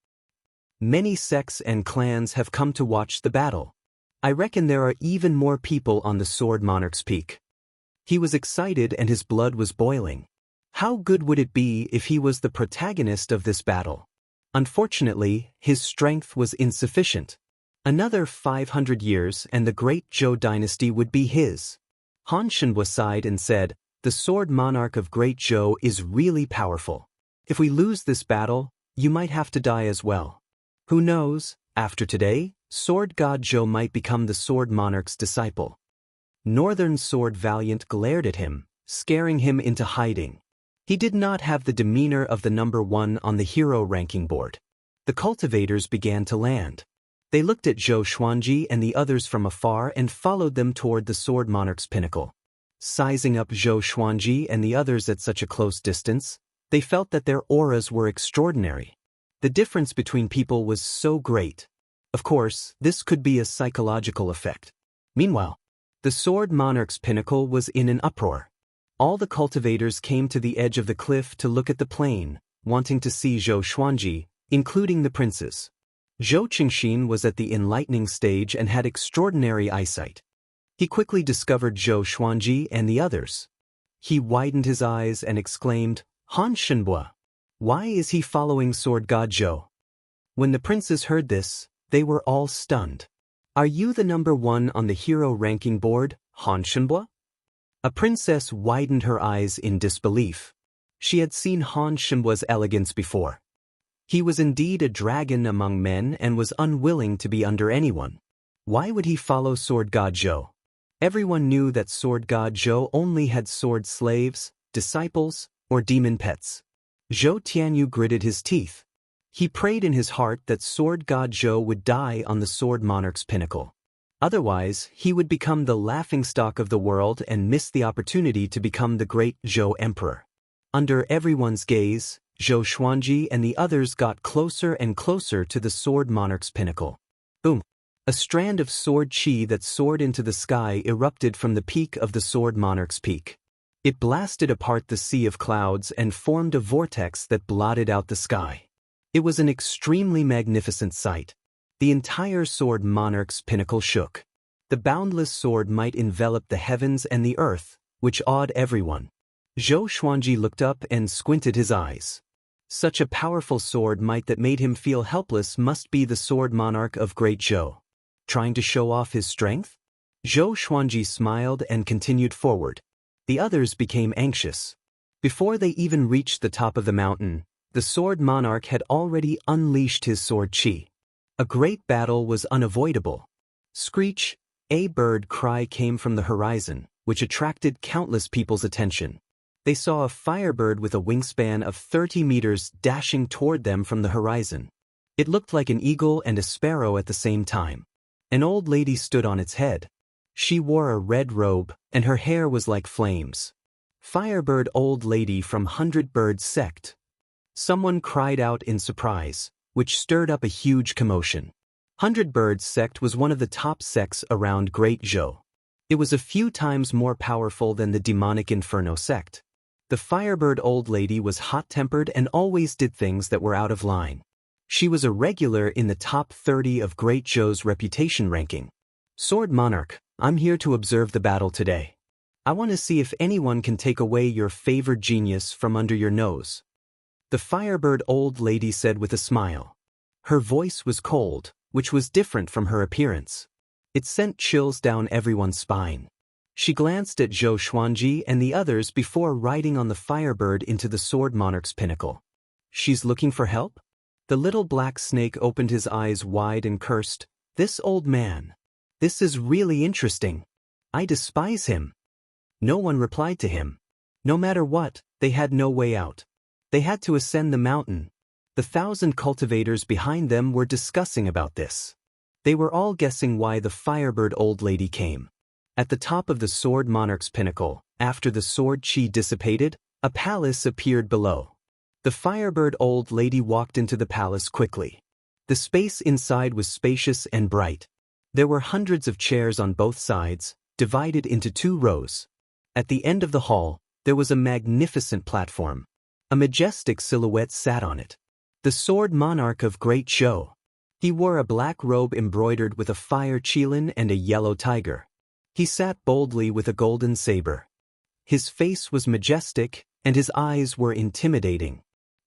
Many sects and clans have come to watch the battle. I reckon there are even more people on the Sword Monarch's peak." He was excited and his blood was boiling. How good would it be if he was the protagonist of this battle? Unfortunately, his strength was insufficient. Another 500 years and the Great Zhou dynasty would be his. Han Shenbua sighed and said, "The Sword Monarch of Great Zhou is really powerful. If we lose this battle, you might have to die as well. Who knows, after today, Sword God Zhou might become the Sword Monarch's disciple." Northern Sword Valiant glared at him, scaring him into hiding. He did not have the demeanor of the number one on the hero ranking board. The cultivators began to land. They looked at Zhou Xuanji and the others from afar and followed them toward the Sword Monarch's pinnacle. Sizing up Zhou Xuanji and the others at such a close distance, they felt that their auras were extraordinary. The difference between people was so great. Of course, this could be a psychological effect. Meanwhile, the Sword Monarch's pinnacle was in an uproar. All the cultivators came to the edge of the cliff to look at the plain, wanting to see Zhou Xuanji, including the princes. Zhou Qingxin was at the enlightening stage and had extraordinary eyesight. He quickly discovered Zhou Xuanji and the others. He widened his eyes and exclaimed, "Han Shenbua! Why is he following Sword God Zhou?" When the princes heard this, they were all stunned. "Are you the number one on the hero ranking board, Han Shenbua?" A princess widened her eyes in disbelief. She had seen Han Shenbua's elegance before. He was indeed a dragon among men and was unwilling to be under anyone. Why would he follow Sword God Zhou? Everyone knew that Sword God Zhou only had sword slaves, disciples, or demon pets. Zhou Tianyu gritted his teeth. He prayed in his heart that Sword God Zhou would die on the Sword Monarch's pinnacle. Otherwise, he would become the laughingstock of the world and miss the opportunity to become the great Zhou Emperor. Under everyone's gaze, Zhou Xuanji and the others got closer and closer to the Sword Monarch's pinnacle. Boom! A strand of sword chi that soared into the sky erupted from the peak of the Sword Monarch's peak. It blasted apart the sea of clouds and formed a vortex that blotted out the sky. It was an extremely magnificent sight. The entire Sword Monarch's pinnacle shook. The boundless sword might envelop the heavens and the earth, which awed everyone. Zhou Xuanji looked up and squinted his eyes. Such a powerful sword might that made him feel helpless must be the Sword Monarch of Great Zhou. Trying to show off his strength? Zhou Xuanji smiled and continued forward. The others became anxious. Before they even reached the top of the mountain, the Sword Monarch had already unleashed his sword chi. A great battle was unavoidable. Screech, a bird cry came from the horizon, which attracted countless people's attention. They saw a firebird with a wingspan of 30 meters dashing toward them from the horizon. It looked like an eagle and a sparrow at the same time. An old lady stood on its head. She wore a red robe, and her hair was like flames. "Firebird old lady from 100 Birds sect." Someone cried out in surprise, which stirred up a huge commotion. 100 Birds sect was one of the top sects around Great Zhou. It was a few times more powerful than the demonic Inferno sect. The Firebird old lady was hot-tempered and always did things that were out of line. She was a regular in the top 30 of Great Zhou's reputation ranking. "Sword Monarch, I'm here to observe the battle today. I want to see if anyone can take away your favored genius from under your nose." the Firebird old lady said with a smile. Her voice was cold, which was different from her appearance. It sent chills down everyone's spine. She glanced at Zhou Xuanji and the others before riding on the Firebird into the Sword Monarch's pinnacle. She's looking for help? The little black snake opened his eyes wide and cursed, "This old man. This is really interesting. I despise him." No one replied to him. No matter what, they had no way out. They had to ascend the mountain. The 1,000 cultivators behind them were discussing about this. They were all guessing why the Firebird old lady came. At the top of the Sword Monarch's pinnacle, after the sword chi dissipated, a palace appeared below. The Firebird old lady walked into the palace quickly. The space inside was spacious and bright. There were hundreds of chairs on both sides, divided into 2 rows. At the end of the hall, there was a magnificent platform. A majestic silhouette sat on it. The Sword Monarch of Great Zhou. He wore a black robe embroidered with a fire qilin and a yellow tiger. He sat boldly with a golden saber. His face was majestic, and his eyes were intimidating.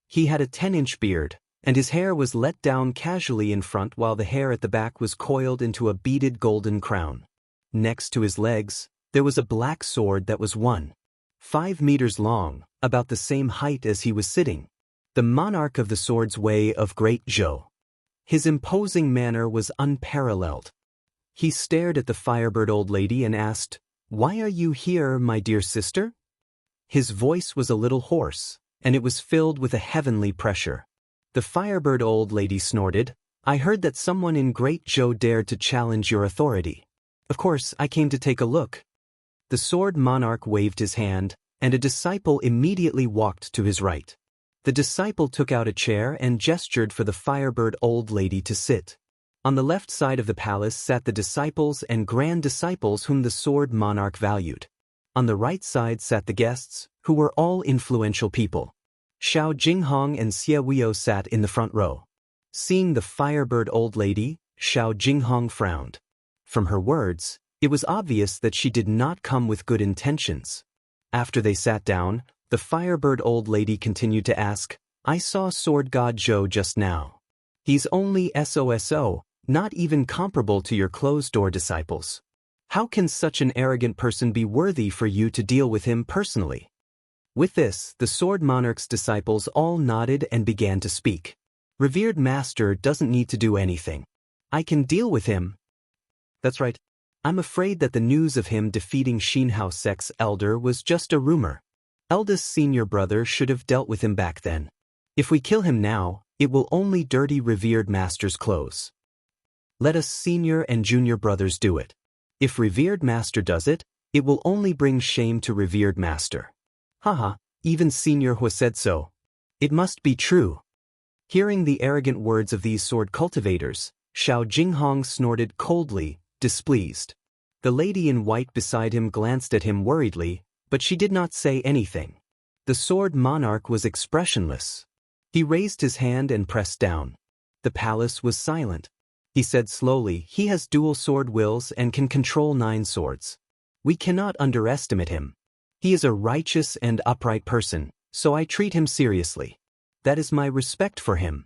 He had a 10-inch beard, and his hair was let down casually in front while the hair at the back was coiled into a beaded golden crown. Next to his legs, there was a black sword that was 1.5 meters long, about the same height as he was sitting. The monarch of the Sword's Way of Great Zhou. His imposing manner was unparalleled. He stared at the Firebird old lady and asked, "Why are you here, my dear sister?" His voice was a little hoarse, and it was filled with a heavenly pressure. The Firebird old lady snorted, "I heard that someone in Great Zhou dared to challenge your authority. Of course, I came to take a look." The Sword Monarch waved his hand, and a disciple immediately walked to his right. The disciple took out a chair and gestured for the Firebird old lady to sit. On the left side of the palace sat the disciples and grand disciples whom the Sword Monarch valued. On the right side sat the guests, who were all influential people. Xiao Jinghong and Xie Weiyo sat in the front row. Seeing the Firebird old lady, Xiao Jinghong frowned. From her words, it was obvious that she did not come with good intentions. After they sat down, the Firebird old lady continued to ask, "I saw Sword God Zhou just now. He's only SOSO, not even comparable to your closed-door disciples. How can such an arrogant person be worthy for you to deal with him personally?" With this, the Sword Monarch's disciples all nodded and began to speak. "Revered Master doesn't need to do anything. I can deal with him." "That's right. I'm afraid that the news of him defeating Xianxia sect's elder was just a rumor. Eldest senior brother should have dealt with him back then. If we kill him now, it will only dirty Revered Master's clothes. Let us senior and junior brothers do it. If Revered Master does it, it will only bring shame to Revered Master." Haha, even Senior Hu said so. It must be true. Hearing the arrogant words of these sword cultivators, Xiao Jinghong snorted coldly, displeased. The lady in white beside him glanced at him worriedly, but she did not say anything. The Sword Monarch was expressionless. He raised his hand and pressed down. The palace was silent. He said slowly, "He has dual sword wills and can control 9 swords. We cannot underestimate him. He is a righteous and upright person, so I treat him seriously. That is my respect for him."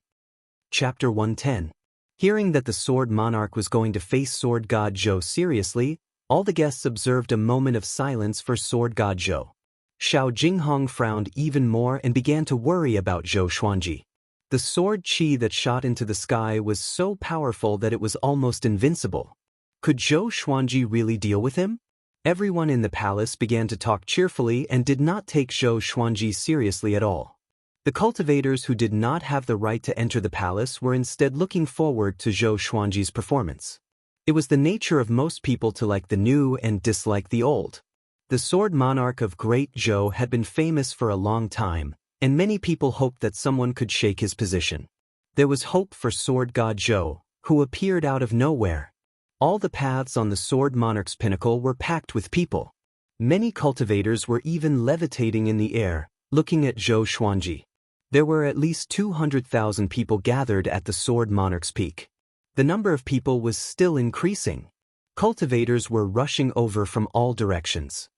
Chapter 110. Hearing that the Sword Monarch was going to face Sword God Zhou seriously, all the guests observed a moment of silence for Sword God Zhou. Xiao Jinghong frowned even more and began to worry about Zhou Xuanji. The sword chi that shot into the sky was so powerful that it was almost invincible. Could Zhou Xuanji really deal with him? Everyone in the palace began to talk cheerfully and did not take Zhou Xuanji seriously at all. The cultivators who did not have the right to enter the palace were instead looking forward to Zhou Xuanji's performance. It was the nature of most people to like the new and dislike the old. The Sword Monarch of Great Zhou had been famous for a long time, and many people hoped that someone could shake his position. There was hope for Sword God Zhou, who appeared out of nowhere. All the paths on the Sword Monarch's pinnacle were packed with people. Many cultivators were even levitating in the air, looking at Zhou Xuanji. There were at least 200,000 people gathered at the Sword Monarch's peak. The number of people was still increasing. Cultivators were rushing over from all directions.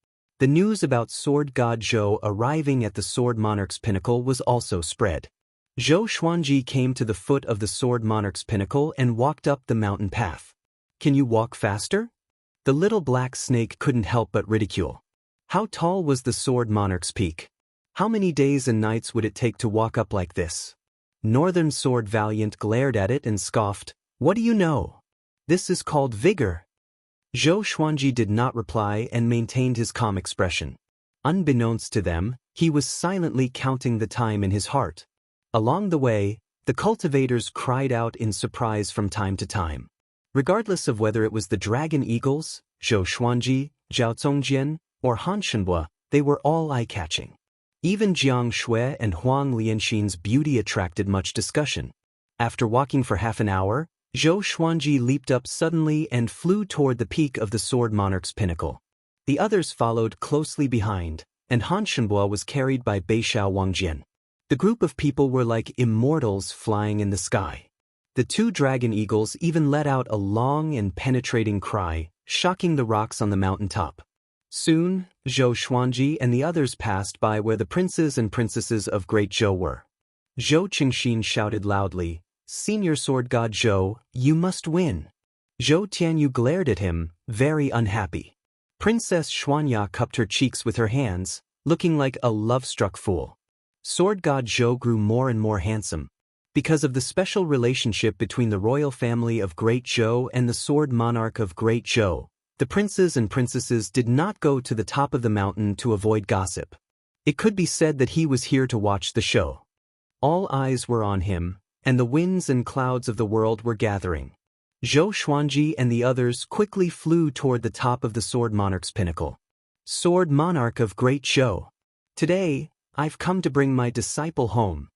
The news about Sword God Zhou arriving at the Sword Monarch's pinnacle was also spread. Zhou Xuanji came to the foot of the Sword Monarch's pinnacle and walked up the mountain path. "Can you walk faster?" The little black snake couldn't help but ridicule. How tall was the Sword Monarch's peak? How many days and nights would it take to walk up like this? Northern Sword Valiant glared at it and scoffed, "What do you know? This is called vigor." Zhou Xuanji did not reply and maintained his calm expression. Unbeknownst to them, he was silently counting the time in his heart. Along the way, the cultivators cried out in surprise from time to time. Regardless of whether it was the dragon eagles, Zhou Xuanji, Zhao Zongjian, or Han Shenhua, they were all eye-catching. Even Jiang Shui and Huang Lianxin's beauty attracted much discussion. After walking for half an hour, Zhou Xuanji leaped up suddenly and flew toward the peak of the Sword Monarch's pinnacle. The others followed closely behind, and Han Shenhua was carried by Beishao Wangjian. The group of people were like immortals flying in the sky. The two dragon eagles even let out a long and penetrating cry, shocking the rocks on the mountain top. Soon, Zhou Xuanji and the others passed by where the princes and princesses of Great Zhou were. Zhou Qingxin shouted loudly, "Senior Sword God Zhou, you must win." Zhou Tianyu glared at him, very unhappy. Princess Xuanya cupped her cheeks with her hands, looking like a love-struck fool. Sword God Zhou grew more and more handsome. Because of the special relationship between the royal family of Great Zhou and the Sword Monarch of Great Zhou, the princes and princesses did not go to the top of the mountain to avoid gossip. It could be said that he was here to watch the show. All eyes were on him, and the winds and clouds of the world were gathering. Zhou Xuanji and the others quickly flew toward the top of the Sword Monarch's pinnacle. "Sword Monarch of Great Zhou, today, I've come to bring my disciple home."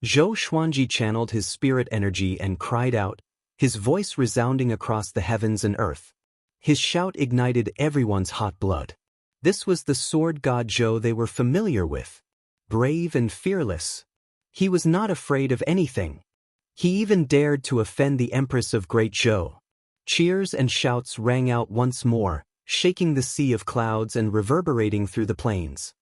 Zhou Xuanji channeled his spirit energy and cried out, his voice resounding across the heavens and earth. His shout ignited everyone's hot blood. This was the Sword God Zhou they were familiar with. Brave and fearless. He was not afraid of anything. He even dared to offend the Empress of Great Zhou. Cheers and shouts rang out once more, shaking the sea of clouds and reverberating through the plains.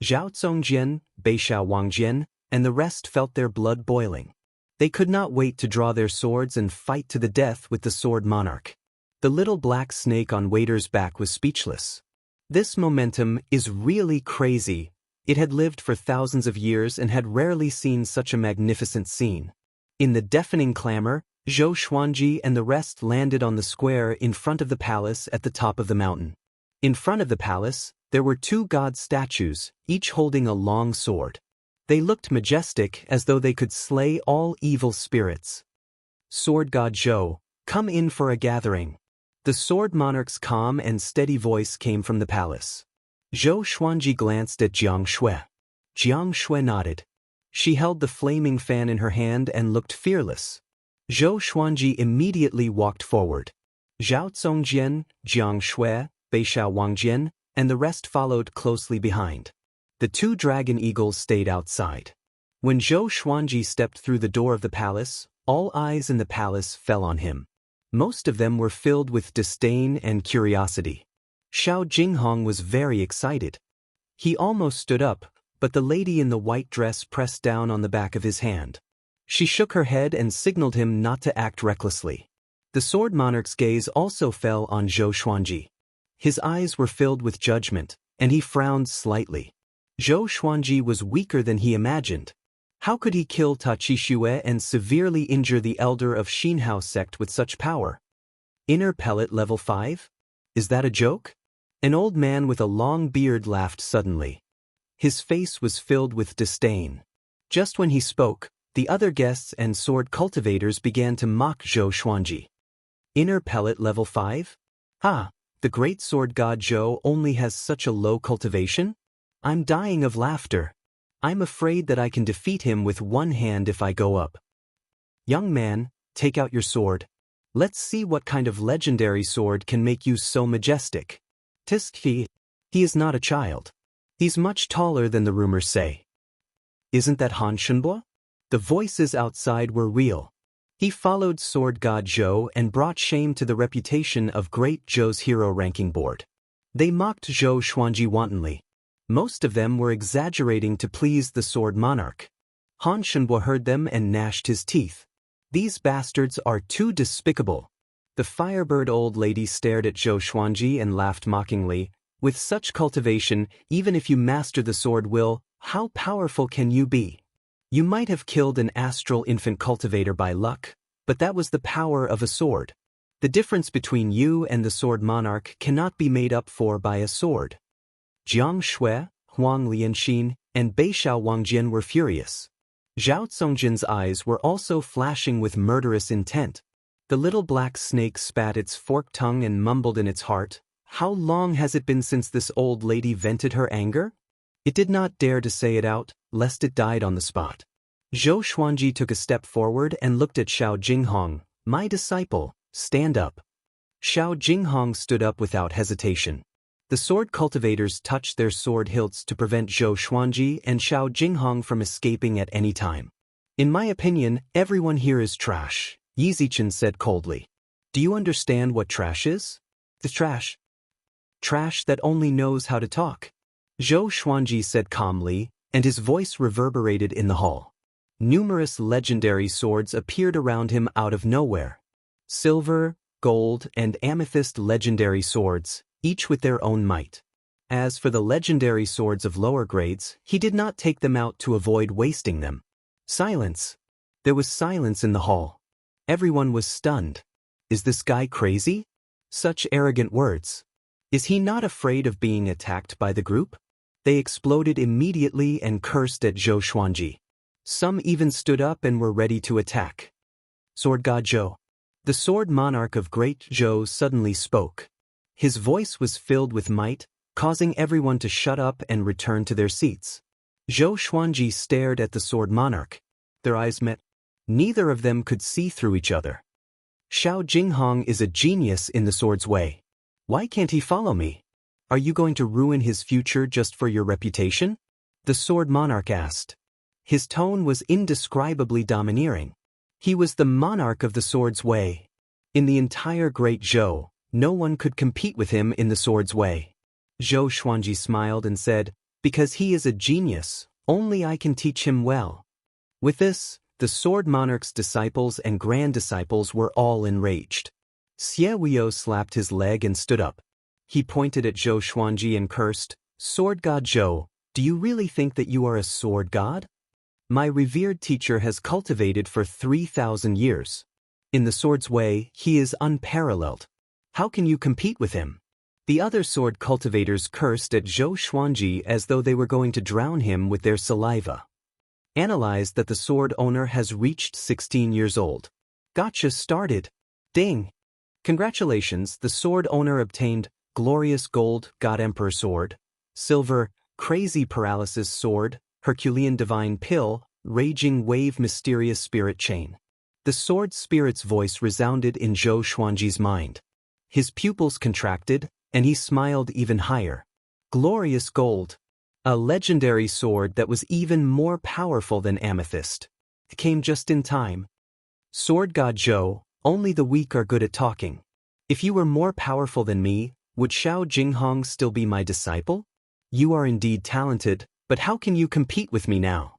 Zhao Zongjian, Beishao Wangjian, and the rest felt their blood boiling. They could not wait to draw their swords and fight to the death with the Sword Monarch. The little black snake on Waiter's back was speechless. This momentum is really crazy. It had lived for thousands of years and had rarely seen such a magnificent scene. In the deafening clamor, Zhou Xuanji and the rest landed on the square in front of the palace at the top of the mountain. In front of the palace, there were two god statues, each holding a long sword. They looked majestic as though they could slay all evil spirits. "Sword God Zhou, come in for a gathering." The Sword Monarch's calm and steady voice came from the palace. Zhou Xuanji glanced at Jiang Shui. Jiang Shui nodded. She held the flaming fan in her hand and looked fearless. Zhou Xuanji immediately walked forward. Zhao Zongjian, Jiang Shui, Beishao Wangjian, and the rest followed closely behind. The two dragon eagles stayed outside. When Zhou Xuanji stepped through the door of the palace, all eyes in the palace fell on him. Most of them were filled with disdain and curiosity. Xiao Jinghong was very excited. He almost stood up, but the lady in the white dress pressed down on the back of his hand. She shook her head and signaled him not to act recklessly. The Sword Monarch's gaze also fell on Zhou Xuanji. His eyes were filled with judgment, and he frowned slightly. Zhou Xuanji was weaker than he imagined. How could he kill Tachi Xue and severely injure the elder of Xinhao sect with such power? Inner pellet level 5? Is that a joke? An old man with a long beard laughed suddenly. His face was filled with disdain. Just when he spoke, the other guests and sword cultivators began to mock Zhou Xuanji. Inner pellet level 5? Ah, the great sword god Zhou only has such a low cultivation? I'm dying of laughter. I'm afraid that I can defeat him with one hand if I go up. Young man, take out your sword. Let's see what kind of legendary sword can make you so majestic. He is not a child. He's much taller than the rumors say. Isn't that Han Shenhua? The voices outside were real. He followed Sword God Zhou and brought shame to the reputation of Great Zhou's hero ranking board. They mocked Zhou Xuanji wantonly. Most of them were exaggerating to please the sword monarch. Han Shenhua heard them and gnashed his teeth. These bastards are too despicable. The firebird old lady stared at Zhou Xuanji and laughed mockingly. With such cultivation, even if you master the sword will, how powerful can you be? You might have killed an astral infant cultivator by luck, but that was the power of a sword. The difference between you and the sword monarch cannot be made up for by a sword. Jiang Shui, Huang Lianxin, and Beishao Wangjian were furious. Zhao Congjian's eyes were also flashing with murderous intent. The little black snake spat its forked tongue and mumbled in its heart, "How long has it been since this old lady vented her anger?" It did not dare to say it out, lest it died on the spot. Zhou Xuanji took a step forward and looked at Xiao Jinghong. "My disciple, stand up." Xiao Jinghong stood up without hesitation. The sword cultivators touched their sword hilts to prevent Zhou Xuanji and Xiao Jinghong from escaping at any time. "In my opinion, everyone here is trash," Yi Zichen said coldly. "Do you understand what trash is?" "The trash. Trash that only knows how to talk," Zhou Xuanji said calmly, and his voice reverberated in the hall. Numerous legendary swords appeared around him out of nowhere. Silver, gold, and amethyst legendary swords, each with their own might. As for the legendary swords of lower grades, he did not take them out to avoid wasting them. Silence. There was silence in the hall. Everyone was stunned. Is this guy crazy? Such arrogant words. Is he not afraid of being attacked by the group? They exploded immediately and cursed at Zhou Xuanji. Some even stood up and were ready to attack. Sword God Zhou. The sword monarch of Great Zhou suddenly spoke. His voice was filled with might, causing everyone to shut up and return to their seats. Zhou Xuanji stared at the sword monarch. Their eyes met. Neither of them could see through each other. Xiao Jinghong is a genius in the sword's way. Why can't he follow me? Are you going to ruin his future just for your reputation? The sword monarch asked. His tone was indescribably domineering. He was the monarch of the sword's way. In the entire Great Zhou, no one could compete with him in the sword's way. Zhou Xuanji smiled and said, "Because he is a genius, only I can teach him well." With this, the sword monarch's disciples and grand disciples were all enraged. Xie Wuyo slapped his leg and stood up. He pointed at Zhou Xuanji and cursed, "Sword God Zhou, do you really think that you are a sword god? My revered teacher has cultivated for 3,000 years. In the sword's way, he is unparalleled. How can you compete with him?" The other sword cultivators cursed at Zhou Xuanji as though they were going to drown him with their saliva. Analyzed that the sword owner has reached 16 years old. Gotcha started. Ding. Congratulations, the sword owner obtained Glorious Gold God Emperor Sword, Silver Crazy Paralysis Sword, Herculean Divine Pill, Raging Wave Mysterious Spirit Chain. The sword spirit's voice resounded in Zhou Xuanji's mind. His pupils contracted, and he smiled even higher. Glorious Gold. A legendary sword that was even more powerful than amethyst. It came just in time. Sword God Zhou, only the weak are good at talking. If you were more powerful than me, would Xiao Jinghong still be my disciple? You are indeed talented, but how can you compete with me now?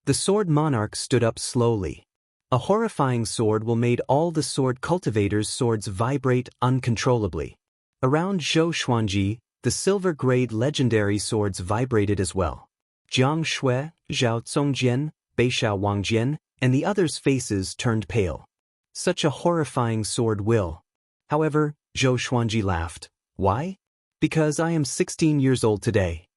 The sword monarch stood up slowly. A horrifying sword will made all the sword cultivators' swords vibrate uncontrollably. Around Zhou Xuanji, the silver-grade legendary swords vibrated as well. Jiang Shui, Zhao Congjian, Beishao Wangjian, and the others' faces turned pale. Such a horrifying sword will. However, Zhou Xuanji laughed. Why? Because I am 16 years old today.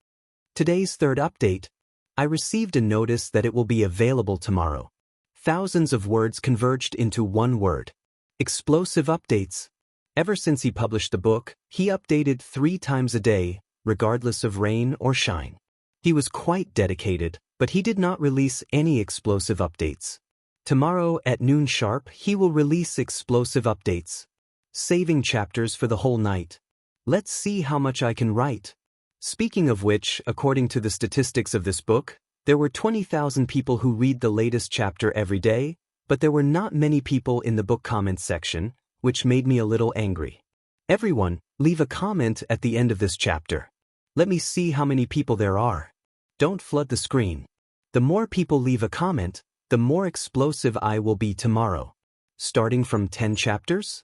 Today's third update. I received a notice that it will be available tomorrow. Thousands of words converged into one word. Explosive updates. Ever since he published the book, he updated 3 times a day, regardless of rain or shine. He was quite dedicated, but he did not release any explosive updates. Tomorrow at noon sharp, he will release explosive updates. Saving chapters for the whole night. Let's see how much I can write. Speaking of which, according to the statistics of this book, there were 20,000 people who read the latest chapter every day, but there were not many people in the book comments section, which made me a little angry. Everyone, leave a comment at the end of this chapter. Let me see how many people there are. Don't flood the screen. The more people leave a comment, the more explosive I will be tomorrow. Starting from 10 chapters?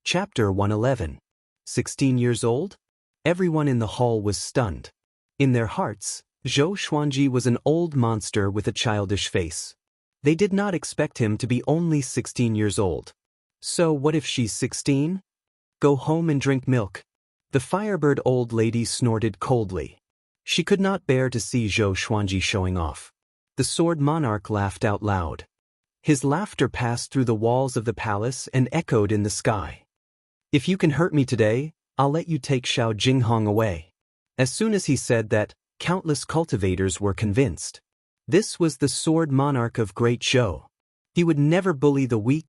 Chapter 111. 16 years old? Everyone in the hall was stunned. In their hearts, Zhou Xuanji was an old monster with a childish face. They did not expect him to be only 16 years old. So what if she's 16? Go home and drink milk. The Firebird old lady snorted coldly. She could not bear to see Zhou Xuanji showing off. The sword monarch laughed out loud. His laughter passed through the walls of the palace and echoed in the sky. If you can hurt me today, I'll let you take Xiao Jinghong away. As soon as he said that, countless cultivators were convinced. This was the sword monarch of Great Zhou. He would never bully the weak,